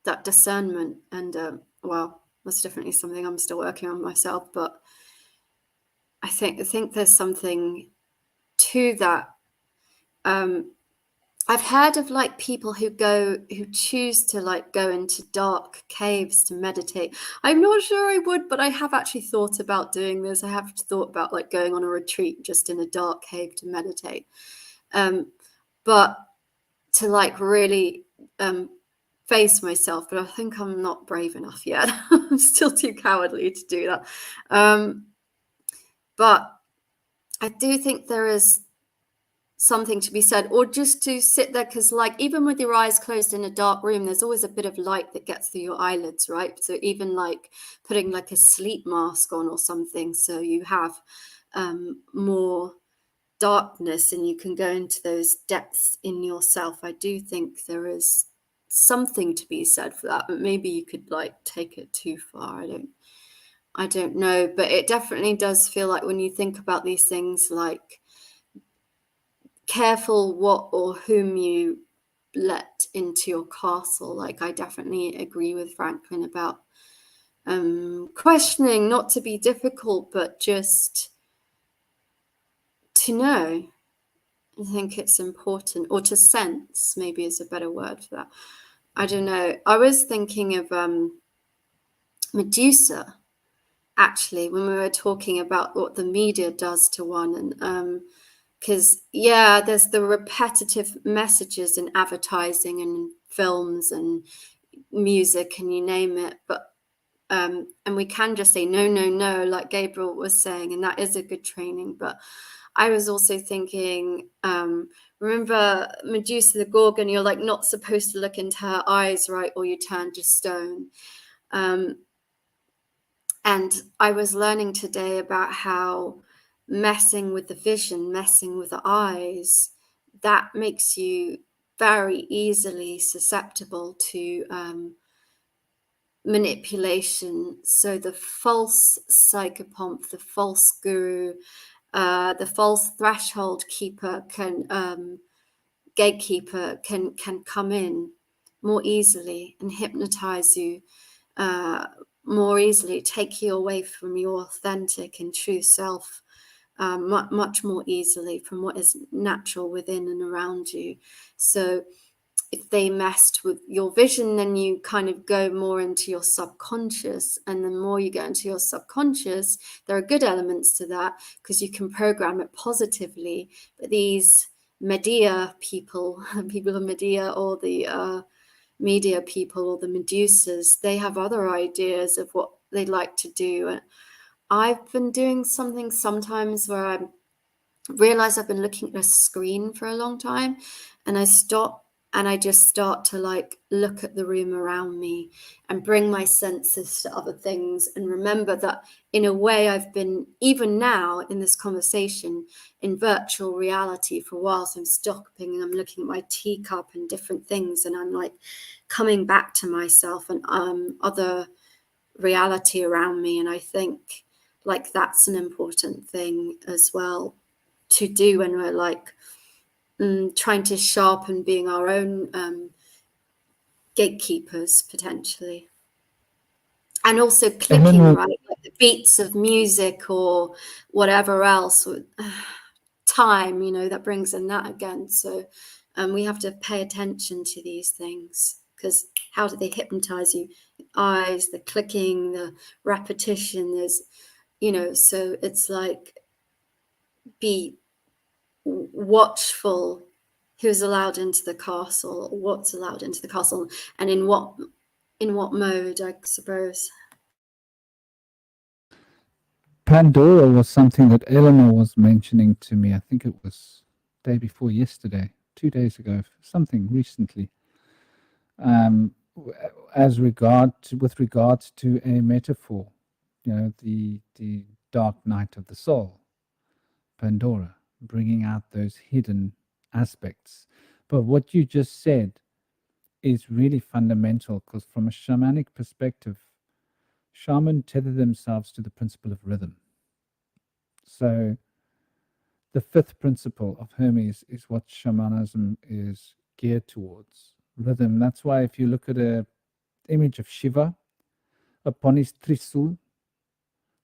that discernment. And well, that's definitely something I'm still working on myself, but I think there's something to that. I've heard of like people who choose to like go into dark caves to meditate. I'm not sure I would, but I have actually thought about doing this. I have thought about like going on a retreat just in a dark cave to meditate. But to like really face myself, but I think I'm not brave enough yet. I'm still too cowardly to do that. But I do think there is something to be said, or just to sit there, because like even with your eyes closed in a dark room, there's always a bit of light that gets through your eyelids, right? So even like putting like a sleep mask on or something, so you have more darkness and you can go into those depths in yourself. I do think there is something to be said for that, but maybe you could like take it too far. I don't know, but it definitely does feel like when you think about these things, like careful what or whom you let into your castle. Like I definitely agree with Franklin about questioning, not to be difficult, but just to know. I think it's important, or to sense maybe is a better word for that. I don't know. I was thinking of Medusa, actually, when we were talking about what the media does to one. And because, yeah, there's the repetitive messages in advertising and films and music and you name it. But and we can just say, no, no, no, like Gabriel was saying, and that is a good training. But I was also thinking, remember Medusa the Gorgon, you're like not supposed to look into her eyes, right? Or you turn to stone. And I was learning today about how messing with the vision, messing with the eyes, that makes you very easily susceptible to manipulation. So the false psychopomp, the false guru, the false threshold keeper gatekeeper can come in more easily and hypnotize you more easily, take you away from your authentic and true self much more easily from what is natural within and around you. So if they messed with your vision, then you kind of go more into your subconscious. And the more you go into your subconscious, there are good elements to that because you can program it positively. But these Medea people, people of Medea, or the media people, or the Medusas, they have other ideas of what they like to do. I've been doing something sometimes where I realize I've been looking at a screen for a long time, and I stop and I just start to like look at the room around me and bring my senses to other things, and remember that in a way I've been, even now in this conversation, in virtual reality for a while. So I'm stopping and I'm looking at my teacup and different things, and I'm like coming back to myself and other reality around me. And I think like that's an important thing as well to do when we're like trying to sharpen being our own gatekeepers potentially. And also clicking, right? Like the beats of music or whatever else, time, you know, that brings in that again. So we have to pay attention to these things, because how do they hypnotize you? The eyes, the clicking, the repetition, there's, you know, so it's like be watchful who's allowed into the castle, what's allowed into the castle, and in what mode, I suppose. Pandora was something that Eleanor was mentioning to me. I think it was day before yesterday, 2 days ago, something recently. With regards to a metaphor, you know, the dark night of the soul, Pandora, bringing out those hidden aspects. But what you just said is really fundamental, because from a shamanic perspective, shaman tether themselves to the principle of rhythm. So the fifth principle of Hermes is what shamanism is geared towards, rhythm. That's why if you look at a image of Shiva upon his Trisul,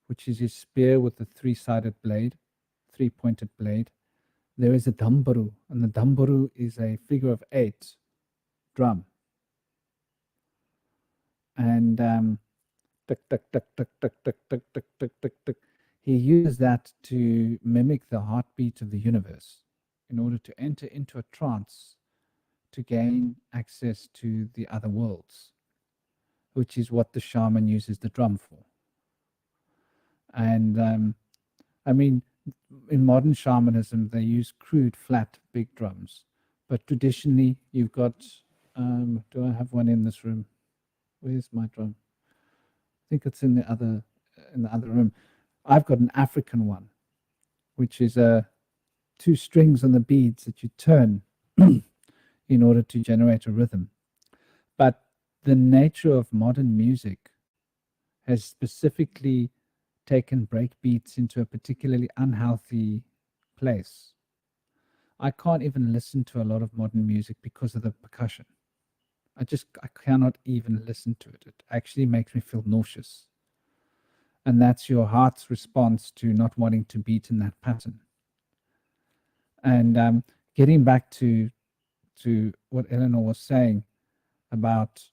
which is his spear with a three-sided blade, three-pointed blade, there is a dambaru, and the dambaru is a figure of 8 drum. And tuck, tuck, tuck, tuck, tuck, tuck, tuck, tuck, tuck, tuck, tuck. He uses that to mimic the heartbeat of the universe in order to enter into a trance to gain access to the other worlds, which is what the shaman uses the drum for. And I mean, in modern shamanism, they use crude, flat, big drums. But traditionally, you've got, do I have one in this room? Where's my drum? I think it's in the other room. I've got an African one, which is 2 strings on the beads that you turn in order to generate a rhythm. But the nature of modern music has specifically taken break beats into a particularly unhealthy place. I can't even listen to a lot of modern music because of the percussion. I cannot even listen to it. It actually makes me feel nauseous. And that's your heart's response to not wanting to beat in that pattern. And getting back to what Eleanor was saying about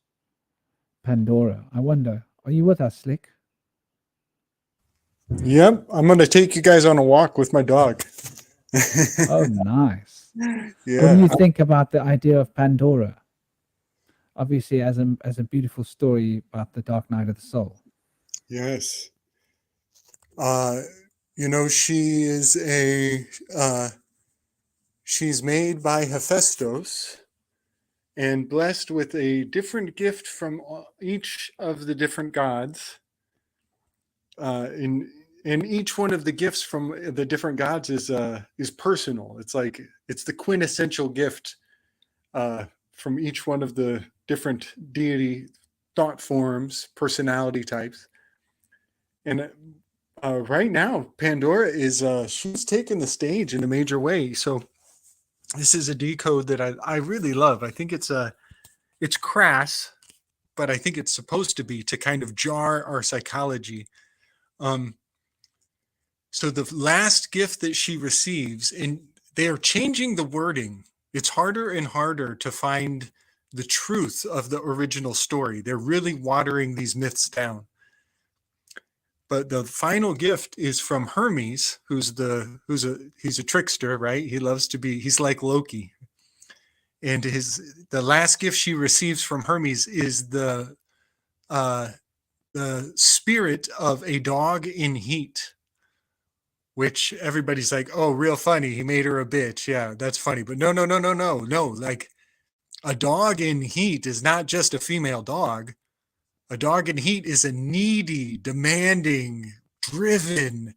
Pandora, I wonder, are you with us, Slick? Yep, I'm going to take you guys on a walk with my dog. Oh, nice. Yeah. What do you think about the idea of Pandora? Obviously, as a beautiful story about the dark night of the soul. Yes. She is she's made by Hephaestus and blessed with a different gift from each of the different gods. And each one of the gifts from the different gods is personal. It's the quintessential gift from each one of the different deity thought forms, personality types. And right now, Pandora is she's taken the stage in a major way. So this is a decode that I really love. I think it's crass, but I think it's supposed to be to kind of jar our psychology. So the last gift that she receives, and they are changing the wording. It's harder and harder to find the truth of the original story. They're really watering these myths down. But the final gift is from Hermes, he's a trickster, right? He's like Loki. And the last gift she receives from Hermes is the spirit of a dog in heat, which everybody's like, oh, real funny. He made her a bitch. Yeah, that's funny. But no. Like, a dog in heat is not just a female dog. A dog in heat is a needy, demanding, driven,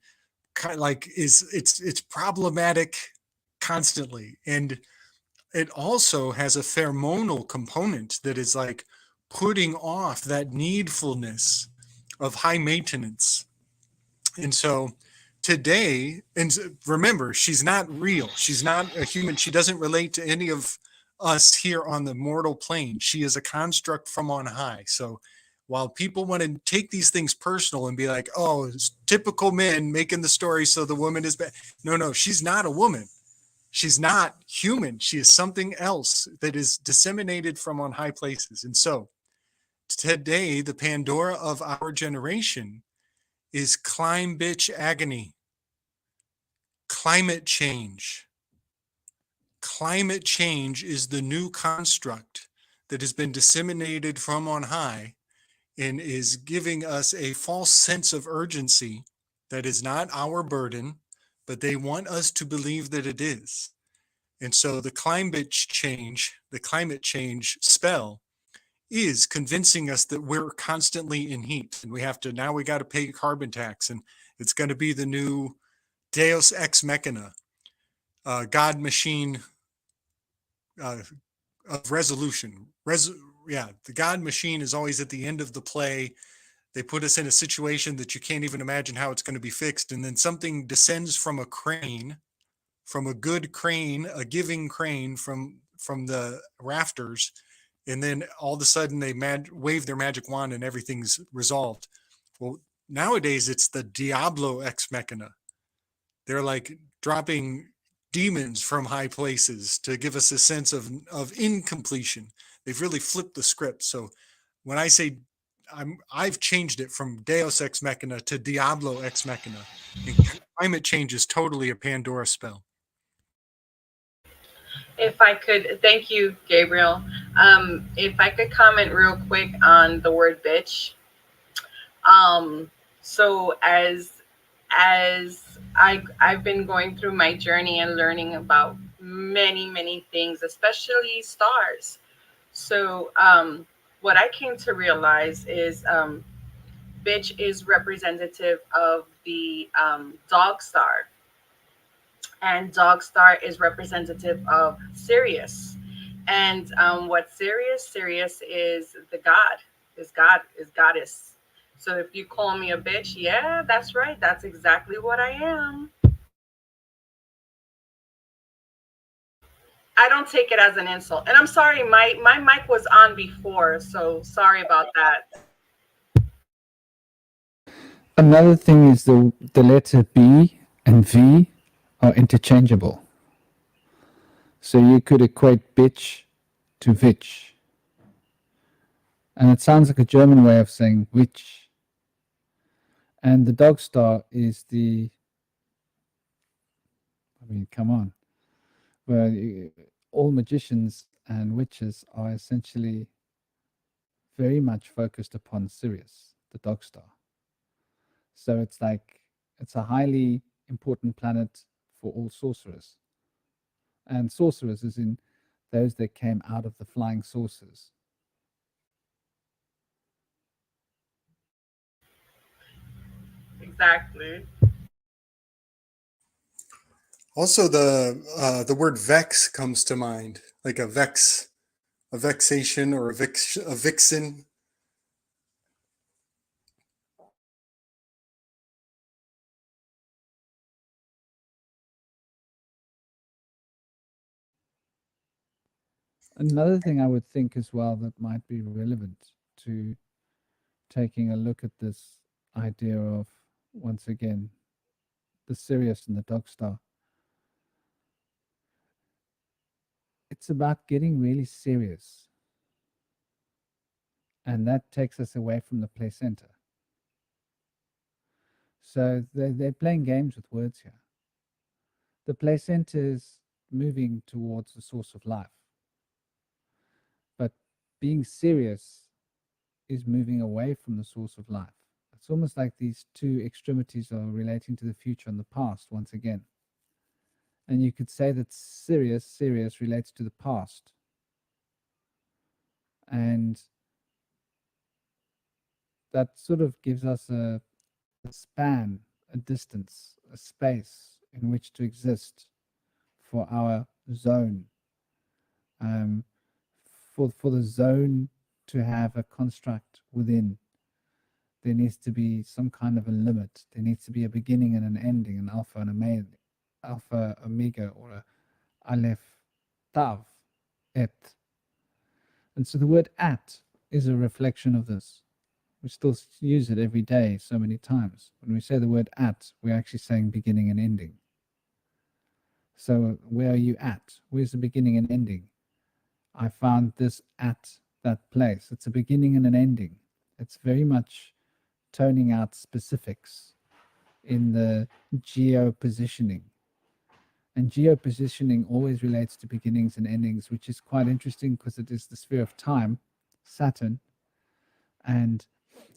it's problematic constantly. And it also has a pheromonal component that is like putting off that needfulness of high maintenance. And so today, and remember, she's not real. She's not a human. She doesn't relate to any of us here on the mortal plane. She is a construct from on high. So while people want to take these things personal and be like, oh, it's typical men making the story so the woman is bad. No, she's not a woman. She's not human. She is something else that is disseminated from on high places. And so today, the Pandora of our generation is climb bitch agony, climate change. Climate change is the new construct that has been disseminated from on high and is giving us a false sense of urgency that is not our burden, but they want us to believe that it is. And so the climate change spell is convincing us that we're constantly in heat and we got to pay carbon tax, and it's going to be the new Deus ex machina, God machine of resolution. Yeah, the God machine is always at the end of the play. They put us in a situation that you can't even imagine how it's going to be fixed, and then something descends from a crane, from a good crane, a giving crane from the rafters, and then all of a sudden they wave their magic wand and everything's resolved. Well, nowadays it's the Diablo ex machina. They're like dropping demons from high places to give us a sense of incompletion. They've really flipped the script. So when I say I've changed it from Deus ex machina to Diablo ex machina, and climate change is totally a Pandora spell. If I could, thank you, Gabriel. If I could comment real quick on the word bitch. So as I've been going through my journey and learning about many things, especially stars. So what I came to realize is bitch is representative of the dog star, and dog star is representative of Sirius. And what Sirius is the god, is goddess. So if you call me a bitch, yeah, that's right, that's exactly what I am. I don't take it as an insult, and I'm sorry, my mic was on before, so sorry about that. Another thing is the letter B and V are interchangeable. So you could equate bitch to witch. And it sounds like a German way of saying witch. And the dog star is the, I mean, come on. Well, all magicians and witches are essentially very much focused upon Sirius, the dog star. So it's like, it's a highly important planet for all sorcerers. And sorcerers is in those that came out of the flying saucers. Exactly. Also, the word vex comes to mind, like a vexation, or a vixen. Another thing I would think as well that might be relevant to taking a look at this idea of, once again, the Sirius and the dog star. It's about getting really serious. And that takes us away from the placenta. So they're playing games with words here. The placenta is moving towards the source of life. But being serious is moving away from the source of life. It's almost like these two extremities are relating to the future and the past once again. And you could say that Sirius relates to the past. And that sort of gives us a span, a distance, a space in which to exist for our zone. For the zone to have a construct within, there needs to be some kind of a limit. There needs to be a beginning and an ending, an alpha and alpha, omega, or a aleph, tav, et. And so the word at is a reflection of this. We still use it every day so many times. When we say the word at, we're actually saying beginning and ending. So where are you at? Where's the beginning and ending? I found this at that place. It's a beginning and an ending. It's very much toning out specifics in the geo-positioning. And geo-positioning always relates to beginnings and endings, which is quite interesting because it is the sphere of time, Saturn, and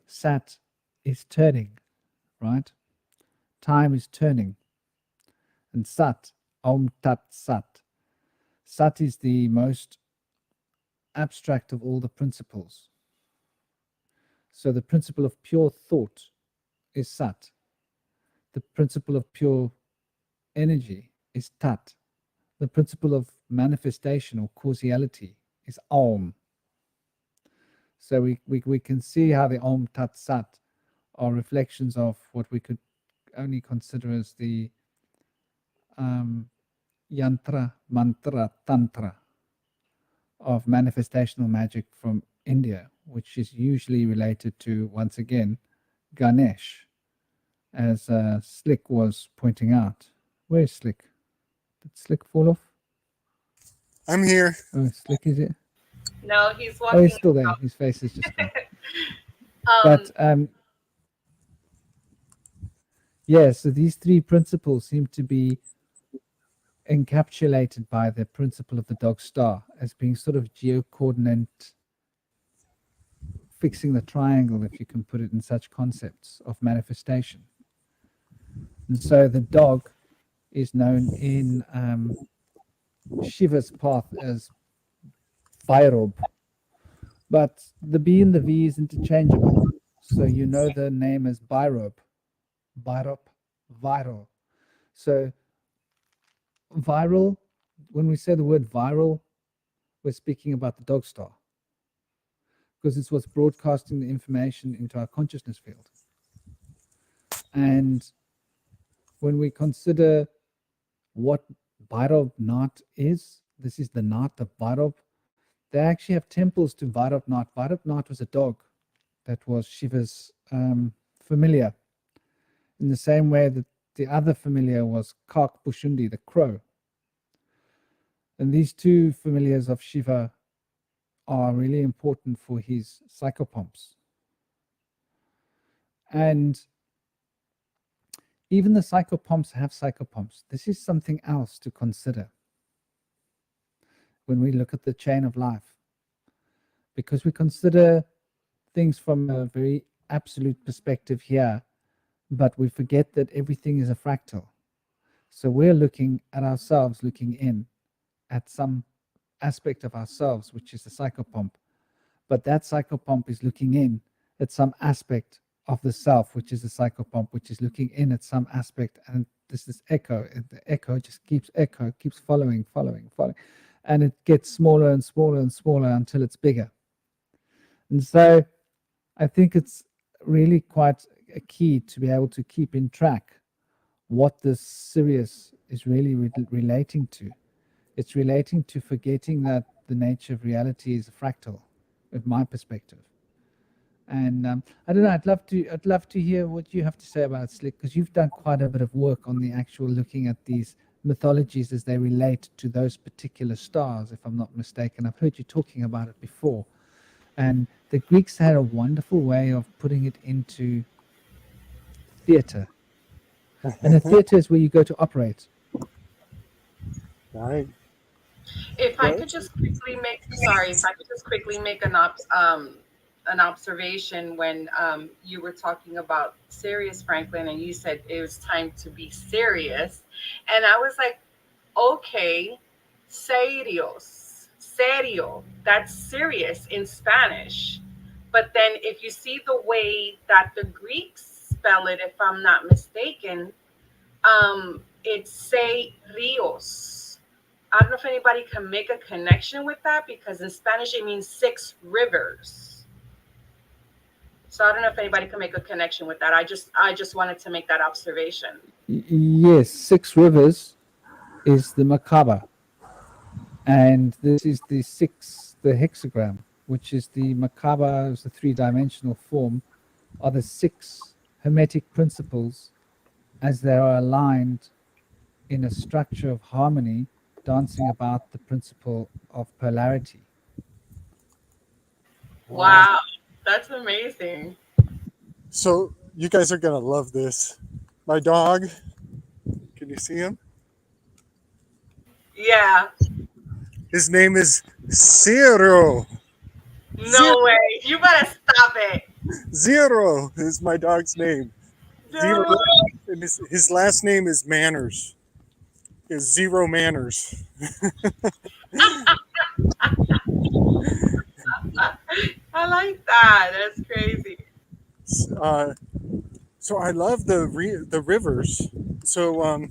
Sat is turning, right? Time is turning. And Sat, Om Tat Sat. Sat is the most abstract of all the principles. So the principle of pure thought is Sat. The principle of pure energy is Tat. The principle of manifestation or causality is Om. So we can see how the Om Tat Sat are reflections of what we could only consider as the yantra, mantra, tantra of manifestational magic from India, which is usually related to, once again, Ganesh, as Slick was pointing out. Where's Slick? Did Slick fall off? I'm here. Oh, Slick is it? No, he's Oh, walking. he's still there. His face is just gone. Um, But yeah, so these three principles seem to be encapsulated by the principle of the dog star as being sort of geocoordinate, fixing the triangle, if you can put it in such concepts of manifestation. And so the dog is known in Shiva's path as Bhairab, but the B and the V is interchangeable. So you know the name as Bhairab, viral. So viral, when we say the word viral, we're speaking about the dog star, because it's what's broadcasting the information into our consciousness field. And when we consider what Bhairab Nath is, this is the Nath of Bhairab. They actually have temples to Bhairab Nath. Bhairab Nath was a dog that was Shiva's familiar, in the same way that the other familiar was Kak Bushundi, the crow. And these two familiars of Shiva are really important for his psychopomps. And even the psychopomps have psychopomps. This is something else to consider when we look at the chain of life, because we consider things from a very absolute perspective here, but we forget that everything is a fractal. So we're looking at ourselves, looking in at some aspect of ourselves, which is the psychopomp, but that psychopomp is looking in at some aspect of the self, which is the psychopomp, which is looking in at some aspect, and this is echo, and the echo just keeps following, and it gets smaller and smaller and smaller until it's bigger. And so I think it's really quite a key to be able to keep in track what this Sirius is really relating to. It's relating to forgetting that the nature of reality is a fractal, in my perspective. And I don't know, I'd love to hear what you have to say about it, Slick, because you've done quite a bit of work on the actual looking at these mythologies as they relate to those particular stars, if I'm not mistaken. I've heard you talking about it before. And the Greeks had a wonderful way of putting it into theater. And a theater is where you go to operate. Right. if I could just quickly make, an observation when you were talking about Sirius, Franklin, and you said it was time to be serious. And I was like, okay, serio, that's serious in Spanish. But then if you see the way that the Greeks spell it, if I'm not mistaken, it's rios. I don't know if anybody can make a connection with that, because in Spanish it means 6 rivers. So I don't know if anybody can make a connection with that. I just wanted to make that observation. Yes, 6 rivers is the Merkaba, and this is the hexagram, which is the Merkaba, is the 3-dimensional form, are the 6 hermetic principles as they are aligned in a structure of harmony, dancing about the principle of polarity. Wow, that's amazing. So you guys are gonna love this. My dog, can you see him? Yeah. His name is Zero. No way. You better stop it. Zero is my dog's name. No Zero, way. and his last name is Manners. Is Zero Manners. I like that. That's crazy. So I love the rivers. So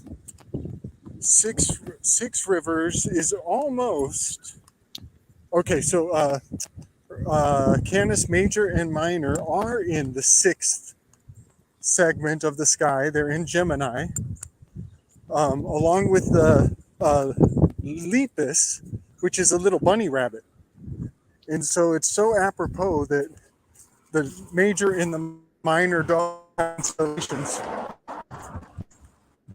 six rivers is almost Okay, so Canis Major and Minor are in the 6th segment of the sky. They're in Gemini, along with the Lepus, which is a little bunny rabbit. And so it's so apropos that the Major and the Minor dog constellations,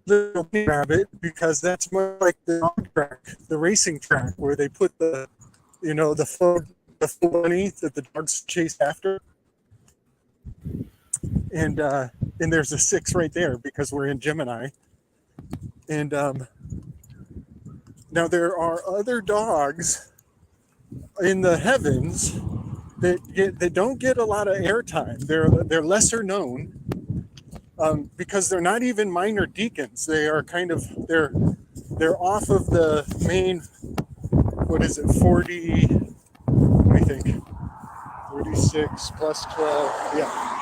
little bunny rabbit, because that's more like the dog track, the racing track, where they put the, the full bunny that the dogs chase after. And there's a 6 right there because we're in Gemini. And now there are other dogs in the heavens that don't get a lot of airtime. They're lesser known because they're not even minor deacons. They are they're off of the main, what is it, 40, let me think, 36 plus 12, yeah.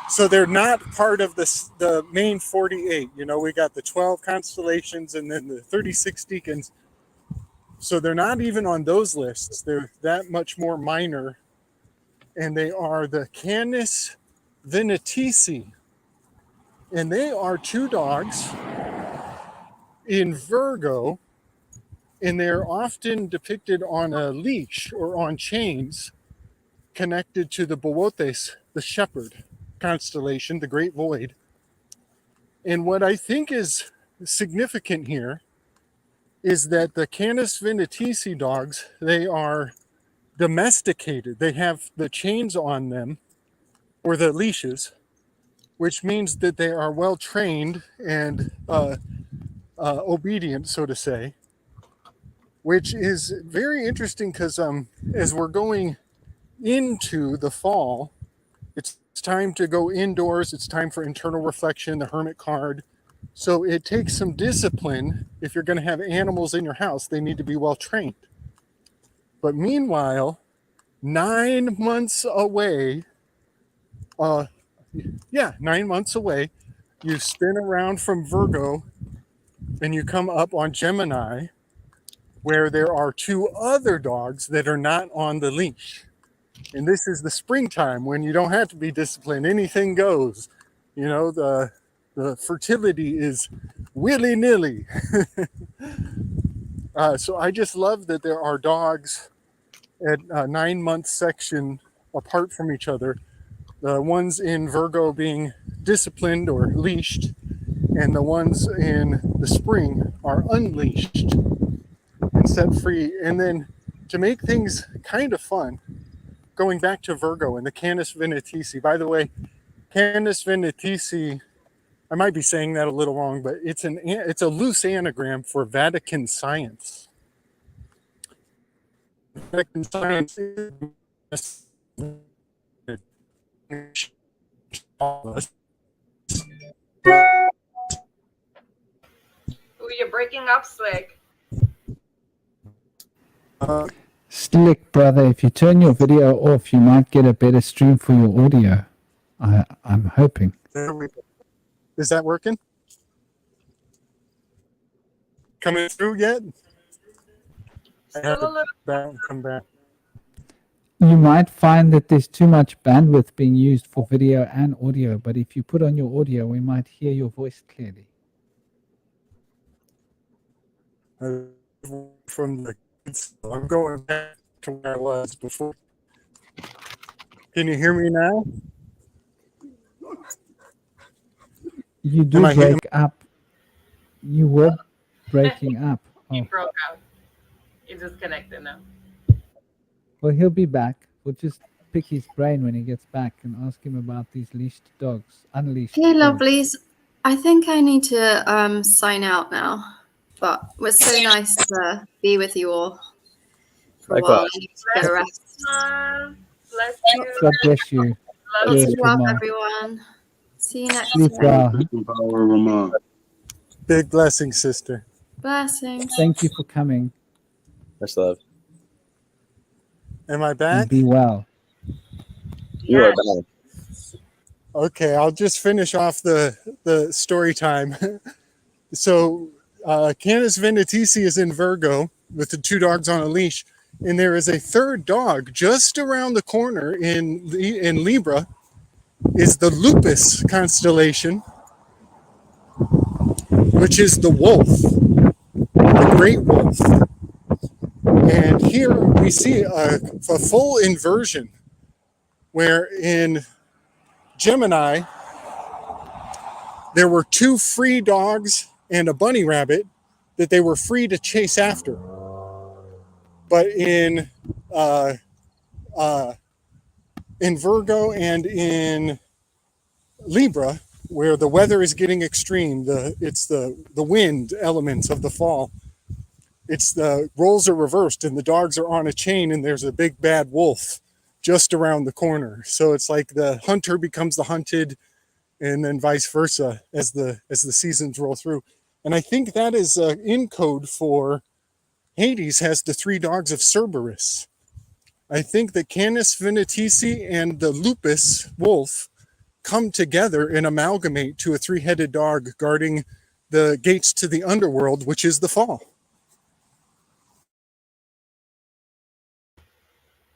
So they're not part of the main 48. We got the 12 constellations and then the 36 deacons. So they're not even on those lists. They're that much more minor. And they are the Canis Venatici. And they are 2 dogs in Virgo. And they're often depicted on a leash or on chains connected to the Boötes, the shepherd constellation, the Great Void. And what I think is significant here is that the Canis Venatici dogs, they are domesticated. They have the chains on them, or the leashes, which means that they are well trained and obedient, so to say, which is very interesting because as we're going into the fall, it's time to go indoors. It's time for internal reflection, the Hermit card. So it takes some discipline. If you're going to have animals in your house, they need to be well trained. But meanwhile, 9 months away, 9 months away, you spin around from Virgo and you come up on Gemini, where there are 2 other dogs that are not on the leash. And this is the springtime when you don't have to be disciplined. Anything goes. The fertility is willy-nilly. So I just love that there are dogs at a 9-month section apart from each other. The ones in Virgo being disciplined or leashed, and the ones in the spring are unleashed and set free. And then to make things kind of fun, going back to Virgo and the Canis Venatici. By the way, Canis Venatici, I might be saying that a little wrong, but it's a loose anagram for Vatican science. Vatican science is Ooh, you're breaking up, Slick. Slick, brother, if you turn your video off, you might get a better stream for your audio. I'm hoping. There we go. Is that working? Coming through yet? Still a little. Come back. You might find that there's too much bandwidth being used for video and audio, but if you put on your audio, we might hear your voice clearly. I'm going back to where I was before. Can you hear me now? You do break up. You were breaking up. He broke out. He disconnected now. Well, he'll be back. We'll just pick his brain when he gets back and ask him about these leashed dogs, unleashed. Hey, dogs. lovelies. I think I need to sign out now. But it was so nice to be with you all for a while. I need to get a rest. Bless you. God bless you. Love Lots you. of love, everyone. See you next Sleep time. well. Big blessing, sister. Blessings. Thank you for coming. Much love. Am I And back? be well. You are back. Okay, I'll just finish off the story time. So Canis Venatici is in Virgo with the 2 dogs on a leash. And there is a third dog just around the corner in Libra is the Lupus constellation, which is the wolf, the great wolf. And here we see a full inversion where in Gemini, there were 2 free dogs and a bunny rabbit that they were free to chase after. But in Virgo and in Libra, where the weather is getting extreme, it's the wind elements of the fall. It's the roles are reversed and the dogs are on a chain and there's a big bad wolf just around the corner. So it's like the hunter becomes the hunted, and then vice versa as the seasons roll through. And I think that is in code for Hades has the 3 dogs of Cerberus. I think that Canis Venatici and the Lupus wolf come together and amalgamate to a 3-headed dog guarding the gates to the underworld, which is the fall.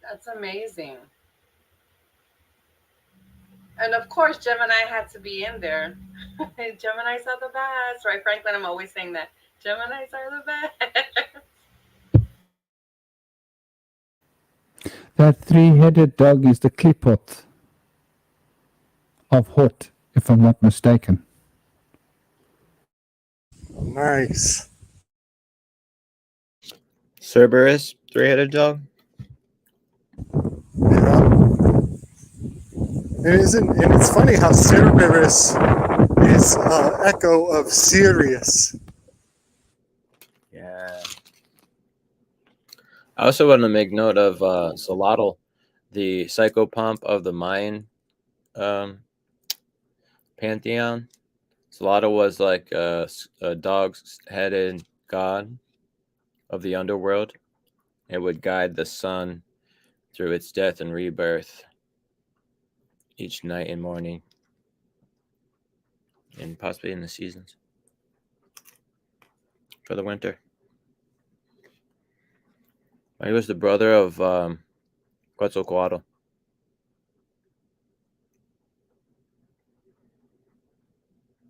That's amazing. And of course, Gemini had to be in there. Geminis are the best, right, Franklin? I'm always saying that. Geminis are the best. That 3-headed dog is the Klipot of Hot, if I'm not mistaken. Nice. Cerberus, 3-headed dog. Yeah. And it's funny how Cerberus is echo of Sirius. Yeah. I also want to make note of Solotl, the psychopomp of the Mayan pantheon. Solotl was like a dog-headed god of the underworld. It would guide the sun through its death and rebirth each night and morning, and possibly in the seasons for the winter. He was the brother of Quetzalcoatl.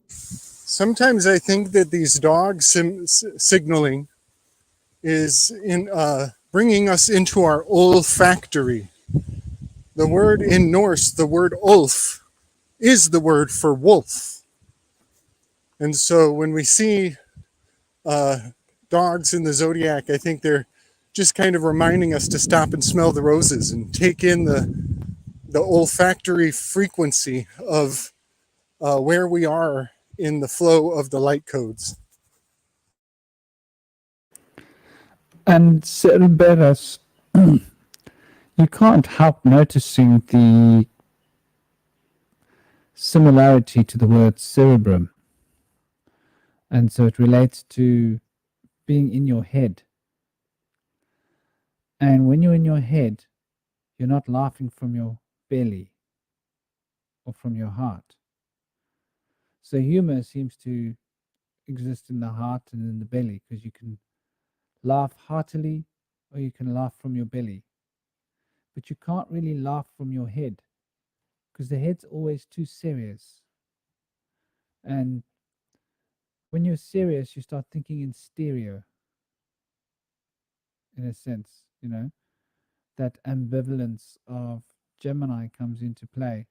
Sometimes I think that these dog signaling is in bringing us into our olfactory. The word in Norse, the word ulf, is the word for wolf. And so when we see dogs in the zodiac, I think they're just kind of reminding us to stop and smell the roses and take in the olfactory frequency of where we are in the flow of the light codes. And Cerberus, you can't help noticing the similarity to the word cerebrum. And so it relates to being in your head. And when you're in your head, you're not laughing from your belly or from your heart. So humor seems to exist in the heart and in the belly, because you can laugh heartily or you can laugh from your belly. But you can't really laugh from your head, because the head's always too serious. And when you're serious, you start thinking in stereo, in a sense, you know. That ambivalence of Gemini comes into play,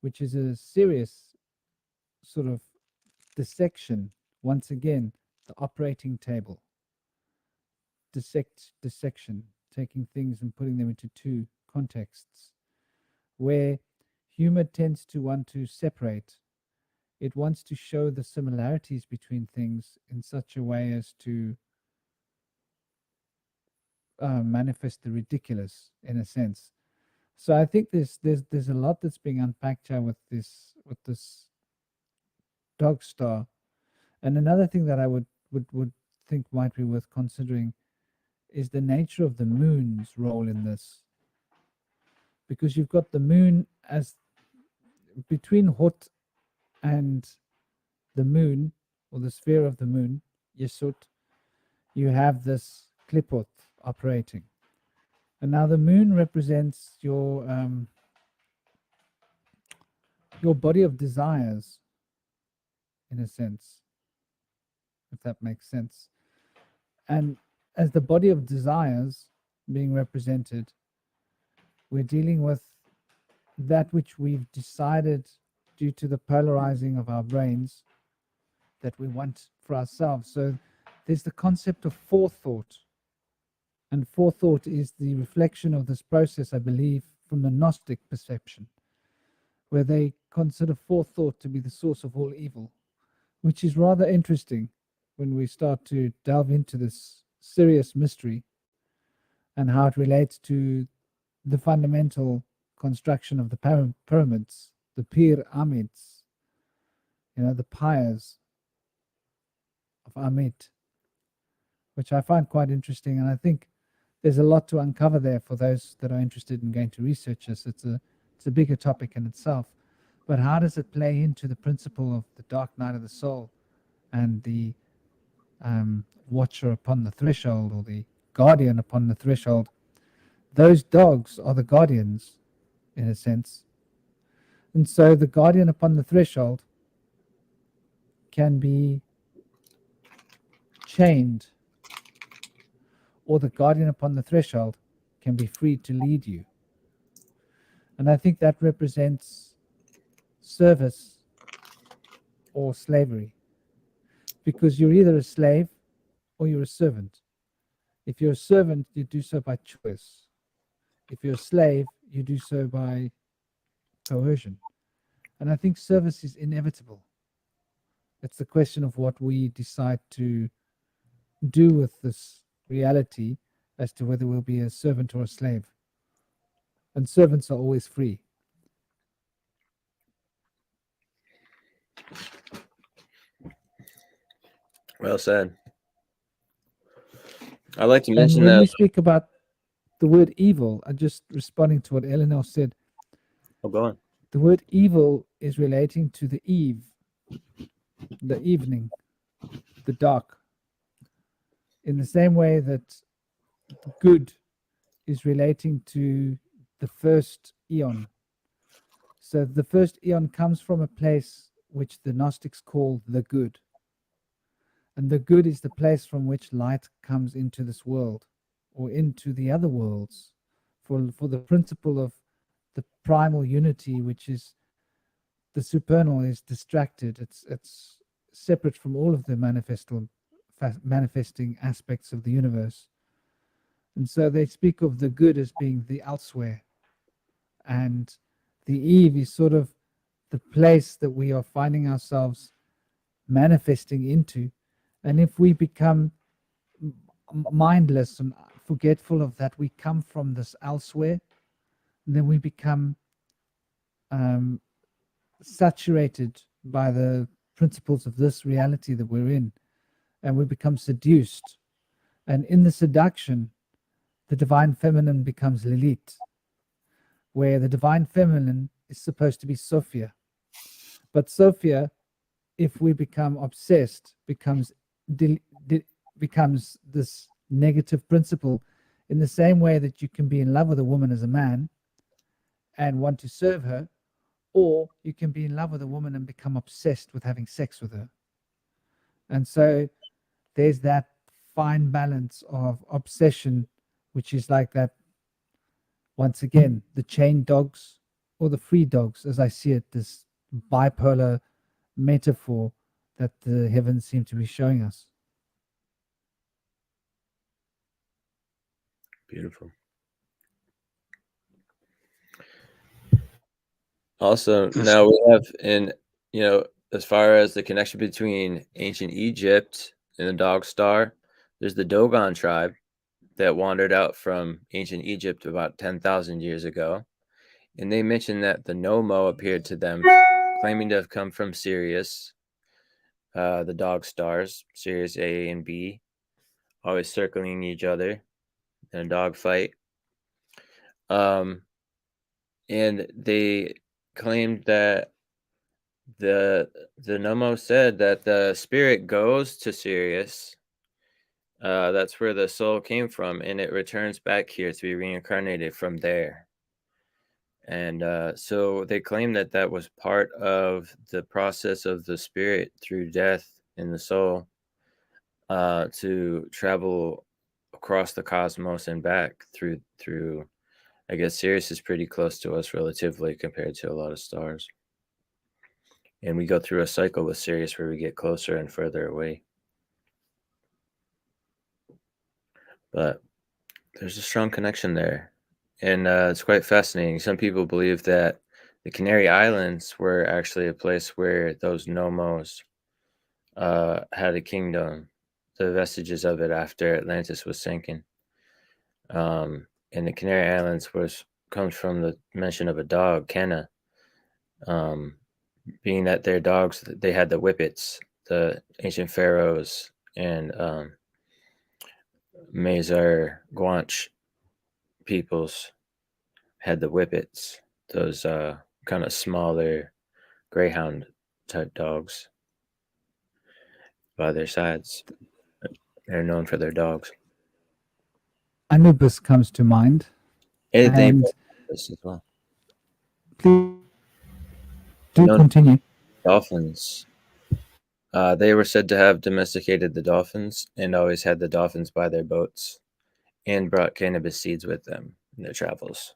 which is a serious sort of dissection. Once again, the operating table. Dissection, taking things and putting them into 2 contexts, where humor tends to want to separate. It wants to show the similarities between things in such a way as to manifest the ridiculous, in a sense. So I think there's a lot that's being unpacked here with this dog star. And another thing that I would think might be worth considering is the nature of the moon's role in this, because you've got the moon as between Hot and the moon, or the sphere of the moon, Yesut, you have this Klipot operating. And now the moon represents your body of desires, in a sense, if that makes sense. And as the body of desires being represented, we're dealing with that which we've decided due to the polarizing of our brains that we want for ourselves. So there's the concept of forethought. And forethought is the reflection of this process, I believe, from the Gnostic perception, where they consider forethought to be the source of all evil, which is rather interesting when we start to delve into this serious mystery and how it relates to the fundamental construction of the pyramids, the pyramids, the pyres of Amit, which I find quite interesting. And I think there's a lot to uncover there for those that are interested in going to research this. It's a bigger topic in itself. But how does it play into the principle of the dark night of the soul and the watcher upon the threshold, or the guardian upon the threshold? Those dogs are the guardians, in a sense. And so the guardian upon the threshold can be chained, or the guardian upon the threshold can be free to lead you. And I think that represents service or slavery, because you're either a slave or you're a servant. If you're a servant, you do so by choice. If you're a slave, you do so by coercion. And I think service is inevitable. It's the question of what we decide to do with this reality as to whether we'll be a servant or a slave. And servants are always free. Well said. I'd like to mention and when that. we speak about the word evil, I'm just responding to what Eleanor said. Oh, go on. The word evil is relating to the eve, the evening, the dark, in the same way that good is relating to the first eon. So the first eon comes from a place which the Gnostics call the good. And the good is the place from which light comes into this world, or into the other worlds, for the principle of the primal unity, which is the supernal, is distracted. It's separate from all of the manifesting aspects of the universe. And so they speak of the good as being the elsewhere. And the eve is sort of the place that we are finding ourselves manifesting into. And if we become mindless and forgetful of that we come from this elsewhere, then we become saturated by the principles of this reality that we're in, and we become seduced. And in the seduction, the divine feminine becomes Lilith, where the divine feminine is supposed to be Sophia. But Sophia, if we become obsessed, becomes this negative principle, in the same way that you can be in love with a woman as a man and want to serve her, or you can be in love with a woman and become obsessed with having sex with her. And so there's that fine balance of obsession, which is like that, once again, the chained dogs or the free dogs, as I see it, this bipolar metaphor that the heavens seem to be showing us. Beautiful. Also, now we have as far as the connection between ancient Egypt and the dog star, there's the Dogon tribe that wandered out from ancient Egypt about 10,000 years ago. And they mentioned that the Nomo appeared to them, claiming to have come from Sirius, the dog stars, Sirius A and B, always circling each other in a dog fight. And they claimed that the Nomo said that the spirit goes to Sirius That's where the soul came from, and it returns back here to be reincarnated from there. And so they claim that that was part of the process of the spirit through death in the soul to travel across the cosmos and back through. I guess Sirius is pretty close to us relatively compared to a lot of stars. And we go through a cycle with Sirius where we get closer and further away. But there's a strong connection there. And it's quite fascinating. Some people believe that the Canary Islands were actually a place where those Nomos had a kingdom, the vestiges of it after Atlantis was sinking. And the Canary Islands comes from the mention of a dog, Kenna. Being that their dogs, they had the whippets, the ancient pharaohs and Mazar Guanche peoples had the whippets, those kind of smaller greyhound type dogs by their sides. They're known for their dogs. Anubis comes to mind. And this as well. Please do continue. Dolphins. They were said to have domesticated the dolphins and always had the dolphins by their boats and brought cannabis seeds with them in their travels.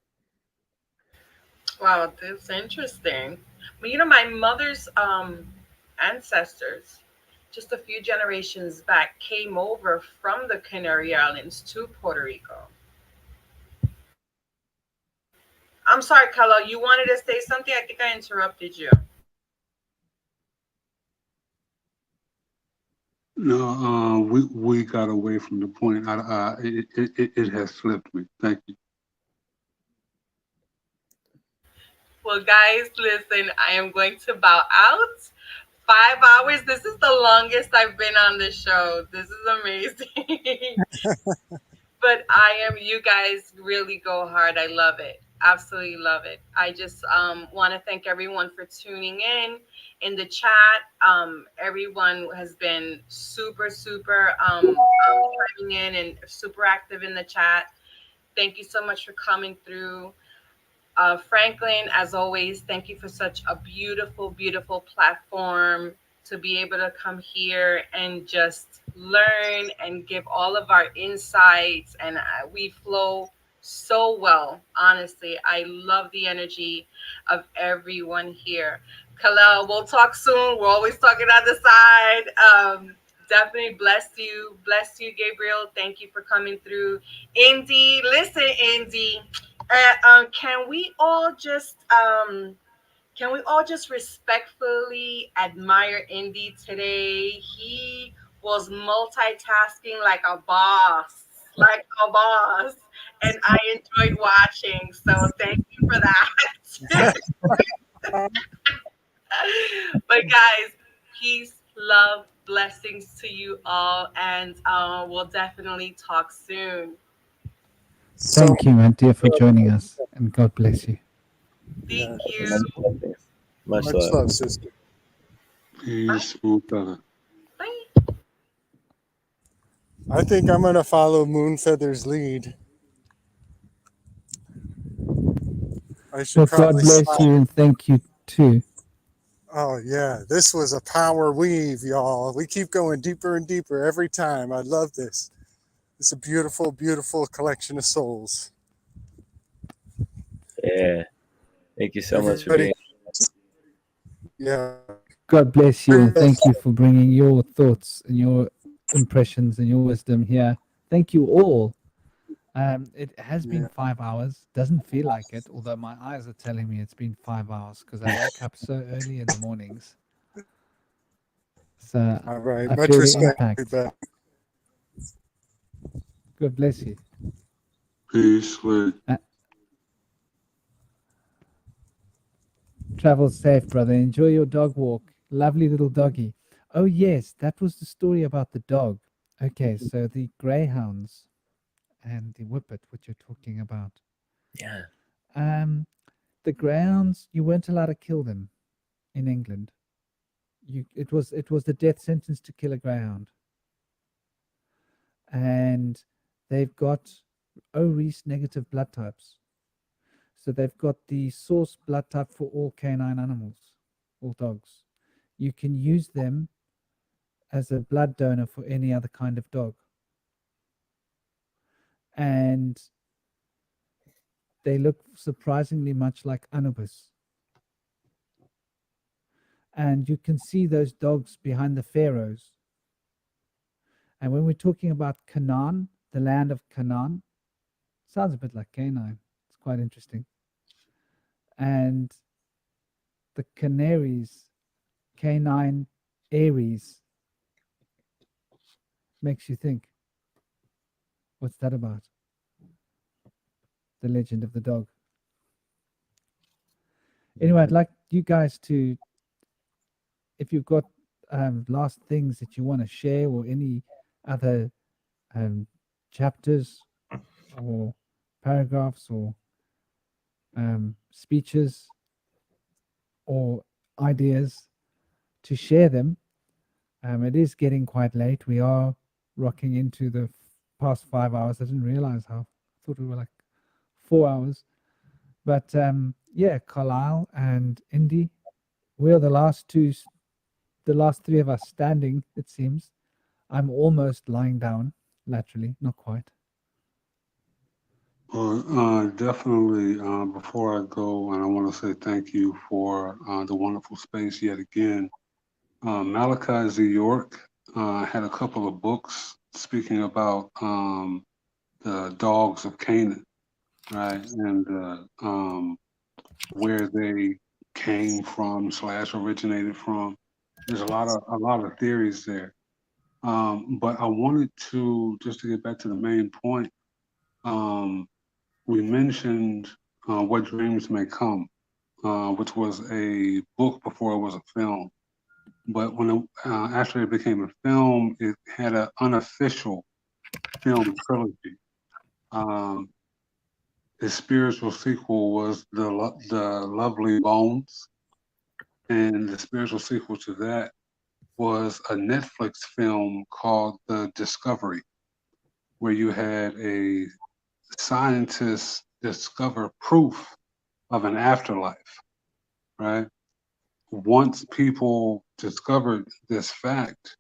Wow, that's interesting. Well, you know, my mother's ancestors, just a few generations back, came over from the Canary Islands to Puerto Rico. I'm sorry, Carlo, you wanted to say something? I think I interrupted you. No, we got away from the point. It has slipped me. Thank you. Well, guys, listen, I am going to bow out. 5 hours. This is the longest I've been on the show. This is amazing. But you guys really go hard. I love it. Absolutely love it. I just want to thank everyone for tuning in the chat. Everyone has been super chiming in and super active in the chat. Thank you so much for coming through. Franklin, as always, thank you for such a beautiful platform to be able to come here and just learn and give all of our insights. And we flow so well. Honestly, I love the energy of everyone here. Kalel, we'll talk soon. We're always talking on the side. Definitely bless you, Gabriel. Thank you for coming through. Indy, listen, Indy. Can we all just respectfully admire Indy today? He was multitasking like a boss, and I enjoyed watching. So thank you for that. But guys, peace, love, blessings to you all, and we'll definitely talk soon. Thank you, my dear, for joining us, and God bless you. Thank you. Much love, sister. Peace, brother. Bye. I think I'm going to follow Moonfeather's lead. I should Well, God probably bless stop. you, and thank you too. Oh, yeah. This was a power weave, y'all. We keep going deeper and deeper every time. I love this. It's a beautiful, beautiful collection of souls. Yeah. Thank you so much for being. Yeah. God bless you, and thank you for bringing your thoughts and your impressions and your wisdom here. Thank you all. It has been 5 hours. Doesn't feel like it, although my eyes are telling me it's been 5 hours because I wake up so early in the mornings. So All right. I Much feel the respect. impact. God bless you. Peace. Travel safe, brother. Enjoy your dog walk. Lovely little doggy. Oh, yes, that was the story about the dog. Okay, so the greyhounds and the whippet, what you're talking about. Yeah. The greyhounds, you weren't allowed to kill them in England. It was the death sentence to kill a greyhound. and they've got O-Reece negative blood types. So they've got the source blood type for all canine animals, all dogs. You can use them as a blood donor for any other kind of dog. And they look surprisingly much like Anubis. And you can see those dogs behind the pharaohs. And when we're talking about Canaan, the land of Canaan, sounds a bit like canine. It's quite interesting. And the canaries, canine Aries, makes you think, what's that about? The legend of the dog. Anyway, I'd like you guys to, if you've got last things that you want to share or any other chapters or paragraphs or speeches or ideas, to share them. It is getting quite late. We are rocking into the past 5 hours. I didn't realize how. I thought we were like 4 hours. But yeah, Carlisle and Indy, we're the last three of us standing, it seems. I'm almost lying down laterally, not quite. Well, definitely, before I go, and I want to say thank you for the wonderful space yet again. Malachi Z. York had a couple of books speaking about the dogs of Canaan, right? And where they came from / originated from. There's a lot of theories there. But I wanted to, just to get back to the main point, we mentioned What Dreams May Come, which was a book before it was a film. But when it actually became a film, it had an unofficial film trilogy. The spiritual sequel was the Lovely Bones, and the spiritual sequel to that was a Netflix film called The Discovery, where you had a scientist discover proof of an afterlife, right? Once people discovered this fact,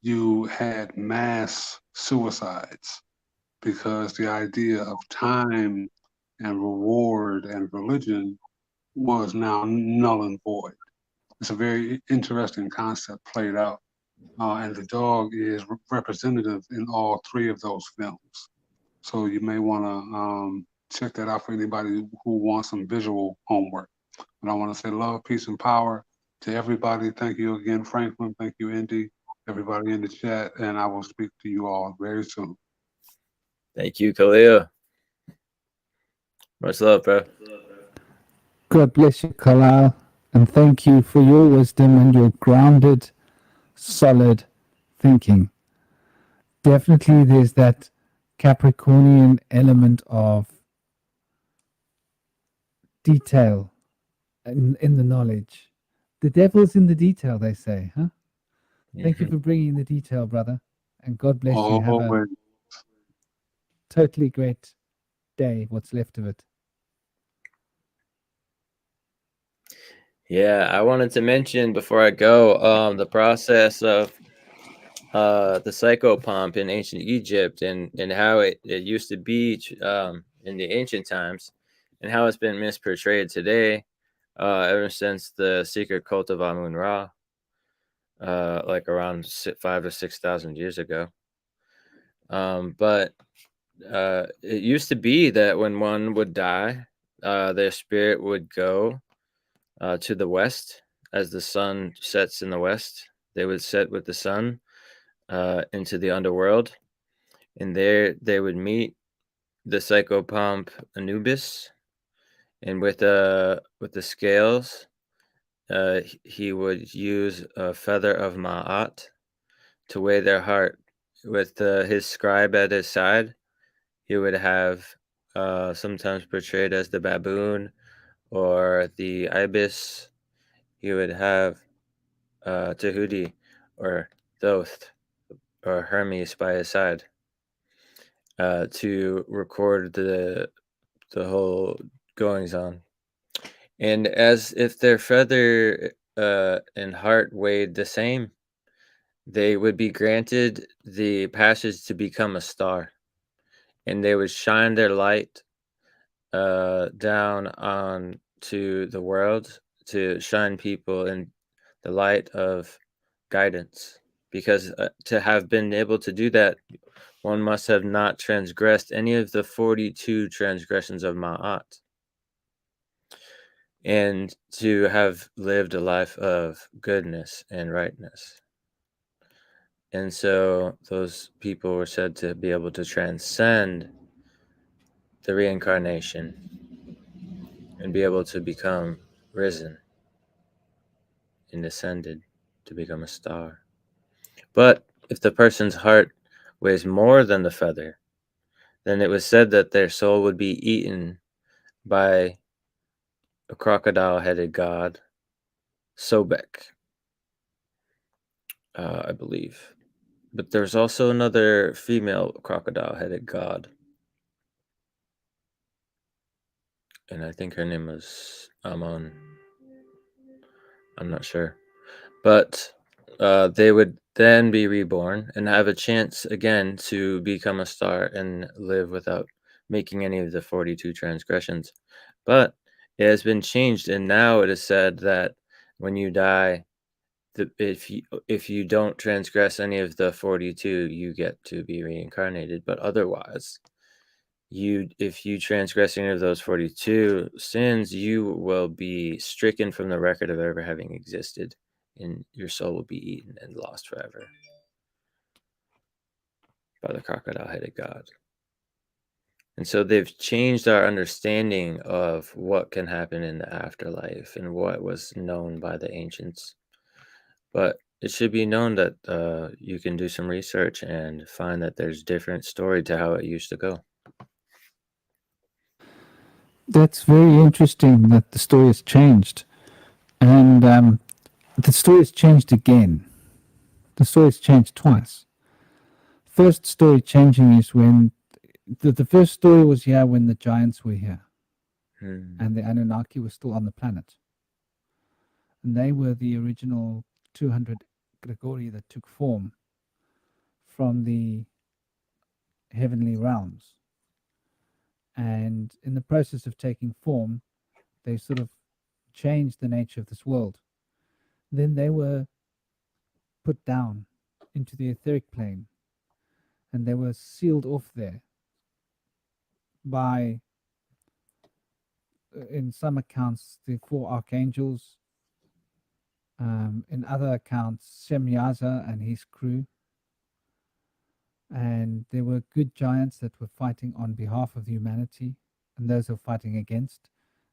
you had mass suicides because the idea of time and reward and religion was now null and void. It's a very interesting concept played out. And the dog is representative in all three of those films. So you may want to check that out for anybody who wants some visual homework. And I want to say love, peace, and power to everybody. Thank you again, Franklin. Thank you, Indy, everybody in the chat. And I will speak to you all very soon. Thank you, Khalil. Much love, bro. God bless you, Carlisle, and thank you for your wisdom and your grounded, solid thinking. Definitely there's that Capricornian element of detail in the knowledge. The devil's in the detail, they say, huh? Thank you for bringing the detail, brother, and God bless you. Have a totally great day, what's left of it. Yeah, I wanted to mention before I go the process of the psychopomp in ancient Egypt and how it used to be in the ancient times and how it's been misportrayed today ever since the secret cult of Amun-Ra, like around 5,000 to 6,000 years ago. But it used to be that when one would die, their spirit would go to the west as the sun sets in the west. They would set with the sun into the underworld, and there they would meet the psychopomp Anubis, and with the scales, he would use a feather of Ma'at to weigh their heart. With his scribe at his side, he would have sometimes portrayed as the baboon or the ibis. He would have Tahuti or Thoth or Hermes by his side. to record the whole goings on. And as if their feather and heart weighed the same, they would be granted the passage to become a star, and they would shine their light down on to the world to shine people in the light of guidance. Because to have been able to do that, one must have not transgressed any of the 42 transgressions of Ma'at, and to have lived a life of goodness and rightness. And so those people were said to be able to transcend the reincarnation and be able to become risen and ascended to become a star. But if the person's heart weighs more than the feather, then it was said that their soul would be eaten by a crocodile-headed god, Sobek, I believe. But there's also another female crocodile-headed god, and I think her name was Amon. I'm not sure. But they would then be reborn and have a chance again to become a star and live without making any of the 42 transgressions. But it has been changed, and now it is said that when you die, if you don't transgress any of the 42, you get to be reincarnated. But otherwise, if you transgress any of those 42 sins, you will be stricken from the record of ever having existed, and your soul will be eaten and lost forever by the crocodile-headed god. And so they've changed our understanding of what can happen in the afterlife and what was known by the ancients. But it should be known that you can do some research and find that there's different story to how it used to go. That's very interesting that the story has changed. And the story has changed again. The story has changed twice. First story changing is when the first story was here when the giants were here. And the Anunnaki were still on the planet. And they were the original 200 Grigori that took form from the heavenly realms. And in the process of taking form, they sort of changed the nature of this world. Then they were put down into the etheric plane, and they were sealed off there by, in some accounts, the 4 archangels. In other accounts, Semyaza and his crew. And there were good giants that were fighting on behalf of humanity, and those who were fighting against.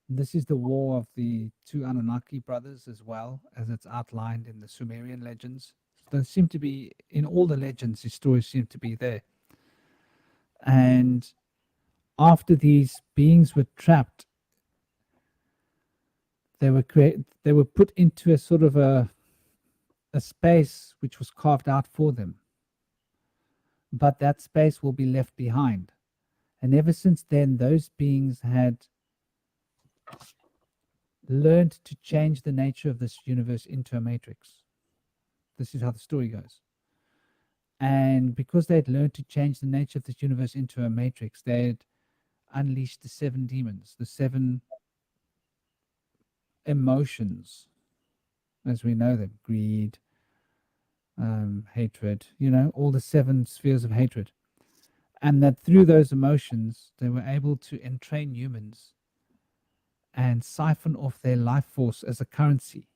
This is the war of the 2 Anunnaki brothers, as well as it's outlined in the Sumerian legends. There seem to be, in all the legends, these stories seem to be there. And after these beings were trapped, they were put into a sort of a space which was carved out for them. But that space will be left behind. And ever since then, those beings had learned to change the nature of this universe into a matrix. This is how the story goes. And because they had learned to change the nature of this universe into a matrix, they had unleashed the 7 demons, the 7 emotions, as we know them: greed, hatred, all the 7 spheres of hatred. And that through those emotions, they were able to entrain humans and siphon off their life force as a currency.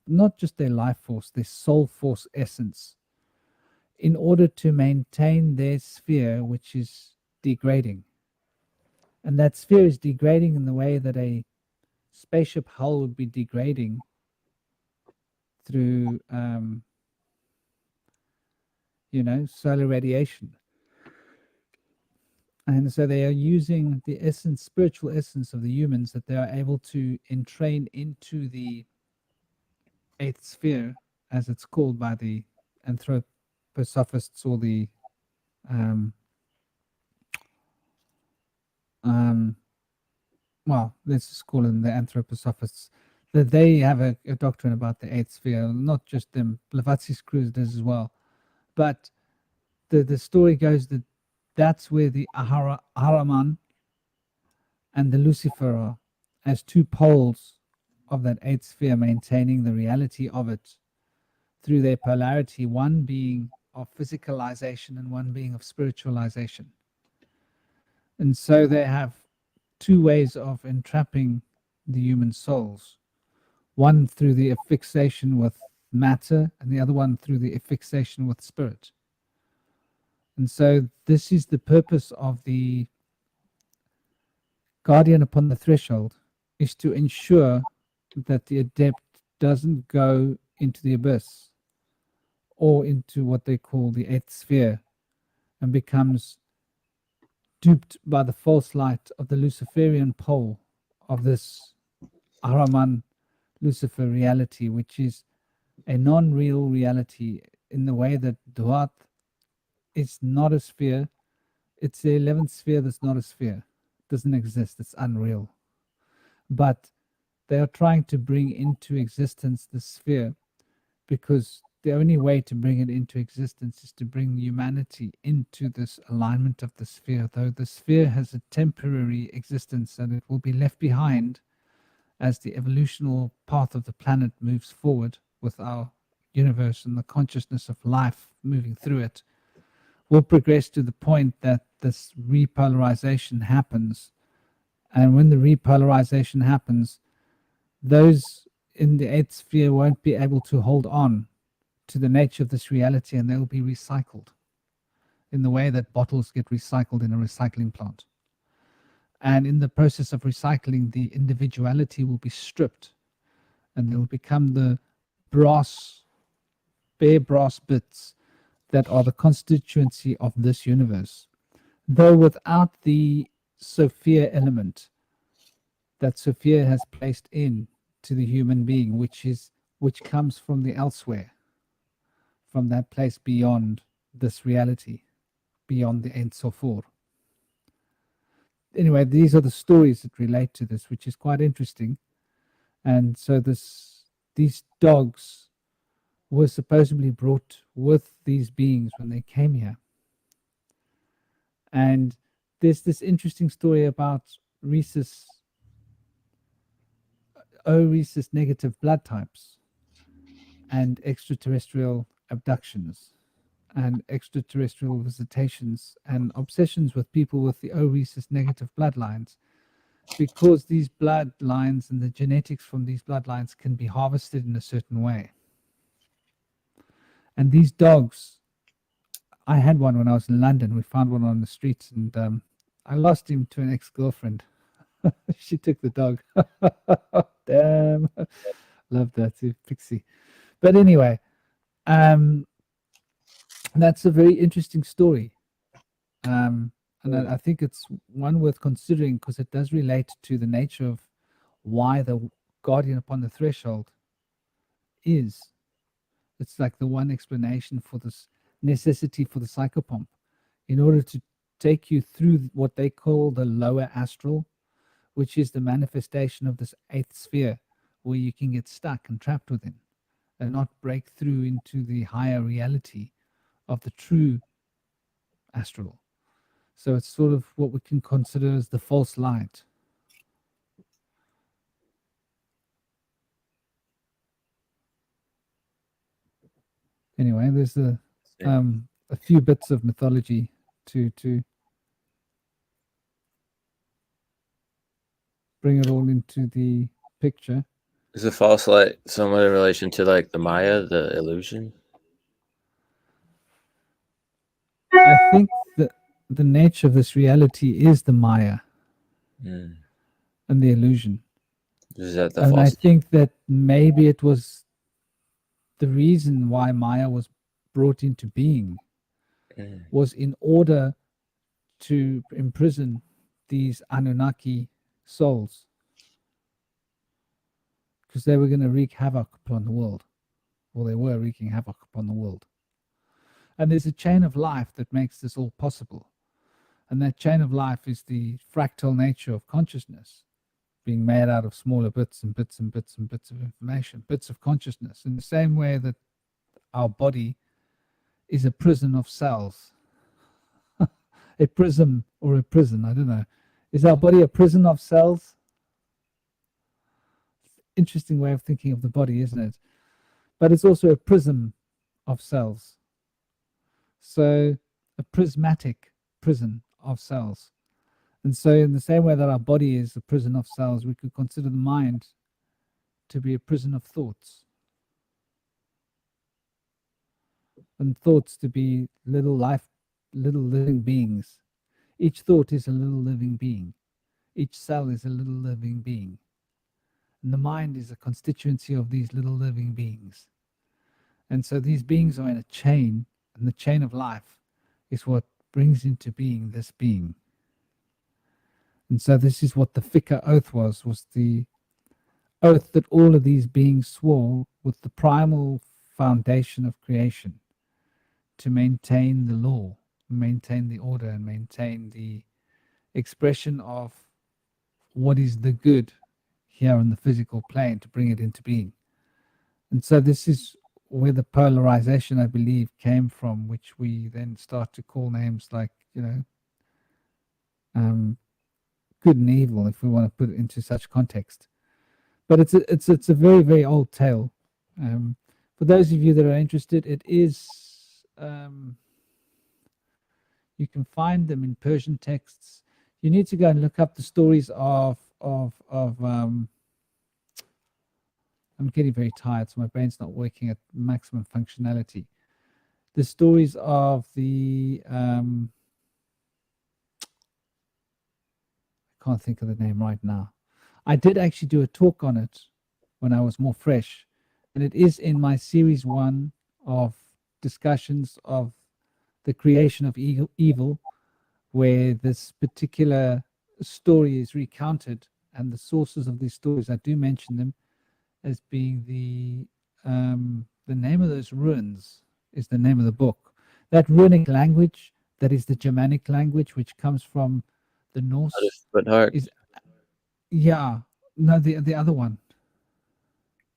Not just their life force, their soul force essence, in order to maintain their sphere, which is degrading. And that sphere is degrading in the way that a spaceship hull would be degrading through, solar radiation. And so they are using the essence, spiritual essence of the humans, that they are able to entrain into the 8th sphere, as it's called by the anthroposophists or the well, let's just call them the anthroposophists, that they have a doctrine about the eighth sphere. Not just them, Blavatsky's crew does as well. But the story goes that that's where the Ahriman and the Lucifer are, as two poles of that eighth sphere, maintaining the reality of it through their polarity, one being of physicalization and one being of spiritualization. And so they have two ways of entrapping the human souls, one through the fixation with matter and the other one through the fixation with spirit. And so this is the purpose of the guardian upon the threshold, is to ensure that the adept doesn't go into the abyss or into what they call the eighth sphere and becomes duped by the false light of the Luciferian pole of this Ahriman Lucifer reality, which is a non-real reality in the way that Duat is not a sphere. It's the 11th sphere that's not a sphere. It doesn't exist. It's unreal. But they are trying to bring into existence the sphere, because the only way to bring it into existence is to bring humanity into this alignment of the sphere, though the sphere has a temporary existence and it will be left behind as the evolutional path of the planet moves forward with our universe and the consciousness of life moving through it. Will progress to the point that this repolarization happens. And when the repolarization happens, those in the eighth sphere won't be able to hold on to the nature of this reality, and they will be recycled in the way that bottles get recycled in a recycling plant. And in the process of recycling, the individuality will be stripped and they will become the bare brass bits that are the constituency of this universe, though without the Sophia element that Sophia has placed in to the human being, which comes from the elsewhere, from that place beyond this reality, beyond the Ein Sofor. Anyway, these are the stories that relate to this, which is quite interesting. And so these dogs were supposedly brought with these beings when they came here. And there's this interesting story about rhesus negative blood types and extraterrestrial abductions and extraterrestrial visitations and obsessions with people with the rhesus negative bloodlines, because these bloodlines and the genetics from these bloodlines can be harvested in a certain way. And these dogs, I had one when I was in London. We found one on the streets, and I lost him to an ex-girlfriend. She took the dog. Damn. Love that, Pixie. But anyway, that's a very interesting story. And I think it's one worth considering, because it does relate to the nature of why the guardian upon the threshold is. It's like the one explanation for this necessity for the psychopomp, in order to take you through what they call the lower astral, which is the manifestation of this eighth sphere, where you can get stuck and trapped within and not break through into the higher reality of the true astral. So it's sort of what we can consider as the false light. Anyway, there's a few bits of mythology to bring it all into the picture. Is the false light somewhat in relation to like the Maya, the illusion? I think that the nature of this reality is the Maya and the illusion. Is that the and false? I think that maybe it was the reason why Maya was brought into being was in order to imprison these Anunnaki souls, because they were going to wreak havoc upon the world. Well, they were wreaking havoc upon the world. And there's a chain of life that makes this all possible. And that chain of life is the fractal nature of consciousness, being made out of smaller bits and bits and bits and bits of information, bits of consciousness, in the same way that our body is a prison of cells. A prism or a prison, I don't know. Is our body a prison of cells? Interesting way of thinking of the body, isn't it? But it's also a prism of cells. So a prismatic prison of cells. And so in the same way that our body is a prison of cells, we could consider the mind to be a prison of thoughts. And thoughts to be little living beings. Each thought is a little living being. Each cell is a little living being. And the mind is a constituency of these little living beings. And so these beings are in a chain, and the chain of life is what brings into being this being. And so this is what the Fika oath was the oath that all of these beings swore with the primal foundation of creation to maintain the law, maintain the order, and maintain the expression of what is the good here on the physical plane, to bring it into being. And so this is where the polarization, I believe, came from, which we then start to call names like, good and evil, if we want to put it into such context. But it's a very, very old tale. For those of you that are interested, it is you can find them in Persian texts. You need to go and look up the stories of I'm getting very tired, so my brain's not working at maximum functionality. The stories of the I can't think of the name right now. I did actually do a talk on it when I was more fresh, and it is in my series 1 of discussions of the creation of evil, where this particular story is recounted, and the sources of these stories, I do mention them as being the name of those ruins is the name of the book. That runic language, that is the Germanic language, which comes from the Norse. Is, yeah, no, the other one.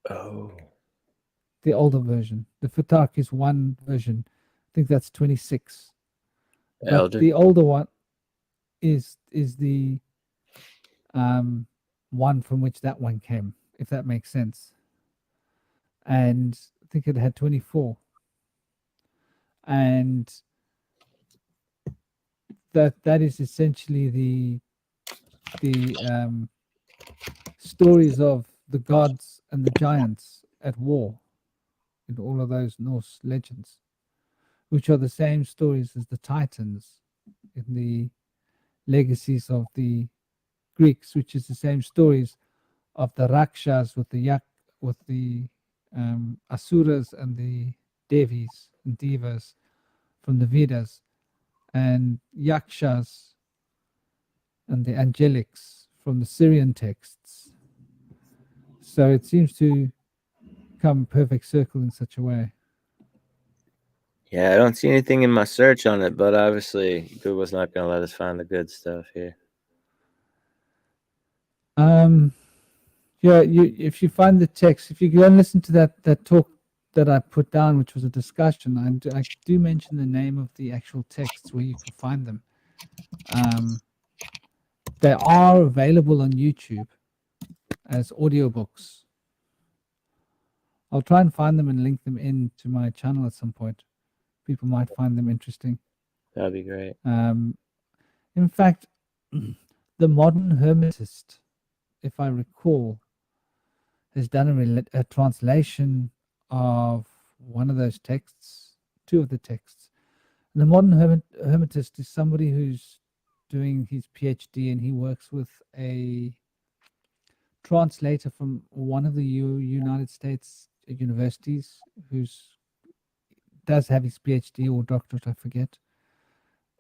Oh. The older version. The Futark is one version. I think that's 26. But the older one is the one from which that one came, if that makes sense. And I think it had 24. And that is essentially the stories of the gods and the giants at war in all of those Norse legends, which are the same stories as the Titans in the legacies of the Greeks, which is the same stories of the Rakshas with the Asuras and the Devis and Devas from the Vedas, and Yakshas and the angelics from the Syrian texts. So it seems to come perfect circle in such a way. Yeah, I don't see anything in my search on it, but obviously Google's not going to let us find the good stuff here. Yeah, if you find the text, if you go and listen to that talk that I put down, which was a discussion, I do mention the name of the actual texts where you can find them. They are available on YouTube as audiobooks. I'll try and find them and link them into my channel at some point. People might find them interesting. That'd be great. In fact, the modern hermetist, if I recall, has done a translation of one of those texts, 2 of the texts. And the modern hermetist is somebody who's doing his PhD, and he works with a translator from one of the United States universities who's does have his PhD or doctorate, I forget.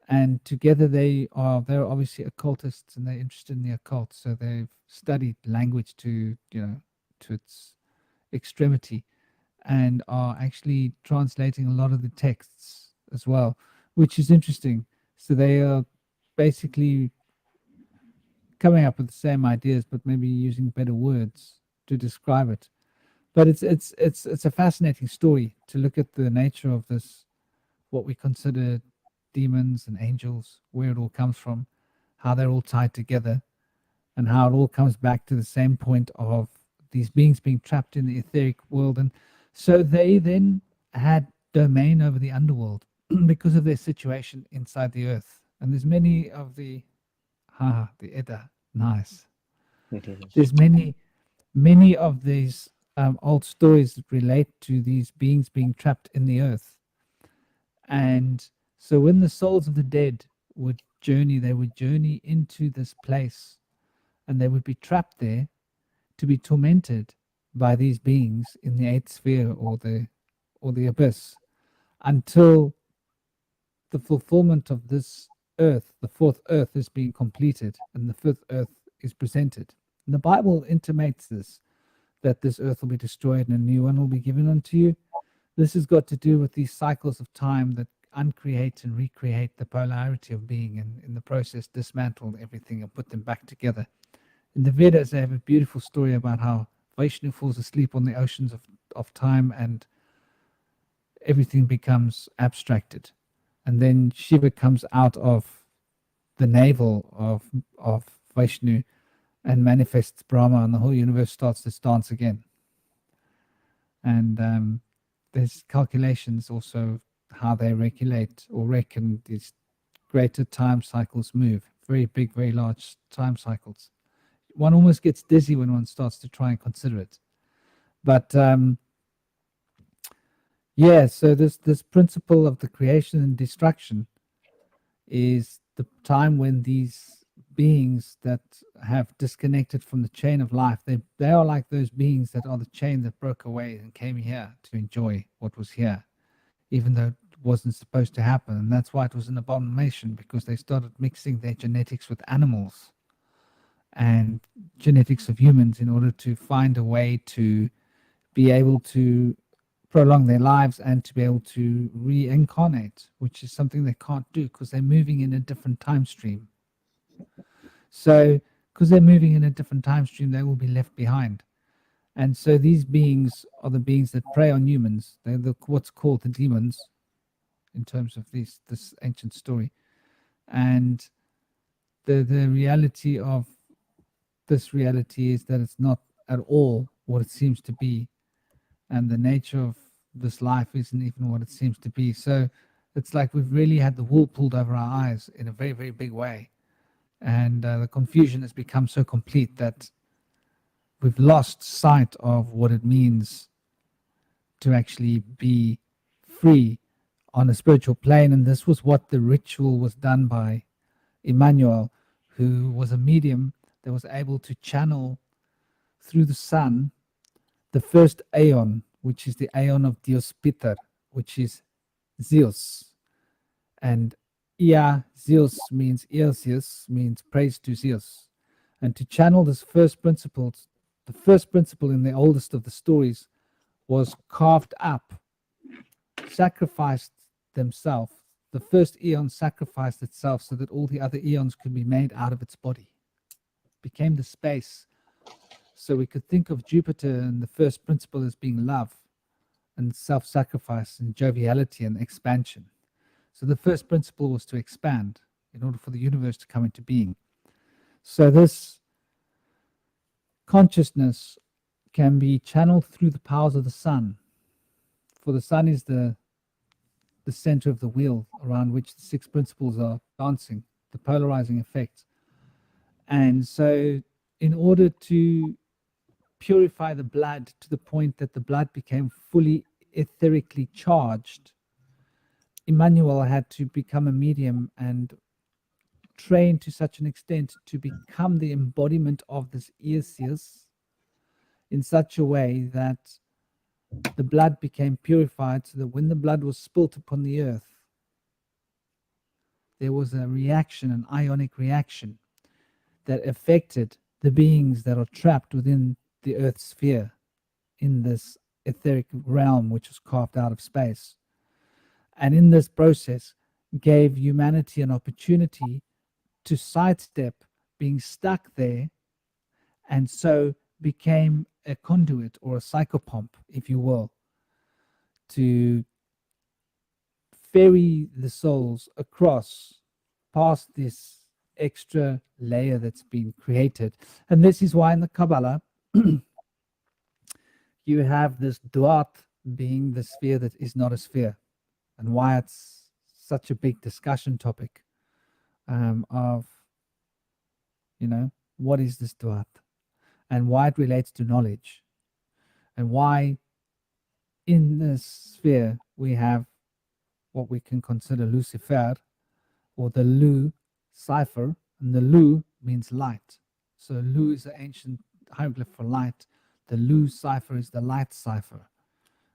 And together they're obviously occultists, and they're interested in the occult. So they've studied language to its extremity, and are actually translating a lot of the texts as well, which is interesting. So they are basically coming up with the same ideas, but maybe using better words to describe it. But it's a fascinating story to look at the nature of this, what we consider demons and angels, where it all comes from, how they're all tied together, and how it all comes back to the same point of these beings being trapped in the etheric world. And so they then had domain over the underworld because of their situation inside the earth. And there's many of the Edda, nice. There's many of these old stories that relate to these beings being trapped in the earth. And so when the souls of the dead would journey, they would journey into this place, and they would be trapped there to be tormented by these beings in the eighth sphere or the abyss, until the fulfillment of this earth, the fourth earth, is being completed and the fifth earth is presented. And the Bible intimates this, that this earth will be destroyed and a new one will be given unto you. This has got to do with these cycles of time that uncreate and recreate the polarity of being, and in the process dismantle everything and put them back together. In the Vedas, they have a beautiful story about how Vishnu falls asleep on the oceans of time and everything becomes abstracted. And then Shiva comes out of the navel of Vishnu and manifests Brahma, and the whole universe starts to dance again. And there's calculations also how they regulate or reckon these greater time cycles move. Very big, very large time cycles. One almost gets dizzy when one starts to try and consider it. But yeah, so this principle of the creation and destruction is the time when these beings that have disconnected from the chain of life, they are like those beings that are the chain that broke away and came here to enjoy what was here, even though it wasn't supposed to happen. And that's why it was an abomination, because they started mixing their genetics with animals and genetics of humans in order to find a way to be able to prolong their lives and to be able to reincarnate, which is something they can't do because they're moving in a different time stream. So because they're moving in a different time stream, they will be left behind. And so these beings are the beings that prey on humans. They're what's called the demons in terms of this ancient story. And the reality of this reality is that it's not at all what it seems to be. And the nature of this life isn't even what it seems to be. So it's like we've really had the wool pulled over our eyes in a very, very big way. And the confusion has become so complete that we've lost sight of what it means to actually be free on a spiritual plane. And this was what the ritual was done by Emmanuel, who was a medium that was able to channel through the sun the first aeon, which is the aeon of Dios Peter, which is Zeus. And Zeus means Zeus means praise to Zeus. And to channel this first principle, the first principle in the oldest of the stories was carved up, sacrificed themselves. The first eon sacrificed itself so that all the other eons could be made out of its body. Became the space. So we could think of Jupiter and the first principle as being love and self-sacrifice and joviality and expansion. So the first principle was to expand in order for the universe to come into being. So this consciousness can be channeled through the powers of the sun. For the sun is the center of the wheel around which the six principles are dancing, the polarizing effect. And so in order to purify the blood to the point that the blood became fully etherically charged, Emmanuel had to become a medium and train to such an extent to become the embodiment of this Isis in such a way that the blood became purified, so that when the blood was spilt upon the earth, there was a reaction, an ionic reaction that affected the beings that are trapped within the earth's sphere in this etheric realm which was carved out of space. And in this process gave humanity an opportunity to sidestep being stuck there, and so became a conduit or a psychopomp, if you will, to ferry the souls across past this extra layer that's been created. And this is why in the Kabbalah you have this duat being the sphere that is not a sphere, and why it's such a big discussion topic of, what is this duat, and why it relates to knowledge, and why in this sphere we have what we can consider Lucifer, or the Lu cipher, and the Lu means light. So Lu is the ancient hieroglyph for light. The Lu cipher is the light cipher,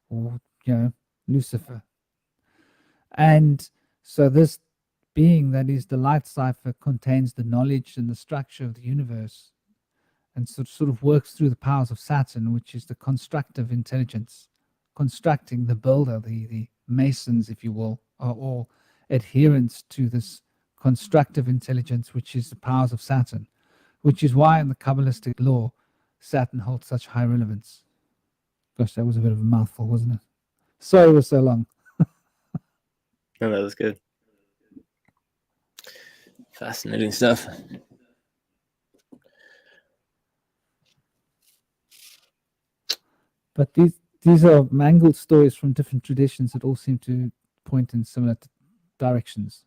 or Lucifer. And so this being that is the light cipher contains the knowledge and the structure of the universe, and sort of works through the powers of Saturn, which is the constructive intelligence, constructing the builder, the masons, if you will, are all adherents to this constructive intelligence, which is the powers of Saturn, which is why in the Kabbalistic law, Saturn holds such high relevance. Gosh, that was a bit of a mouthful, wasn't it? Sorry it was so long. No, that was good. Fascinating stuff. But these are mangled stories from different traditions that all seem to point in similar directions.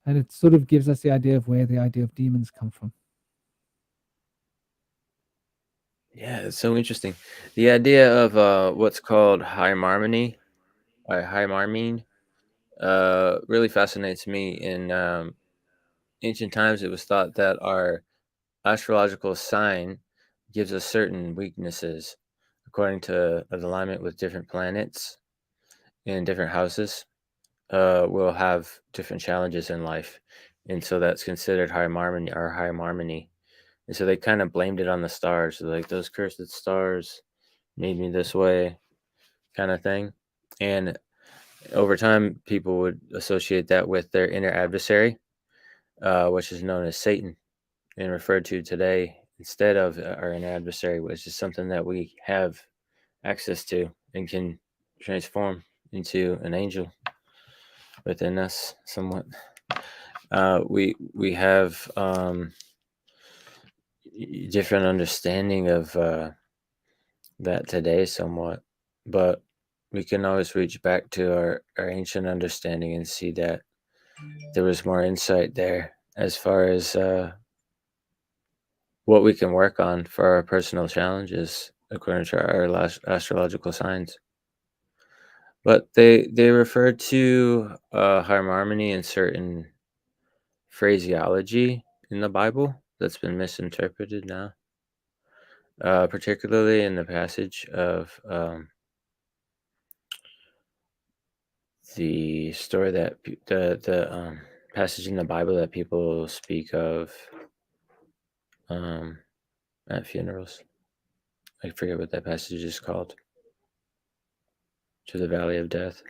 And it sort of gives us the idea of where the idea of demons come from. Yeah, it's so interesting. The idea of what's called harmony, or harmine, really fascinates me. In ancient times, it was thought that our astrological sign gives us certain weaknesses according to an alignment with different planets in different houses. We'll have different challenges in life, and so that's considered harmony or harmony. And so they kind of blamed it on the stars, so like those cursed stars made me this way, kind of thing. And over time, people would associate that with their inner adversary, which is known as Satan, and referred to today instead of our inner adversary, which is something that we have access to and can transform into an angel within us somewhat. We have different understanding of that today somewhat, but we can always reach back to our ancient understanding and see that there was more insight there as far as what we can work on for our personal challenges according to our astrological signs. But they refer to harmony in certain phraseology in the Bible that's been misinterpreted now, particularly in the passage of the story that the passage in the Bible that people speak of at funerals. I forget what that passage is called. To the Valley of Death.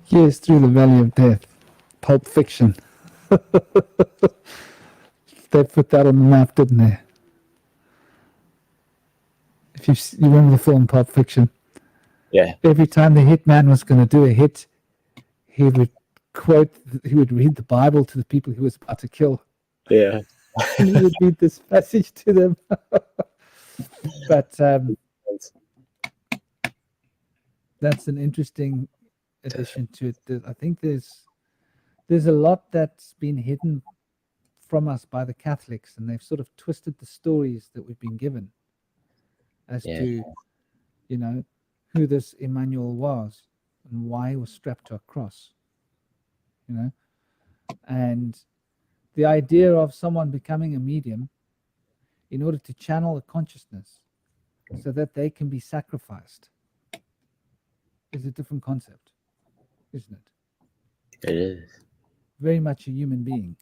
Yes, Through the Valley of Death. Pulp Fiction. They put that on the map, didn't they? If you remember the film Pulp Fiction. Yeah. Every time the hitman was going to do a hit, he would read the Bible to the people he was about to kill. Yeah. And he would read this passage to them. But that's an interesting addition to it. I think there's a lot that's been hidden from us by the Catholics, and they've sort of twisted the stories that we've been given as to, who this Emmanuel was and why he was strapped to a cross, and the idea of someone becoming a medium in order to channel a consciousness so that they can be sacrificed is a different concept, isn't it? It is. Very much a human being.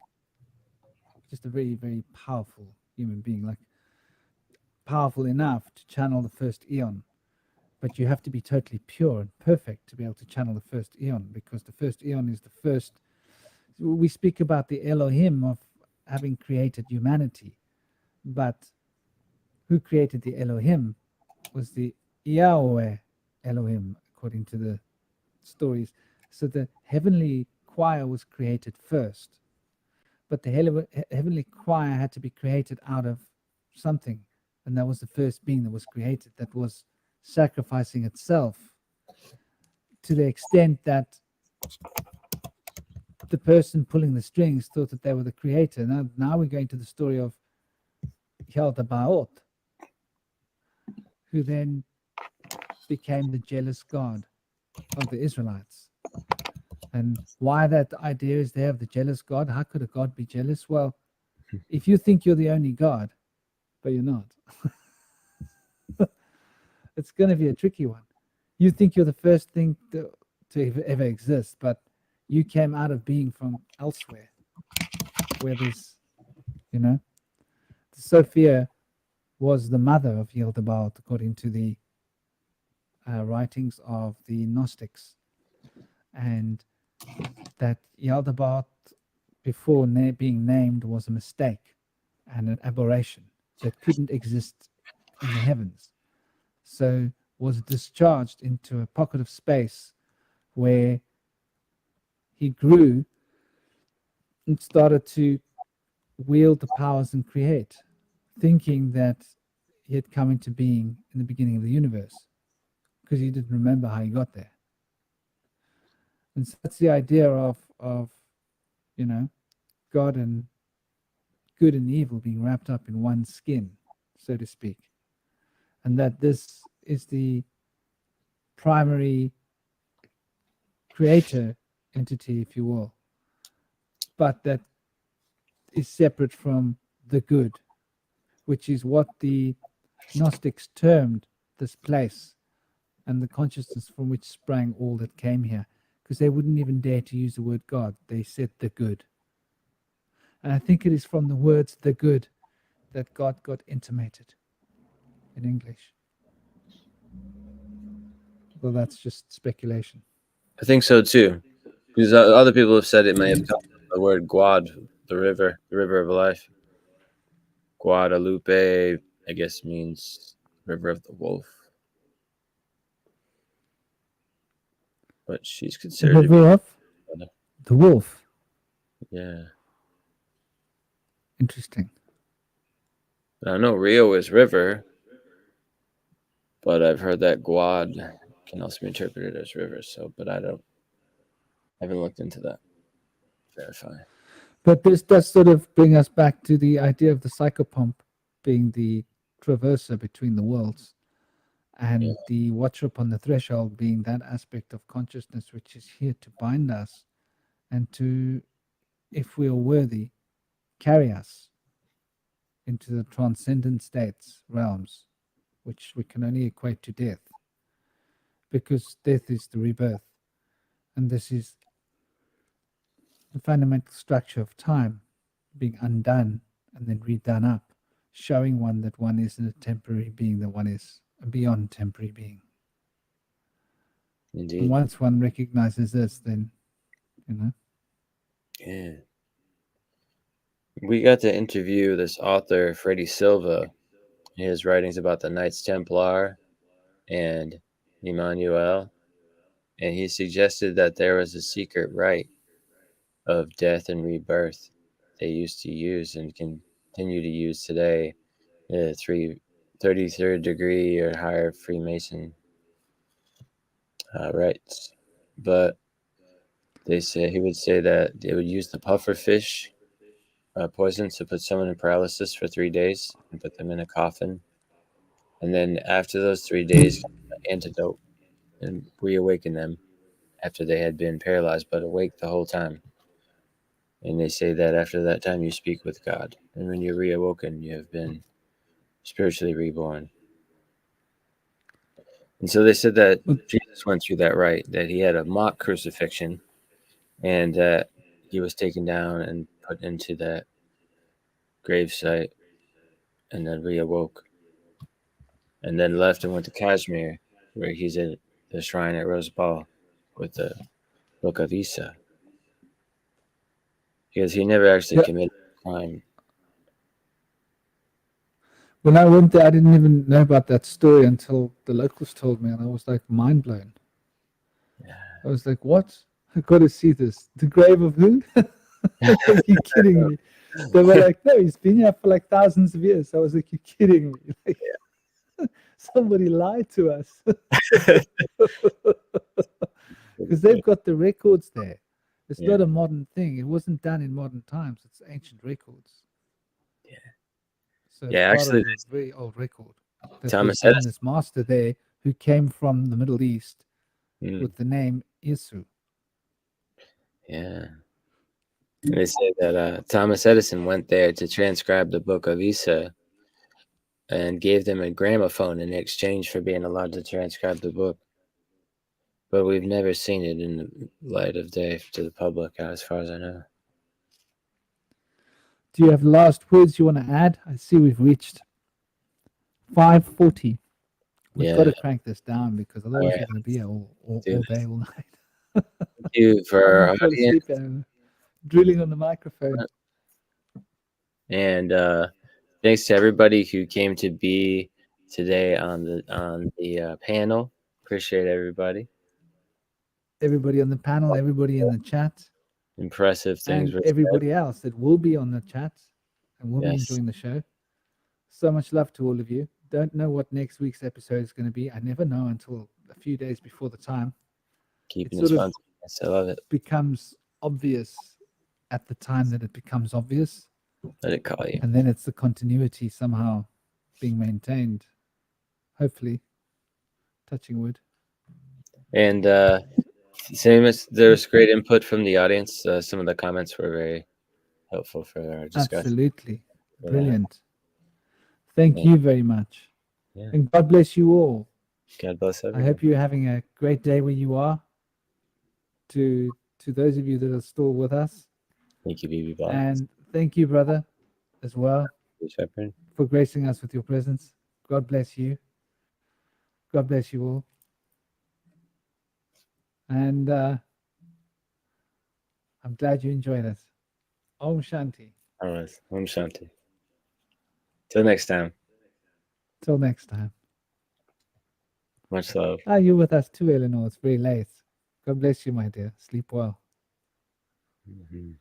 Just a very, very powerful human being, like powerful enough to channel the first eon. But you have to be totally pure and perfect to be able to channel the first eon, because the first eon is the first we speak about the Elohim of having created humanity, but who created the Elohim was the Yahweh Elohim, according to the stories. So the heavenly choir was created first, but the heavenly choir had to be created out of something, and that was the first being that was created, that was sacrificing itself to the extent that the person pulling the strings thought that they were the creator. Now we're going to the story of Yaldabaoth, who then became the jealous god of the Israelites. And why that idea is there of the jealous god? How could a god be jealous? Well, if you think you're the only god, but you're not, it's going to be a tricky one. You think you're the first thing to ever exist, but you came out of being from elsewhere, where there's, Sophia was the mother of Yaldabaoth, according to the writings of the Gnostics, and that Yaldabaoth, before being named, was a mistake and an aberration that couldn't exist in the heavens. So was discharged into a pocket of space where he grew and started to wield the powers and create, thinking that he had come into being in the beginning of the universe, because he didn't remember how he got there. And so that's the idea of God and good and evil being wrapped up in one skin, so to speak. And that this is the primary creator entity, if you will, but that is separate from the good, which is what the Gnostics termed this place and the consciousness from which sprang all that came here, because they wouldn't even dare to use the word God. They said the good. And I think it is from the words the good that God got intimated in English. Well, that's just speculation. I think so too, because other people have said it may have come from the word Guad, the river of life. Guadalupe, I guess, means river of the wolf, but she's considered to be River of the wolf. Yeah. Interesting. I know Rio is river, but I've heard that Guad can also be interpreted as river. So, but I haven't looked into that. Verify. But this does sort of bring us back to the idea of the psychopomp being the traverser between the worlds, and the watcher upon the threshold being that aspect of consciousness which is here to bind us and to, if we are worthy, carry us into the transcendent states, realms, which we can only equate to death, because death is the rebirth. And this is the fundamental structure of time being undone and then redone up, showing one that one isn't a temporary being, that one is a beyond temporary being. Indeed. And once one recognizes this, then, Yeah. We got to interview this author, Freddie Silva. His writings about the Knights Templar and Emmanuel. And he suggested that there was a secret rite of death and rebirth they used to use and continue to use today, 33rd degree or higher Freemason rites. But he would say that they would use the pufferfish poison to put someone in paralysis for 3 days and put them in a coffin. And then after those 3 days, an antidote and reawaken them after they had been paralyzed but awake the whole time. And they say that after that time you speak with God. And when you're reawoken, you have been spiritually reborn. And so they said that Jesus went through that rite, that he had a mock crucifixion and that he was taken down and put into that gravesite and then reawoke. And then left and went to Kashmir, where he's at the shrine at Rose Ball with the Book of Isa. because he never actually Yeah. committed a crime. When I went there, I didn't even know about that story until the locals told me, and I was like mind blown. I was like, "What? I got to see this. The grave of who? Are you kidding me?" They were like, "No, he's been here for like thousands of years." I was like, "You're kidding me!" Like, somebody lied to us because they've got the records there. It's Yeah. not a modern thing. It wasn't done in modern times. It's ancient records. Yeah. So it's Yeah, part actually, of a very old record that Thomas was given Edison. this master there who came from the Middle East Mm, with the name Isu. yeah. And they say that Thomas Edison went there to transcribe the book of Isa and gave them a gramophone in exchange for being allowed to transcribe the book. But we've never seen it in the light of day to the public, as far as I know. Do you have last words you want to add? I see we've reached 5:40. We've got Yeah. to crank this down because otherwise Alright, we're going to be here all do it. day, all night. Thank you for I'm our going to fall audience. asleep and drilling on the microphone. And thanks to everybody who came to be today on the panel. Appreciate everybody. Everybody on the panel, everybody in the chat, Impressive things and were said. everybody else that will be on the chat and will be Yes. enjoying the show. So much love to all of you. Don't know what next week's episode is going to be. I never know until a few days before the time. Keeping It it sort fun. of Yes, I love it. becomes obvious at the time that it becomes obvious, Let it call you. and then it's the continuity somehow being maintained. Hopefully, touching wood. And same as there's great input from the audience. Some of the comments were very helpful for our discussion. Absolutely For that. brilliant. Thank Yeah. you very much, Yeah. and God bless you all. God bless I everyone. hope you're having a great day where you are. To those of you that are still with us, Thank you, BB Boss. and thank you, brother, as well, Shepherd. for gracing us with your presence. God bless you. God bless you all. And I'm glad you enjoyed us. Om Shanti. Always. Om Shanti. Till next time. Till next time. Much love. Ah, you're with us too, Eleanor. It's very late. God bless you, my dear. Sleep well. Mhm.